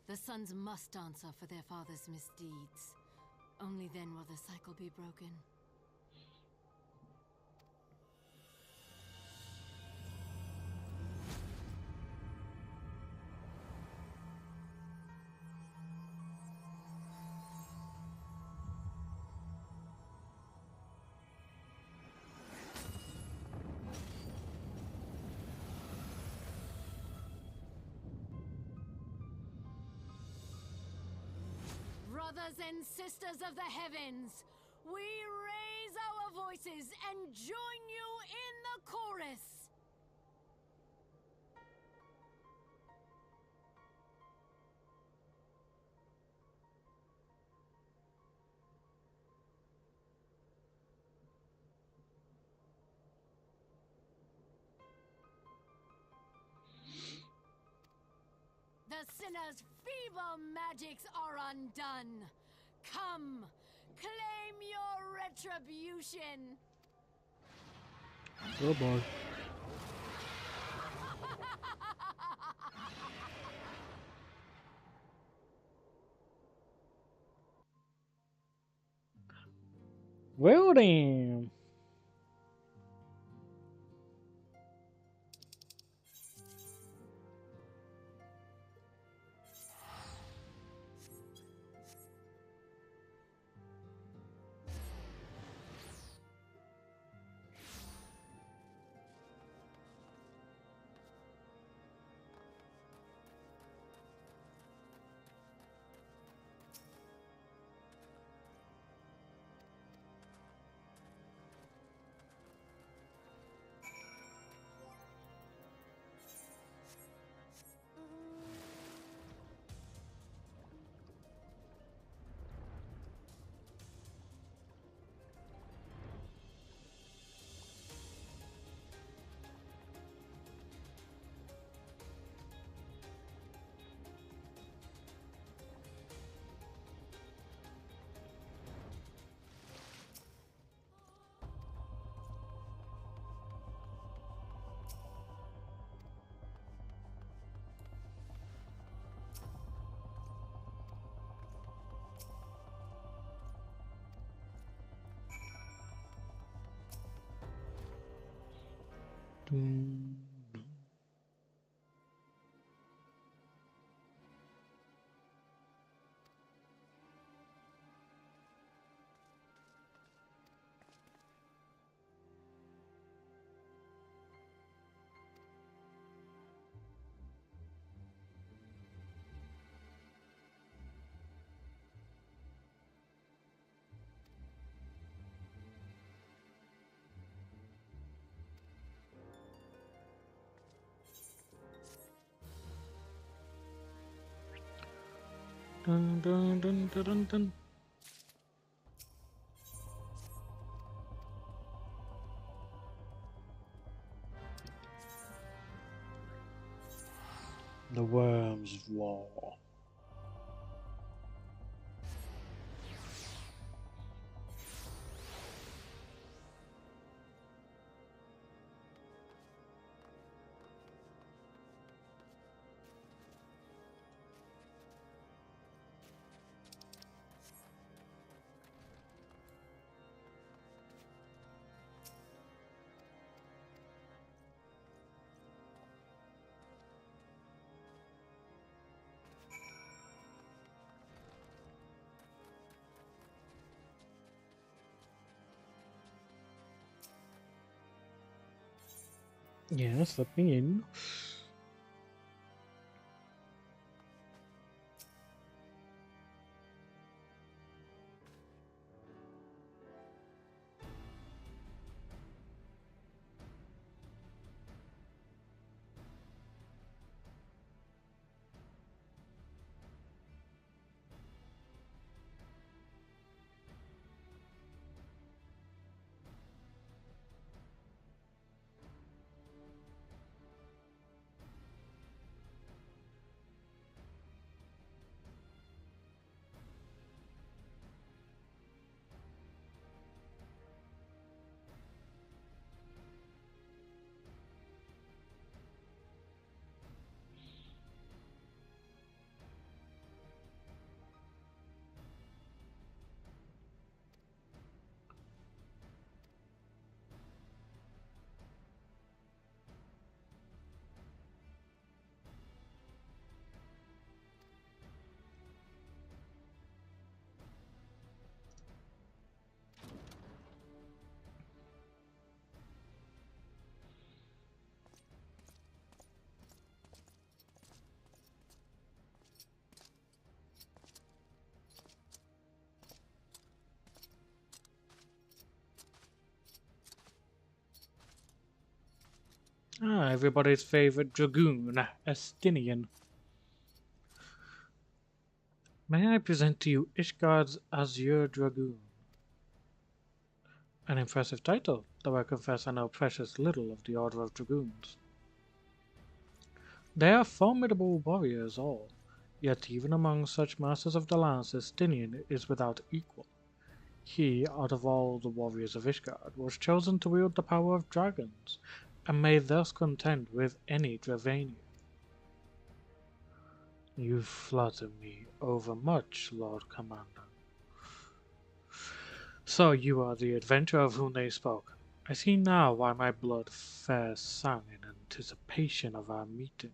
The sons must answer for their father's misdeeds. Only then will the cycle be broken. Brothers and sisters of the heavens, we raise our voices and join you in the chorus. The sinner's feeble magics are undone. Come, claim your retribution. Oh boy. Well then. Dun. Dun, dun, dun, dun, dun, dun. The Worm's War. Yes, let me in. Ah, everybody's favorite dragoon, Estinian. May I present to you Ishgard's Azure Dragoon? An impressive title, though I confess I know precious little of the Order of Dragoons. They are formidable warriors all, yet even among such masters of the lance, Estinian is without equal. He, out of all the warriors of Ishgard, was chosen to wield the power of dragons, and may thus contend with any Dravanian. You flatter me overmuch, Lord Commander. So you are the adventurer of whom they spoke. I see now why my blood fair sang in anticipation of our meeting.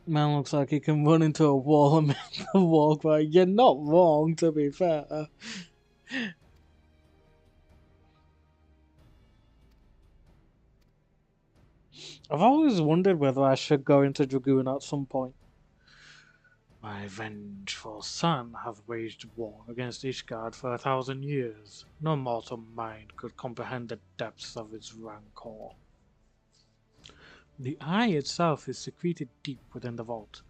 Man looks like he can run into a wall and make the walk right. You're not wrong, to be fair. I've always wondered whether I should go into Dragoon at some point. My vengeful son hath waged war against Ishgard for 1,000 years. No mortal mind could comprehend the depths of its rancor. The eye itself is secreted deep within the vault.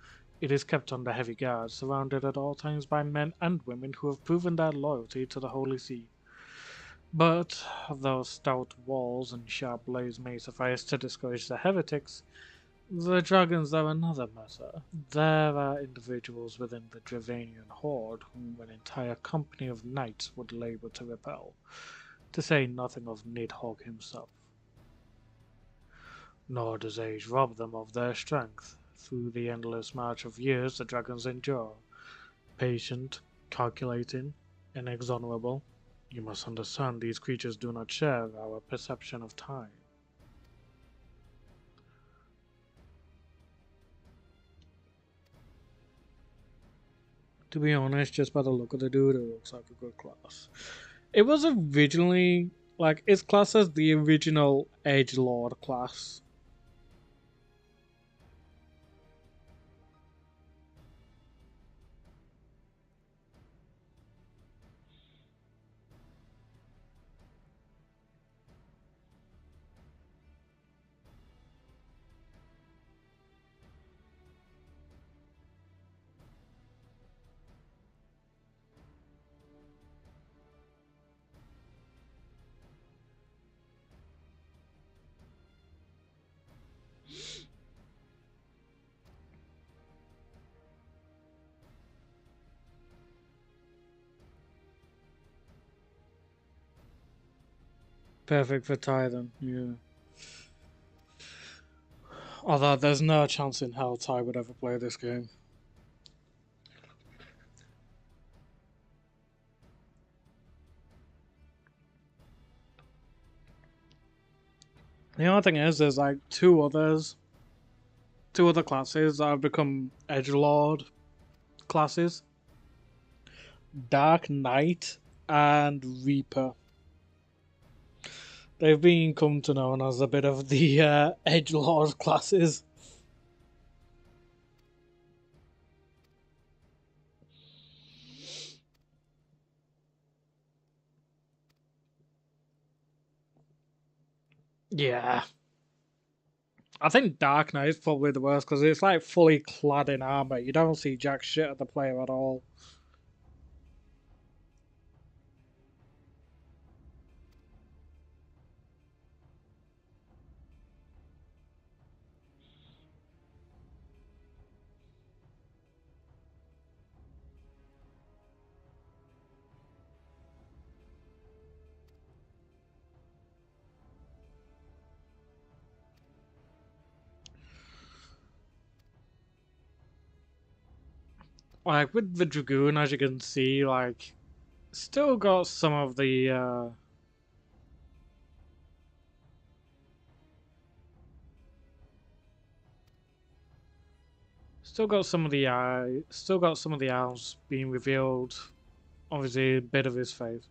It is kept under heavy guard, surrounded at all times by men and women who have proven their loyalty to the Holy See. But those stout walls and sharp blades may suffice to discourage the heretics. The dragons are another matter. There are individuals within the Dravanian horde whom an entire company of knights would labor to repel, to say nothing of Nidhogg himself. Nor does age rob them of their strength. Through the endless march of years the dragons endure. Patient, calculating, inexorable. You must understand these creatures do not share our perception of time. To be honest, just by the look of the dude, it looks like a good class. It was originally, like, it's classed as the original Edgelord class. Perfect for Titan, yeah. Although there's no chance in hell Ty would ever play this game. The only thing is, there's like two other classes that have become Edgelord classes. Dark Knight and Reaper. They've become to known as a bit of the Edgelord classes. Yeah. I think Dark Knight is probably the worst because it's like fully clad in armor. You don't see jack shit at the player at all. Like with the Dragoon, as you can see, like still got some of the still got some of the arms being revealed. Obviously, a bit of his face.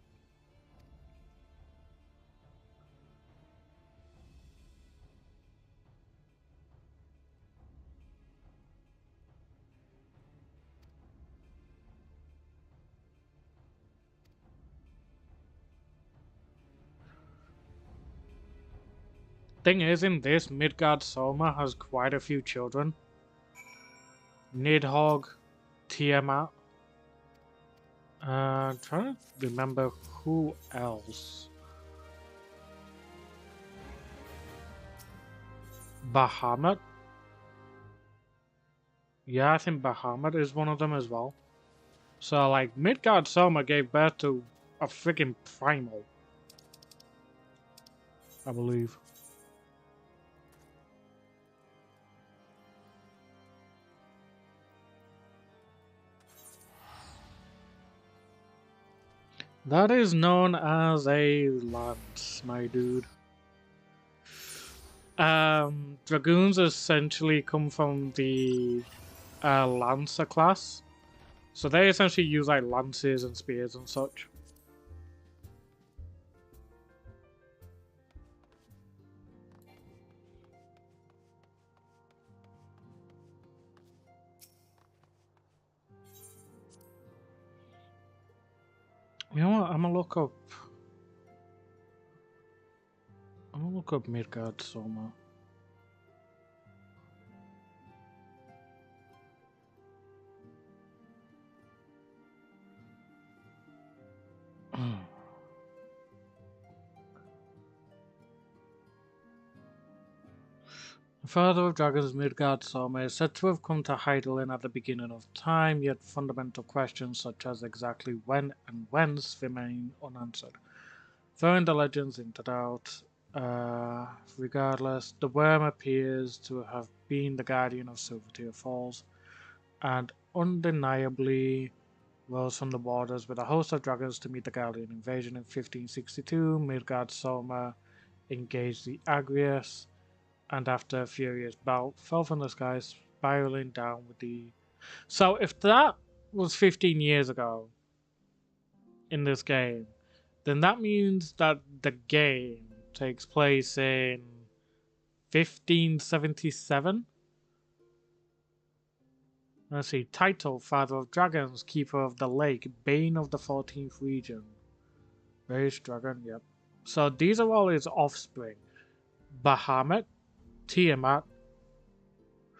Thing is, in this, Midgard Soma has quite a few children. Nidhogg, Tiamat. Trying to remember who else. Bahamut. Yeah, I think Bahamut is one of them as well. So, like, Midgard Soma gave birth to a freaking primal, I believe. That is known as a lance, my dude. Dragoons essentially come from the Lancer class. So they essentially use like lances and spears and such. You know what? I'm gonna look up Midgard Soma. The father of dragons, Midgard Soma, is said to have come to Hydaelyn at the beginning of time, yet fundamental questions such as exactly when and whence remain unanswered, throwing the legends into doubt. Regardless, the worm appears to have been the guardian of Silvertear Falls, and undeniably rose from the waters with a host of dragons to meet the Gallian invasion in 1562. Midgard Soma engaged the Agrius, and after a furious bout, fell from the sky, spiraling down with the... So if that was 15 years ago in this game, then that means that the game takes place in 1577? Let's see. Title, Father of Dragons, Keeper of the Lake, Bane of the 14th Region. Rage Dragon, yep. So these are all his offspring. Bahamut, Tiamat,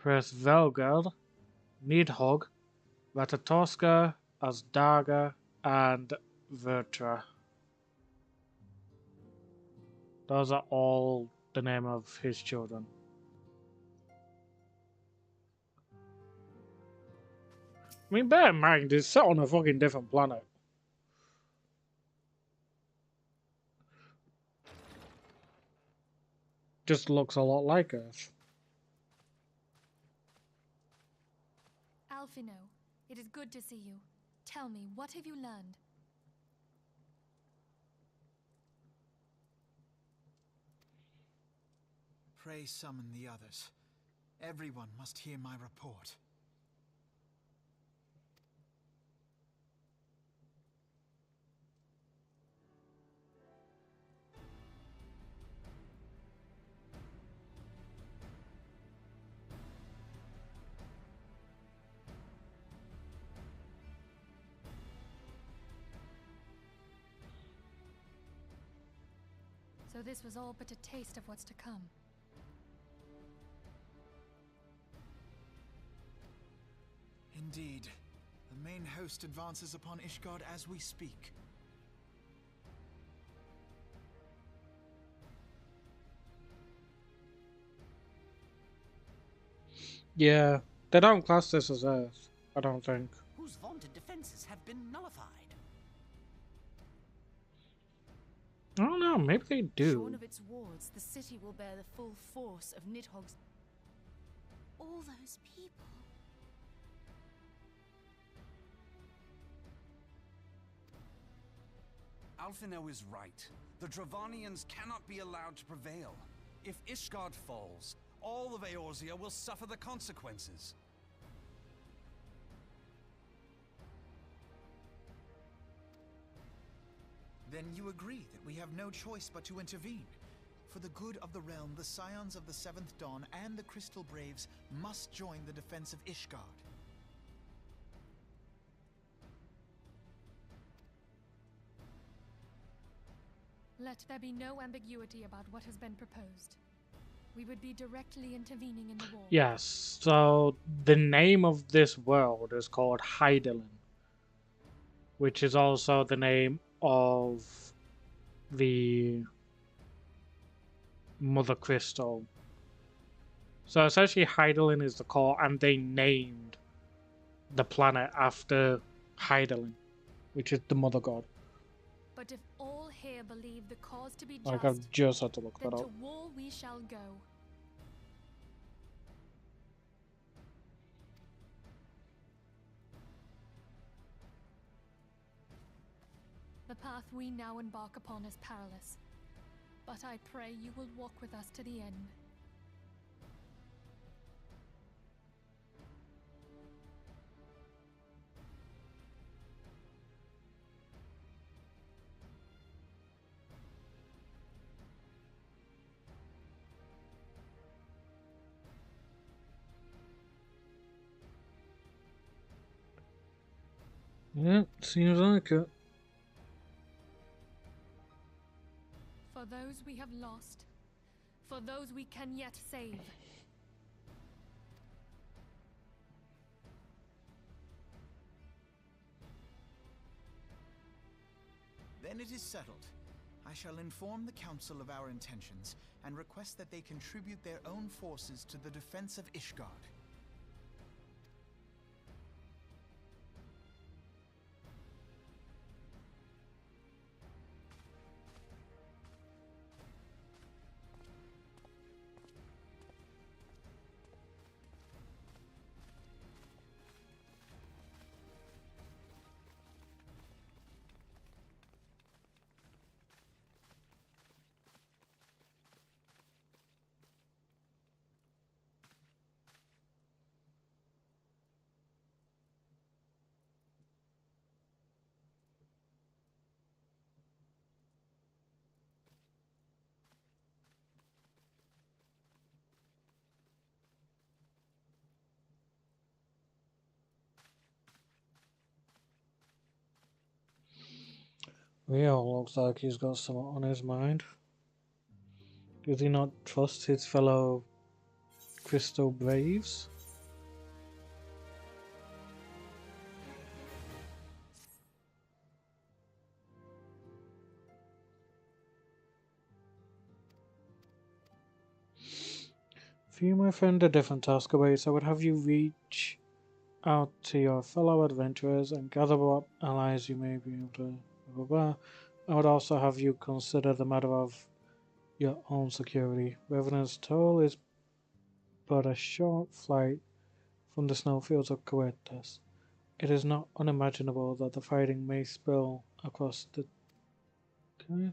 Hresvelgard, Nidhogg, Ratatoska, Asdarga, and Vertra. Those are all the name of his children. I mean, bear in mind, it's set on a fucking different planet. Just looks a lot like Earth. Alphino, it is good to see you. Tell me, what have you learned? Pray summon the others. Everyone must hear my report. So this was all but a taste of what's to come. Indeed. The main host advances upon Ishgard as we speak. Yeah, they don't class this as Earth, I don't think. Whose vaunted defenses have been nullified. I don't know, maybe they do. Shorn of its wards, the city will bear the full force of Nidhogg's... All those people. Alphino is right. The Dravanians cannot be allowed to prevail. If Ishgard falls, all of Eorzea will suffer the consequences. Then you agree that we have no choice but to intervene. For the good of the realm, the Scions of the Seventh Dawn and the Crystal Braves must join the defense of Ishgard. Let there be no ambiguity about what has been proposed. We would be directly intervening in the war. Yes, so the name of this world is called Hydaelyn, which is also the name of the Mother Crystal. So essentially Hydaelyn is the core, and they named the planet after Hydaelyn, which is the Mother God. But if all here believe the cause to be just, Like, I've just had to look then that to up. war we shall go. The path we now embark upon is perilous, but I pray you will walk with us to the end. Yeah, seems like it. For those we have lost, for those we can yet save. Then it is settled. I shall inform the Council of our intentions and request that they contribute their own forces to the defense of Ishgard. Yeah, looks like he's got something on his mind. Does he not trust his fellow Crystal Braves? For you, my friend, a different task awaits. I would have you reach out to your fellow adventurers and gather what allies you may be able to. Blah, blah, blah. I would also have you consider the matter of your own security. Revenant's Toll is but a short flight from the snowfields of Coetus. It is not unimaginable that the fighting may spill across the. Okay.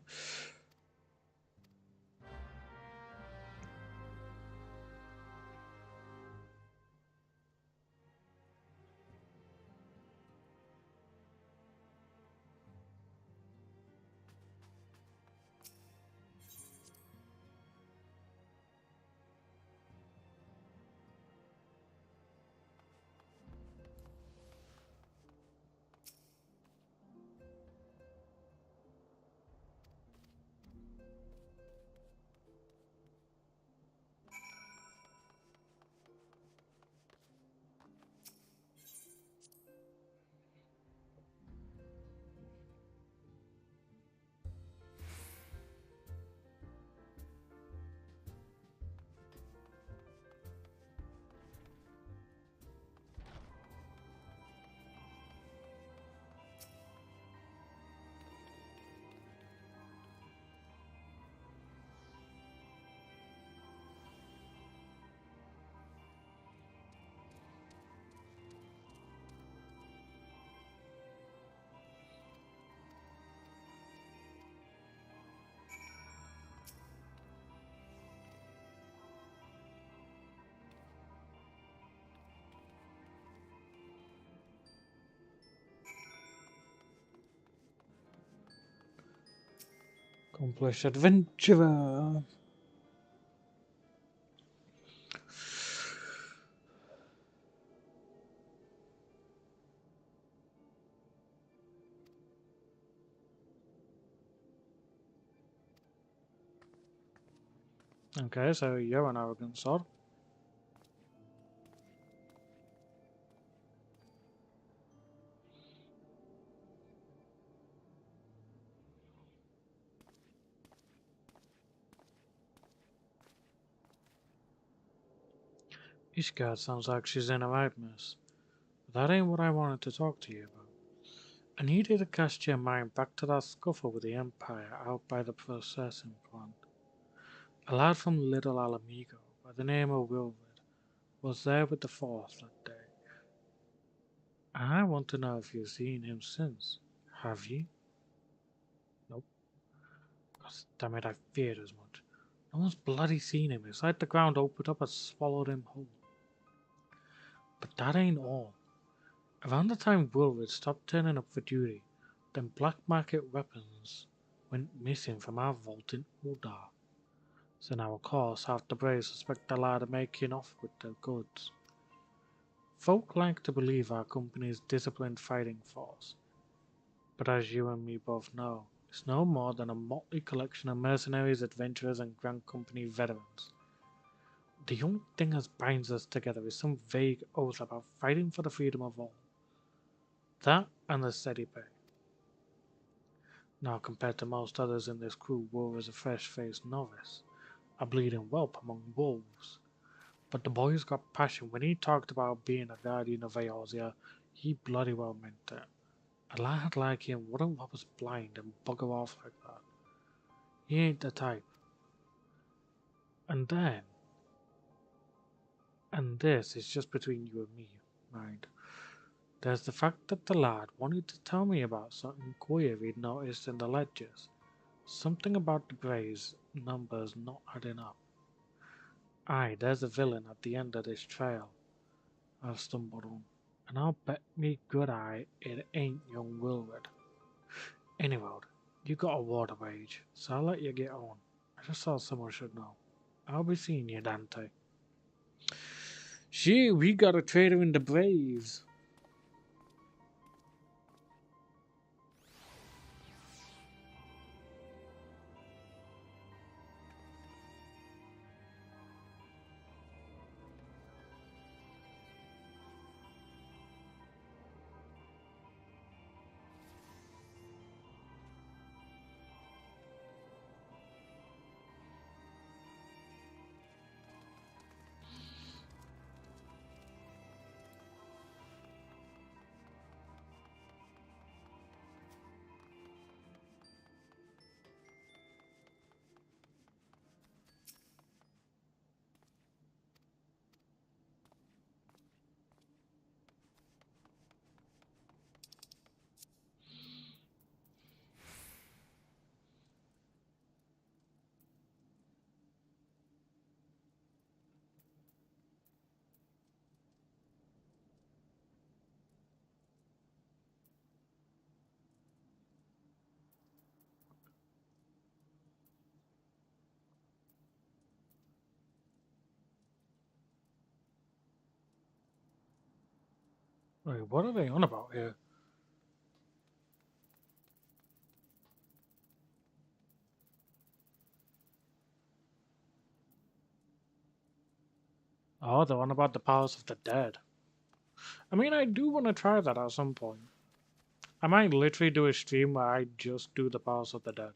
Accomplished adventurer. Okay, so you're an arrogant sod. Ishgard sounds like she's in a right mess. But that ain't what I wanted to talk to you about. I need you to cast your mind back to that scuffle with the Empire out by the processing plant. A lad from Little Alamigo by the name of Wilfred was there with the Force that day. And I want to know if you've seen him since. Have you? Nope. God damn it, I feared as much. No one's bloody seen him. It's like the ground opened up and swallowed him whole. But that ain't all. Around the time Wilfred stopped turning up for duty, then black market weapons went missing from our vault in Uldar. So now of course half the Braves suspect the lad of making off with the goods. Folk like to believe our company is disciplined fighting force, but as you and me both know, it's no more than a motley collection of mercenaries, adventurers, and Grand Company veterans. The only thing that binds us together is some vague oath about fighting for the freedom of all. That and the steady pay. Now, compared to most others in this crew, Wolf is a fresh-faced novice, a bleeding whelp among wolves. But the boy's got passion. When he talked about being a guardian of Eorzea, he bloody well meant it. A lad like him wouldn't rob us blind and bugger off like that. He ain't the type. And then, and this is just between you and me, mind. There's the fact that the lad wanted to tell me about something queer he'd noticed in the ledgers. Something about the Braves numbers not adding up. Aye, there's a villain at the end of this trail I've stumbled on, and I'll bet me good eye it ain't young Wilred. Anyway, you got a war to wage, so I'll let you get on. I just thought someone should know. I'll be seeing you, Dante. Gee, we got a traitor in the Braves. Wait, what are they on about here? Oh, they're on about the powers of the dead. I mean, I do want to try that at some point. I might literally do a stream where I just do the powers of the dead.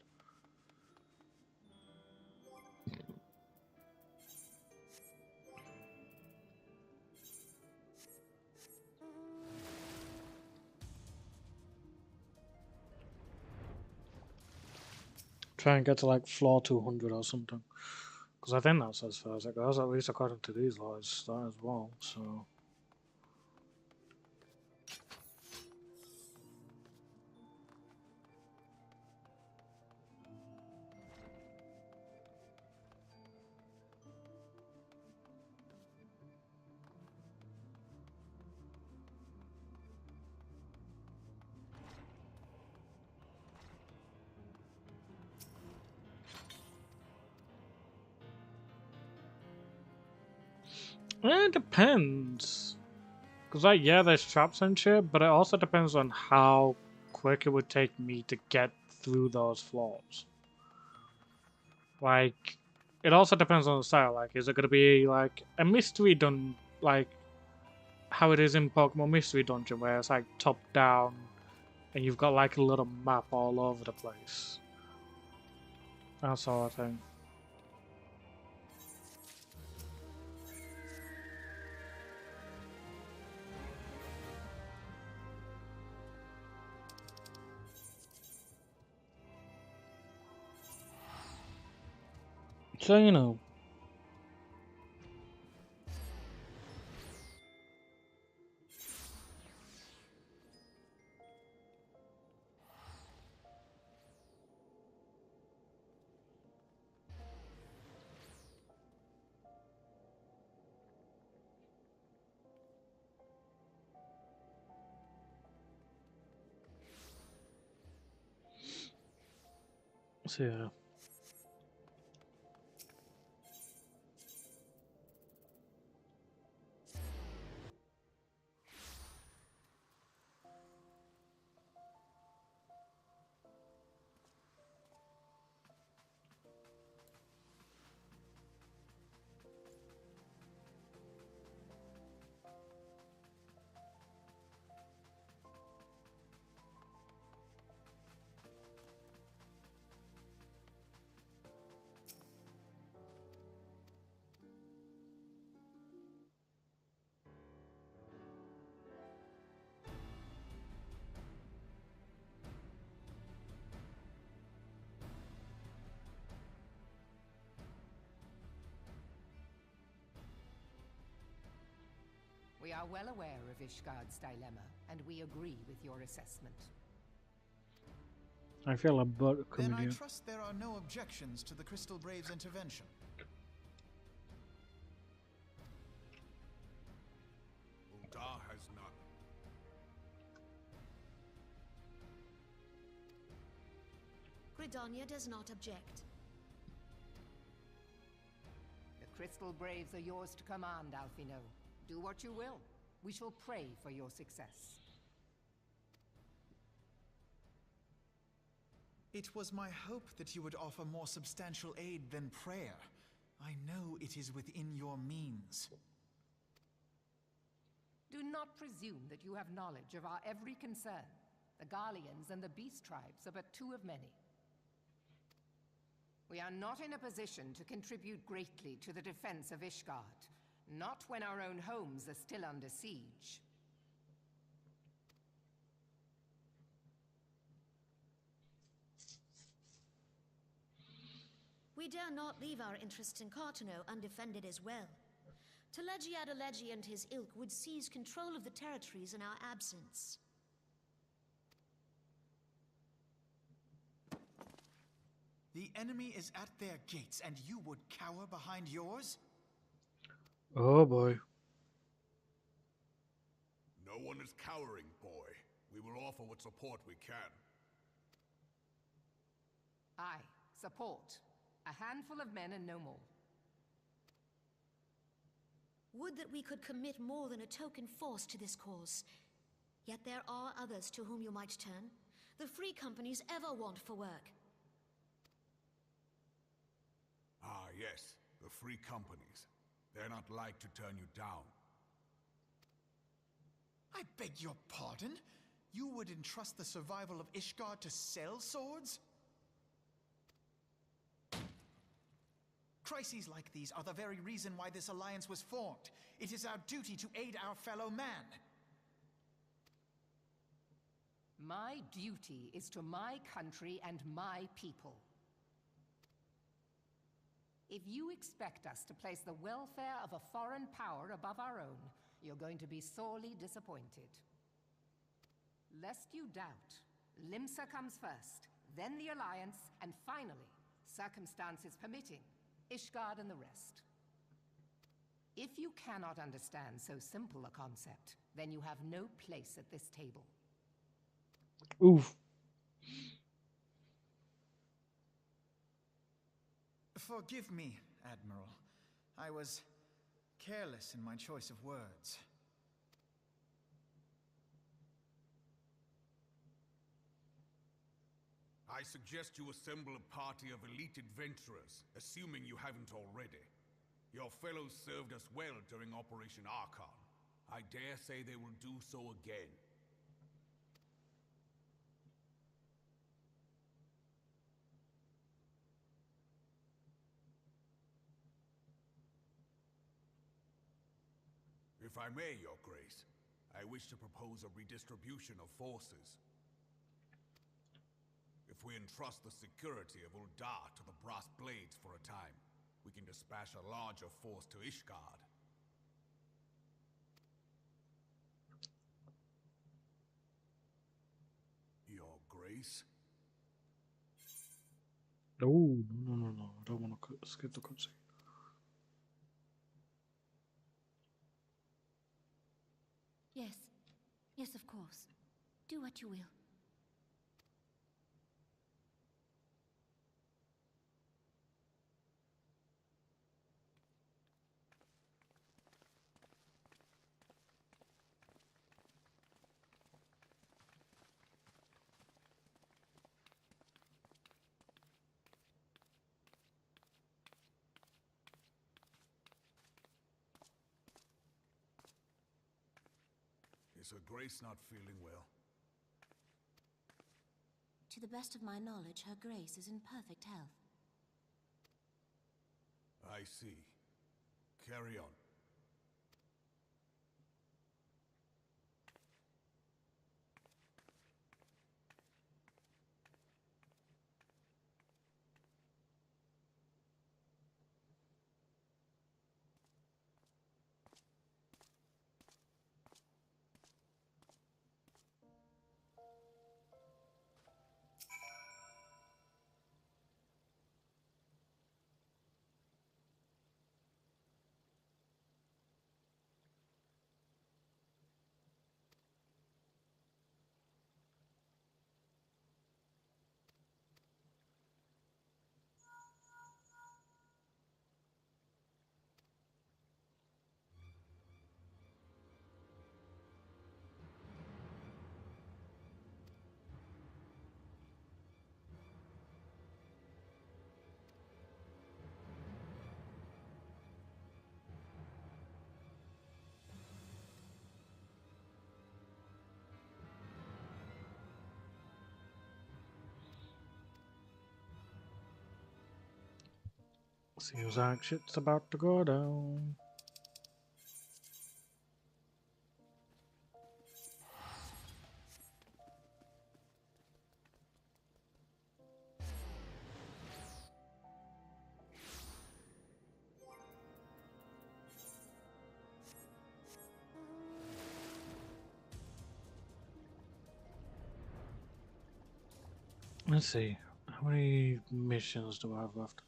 Try and get to like floor 200 or something. Because I think that's as far as it goes, at least according to these laws, that as well, so... It depends. Because, like, yeah, there's traps and shit, but it also depends on how quick it would take me to get through those floors. Like, it also depends on the style. Like, is it going to be, like, a mystery like, how it is in Pokemon Mystery Dungeon, where it's, like, top-down, and you've got, like, a little map all over the place. That sort of thing. So, you know. So, yeah. We are well aware of Ishgard's dilemma, and we agree with your assessment. I feel a butt coming Then I here. trust there are no objections to the Crystal Brave's intervention. Uldar has none. Gridania does not object. The Crystal Braves are yours to command, Alphino. Do what you will. We shall pray for your success. It was my hope that you would offer more substantial aid than prayer. I know it is within your means. Do not presume that you have knowledge of our every concern. The Garleans and the Beast Tribes are but two of many. We are not in a position to contribute greatly to the defense of Ishgard, not when our own homes are still under siege. We dare not leave our interests in Cartano undefended as well. Telegi Adalegi and his ilk would seize control of the territories in our absence. The enemy is at their gates, and you would cower behind yours? Oh boy. No one is cowering, boy. We will offer what support we can. Aye, support. A handful of men and no more. Would that we could commit more than a token force to this cause. Yet there are others to whom you might turn. The free companies ever want for work. Ah, yes. The free companies. They're not like to turn you down. I beg your pardon? You would entrust the survival of Ishgard to sell swords? Crises like these are the very reason why this alliance was formed. It is our duty to aid our fellow man. My duty is to my country and my people. If you expect us to place the welfare of a foreign power above our own, you're going to be sorely disappointed. Lest you doubt, Limsa comes first, then the Alliance, and finally, circumstances permitting, Ishgard and the rest. If you cannot understand so simple a concept, then you have no place at this table. Oof. Forgive me, Admiral. I was careless in my choice of words. I suggest you assemble a party of elite adventurers, assuming you haven't already. Your fellows served us well during Operation Archon. I dare say they will do so again. If I may, Your Grace, I wish to propose a redistribution of forces. If we entrust the security of Uldar to the Brass Blades for a time, we can dispatch a larger force to Ishgard. Your Grace? Oh, no. I don't want to skip the cutscene. Yes. Yes, of course. Do what you will. Is Her Grace not feeling well? To the best of my knowledge, Her Grace is in perfect health. I see. Carry on. Seems like shit's about to go down. Let's see. How many missions do I have left?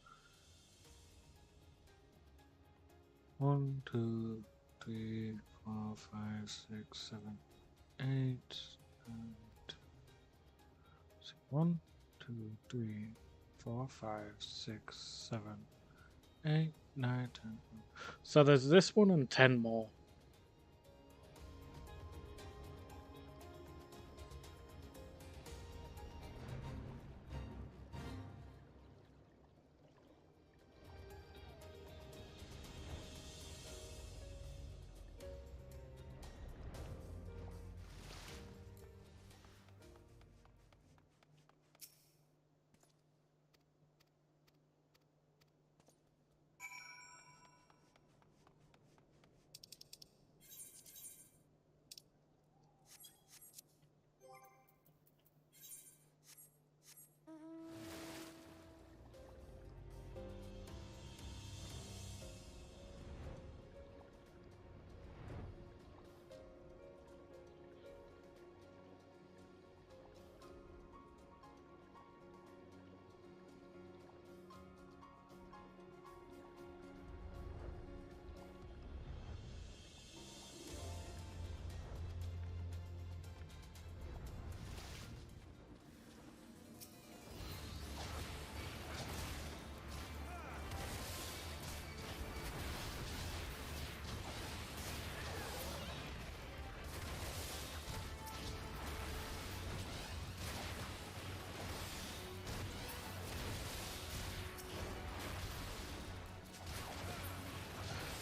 1, 2, 3, 4, 5, 6, 7, 8, and 1, 2, 3, 4, 5, 6, 7, 8, 9, 10. So there's this one and 10 more.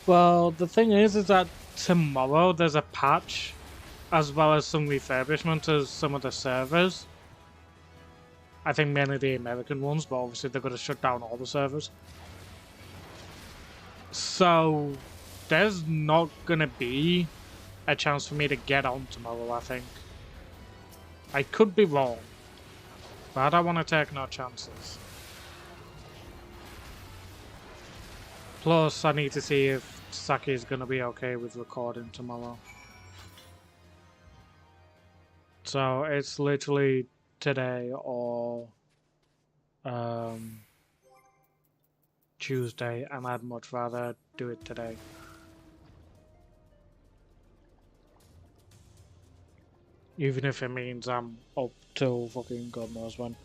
Well, the thing is that tomorrow there's a patch, as well as some refurbishment to some of the servers. I think mainly the American ones, but obviously they're going to shut down all the servers. So, there's not going to be a chance for me to get on tomorrow, I think. I could be wrong, but I don't want to take no chances. Plus, I need to see if Saki is going to be okay with recording tomorrow. So it's literally today or Tuesday, and I'd much rather do it today. Even if it means I'm up till fucking God knows when.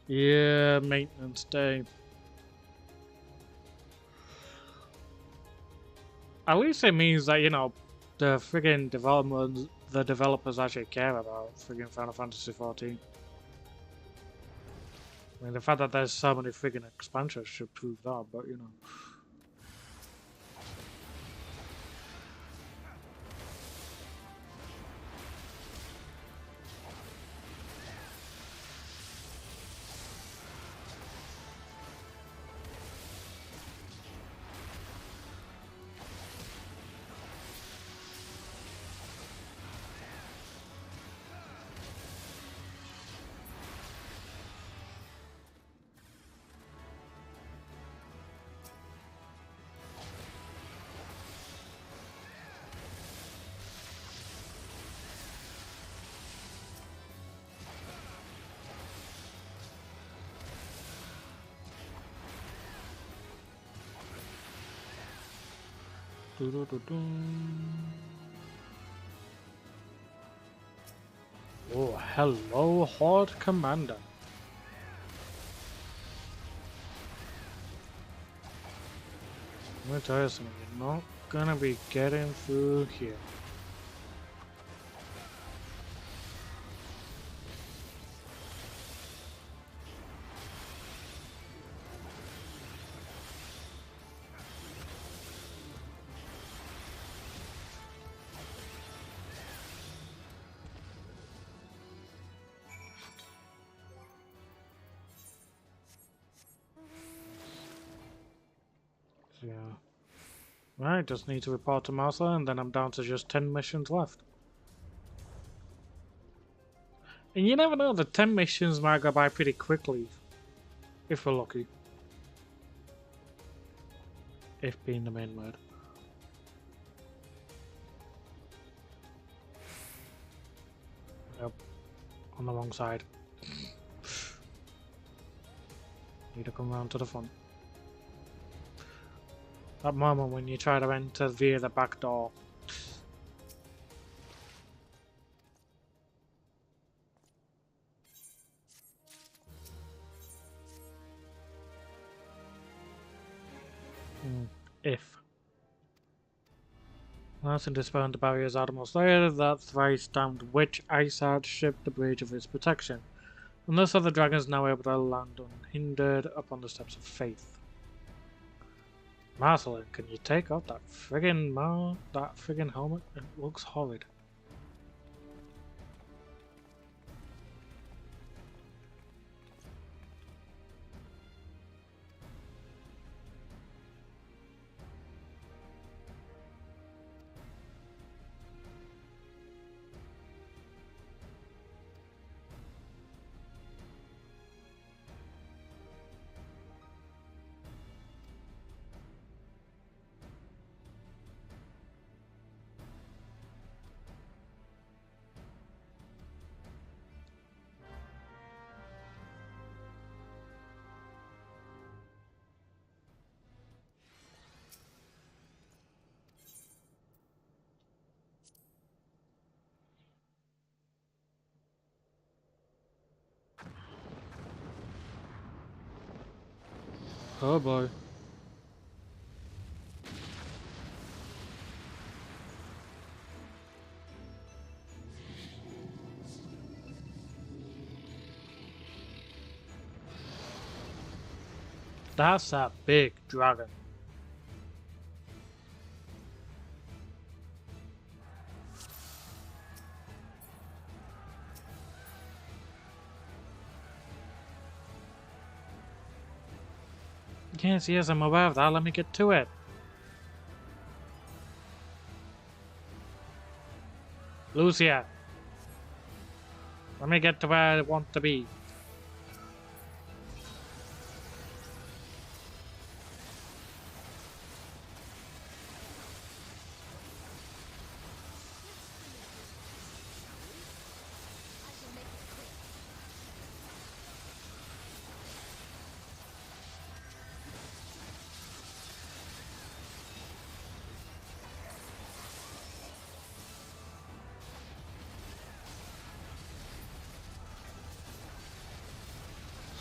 Yeah, maintenance day. At least it means that, you know, the friggin' the developers actually care about friggin' Final Fantasy XIV. I mean, the fact that there's so many friggin' expansions should prove that, but you know. Oh, hello, Horde Commander. I'm gonna tell you something, you're not gonna be getting through here. So, yeah. Right, just need to report to Martha, and then I'm down to just 10 missions left. And you never know, the 10 missions might go by pretty quickly. If we're lucky. If being the main word. Yep. On the wrong side. Need to come round to the front. That moment when you try to enter via the back door. If. Once in dispelling the barrier's outermost layer, that thrice-damned witch ice had stripped the bridge of its protection, and thus are the dragons now able to land unhindered upon the steps of faith. Marcelin, can you take off that friggin' helmet? It looks horrid. Oh boy. That's a big dragon. Yes, I'm aware of that. Let me get to it. Lucia. Let me get to where I want to be.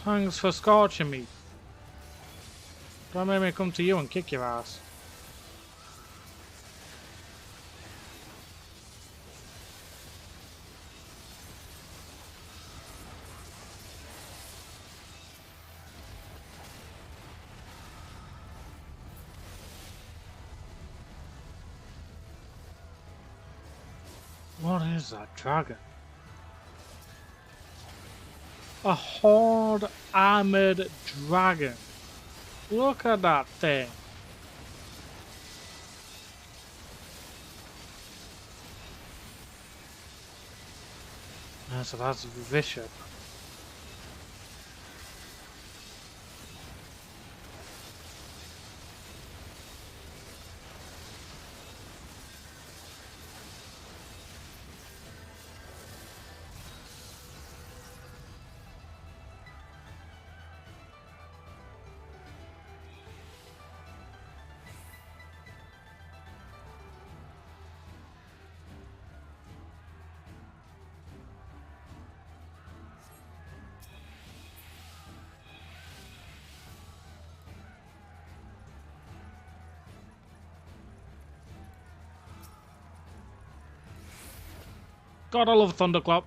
Thanks for scorching me. Don't make me come to you and kick your ass. What is that dragon? A horde armored dragon. Look at that thing. Yeah, so that's vicious. God, I love Thunderclap.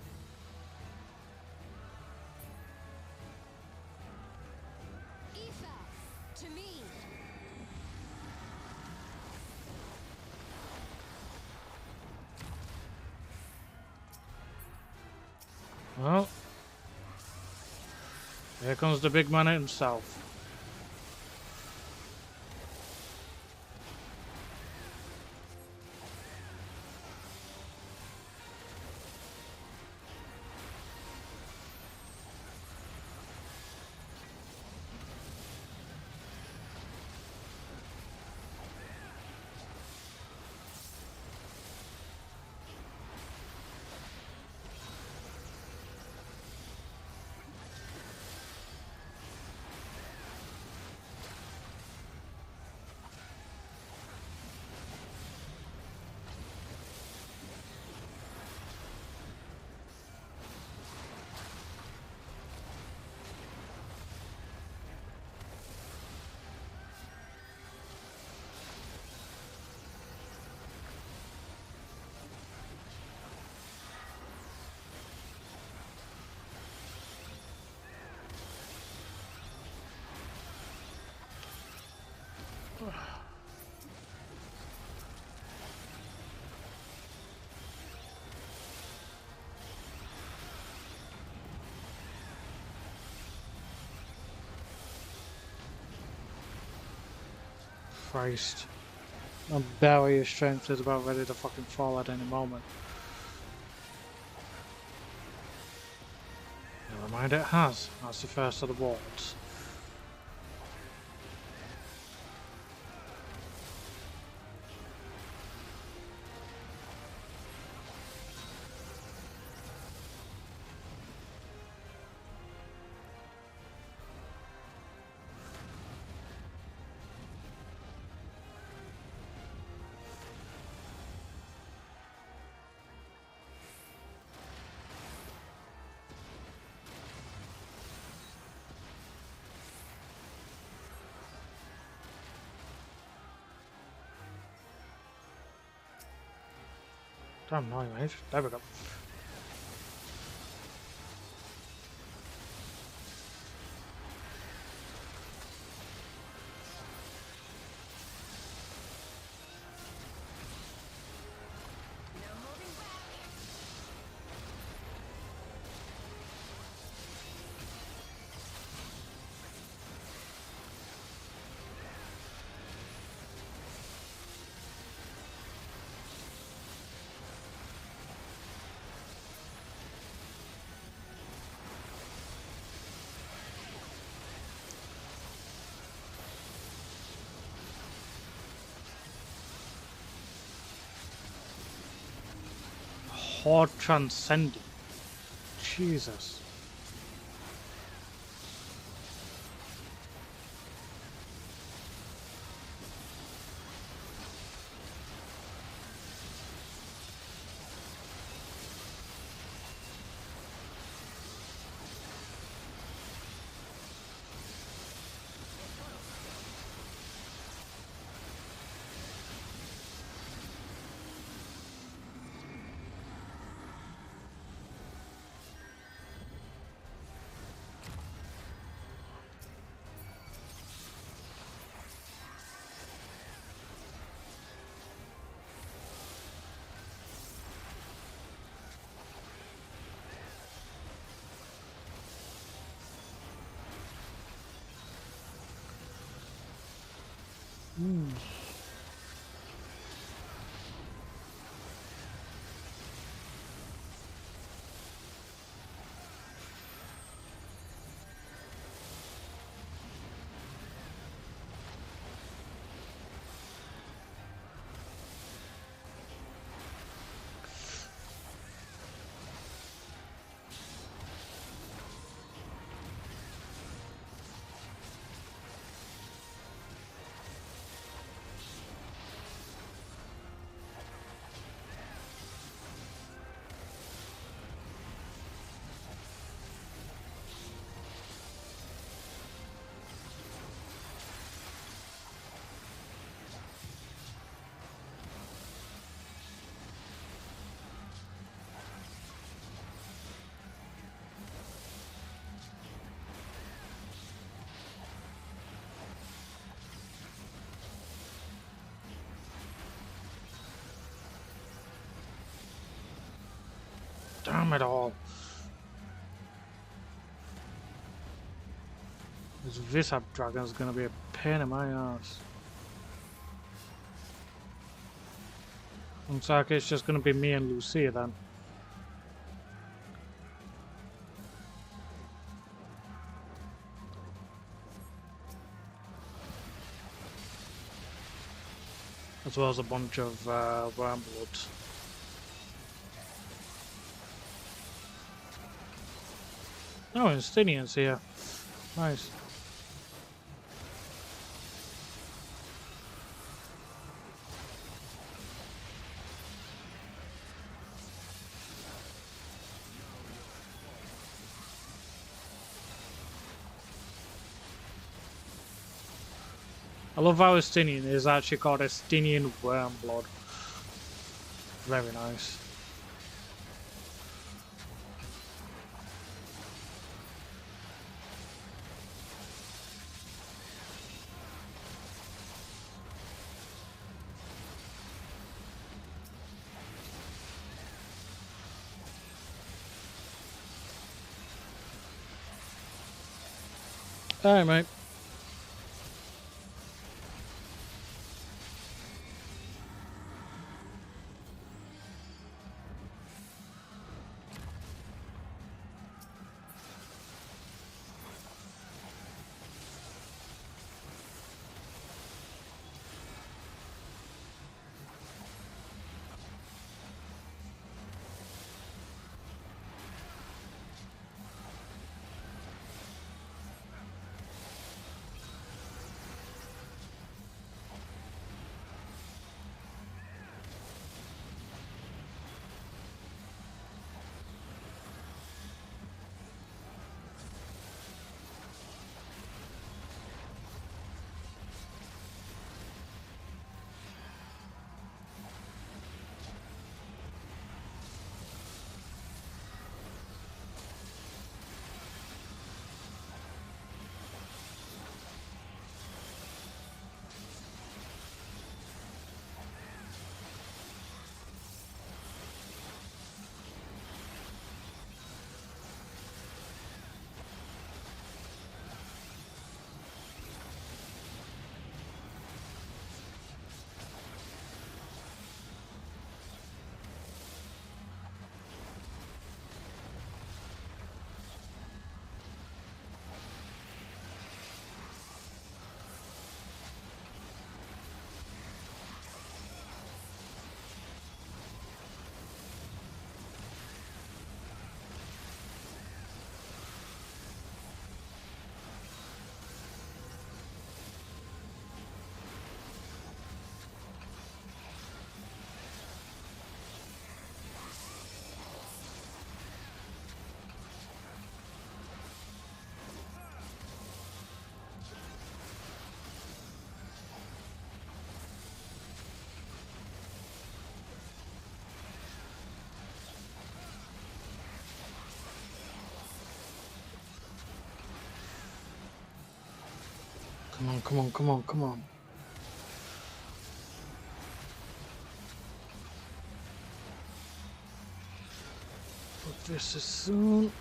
To me. Well, here comes the big man himself. Christ. My barrier strength is about ready to fucking fall at any moment. Never mind, it has. That's the first of the wards. Damn, no, mate. There we go. Horde transcending. Jesus. Damn it all. This Visap dragon is gonna be a pain in my ass. Looks like it's just gonna be me and Lucia then. As well as a bunch of wormbloods. Oh, Instinian's here. Nice. I love how Estinian is actually called Estinian Wormblood. Very nice. Alright, mate. Come on, come on, come on, come on. Put this as soon.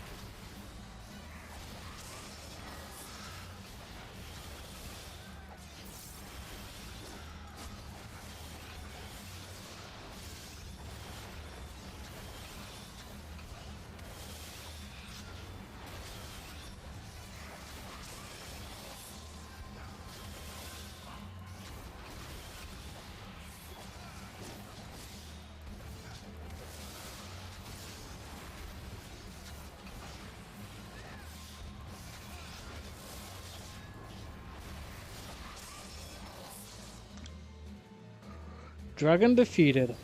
Dragon defeated.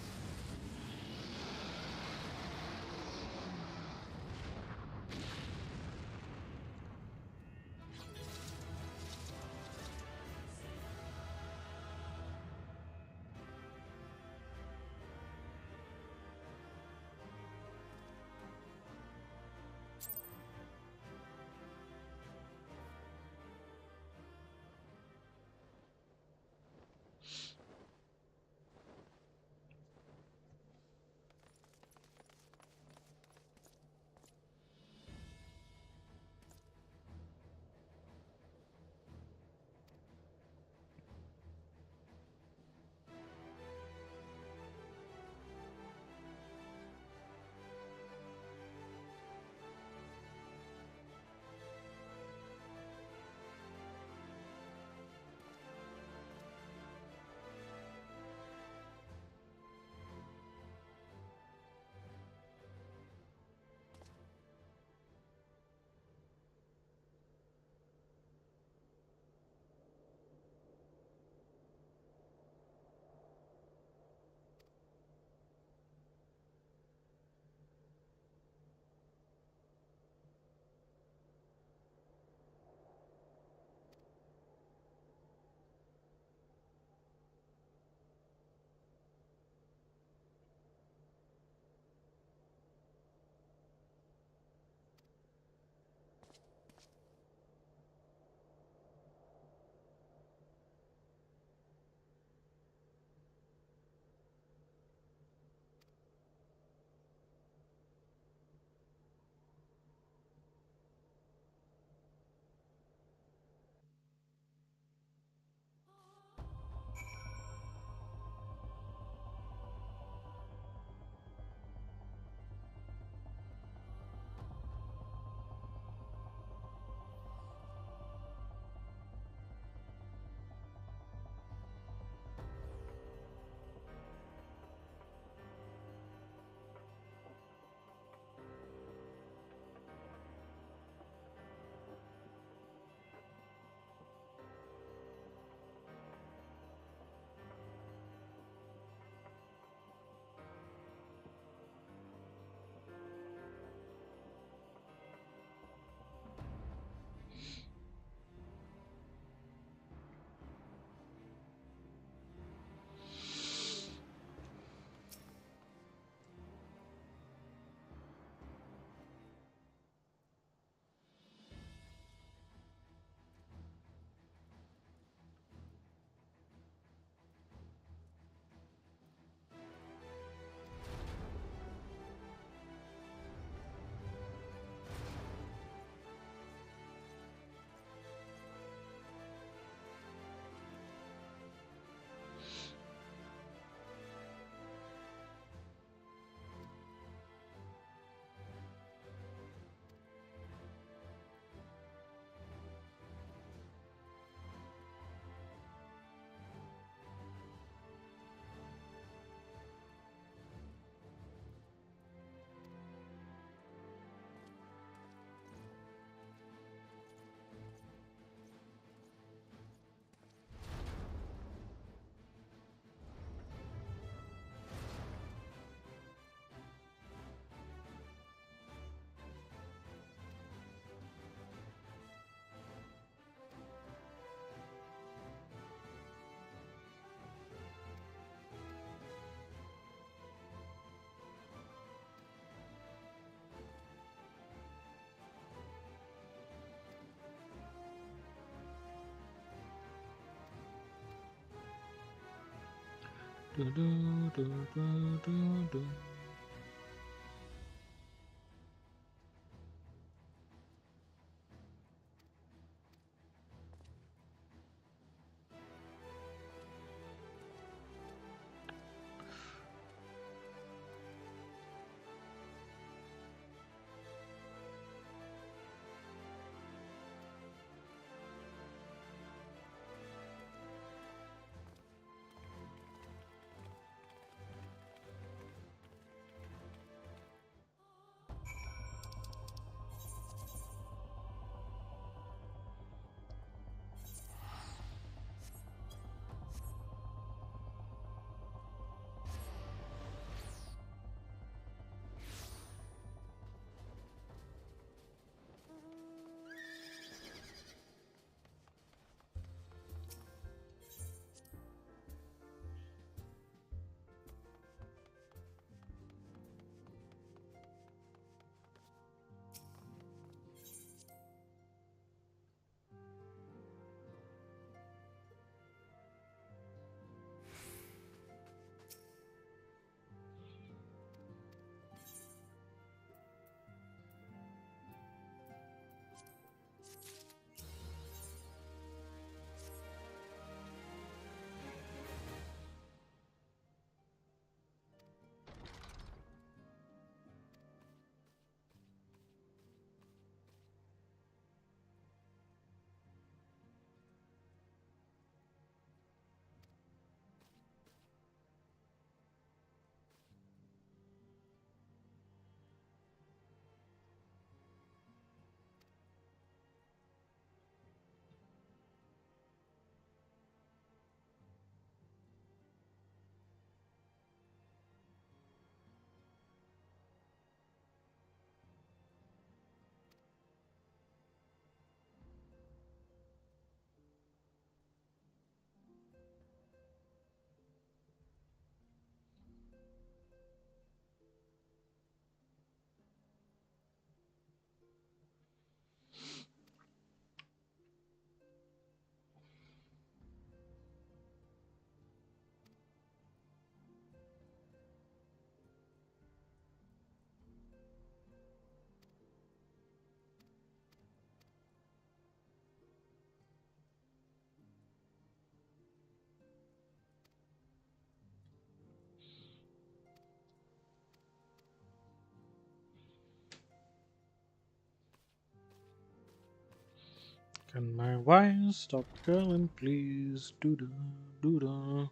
Do, do, do, do, do, do. Can my wires stop curling, please? Doo-da, doo-da.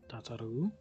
Tataru.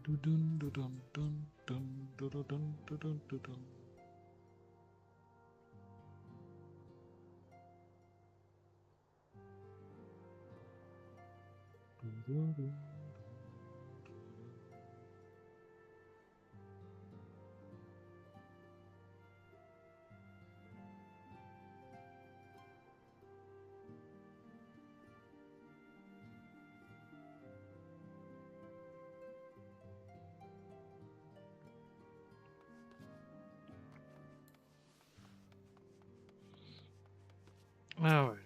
Dun, dun, dun, dun, dun, dun, dun, dun, dun, dun, dun, dun. Alright.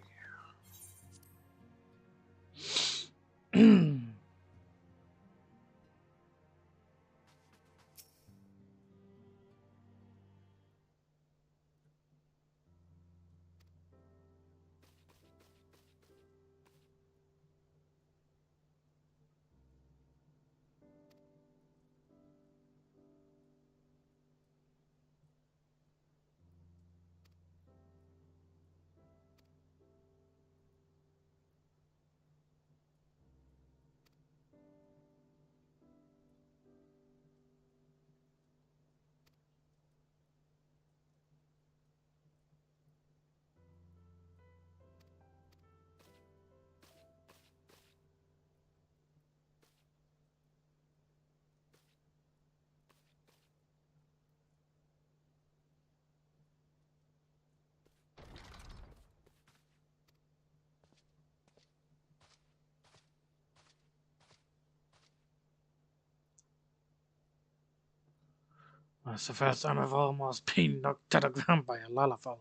That's the first time I've almost been knocked to the ground by a lullaby.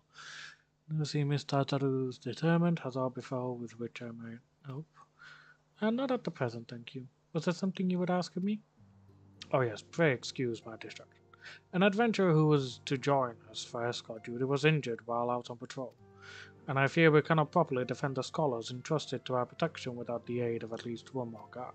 You see, Miss Tartaru's determined, has all befell with which I might help. And not at the present, thank you. Was there something you would ask of me? Oh yes, pray excuse my distraction. An adventurer who was to join us for escort duty was injured while out on patrol, and I fear we cannot properly defend the scholars entrusted to our protection without the aid of at least one more guard.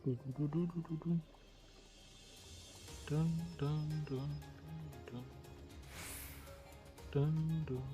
Dun, dun, dun, dun, dun. Dun, dun, dun, dun, dun, dun, dun, dun.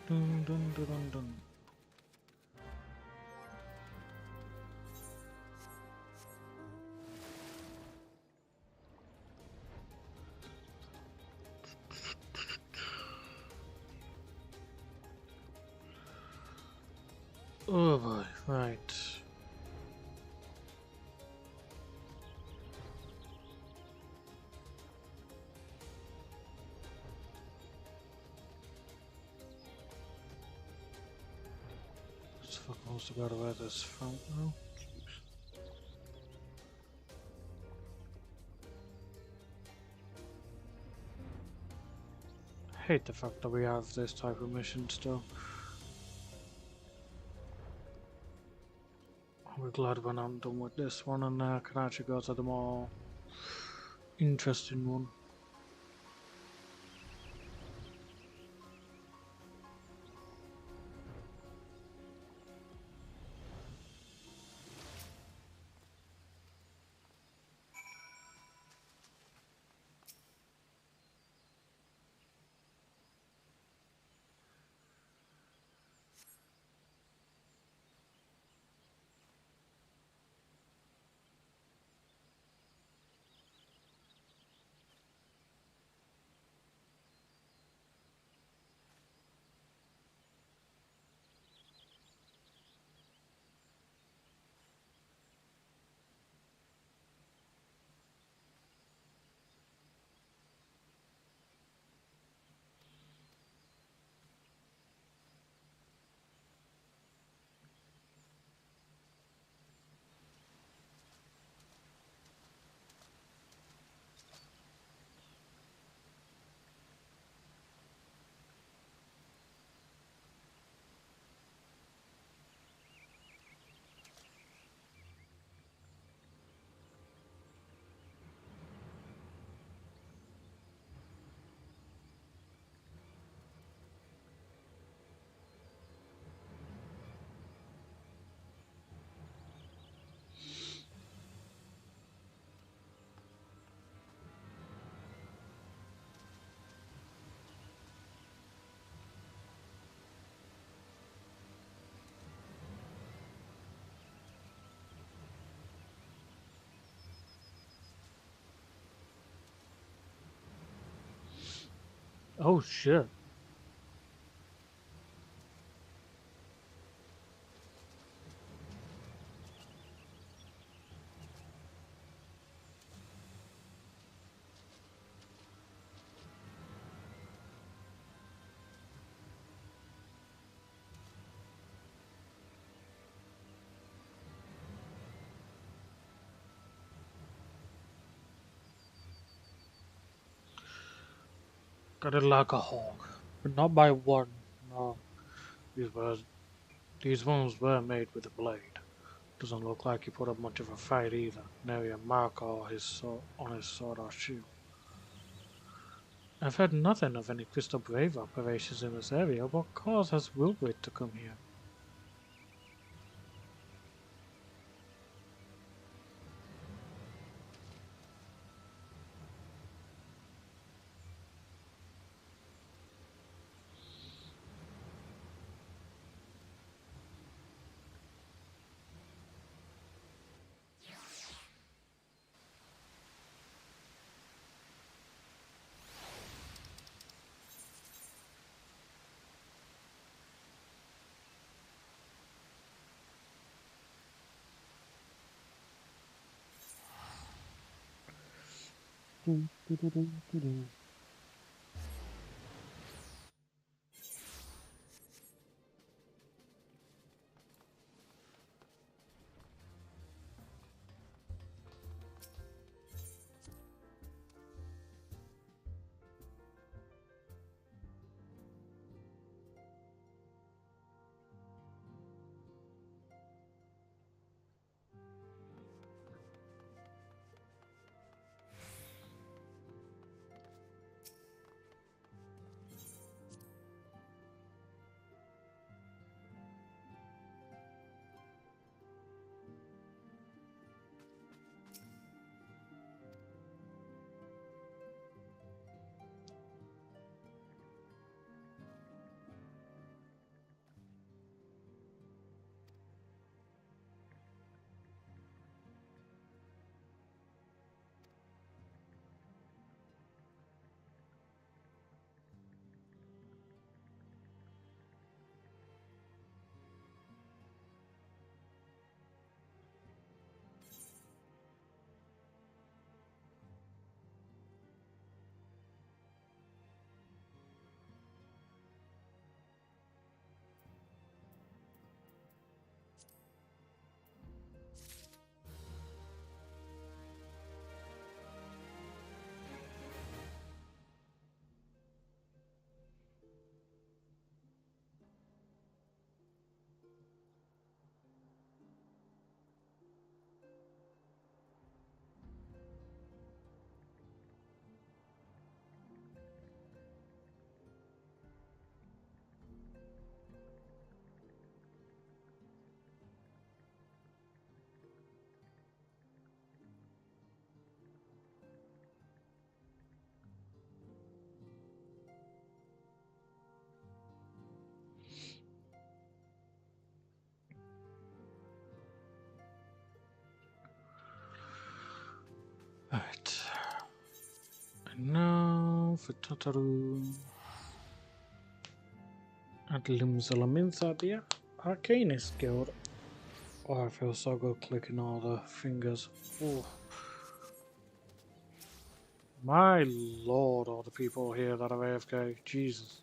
Dun, dun, dun, dun, dun. Oh boy, right. Supposed to go to where this front now. Hate the fact that we have this type of mission still. We're glad when I'm done with this one and I can actually go to the more interesting one. Oh shit. Got it like a hawk, but not by one. No, these were these ones were made with a blade. Doesn't look like he put up much of a fight either. Nary a mark or his sword, on his sword or shield. I've heard nothing of any Crystal Brave operations in this area. What cause has Wilbrit to come here? Alright. And now for Tataru. At Limzalaminza, the Arcanist Guild. Oh, I feel so good clicking all the fingers. Oh. My lord, all the people here that are AFK. Jesus.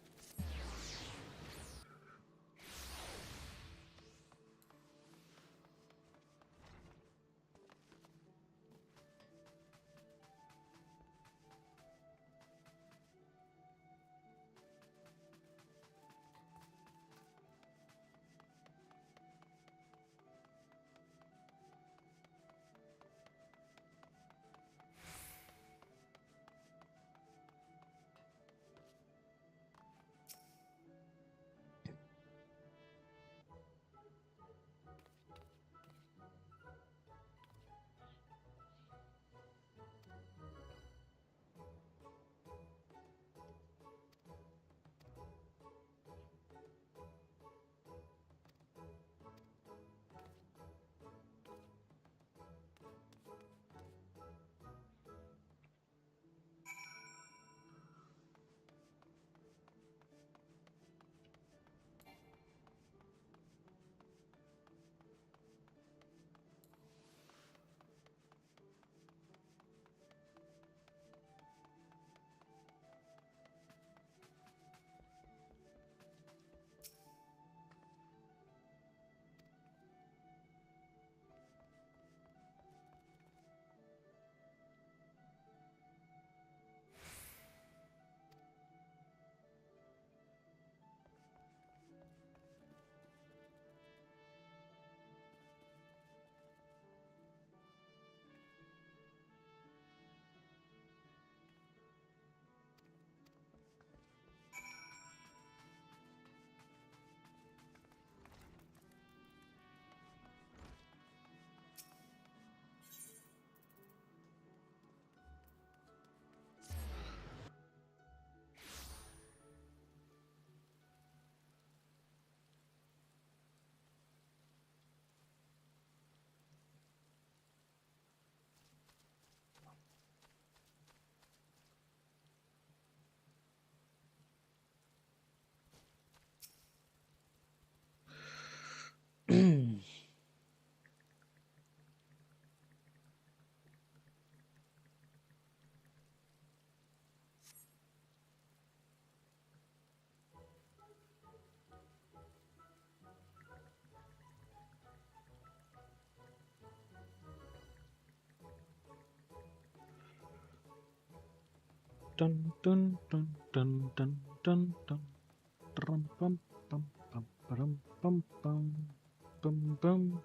Dun dun dun dun dun dun dun. Drum bum bum bum bum bum bum bum bum.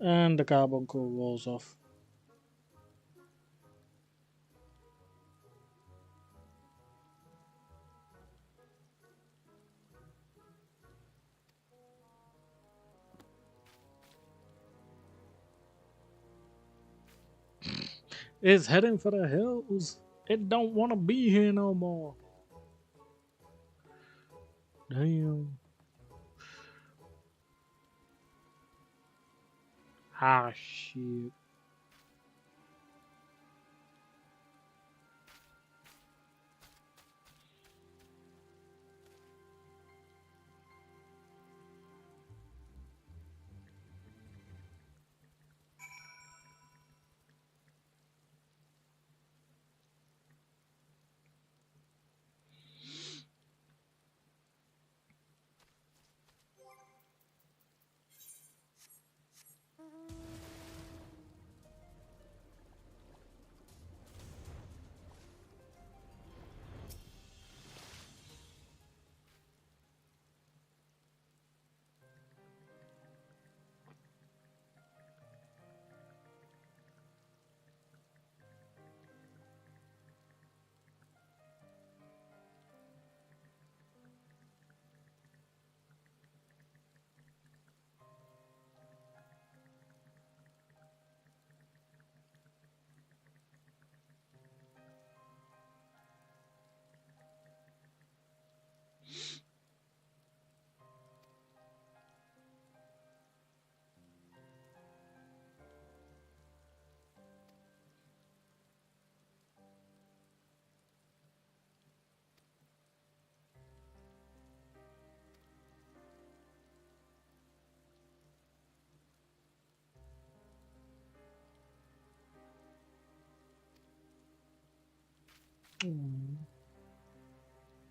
And the carbuncle rolls off. It's heading for the hills. It don't want to be here no more. Damn. Ah, shit.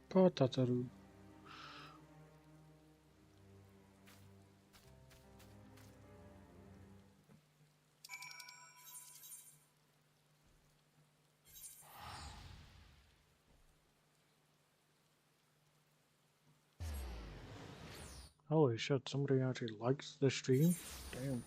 Poor Tataru. Holy shit, somebody actually likes the stream? Damn.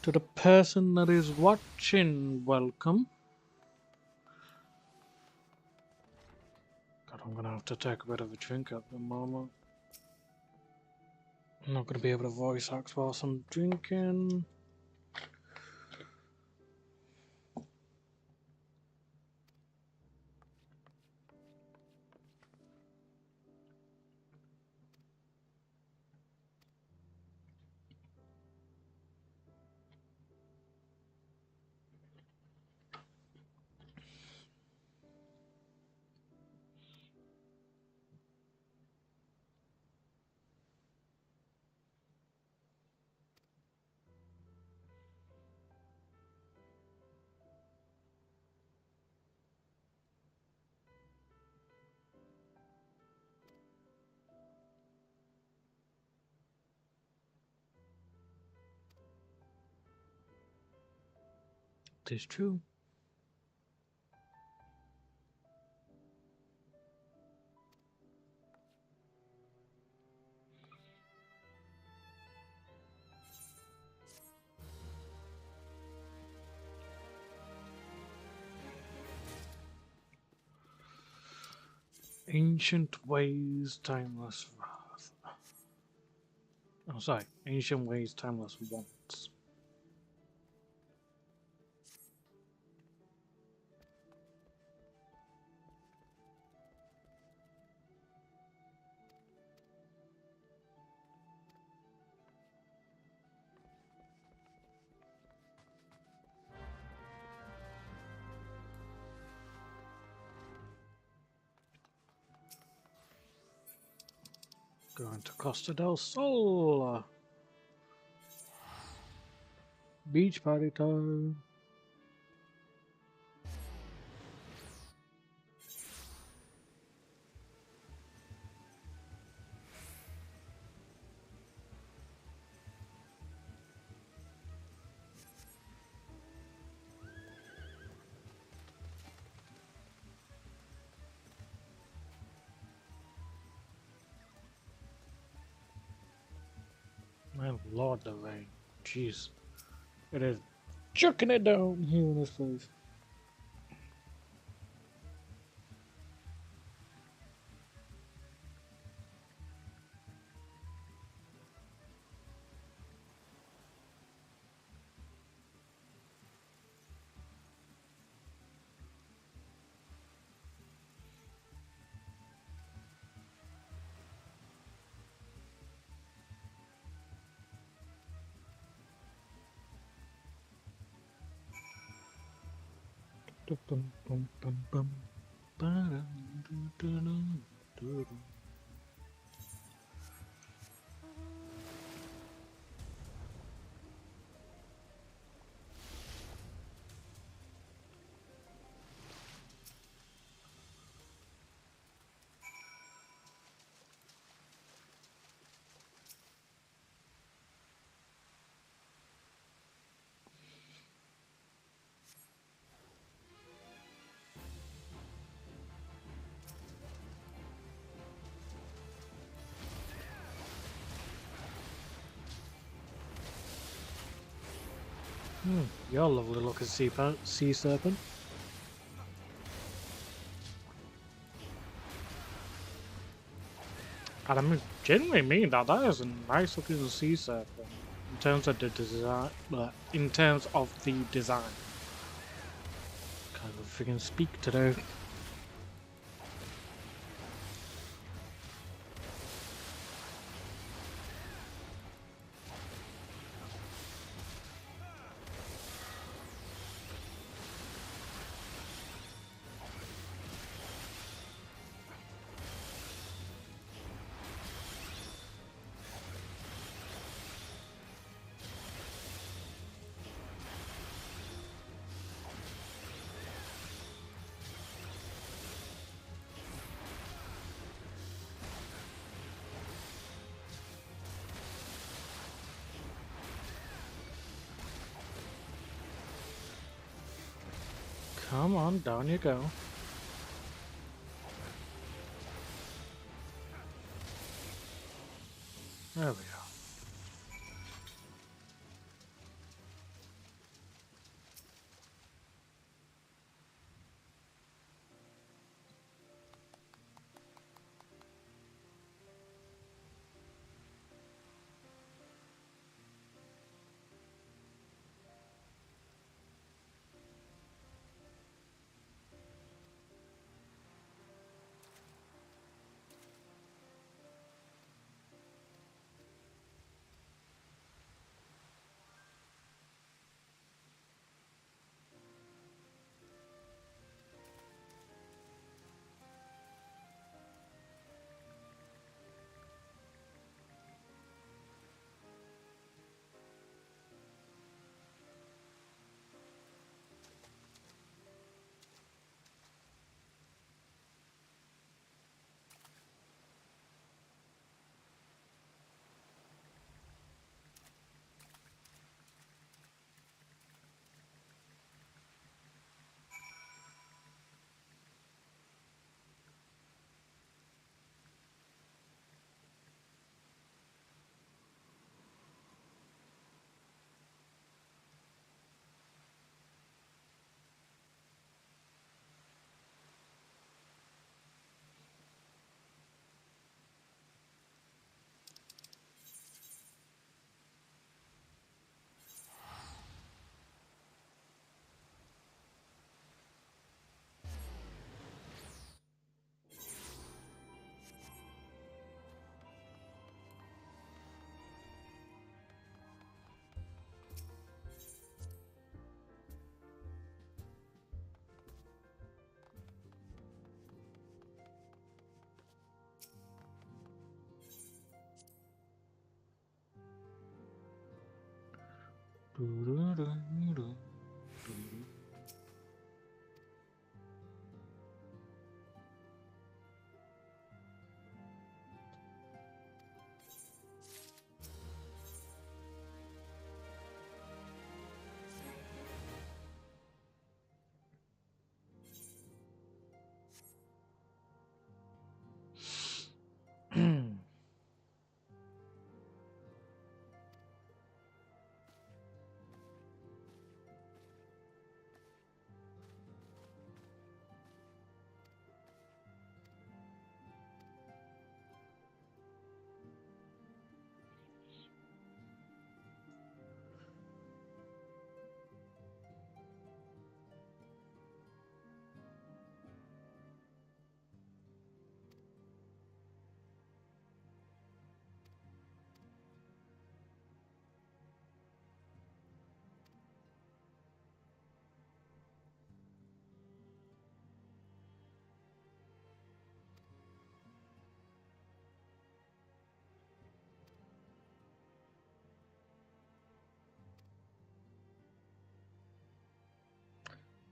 To the person that is watching, welcome. God, I'm gonna have to take a bit of a drink at the moment. I'm not gonna be able to voice act whilst I'm drinking. It is true. Ancient ways, timeless wrath. Oh, sorry. Ancient ways, timeless wants. Going to Costa del Sol. Beach party time. My lord, the rain. Jeez. It is chucking it down here in this place. You're a lovely looking sea serpent. And I genuinely mean that. That is a nice looking sea serpent in terms of the design. In terms of the design. Can't even freaking speak today. Come on, down you go. There we go.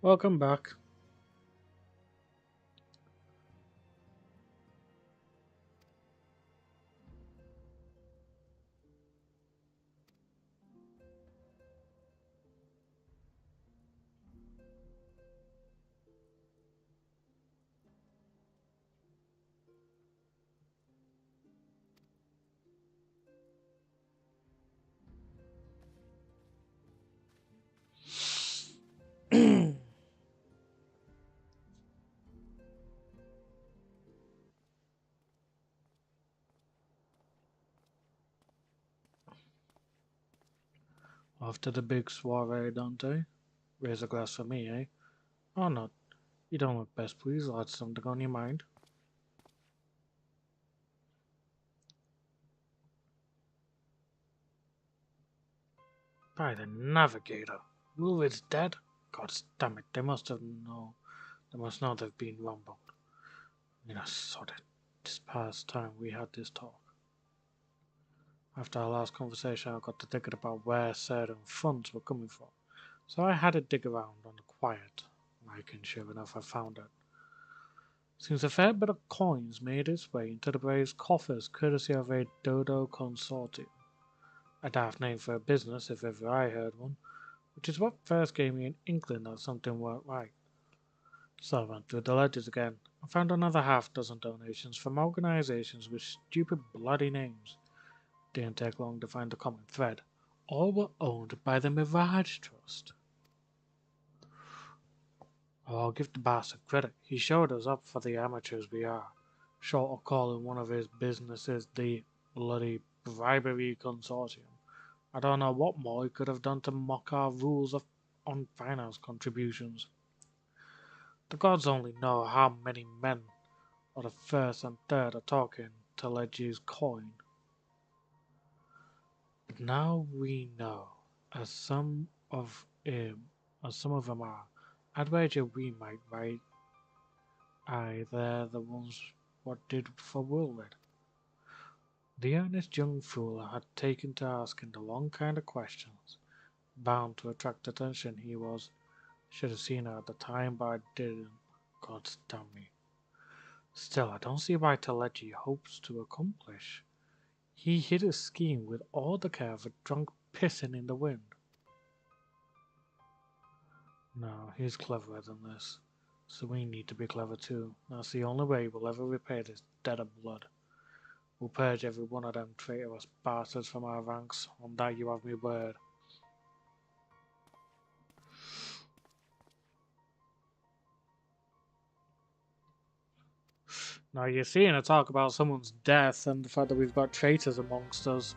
Welcome back. After the big soiree, Dante. Raise a glass for me, eh? Or not. You don't look best pleased. I'll something on your mind. By the Navigator. Will is dead? God damn it, they must not have been rumbled. I saw that this past time we had this talk. After our last conversation, I got to thinking about where certain funds were coming from. So I had to dig around on the quiet. And sure enough, I found it. Seems a fair bit of coins made its way into the Brave's coffers courtesy of a Dodo consortium. A daft name for a business, if ever I heard one, which is what first gave me an inkling that something weren't right. So I went through the ledgers again and found another half-dozen donations from organizations with stupid bloody names. Didn't take long to find the common thread. All were owned by the Mirage Trust. Oh, I'll give the bastard credit. He showed us up for the amateurs we are, short of calling one of his businesses the bloody bribery consortium. I don't know what more he could have done to mock our rules on finance contributions. The gods only know how many men of the first and third are talking to Leggie's coin. But now we know, as some of them are, I'd wager we might write. Aye, they're the ones what did for Woolred. The earnest young fool had taken to asking the wrong kind of questions, bound to attract attention he was. Should have seen her at the time, but I didn't. God damn me. Still, I don't see why Telechi hopes to accomplish. He hid his scheme with all the care of a drunk pissing in the wind. No, he's cleverer than this. So we need to be clever too. That's the only way we'll ever repay this debt of blood. We'll purge every one of them traitorous bastards from our ranks. On that you have me word. Now you're seeing a talk about someone's death and the fact that we've got traitors amongst us.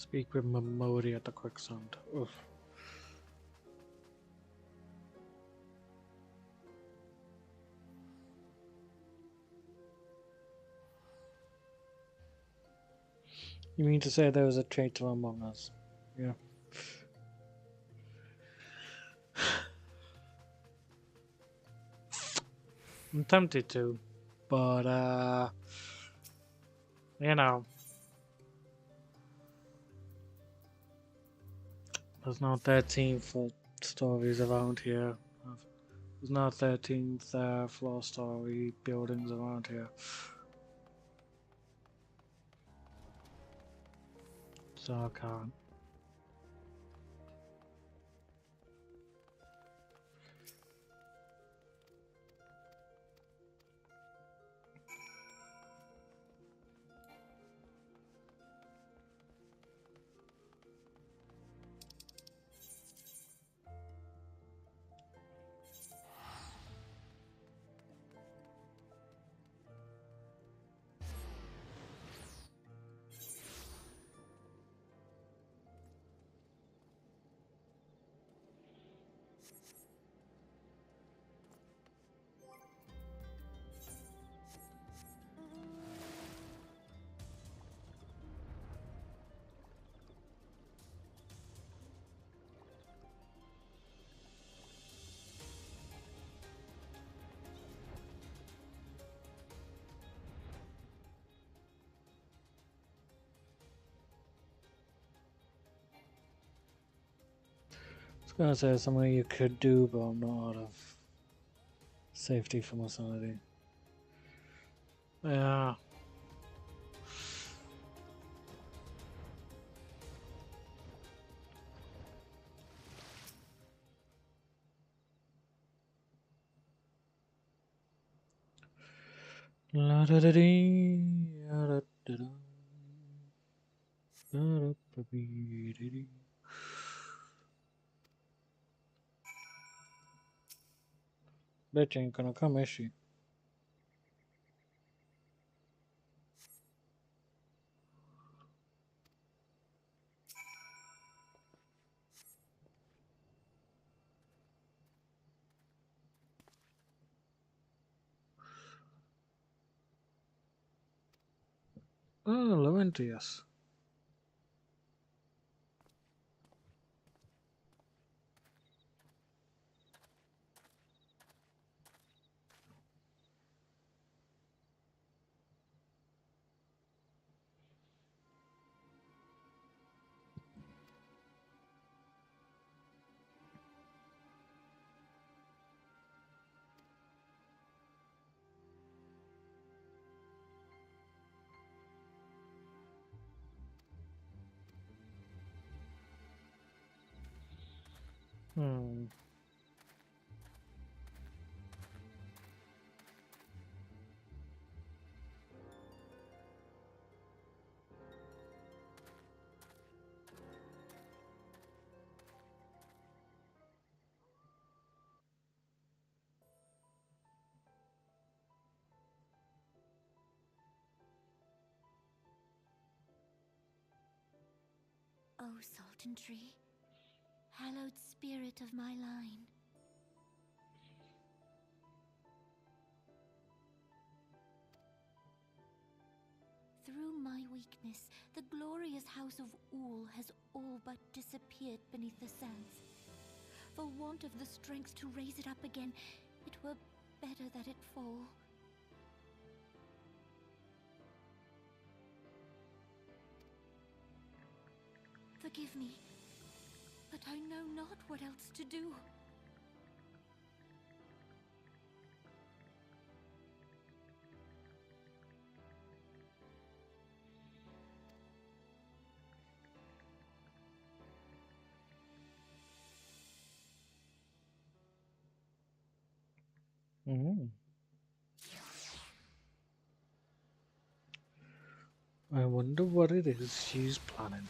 Speak with Momodi at the quicksand. Oof. You mean to say there was a traitor among us? Yeah. I'm tempted to, but you know, there's no 13th stories around here. There's no 13th floor story buildings around here. So I can't. I was gonna say something you could do, but I'm not out of safety for my sanity. Yeah. La da da dee, da da da da. Da da da dee dee dee. Bitch ain't gonna come, is she? Oh, Laurentius. Hmm. O Sultan Tree, hallowed spirit of my line. Through my weakness, the glorious house of Ul has all but disappeared beneath the sands. For want of the strength to raise it up again, it were better that it fall. Forgive me, but I know not what else to do. Mm. I wonder what it is she's planning.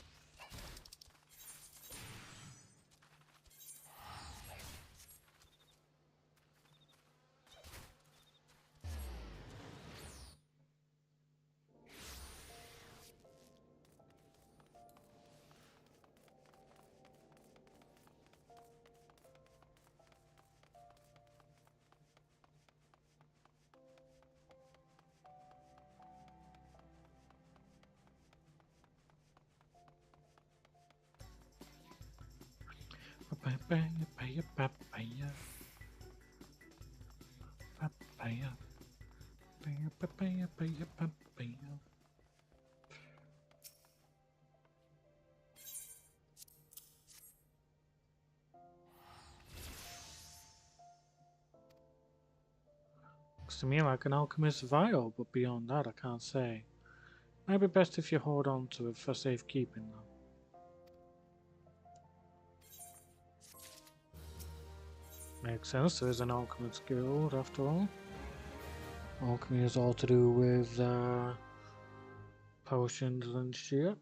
Papaya, papaya. Papaya. Papaya, papaya, papaya. Looks to me like an alchemist's vial, but beyond that I can't say. Might be best if you hold on to it for safekeeping though. Makes sense, there is an alchemist guild after all. Alchemy is all to do with potions and shit.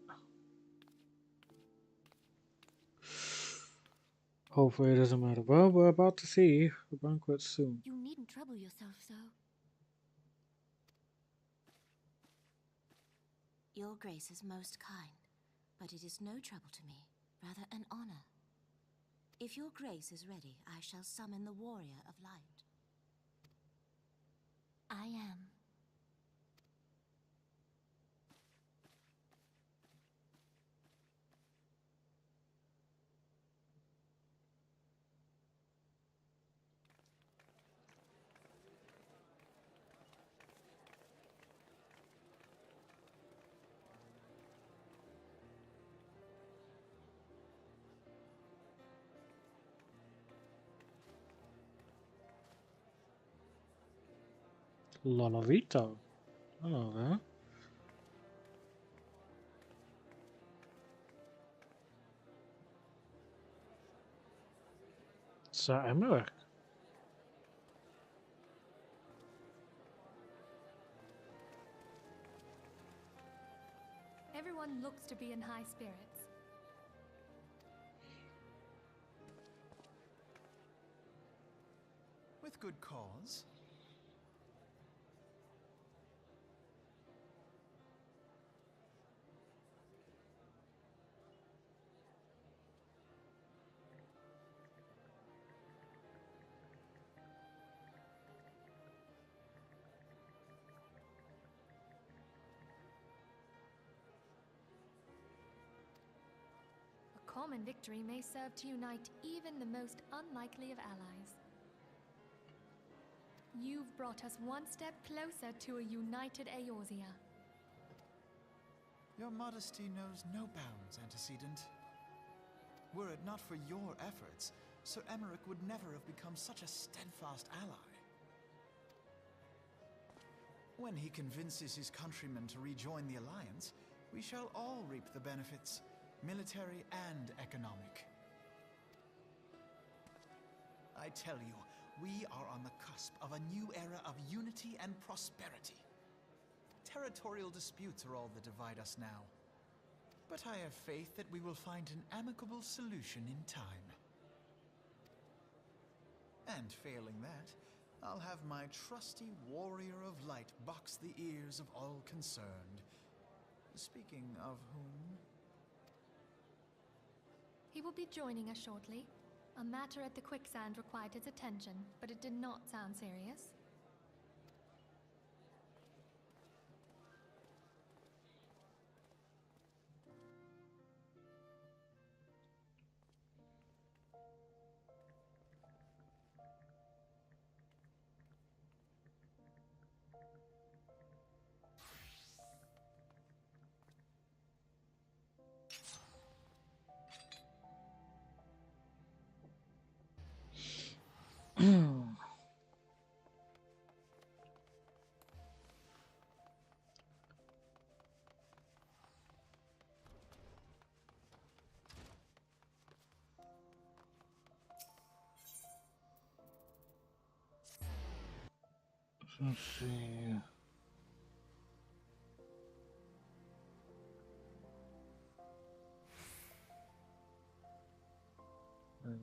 Hopefully it doesn't matter. Well, we're about to see the banquet soon. You needn't trouble yourself so. Your grace is most kind, but it is no trouble to me, rather an honor. If your grace is ready, I shall summon the warrior of light. I am. Lolovito. Hello there. Sir Emmerich. Everyone looks to be in high spirits. With good cause. A common victory may serve to unite even the most unlikely of allies. You've brought us one step closer to a united Eorzea. Your modesty knows no bounds, Antecedent. Were it not for your efforts, Sir Emmerich would never have become such a steadfast ally. When he convinces his countrymen to rejoin the Alliance, we shall all reap the benefits, military and economic. I tell you, we are on the cusp of a new era of unity and prosperity. Territorial disputes are all that divide us now. But I have faith that we will find an amicable solution in time. And failing that, I'll have my trusty warrior of light box the ears of all concerned. Speaking of whom... He will be joining us shortly. A matter at the quicksand required his attention, but it did not sound serious. Let's see.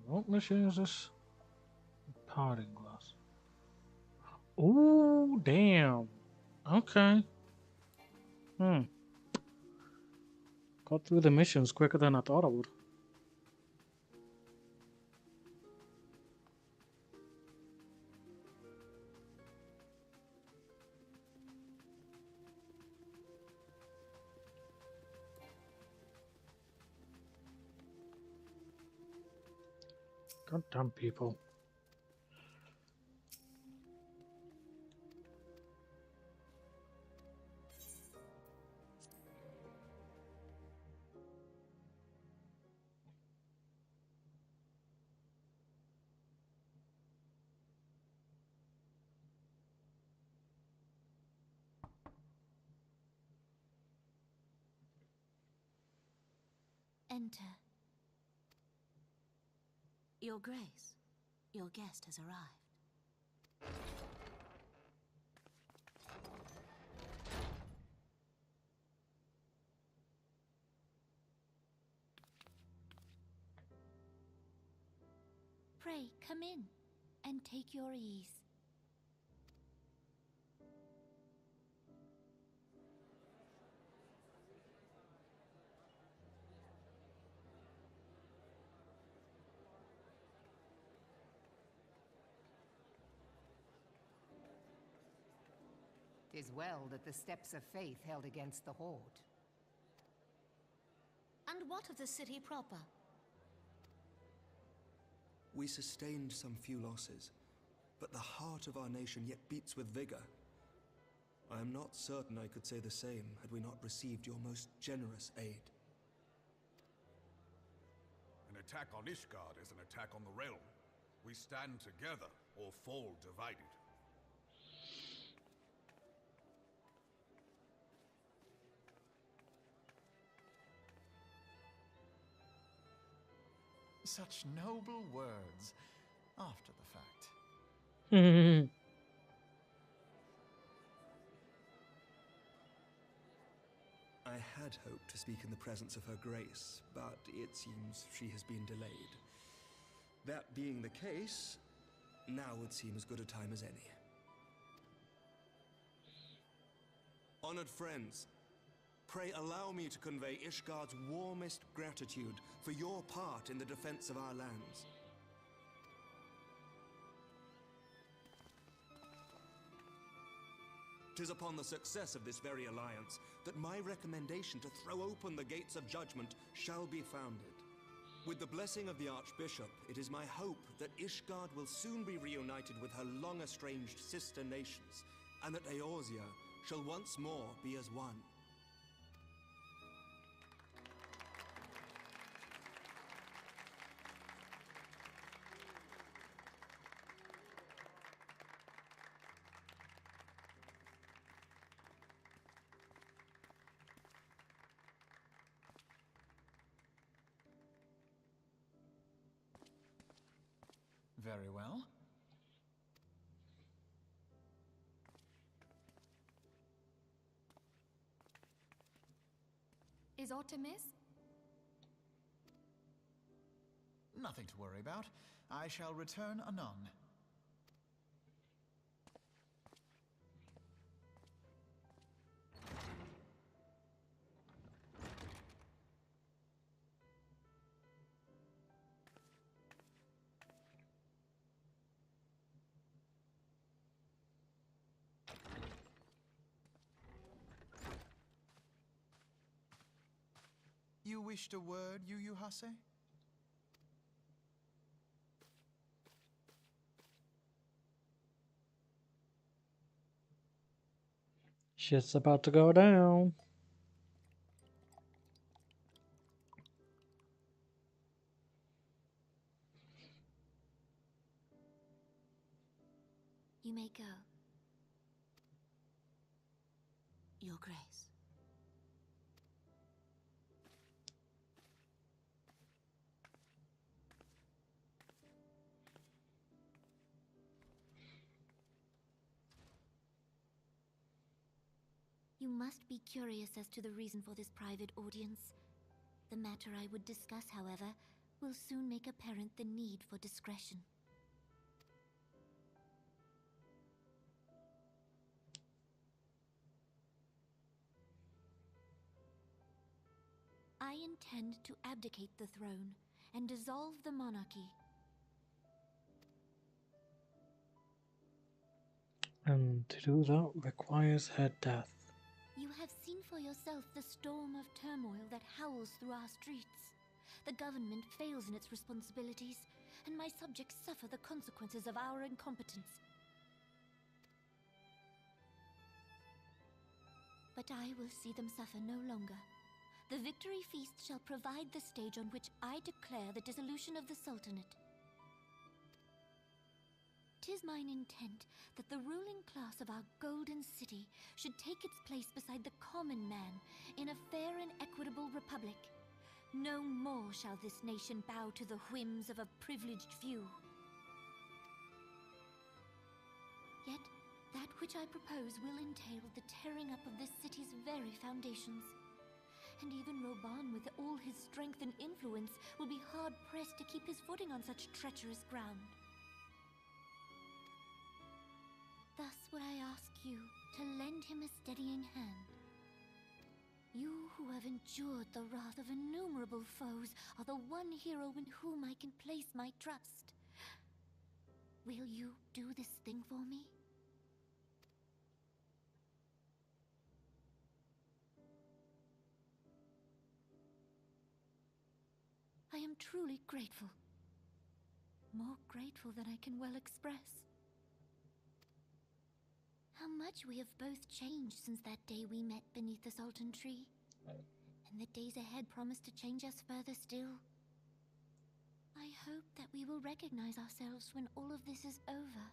What mission is this? Parting glass. Oh, damn. Okay. Got through the missions quicker than I thought I would. Goddamn people. Enter. Your Grace, your guest has arrived. Pray, come in, and take your ease. Tis well that the steps of faith held against the Horde. And what of the city proper? We sustained some few losses, but the heart of our nation yet beats with vigor. I am not certain I could say the same had we not received your most generous aid. An attack on Ishgard is an attack on the realm. We stand together or fall divided. Such noble words after the fact. I had hoped to speak in the presence of her grace, but it seems she has been delayed. That being the case, now would seem as good a time as any. Honored friends, pray allow me to convey Ishgard's warmest gratitude for your part in the defense of our lands. Tis upon the success of this very alliance that my recommendation to throw open the gates of judgment shall be founded. With the blessing of the Archbishop, it is my hope that Ishgard will soon be reunited with her long-estranged sister nations, and that Eorzea shall once more be as one. Very well. Is aught amiss? Nothing to worry about. I shall return anon. You wished a word, Yu Hase? Shit's about to go down. You may go. Your Grace. You must be curious as to the reason for this private audience. The matter I would discuss, however, will soon make apparent the need for discretion. I intend to abdicate the throne and dissolve the monarchy. And to do that requires her death. You have seen for yourself the storm of turmoil that howls through our streets. the government fails in its responsibilities, and my subjects suffer the consequences of our incompetence. But I will see them suffer no longer. The victory feast shall provide the stage on which I declare the dissolution of the Sultanate. 'Tis mine intent that the ruling class of our golden city should take its place beside the common man in a fair and equitable republic. No more shall this nation bow to the whims of a privileged few. Yet, that which I propose will entail the tearing up of this city's very foundations. And even Roban, with all his strength and influence, will be hard-pressed to keep his footing on such treacherous ground. Thus would I ask you to lend him a steadying hand. You who have endured the wrath of innumerable foes are the one hero in whom I can place my trust. Will you do this thing for me? I am truly grateful. More grateful than I can well express. How much we have both changed since that day we met beneath the Sultan tree. And the days ahead promise to change us further still. I hope that we will recognize ourselves when all of this is over.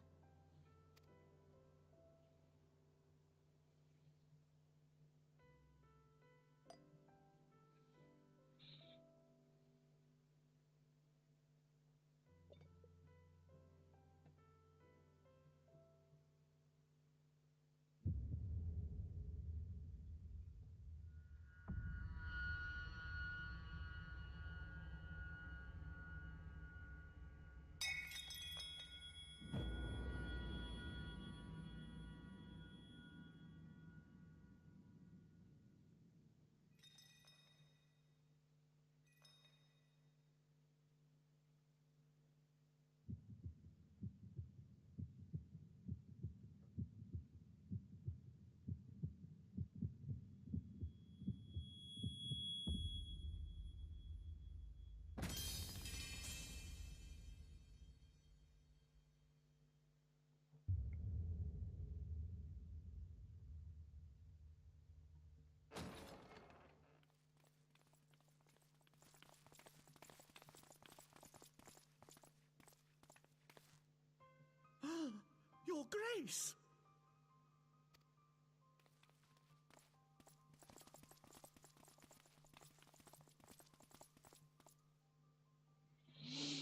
Your Grace!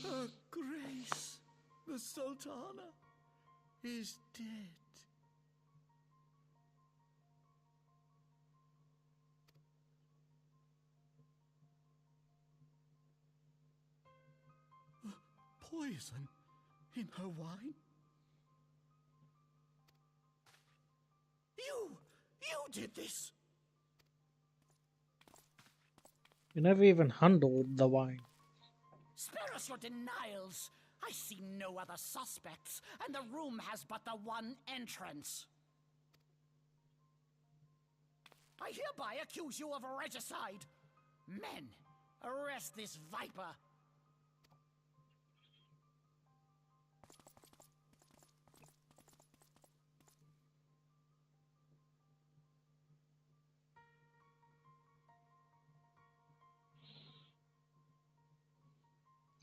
Her Grace, the Sultana, is dead. Poison in her wine? You did this! You never even handled the wine. Spare us your denials! I see no other suspects, and the room has but the one entrance. I hereby accuse you of regicide. Men, arrest this viper.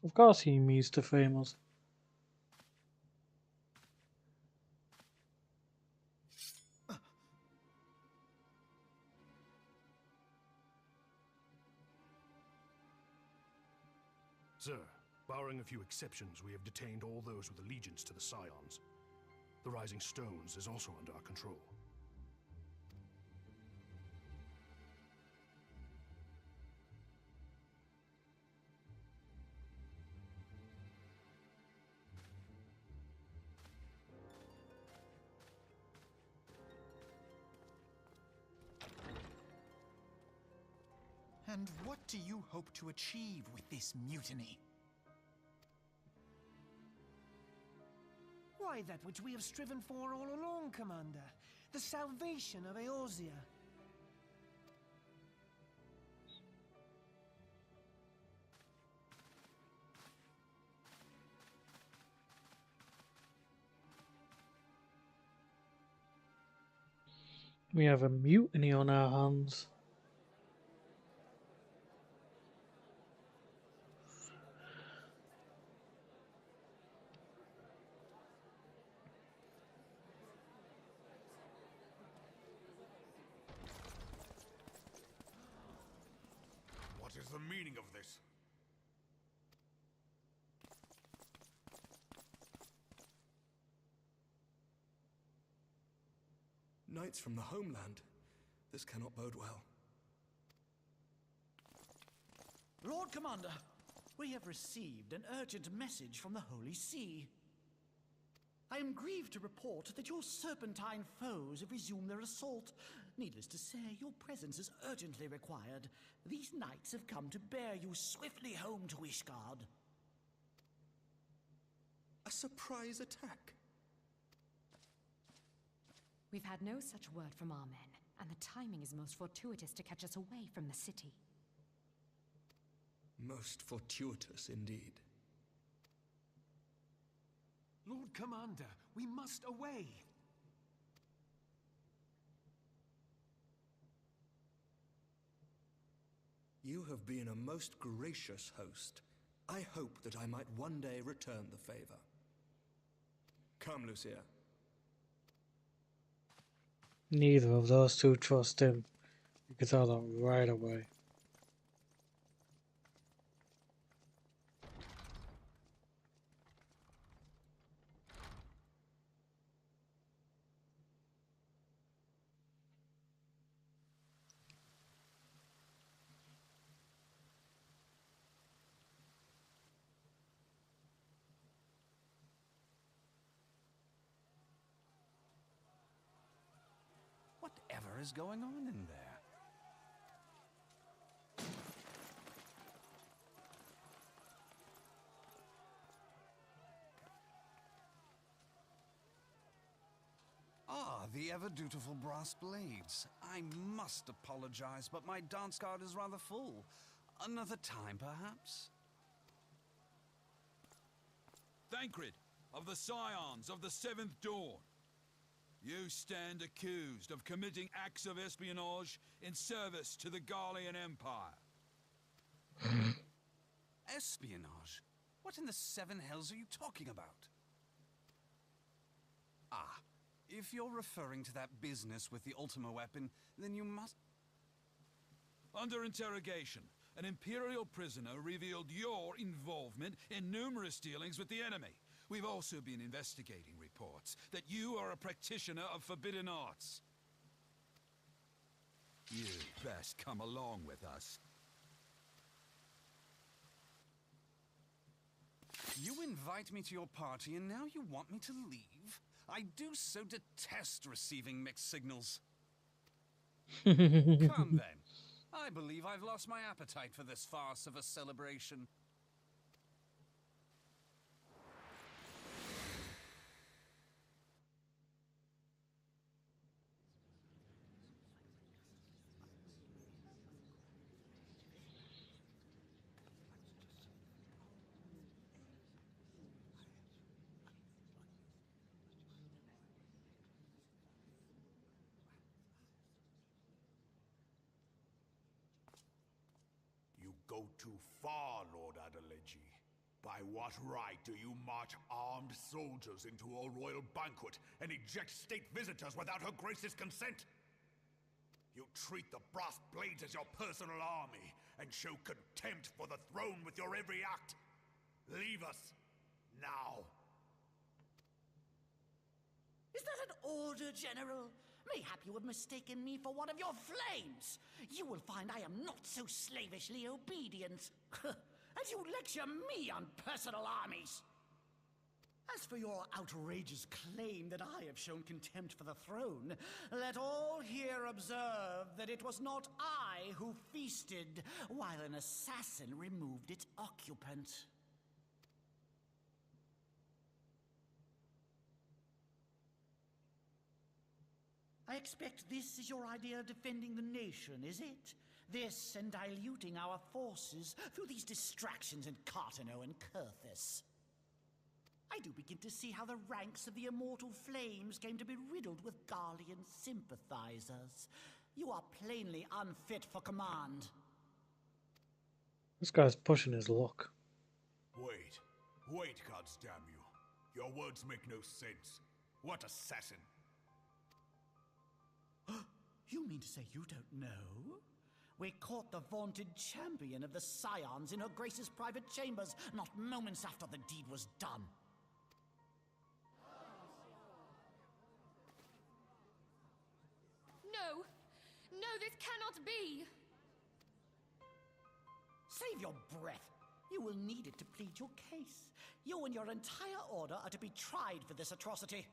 Of course he means to famous. Sir, barring a few exceptions, we have detained all those with allegiance to the Scions. The Rising Stones is also under our control. And what do you hope to achieve with this mutiny? Why, that which we have striven for all along, Commander. The salvation of Eorzea. We have a mutiny on our hands. What is the meaning of this? Knights from the homeland. This cannot bode well. Lord Commander, we have received an urgent message from the Holy See. I am grieved to report that your serpentine foes have resumed their assault. Needless to say, your presence is urgently required. These knights have come to bear you swiftly home to Ishgard. A surprise attack? We've had no such word from our men, and the timing is most fortuitous to catch us away from the city. Most fortuitous indeed. Lord Commander, we must away. You have been a most gracious host. I hope that I might one day return the favor. Come, Lucia. Neither of those two trust him. You can tell that right away. Whatever is going on in there? Ah, the ever-dutiful brass blades. I must apologize, but my dance card is rather full. Another time, perhaps? Thancred, of the Scions of the Seventh Dawn. You stand accused of committing acts of espionage in service to the Garlean Empire. Espionage? What in the seven hells are you talking about? Ah, if you're referring to that business with the Ultima weapon, then you must... Under interrogation, an Imperial prisoner revealed your involvement in numerous dealings with the enemy. We've also been investigating reports that you are a practitioner of forbidden arts. You'd best come along with us. You invite me to your party and now you want me to leave? I do so detest receiving mixed signals. Come then. I believe I've lost my appetite for this farce of a celebration. You go too far, Lord Adeleji. By what right do you march armed soldiers into a royal banquet and eject state visitors without her grace's consent? You treat the brass blades as your personal army and show contempt for the throne with your every act. Leave us, now. Is that an order, General? Mayhap you have mistaken me for one of your flames. You will find I am not so slavishly obedient. As you lecture me on personal armies. As for your outrageous claim that I have shown contempt for the throne, let all here observe that it was not I who feasted while an assassin removed its occupant. I expect this is your idea of defending the nation, is it? This and diluting our forces through these distractions in Cartano and Kurthis. I do begin to see how the ranks of the Immortal Flames came to be riddled with Garlean sympathizers. You are plainly unfit for command. This guy's pushing his luck. Wait, goddamn you. Your words make no sense. What assassin? You mean to say you don't know? We caught the vaunted champion of the Scions in her Grace's private chambers, not moments after the deed was done. No! No, this cannot be! Save your breath. You will need it to plead your case. You and your entire order are to be tried for this atrocity.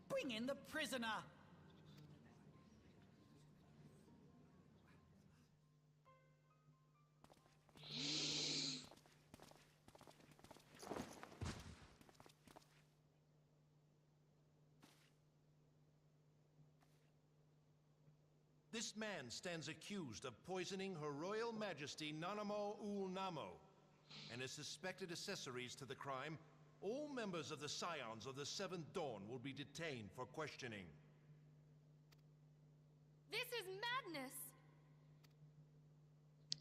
Bring in the prisoner! This man stands accused of poisoning Her Royal Majesty Nanamo Ul Namo and his suspected accessories to the crime. All members of the Scions of the Seventh Dawn will be detained for questioning. This is madness!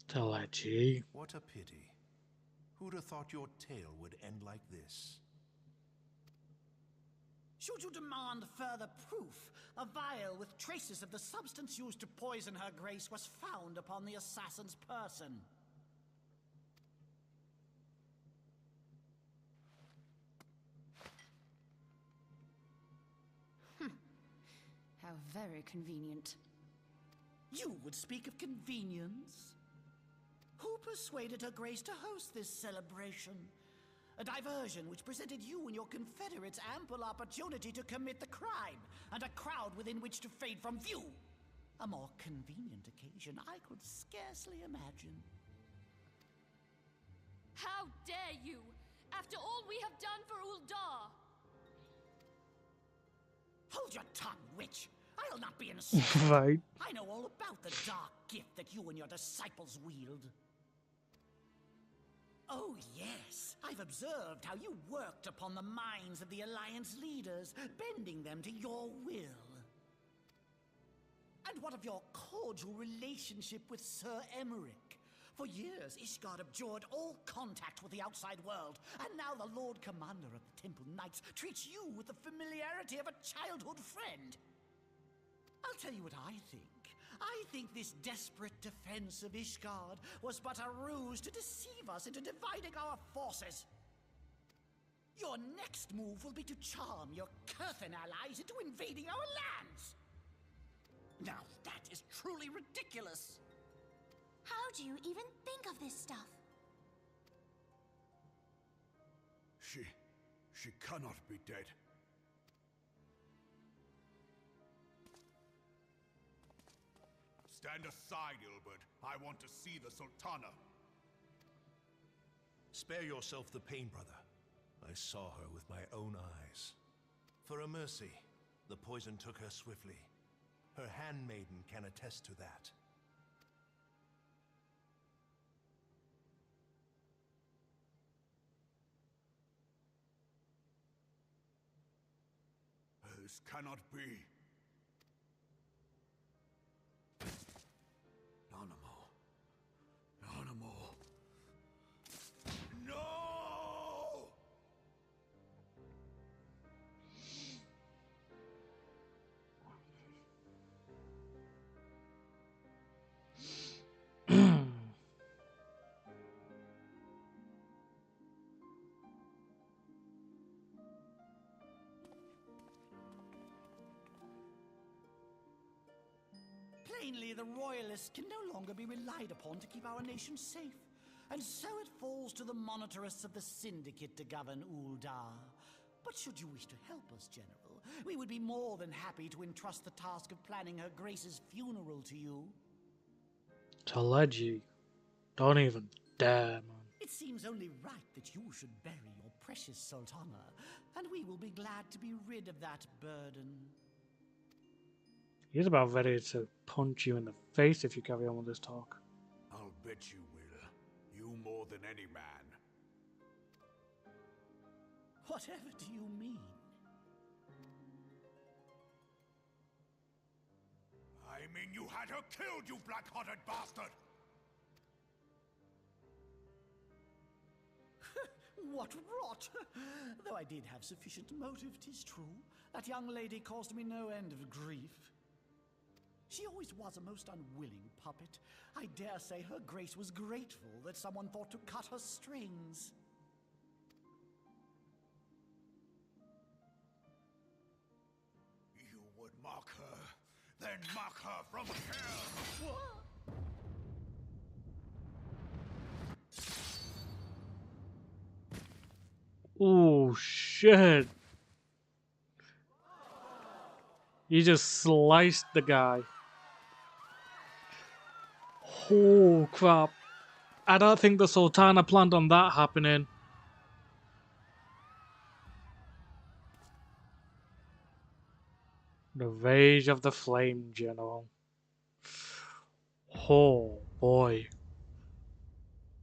Talachi. What a pity. Who'd have thought your tale would end like this? Should you demand further proof, a vial with traces of the substance used to poison Her Grace was found upon the assassin's person. How very convenient. You would speak of convenience? Who persuaded Her Grace to host this celebration? A diversion which presented you and your confederates ample opportunity to commit the crime, and a crowd within which to fade from view. A more convenient occasion I could scarcely imagine. How dare you! After all we have done for Uldar! Hold your tongue, witch! I'll not be insulted. Right. I know all about the dark gift that you and your disciples wield. Oh, yes. I've observed how you worked upon the minds of the Alliance leaders, bending them to your will. And what of your cordial relationship with Sir Emmerich? For years, Ishgard abjured all contact with the outside world, and now the Lord Commander of the Temple Knights treats you with the familiarity of a childhood friend. I'll tell you what I think. I think this desperate defense of Ishgard was but a ruse to deceive us into dividing our forces. Your next move will be to charm your Kurthan allies into invading our lands. Now that is truly ridiculous. How do you even think of this stuff? She cannot be dead. Stand aside, Ilbert. I want to see the Sultana. Spare yourself the pain, brother. I saw her with my own eyes. For a mercy, the poison took her swiftly. Her handmaiden can attest to that. This cannot be. No! Plainly, the Royalists can no longer be relied upon to keep our nation safe. And so it falls to the monitorists of the Syndicate to govern Uldar. But should you wish to help us, General, we would be more than happy to entrust the task of planning Her Grace's funeral to you. Talachi. Don't even dare, man. It seems only right that you should bury your precious Sultana, and we will be glad to be rid of that burden. He's about ready to punch you in the face if you carry on with this talk. I'll bet you will. You more than any man. Whatever do you mean? I mean you had her killed, you black-hearted bastard! What rot! Though I did have sufficient motive, 'tis true. That young lady caused me no end of grief. She always was a most unwilling puppet. I dare say her grace was grateful that someone thought to cut her strings. You would mock her, then mock her from hell! What? Oh shit. You just sliced the guy. Oh crap. I don't think the Sultana planned on that happening. The rage of the flame general. Oh boy.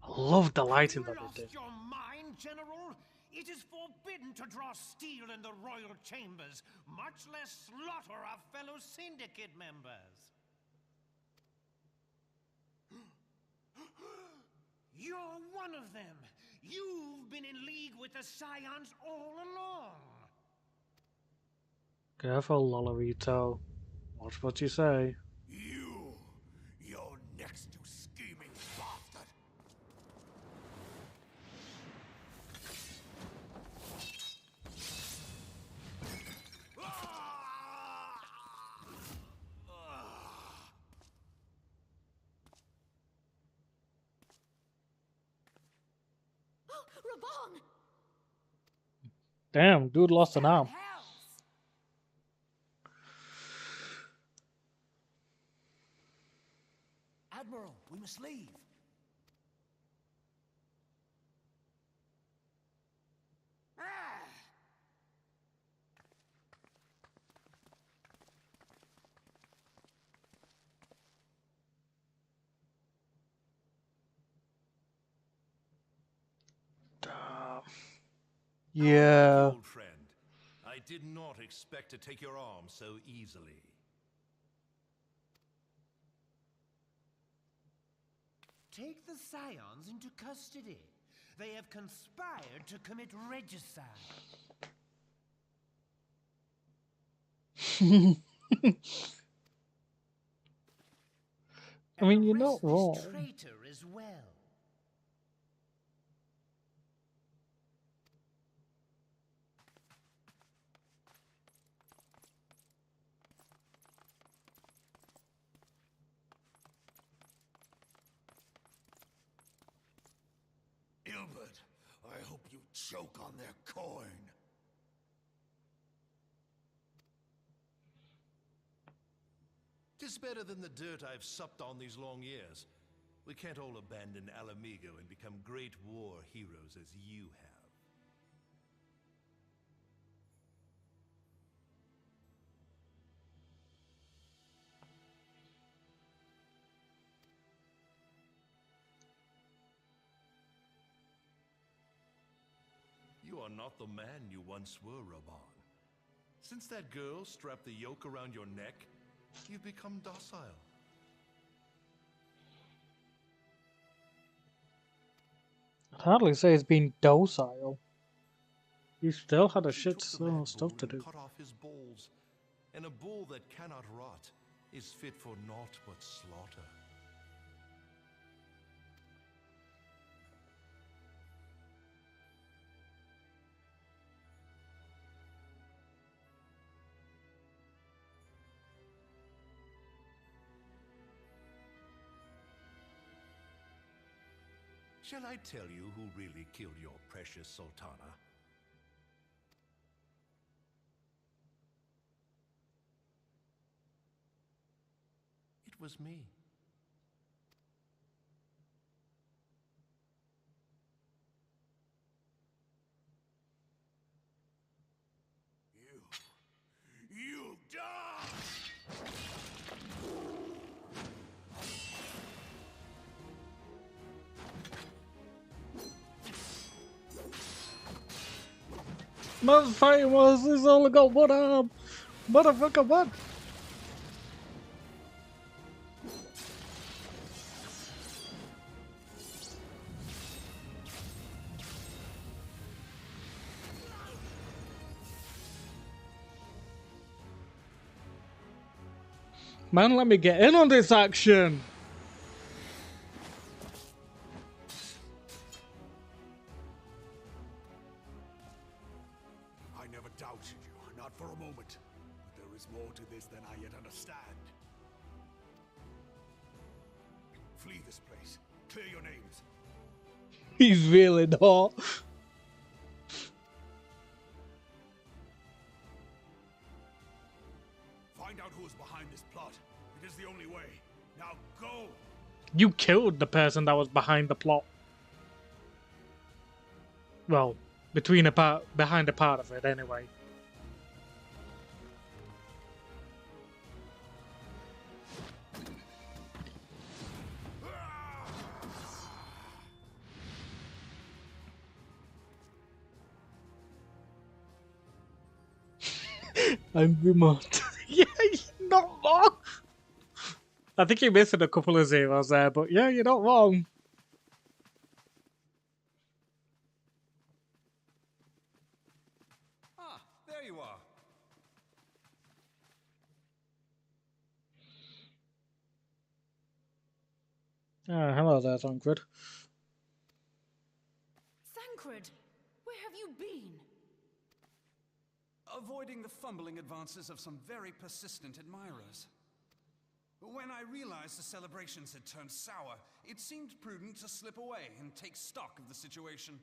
I love the lighting that they did. Your mind, General? It is forbidden to draw steel in the royal chambers, much less slaughter our fellow syndicate members. You're one of them. You've been in league with the Scions all along. Careful, Lolorito. Watch what you say. You're next to scheming bastard! Raban! Damn, dude lost an arm. Admiral, we must leave. Yeah. Old friend, I did not expect to take your arm so easily. Take the Scions into custody. They have conspired to commit regicide. I mean, you're not Arrest this wrong. traitor as well. Ilbert, I hope you choke on their coin. Tis better than the dirt I've supped on these long years. We can't all abandon Alamigo and become great war heroes as you have. You are not the man you once were, Raban. Since that girl strapped the yoke around your neck, you've become docile. I'd hardly say it's been docile. You still had a shit ton of stuff to do. Cut off his balls, and a bull that cannot rot is fit for naught but slaughter. Shall I tell you who really killed your precious Sultana? It was me. Man's fighting was he's only got one arm. Motherfucker, what? Man, let me get in on this action. I never doubted you, not for a moment. But there is more to this than I yet understand. Flee this place. Clear your names. He's really not. Find out who is behind this plot. It is the only way. Now go! You killed the person that was behind the plot. Well, behind a part of it, anyway. Angry Mott. Yeah, you're not wrong. I think you're missing a couple of zeros there, but yeah, you're not wrong. Ah, there you are. Hello there, Tancred. Thancred, where have you been? Avoiding the fumbling advances of some very persistent admirers. When I realized the celebrations had turned sour, it seemed prudent to slip away and take stock of the situation.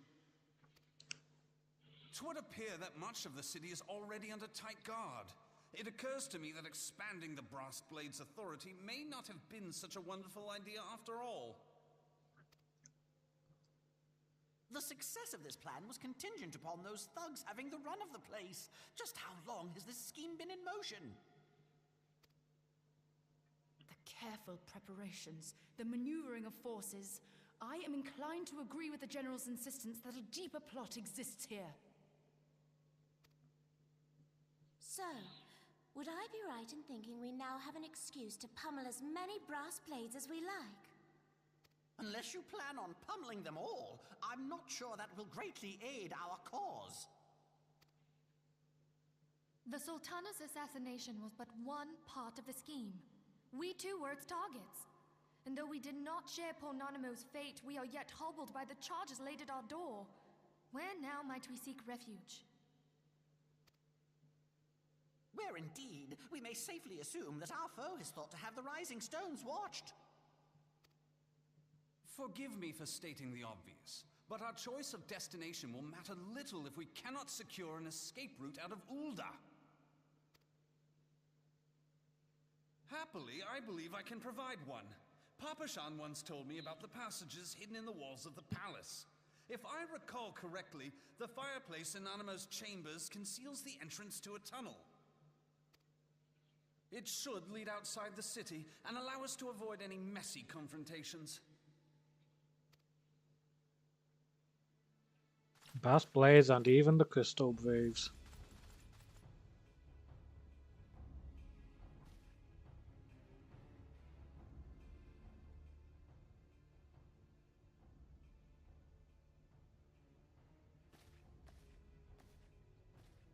'Twould appear that much of the city is already under tight guard. It occurs to me that expanding the Brass Blade's authority may not have been such a wonderful idea after all. The success of this plan was contingent upon those thugs having the run of the place. Just how long has this scheme been in motion? The careful preparations, the maneuvering of forces. I am inclined to agree with the General's insistence that a deeper plot exists here. So, would I be right in thinking we now have an excuse to pummel as many brass blades as we like? Unless you plan on pummeling them all, I'm not sure that will greatly aid our cause. The Sultana's assassination was but one part of the scheme. We too were its targets. And though we did not share Pornonimo's fate, we are yet hobbled by the charges laid at our door. Where now might we seek refuge? Where indeed, we may safely assume that our foe has thought to have the Rising Stones watched. Forgive me for stating the obvious, but our choice of destination will matter little if we cannot secure an escape route out of Ul'dah. Happily, I believe I can provide one. Papashan once told me about the passages hidden in the walls of the palace. If I recall correctly, the fireplace in Animo's chambers conceals the entrance to a tunnel. It should lead outside the city and allow us to avoid any messy confrontations. Brass blades and even the crystal braves.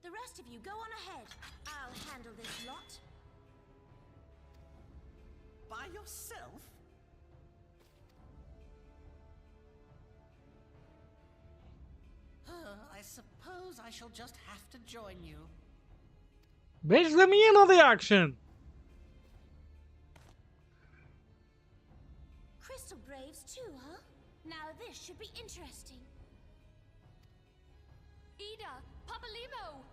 The rest of you go on ahead. I'll handle this lot. By yourself? I suppose I shall just have to join you. Bitch, let me in on the action! Crystal braves too, huh? Now this should be interesting. Ida! Papalimo!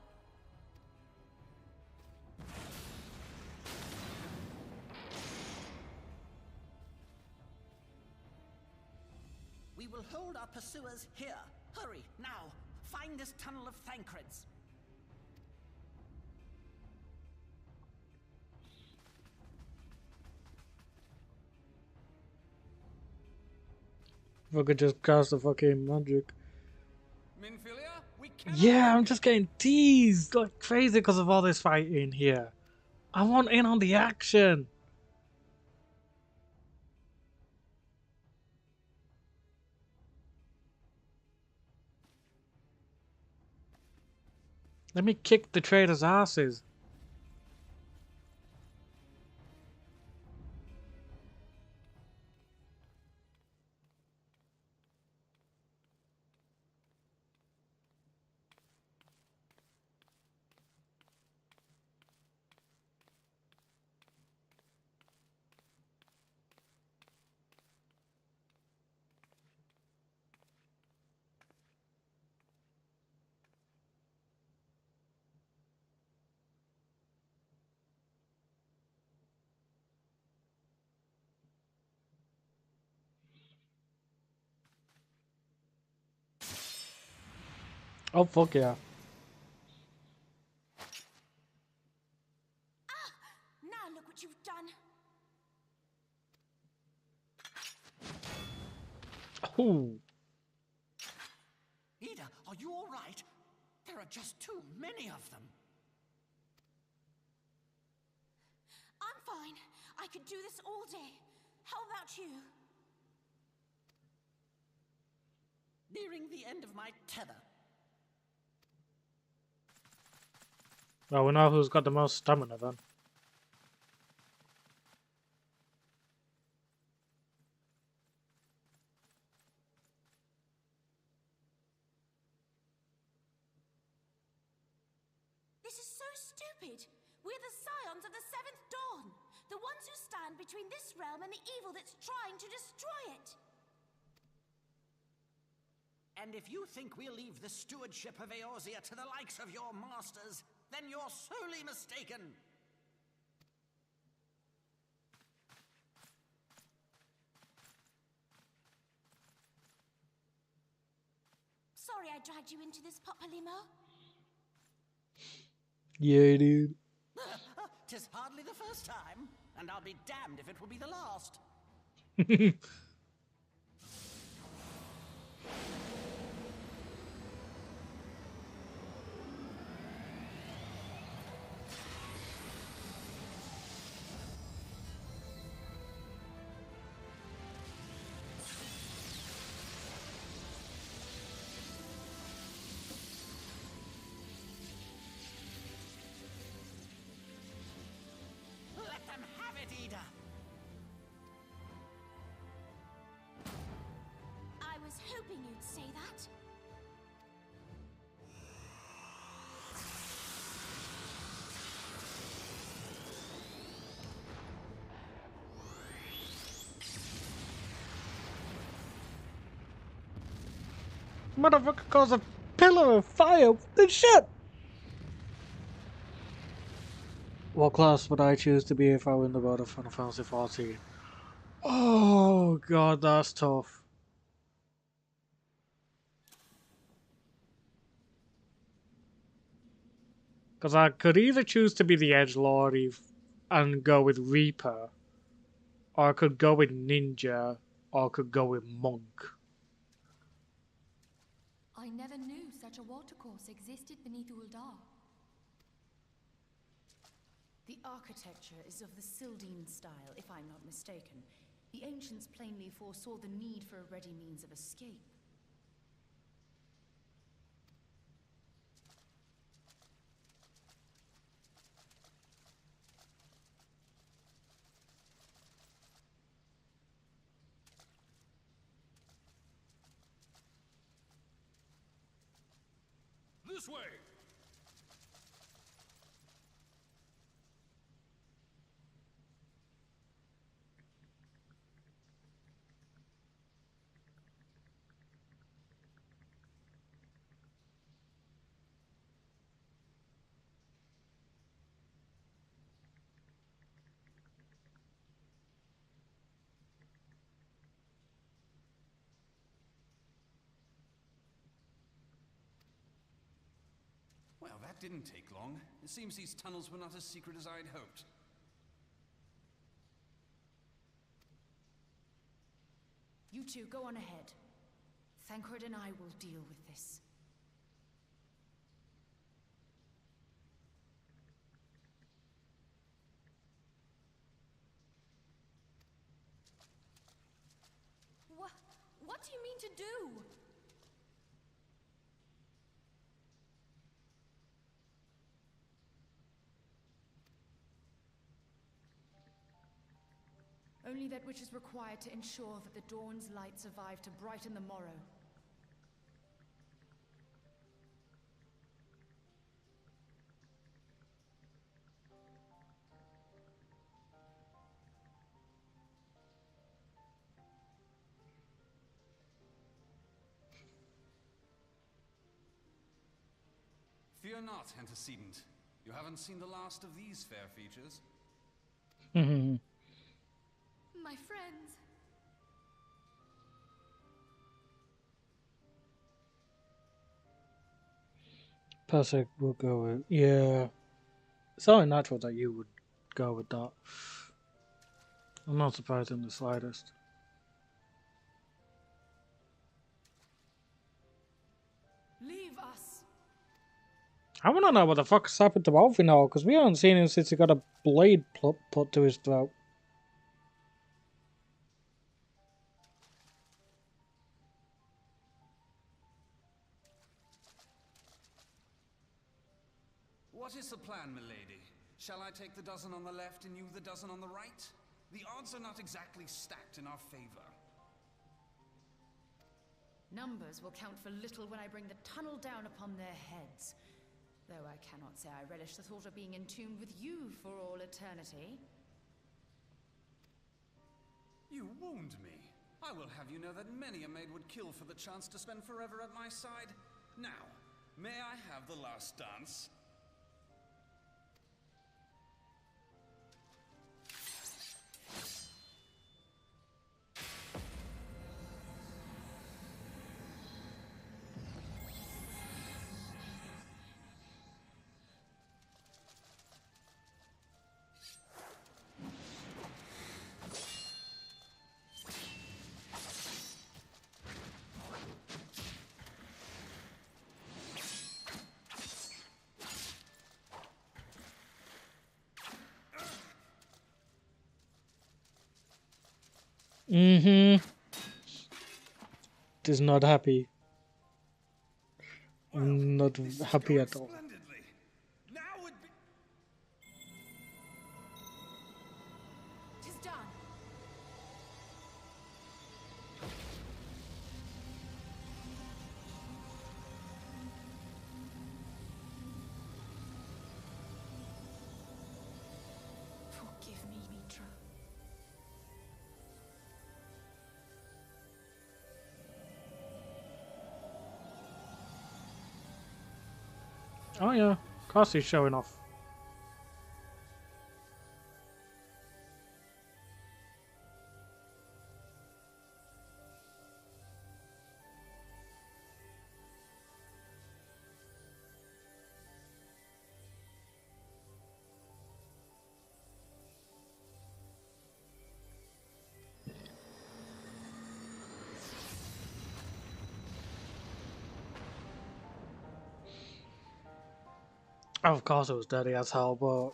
We will hold our pursuers here. Hurry, now! Find this tunnel of Thancred's. If I could just cast the fucking magic. Minfilia, we Yeah, I'm just getting teased like crazy because of all this fighting here. I want in on the action. Let me kick the traders' asses. Oh, fuck yeah. Now look what you've done. Ooh. Ida, are you all right? There are just too many of them. I'm fine. I could do this all day. How about you? Nearing the end of my tether. Well, we know who's got the most stamina then. This is so stupid. We're the scions of the Seventh Dawn. The ones who stand between this realm and the evil that's trying to destroy it. And if you think we'll leave the stewardship of Eorzea to the likes of your masters, then you're sorely mistaken. Sorry I dragged you into this, Papalymo. Yeah, dude. 'Tis hardly the first time, and I'll be damned if it will be the last. Let them have it, Ida! I was hoping you'd say that. Motherfucker calls a pillar of fire. What the shit? What class would I choose to be if I were in the world of Final Fantasy XIV? Oh god, that's tough. Because I could either choose to be the Edgelord and go with Reaper, or I could go with Ninja, or I could go with Monk. I never knew such a watercourse existed beneath Uldar. The architecture is of the Sildine style, if I'm not mistaken. The ancients plainly foresaw the need for a ready means of escape. This way! Well, that didn't take long. It seems these tunnels were not as secret as I'd hoped. You two, go on ahead. Thancred and I will deal with this. do you mean to do? Only that which is required to ensure that the dawn's light survive to brighten the morrow. Fear not, antecedent. You haven't seen the last of these fair features. My friends. Pasek will go with, yeah. It's only natural that you would go with that. I'm not surprised in the slightest. Leave us. I want to know what the fuck's happened to Alfie now, because we haven't seen him since he got a blade put to his throat. What is the plan, milady? Shall I take the dozen on the left and you the dozen on the right? The odds are not exactly stacked in our favor. Numbers will count for little when I bring the tunnel down upon their heads. Though I cannot say I relish the thought of being entombed with you for all eternity. You wound me. I will have you know that many a maid would kill for the chance to spend forever at my side. Now, may I have the last dance? Is not happy. I'm not happy at all. Tis done. Forgive me, Mitra. Oh yeah, of course he's showing off. Of course it was dirty as hell, but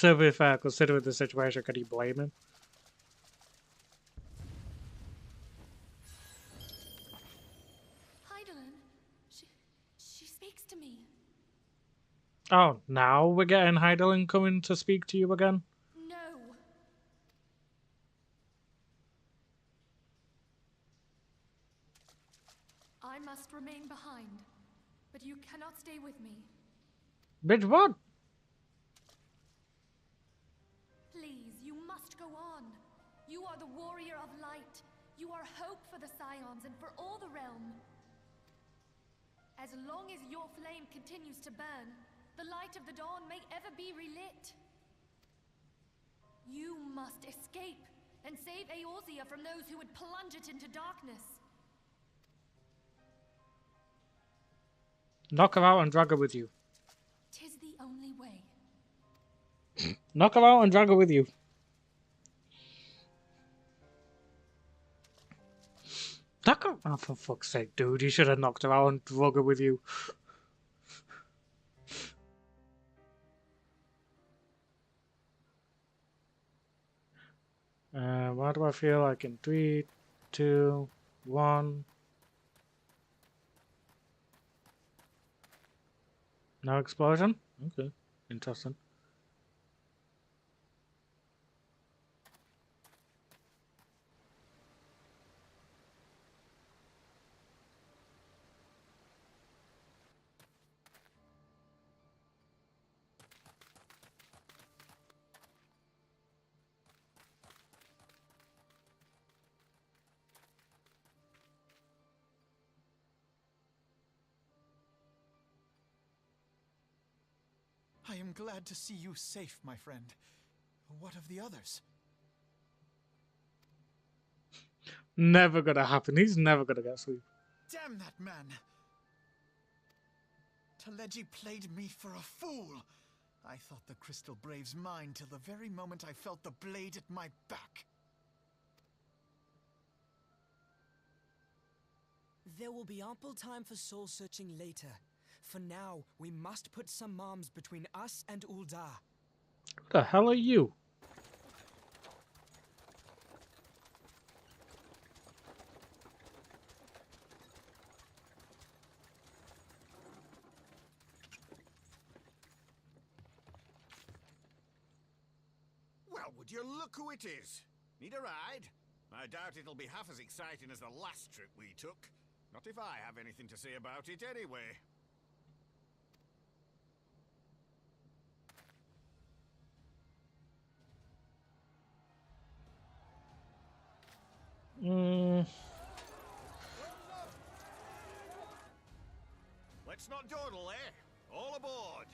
to be fair, considering the situation, can you blame him? Heidelin, she speaks to me. Oh, now we're getting Heidelin coming to speak to you again? No. I must remain behind, but you cannot stay with me. Bitch, what? Please, you must go on. You are the warrior of light. You are hope for the Scions and for all the realm. As long as your flame continues to burn, the light of the dawn may ever be relit. You must escape and save Eorzea from those who would plunge it into darkness. Knock her out and drag her with you. 'Tis the only way. Knock her out and drag her with you. Knock her... Oh, for fuck's sake, dude. You should have knocked her out and drug her with you. Why do I feel like in 3, 2... 1. No explosion? Okay, interesting. I am glad to see you safe, my friend. What of the others? Never gonna happen. He's never gonna get sweep. Damn that man! Teleji played me for a fool. I thought the Crystal Brave's mine till the very moment I felt the blade at my back. There will be ample time for soul-searching later. For now, we must put some arms between us and Uldar. Who the hell are you? Well, would you look who it is? Need a ride? I doubt it'll be half as exciting as the last trip we took. Not if I have anything to say about it anyway. Let's not dawdle, eh? All aboard!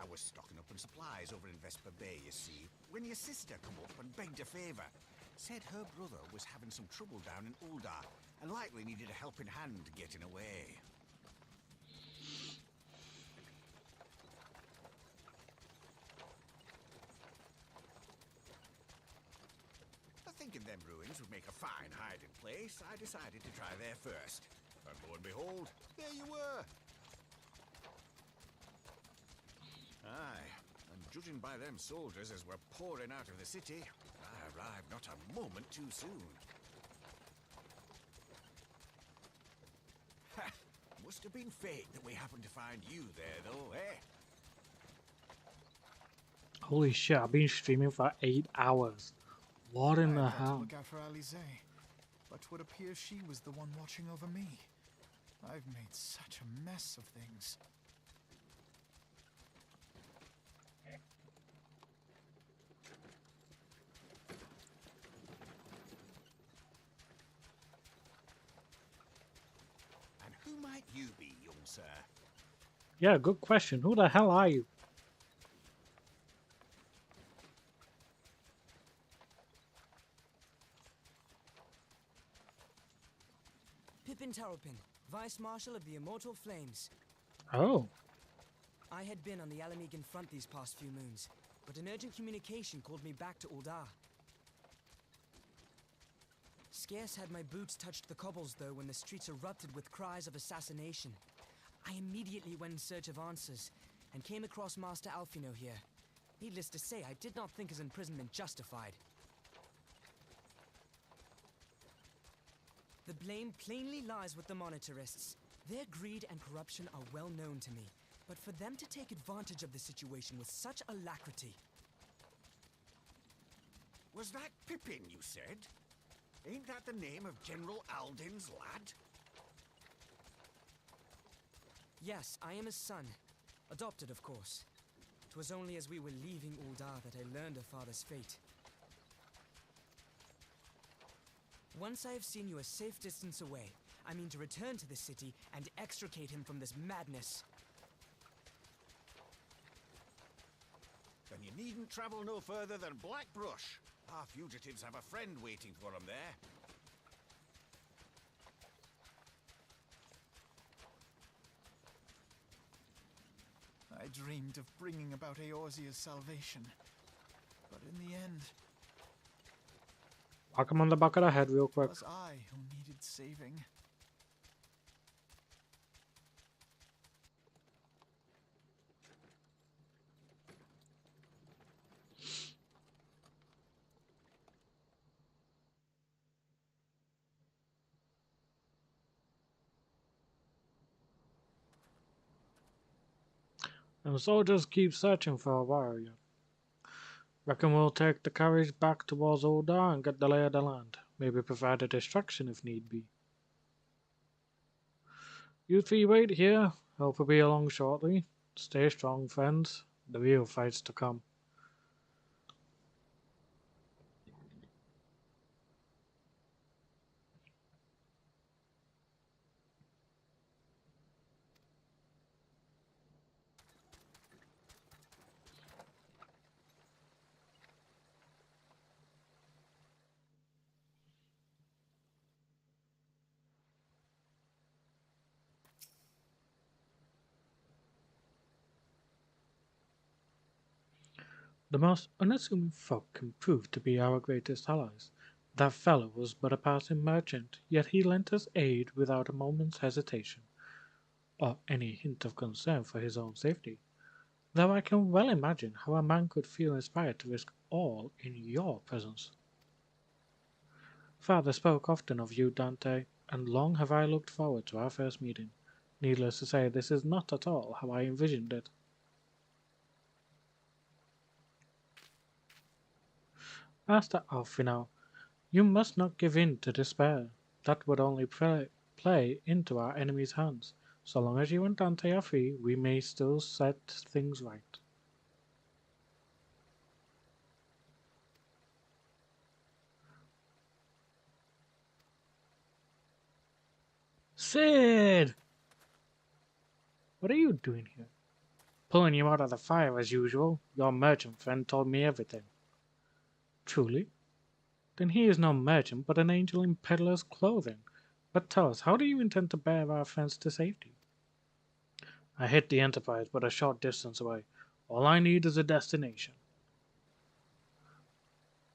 I was stocking up on supplies over in Vesper Bay, you see, when your sister come up and begged a favour. Said her brother was having some trouble down in Uldar, and likely needed a helping hand getting away. Thinking them ruins would make a fine hiding place, I decided to try there first. And lo and behold, there you were. Aye, and judging by them soldiers as were pouring out of the city, I arrived not a moment too soon. Ha! Must have been fate that we happened to find you there, though, eh? Holy shit, I've been streaming for 8 hours. What in the hell? Look out for Alize, but would appear she was the one watching over me. I've made such a mess of things. And who might you be, young sir? Yeah, good question. Who the hell are you? Pippin Taropin, Vice Marshal of the Immortal Flames. Oh. I had been on the Alamegan front these past few moons, but an urgent communication called me back to Uldar. Scarce had my boots touched the cobbles, though, when the streets erupted with cries of assassination. I immediately went in search of answers, and came across Master Alfino here. Needless to say, I did not think his imprisonment justified. The blame plainly lies with the Monetarists. Their greed and corruption are well known to me, but for them to take advantage of the situation with such alacrity... Was that Pippin, you said? Ain't that the name of General Alden's lad? Yes, I am his son. Adopted, of course. 'Twas only as we were leaving Uldar that I learned of father's fate. Once I have seen you a safe distance away, I mean to return to the city and extricate him from this madness. Then you needn't travel no further than Blackbrush. Our fugitives have a friend waiting for them there. I dreamed of bringing about Eorzea's salvation, but in the end, Whack him on the back of the head real quick. it was I who needed saving. And so just keep searching for a warrior. Reckon we'll take the carriage back towards Uldar and get the lay of the land. Maybe provide a distraction if need be. You three wait here. Help will be along shortly. Stay strong, friends. The real fight's to come. The most unassuming folk can prove to be our greatest allies. That fellow was but a passing merchant, yet he lent us aid without a moment's hesitation, or any hint of concern for his own safety. Though I can well imagine how a man could feel inspired to risk all in your presence. Father spoke often of you, Dante, and long have I looked forward to our first meeting. Needless to say, this is not at all how I envisioned it. Master Alfino, you must not give in to despair. That would only play into our enemy's hands. So long as you and Dante are free, we may still set things right. Sid! What are you doing here? Pulling you out of the fire as usual. Your merchant friend told me everything. Truly? Then he is no merchant, but an angel in peddler's clothing. But tell us, how do you intend to bear our friends to safety? I hit the Enterprise, but a short distance away. All I need is a destination.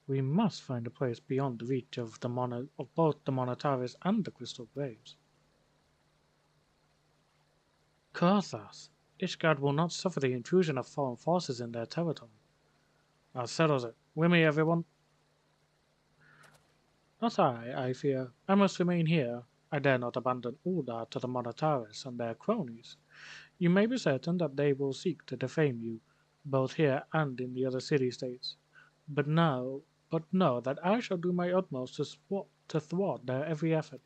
We must find a place beyond the reach of both the Monetaris and the Crystal Graves. Kothas, Ishgard will not suffer the intrusion of foreign forces in their territory. That settles it. With me, everyone. Not I fear. I must remain here. I dare not abandon Uldar to the Monetaris and their cronies. You may be certain that they will seek to defame you, both here and in the other city-states. But know that I shall do my utmost to thwart their every effort.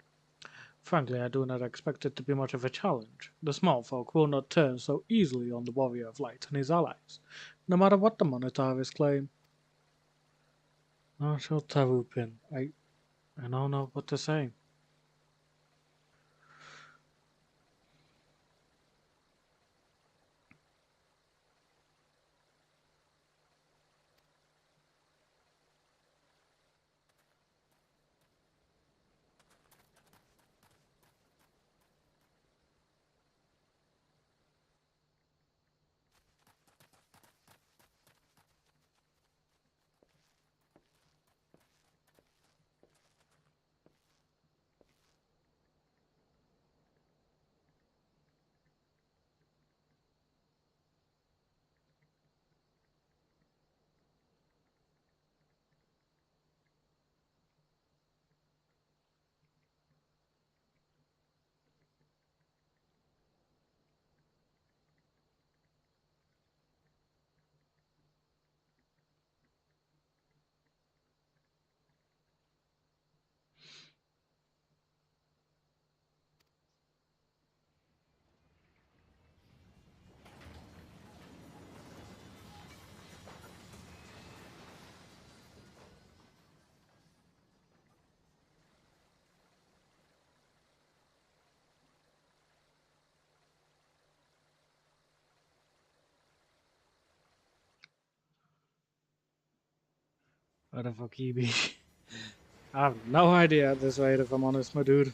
Frankly, I do not expect it to be much of a challenge. The small folk will not turn so easily on the Warrior of Light and his allies, no matter what the Monetaris claim. Marshal Tarupin, I don't know what to say. Where the fuck he be? I have no idea at this rate, if I'm honest, my dude.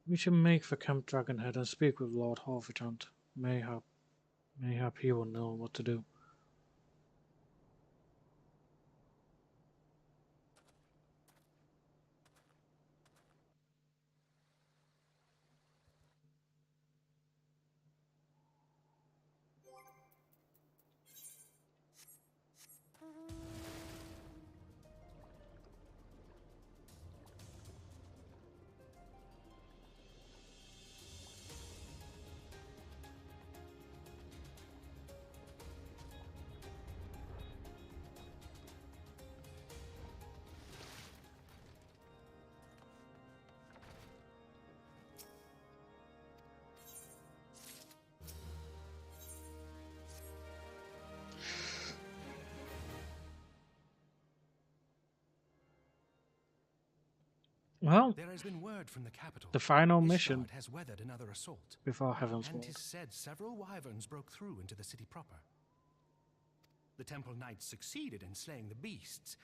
We should make for Camp Dragonhead and speak with Lord Harvachant. Mayhap he will know what to do. Well, there has been word from the capital. The final mission Ishgard has weathered another assault. Before heavensward. And 'tis said several wyverns broke through into the city proper. The temple knights succeeded in slaying the beasts,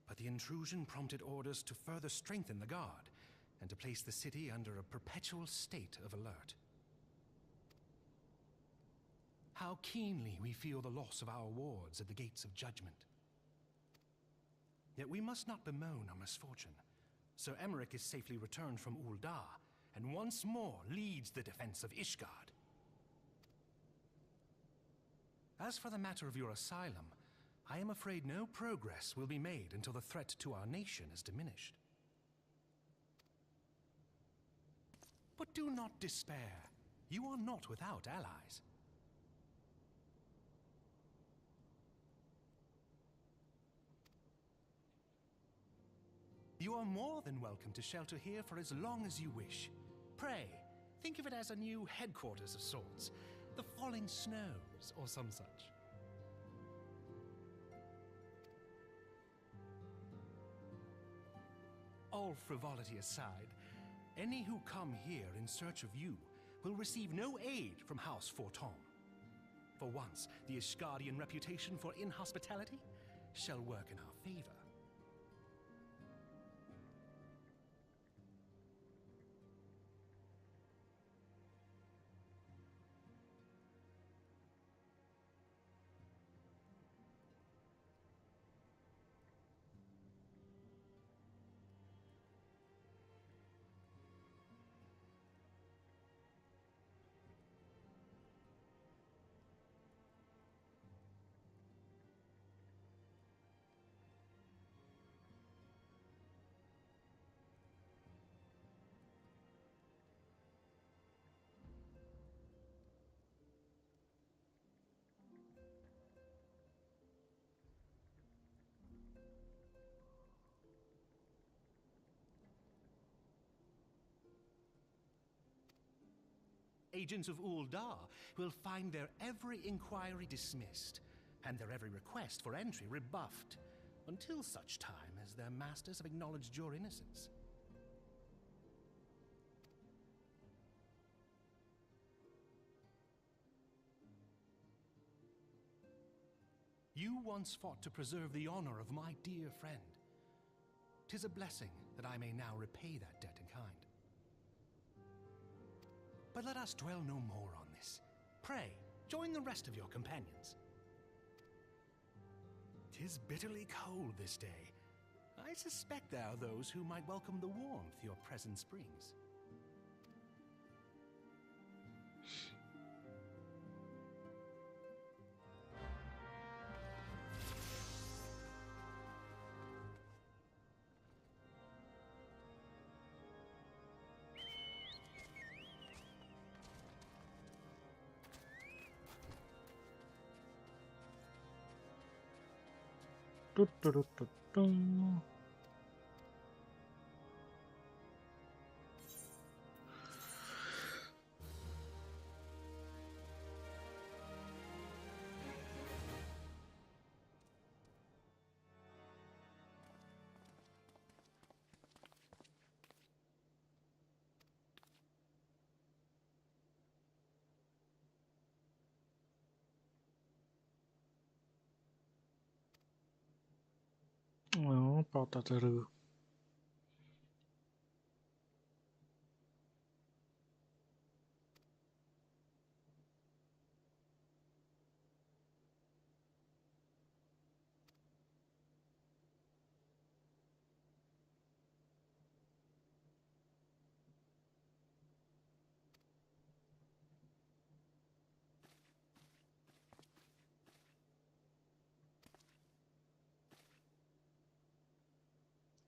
but the intrusion prompted orders to further strengthen the guard and to place the city under a perpetual state of alert. How keenly we feel the loss of our wards at the gates of judgment. Yet we must not bemoan our misfortune. Sir Emmerich is safely returned from Uldar, and once more leads the defense of Ishgard. As for the matter of your asylum, I am afraid no progress will be made until the threat to our nation is diminished. But do not despair. You are not without allies. You are more than welcome to shelter here for as long as you wish. Pray, think of it as a new headquarters of sorts. The Falling Snows, or some such. All frivolity aside, any who come here in search of you will receive no aid from House Forton. For once, the Ishgardian reputation for inhospitality shall work in our favor. Agents of Uldar will find their every inquiry dismissed, and their every request for entry rebuffed, until such time as their masters have acknowledged your innocence. You once fought to preserve the honor of my dear friend. 'Tis a blessing that I may now repay that debt in kind. But let us dwell no more on this. Pray, join the rest of your companions. 'Tis bitterly cold this day. I suspect there are those who might welcome the warmth your presence brings. Oh, portaturu.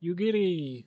Yugiri!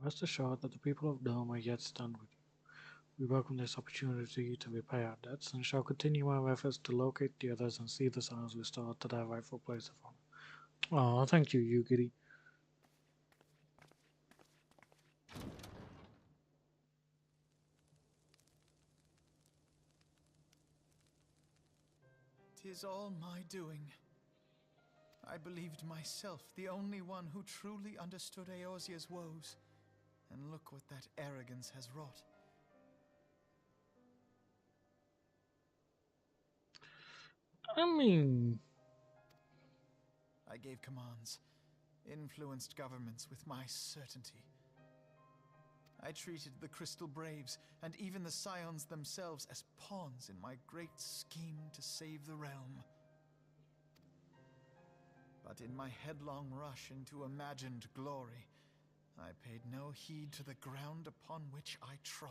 Rest assured that the people of Doma yet stand with you. We welcome this opportunity to repay our debts and shall continue our efforts to locate the others and see the Suns restored to their rightful place of honor. Oh, thank you, Yugiri. "'Tis all my doing. I believed myself the only one who truly understood Eorzea's woes. And look what that arrogance has wrought." I mean... I gave commands, influenced governments with my certainty. I treated the Crystal Braves and even the Scions themselves as pawns in my great scheme to save the realm. But in my headlong rush into imagined glory, I paid no heed to the ground upon which I trod.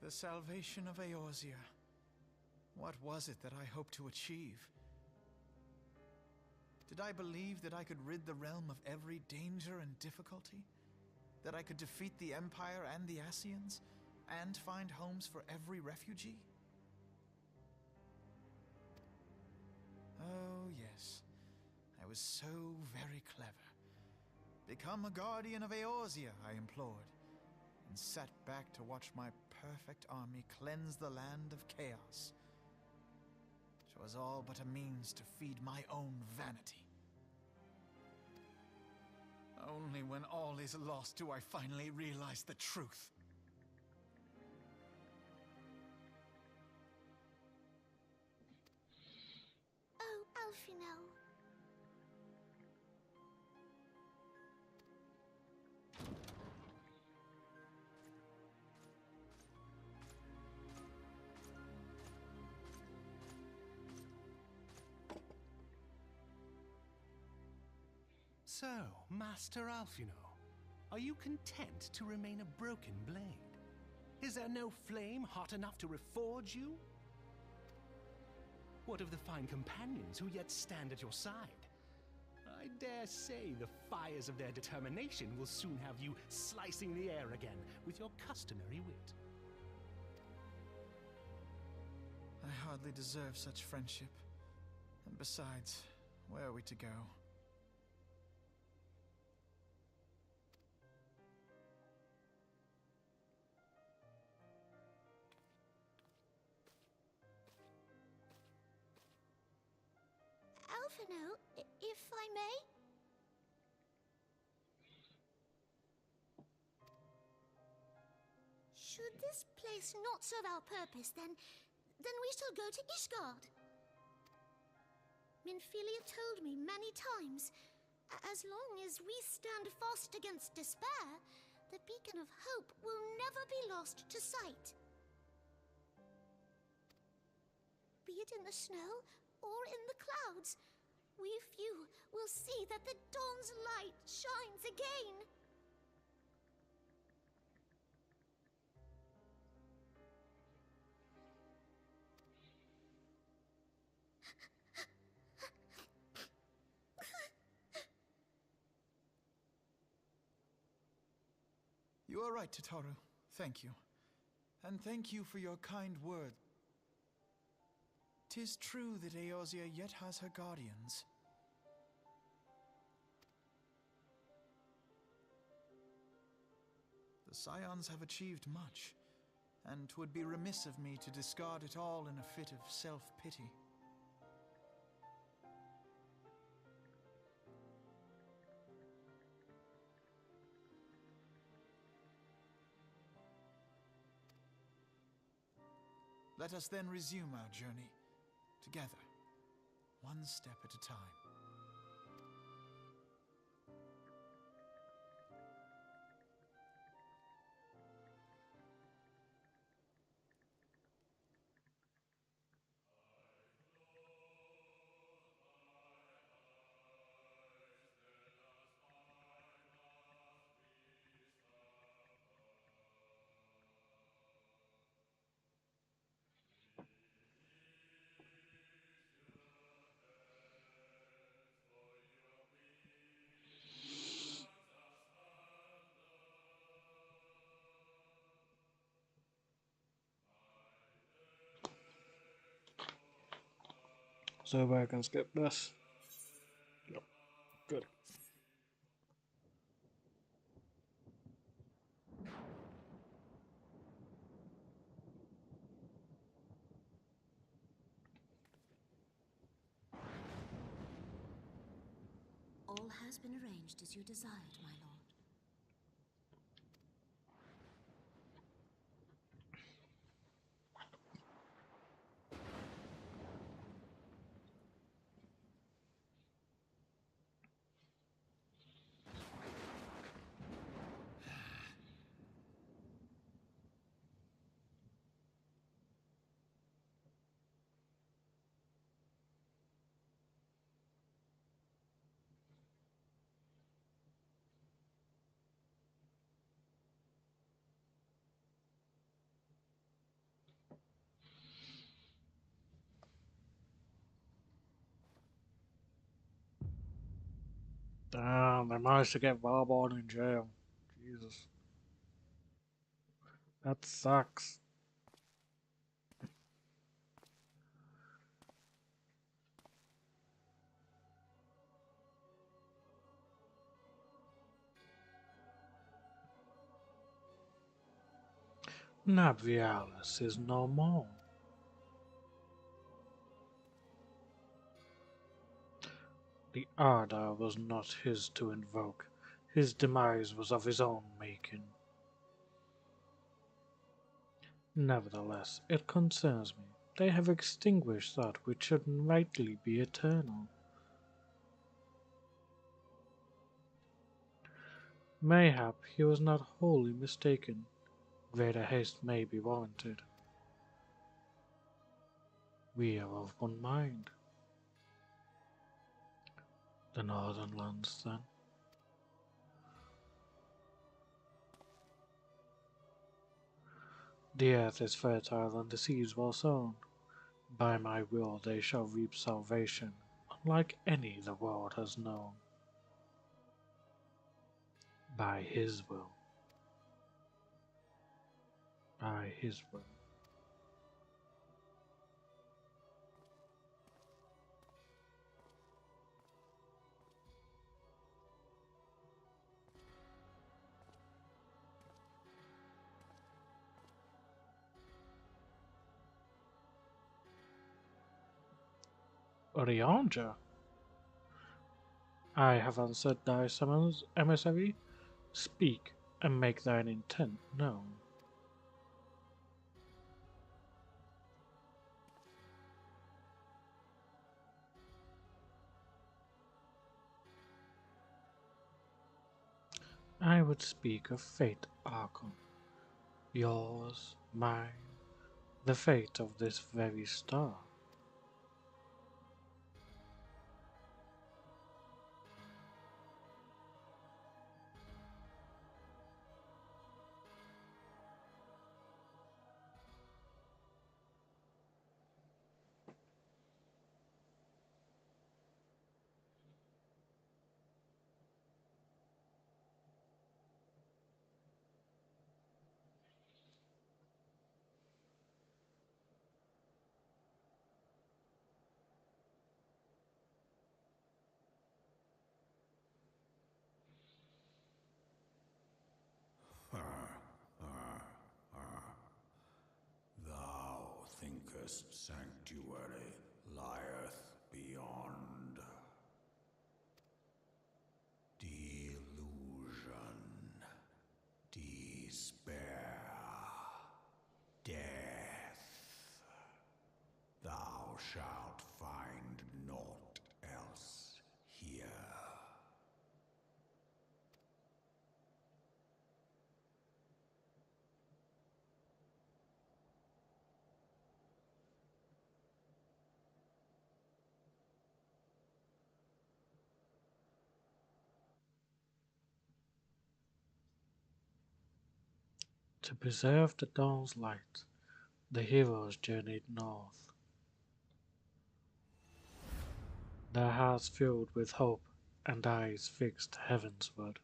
The salvation of Eorzea. What was it that I hoped to achieve? Did I believe that I could rid the realm of every danger and difficulty? That I could defeat the Empire and the Ascians, and find homes for every refugee? Oh, yes. I was so very clever. "Become a guardian of Eorzea," I implored, and sat back to watch my perfect army cleanse the land of chaos. 'Twas all but a means to feed my own vanity. Only when all is lost do I finally realize the truth. Oh, Alfino. So, Master Alfino, are you content to remain a broken blade? Is there no flame hot enough to reforge you? What of the fine companions who yet stand at your side? I dare say the fires of their determination will soon have you slicing the air again with your customary wit. I hardly deserve such friendship. And besides, where are we to go? to know, if I may? Should this place not serve our purpose, then we shall go to Ishgard. Minfilia told me many times, as long as we stand fast against despair, the beacon of hope will never be lost to sight. Be it in the snow or in the clouds, we few will see that the dawn's light shines again. You are right, Tataru. Thank you. And thank you for your kind word. 'Tis true that Eorzea yet has her guardians. The Scions have achieved much, and 'twould be remiss of me to discard it all in a fit of self-pity. Let us then resume our journey, together, one step at a time. So I can skip this. Yep. Good. All has been arranged as you desired, my lord. Damn, they managed to get Varbon in jail. Jesus. That sucks. Nabvialis is no more. The ardor was not his to invoke. His demise was of his own making. Nevertheless, it concerns me. They have extinguished that which should rightly be eternal. Mayhap he was not wholly mistaken. Greater haste may be warranted. We are of one mind. The northern lands, then. The earth is fertile and the seeds well sown. By my will they shall reap salvation, unlike any the world has known. By his will. By his will. Orianja? I have answered thy summons, emissary. Speak, and make thine intent known. I would speak of fate, Archon. Yours, mine, the fate of this very star. Thou thinkest sanctuary lieth beyond. Delusion, despair, death. Thou shalt find naught else here. To preserve the dawn's light, the heroes journeyed north. Their hearts filled with hope and eyes fixed heavensward.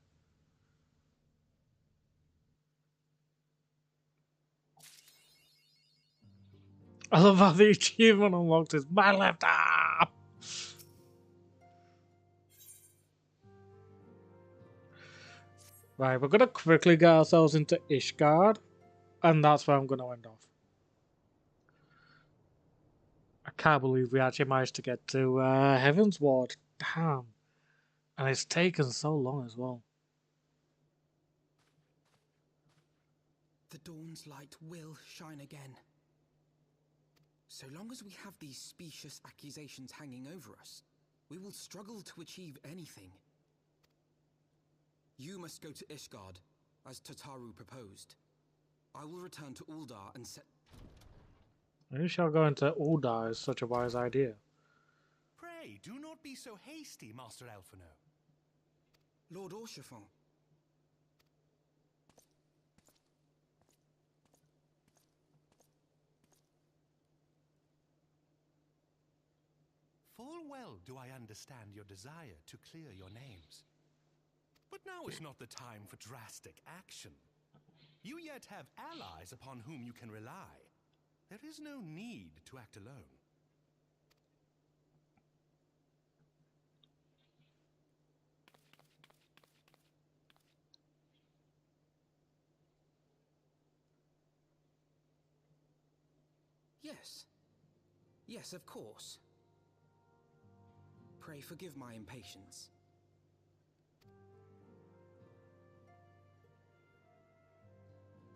I love how the achievement unlocked is my left arm! Right, we're gonna quickly get ourselves into Ishgard, and that's where I'm gonna end off. I can't believe we actually managed to get to Heavensward. Damn. And it's taken so long as well. The dawn's light will shine again. So long as we have these specious accusations hanging over us, we will struggle to achieve anything. You must go to Ishgard, as Tataru proposed. I will return to Uldar and set... You shall go into Uldar is such a wise idea. Pray, do not be so hasty, Master Alphino. Lord Orchiffon. Full well do I understand your desire to clear your names. But now is not the time for drastic action. You yet have allies upon whom you can rely. There is no need to act alone. Yes. Yes, of course. Pray forgive my impatience.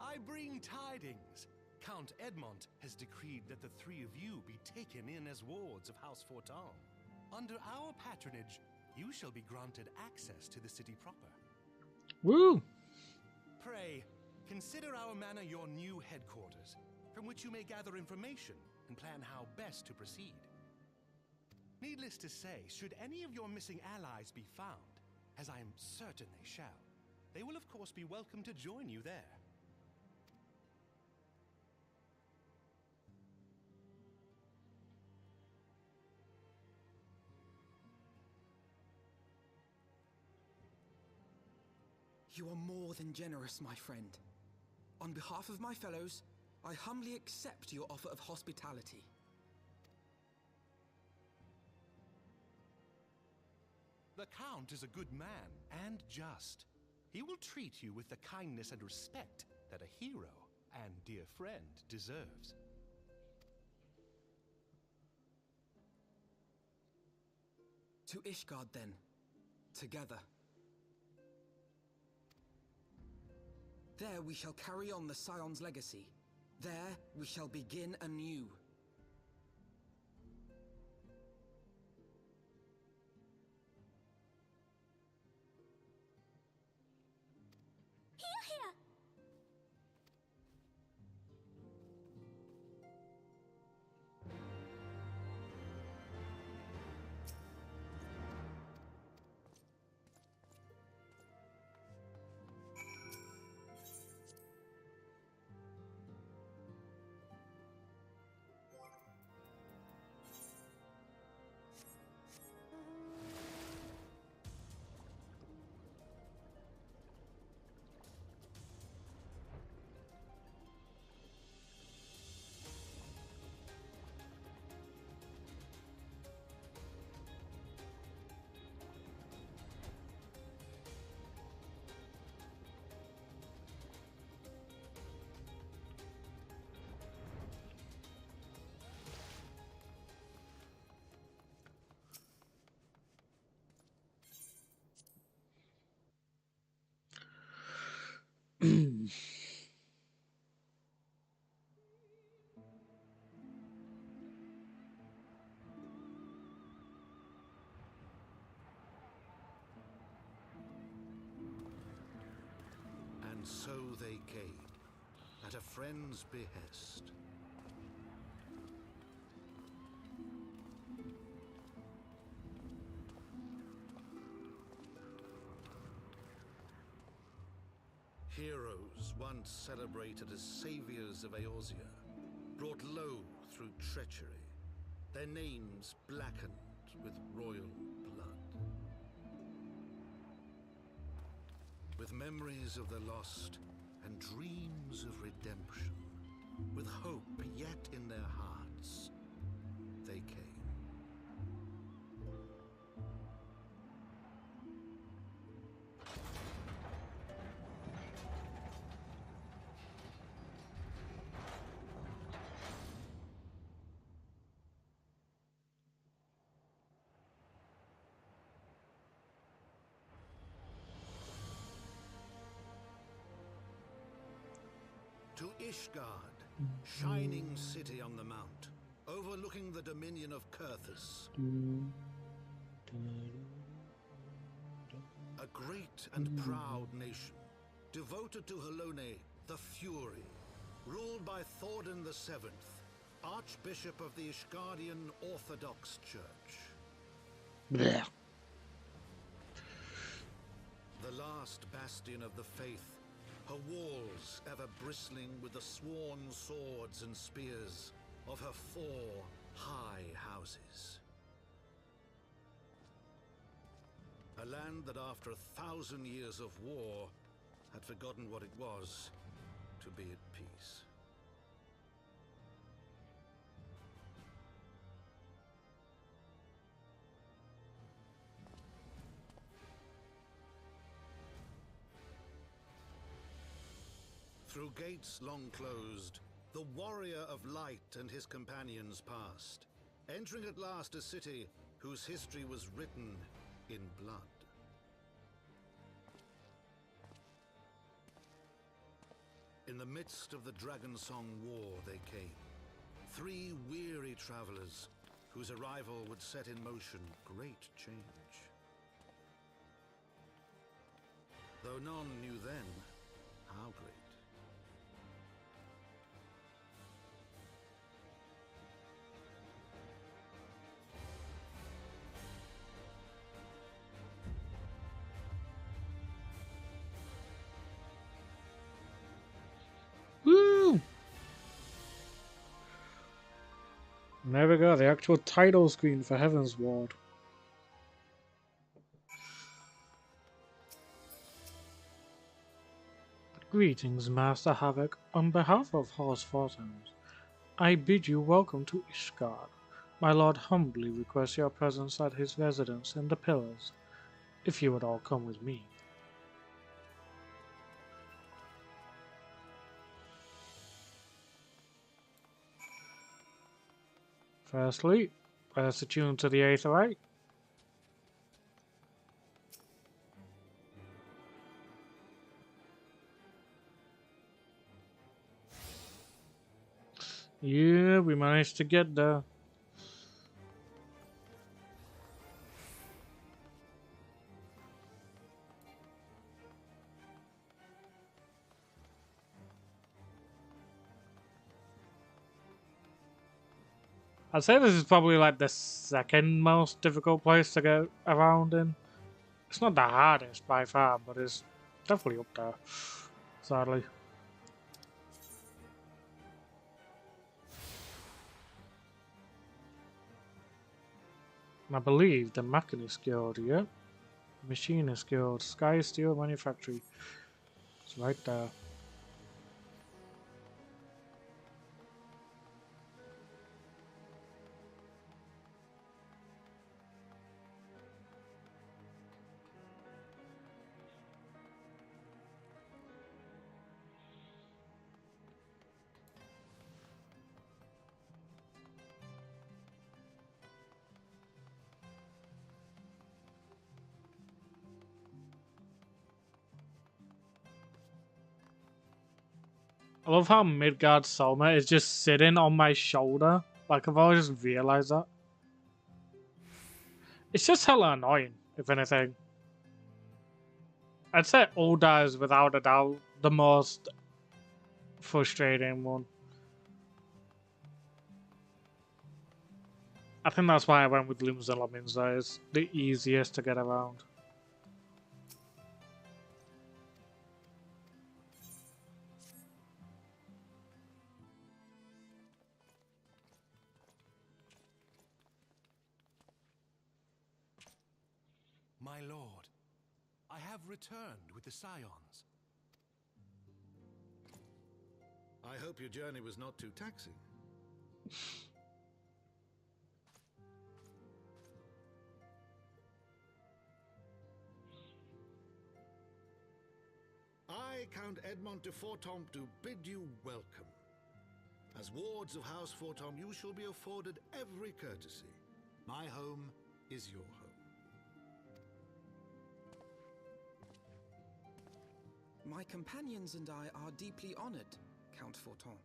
I bring tidings. Count Edmont has decreed that the three of you be taken in as wards of House Fortin. Under our patronage, you shall be granted access to the city proper. Woo! Pray, consider our manor your new headquarters, from which you may gather information and plan how best to proceed. Needless to say, should any of your missing allies be found, as I am certain they shall, they will of course be welcome to join you there. You are more than generous, my friend. On behalf of my fellows, I humbly accept your offer of hospitality. The Count is a good man and just. He will treat you with the kindness and respect that a hero and dear friend deserves. To Ishgard, then. together. There we shall carry on the Scion's legacy. There we shall begin anew. Here! And so they came, at a friend's behest. Heroes once celebrated as saviors of Eorzea, brought low through treachery, their names blackened with royal blood. With memories of the lost and dreams of redemption, with hope yet in their hearts, they came. To Ishgard, shining city on the mount, overlooking the dominion of Kurthus. A great and proud nation, devoted to Helone, the Fury, ruled by Thordan VII, Archbishop of the Ishgardian Orthodox Church. Blech. The last bastion of the faith, her walls ever bristling with the sworn swords and spears of her 4 high houses. A land that after 1,000 years of war had forgotten what it was to be at peace. Through gates long closed, the warrior of light and his companions passed, entering at last a city whose history was written in blood. In the midst of the Dragonsong War they came, 3 weary travelers whose arrival would set in motion great change. Though none knew then how great. Woo! And there we go, the actual title screen for Heavensward. Greetings, Master Havoc. On behalf of Horse Fortunes, I bid you welcome to Ishgard. My lord humbly requests your presence at his residence in the Pillars, if you would all come with me. Firstly, let's attune to the Aetherite. Yeah, we managed to get there. I'd say this is probably like the second most difficult place to get around in. It's not the hardest by far, but it's definitely up there, sadly. And I believe the Machinist Guild, yeah? Machinist Guild, Sky Steel Manufactory. It's right there. I love how Midgard Soma is just sitting on my shoulder. Like, I've always just realised that. It's just hella annoying, if anything. I'd say Ulda is without a doubt the most frustrating one. I think that's why I went with Limzilla Minza. It's the easiest to get around. My lord, I have returned with the Scions. I hope your journey was not too taxing. I, Count Edmond de Fortomp, do bid you welcome. As wards of House Fortomp, you shall be afforded every courtesy. My home is your home. My companions and I are deeply honored, Count Forton.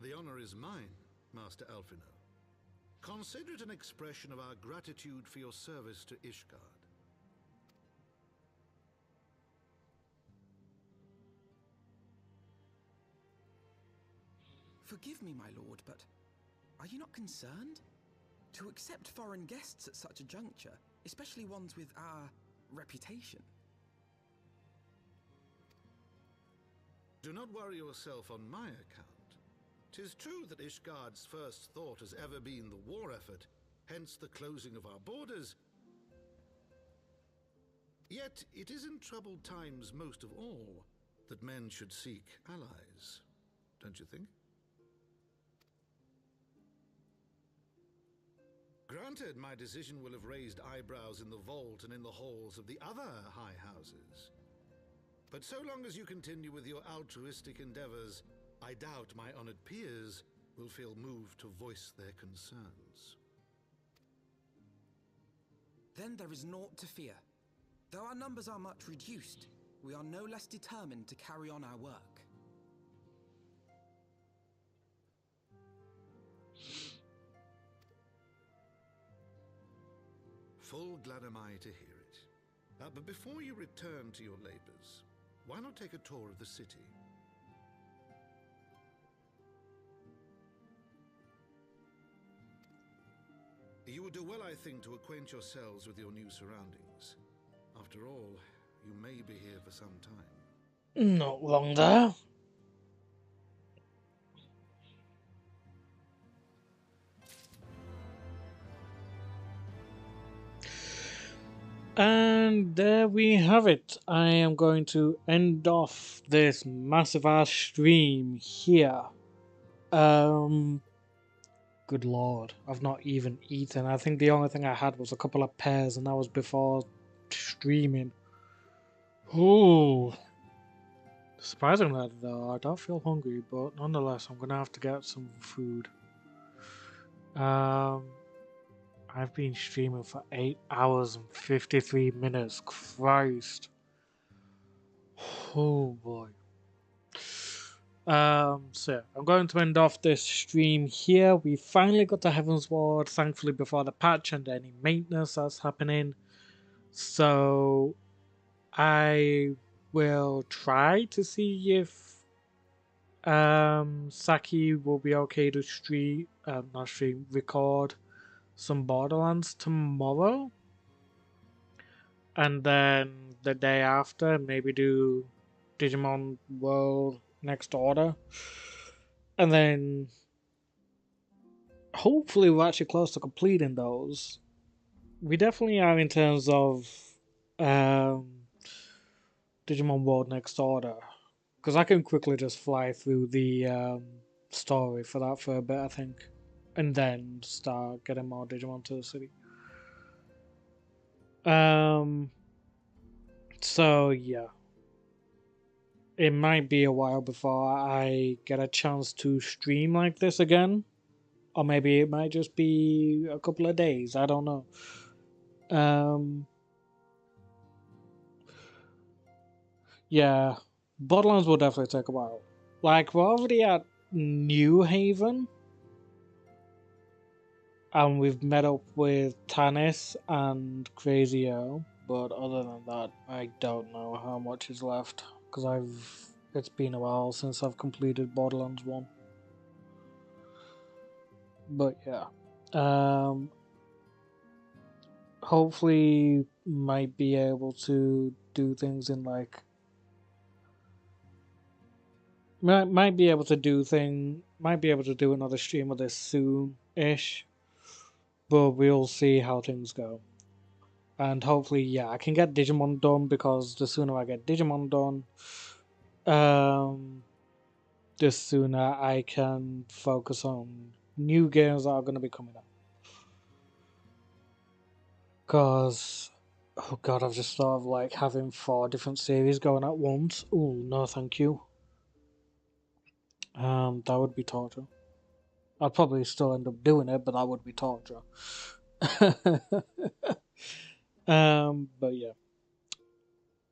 The honor is mine, Master Alphino. Consider it an expression of our gratitude for your service to Ishgard. Forgive me, my lord, but are you not concerned? To accept foreign guests at such a juncture, especially ones with our reputation. Do not worry yourself on my account. 'Tis true that Ishgard's first thought has ever been the war effort, hence the closing of our borders. Yet it is in troubled times most of all that men should seek allies, don't you think? Granted, my decision will have raised eyebrows in the vault and in the halls of the other high houses. But so long as you continue with your altruistic endeavors, I doubt my honored peers will feel moved to voice their concerns. Then there is naught to fear. Though our numbers are much reduced, we are no less determined to carry on our work. Full glad am I to hear it. But before you return to your labors, why not take a tour of the city? You would do well, I think, to acquaint yourselves with your new surroundings. After all, you may be here for some time. Not long there. And there we have it. I am going to end off this massive ass stream here. Good lord, I've not even eaten. I think the only thing I had was a couple of pears, and that was before streaming. Ooh. Surprisingly though, I don't feel hungry, but nonetheless, I'm gonna have to get some food. I've been streaming for 8 hours and 53 minutes. Christ. Oh boy. So yeah, I'm going to end off this stream here. We finally got to Heavensward, thankfully before the patch and any maintenance that's happening. So I will try to see if Saki will be okay to record some Borderlands tomorrow. And then the day after, maybe do Digimon World Next Order. And then hopefully we're actually close to completing those. We definitely are in terms of Digimon World Next Order. Because I can quickly just fly through the story for that for a bit, I think. And then start getting more Digimon to the city. So yeah. It might be a while before I get a chance to stream like this again. Or maybe it might just be a couple of days. I don't know. Yeah. Borderlands will definitely take a while. Like, we're already at New Haven. And we've met up with Tanis and Crazy O. But other than that, I don't know how much is left. Because it's been a while since I've completed Borderlands 1. But yeah. Hopefully might be able to do things in like might be able to do another stream of this soon-ish, but we'll see how things go. And hopefully, yeah, I can get Digimon done, because the sooner I get Digimon done, the sooner I can focus on new games that are going to be coming up. Because, oh god, I've just thought of like having 4 different series going at once. Oh, no thank you. That would be torture. I'd probably still end up doing it, but that would be torture. But yeah.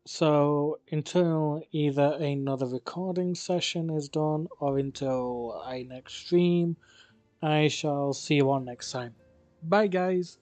So until either another recording session is done or until I next stream, I shall see you all next time. Bye guys!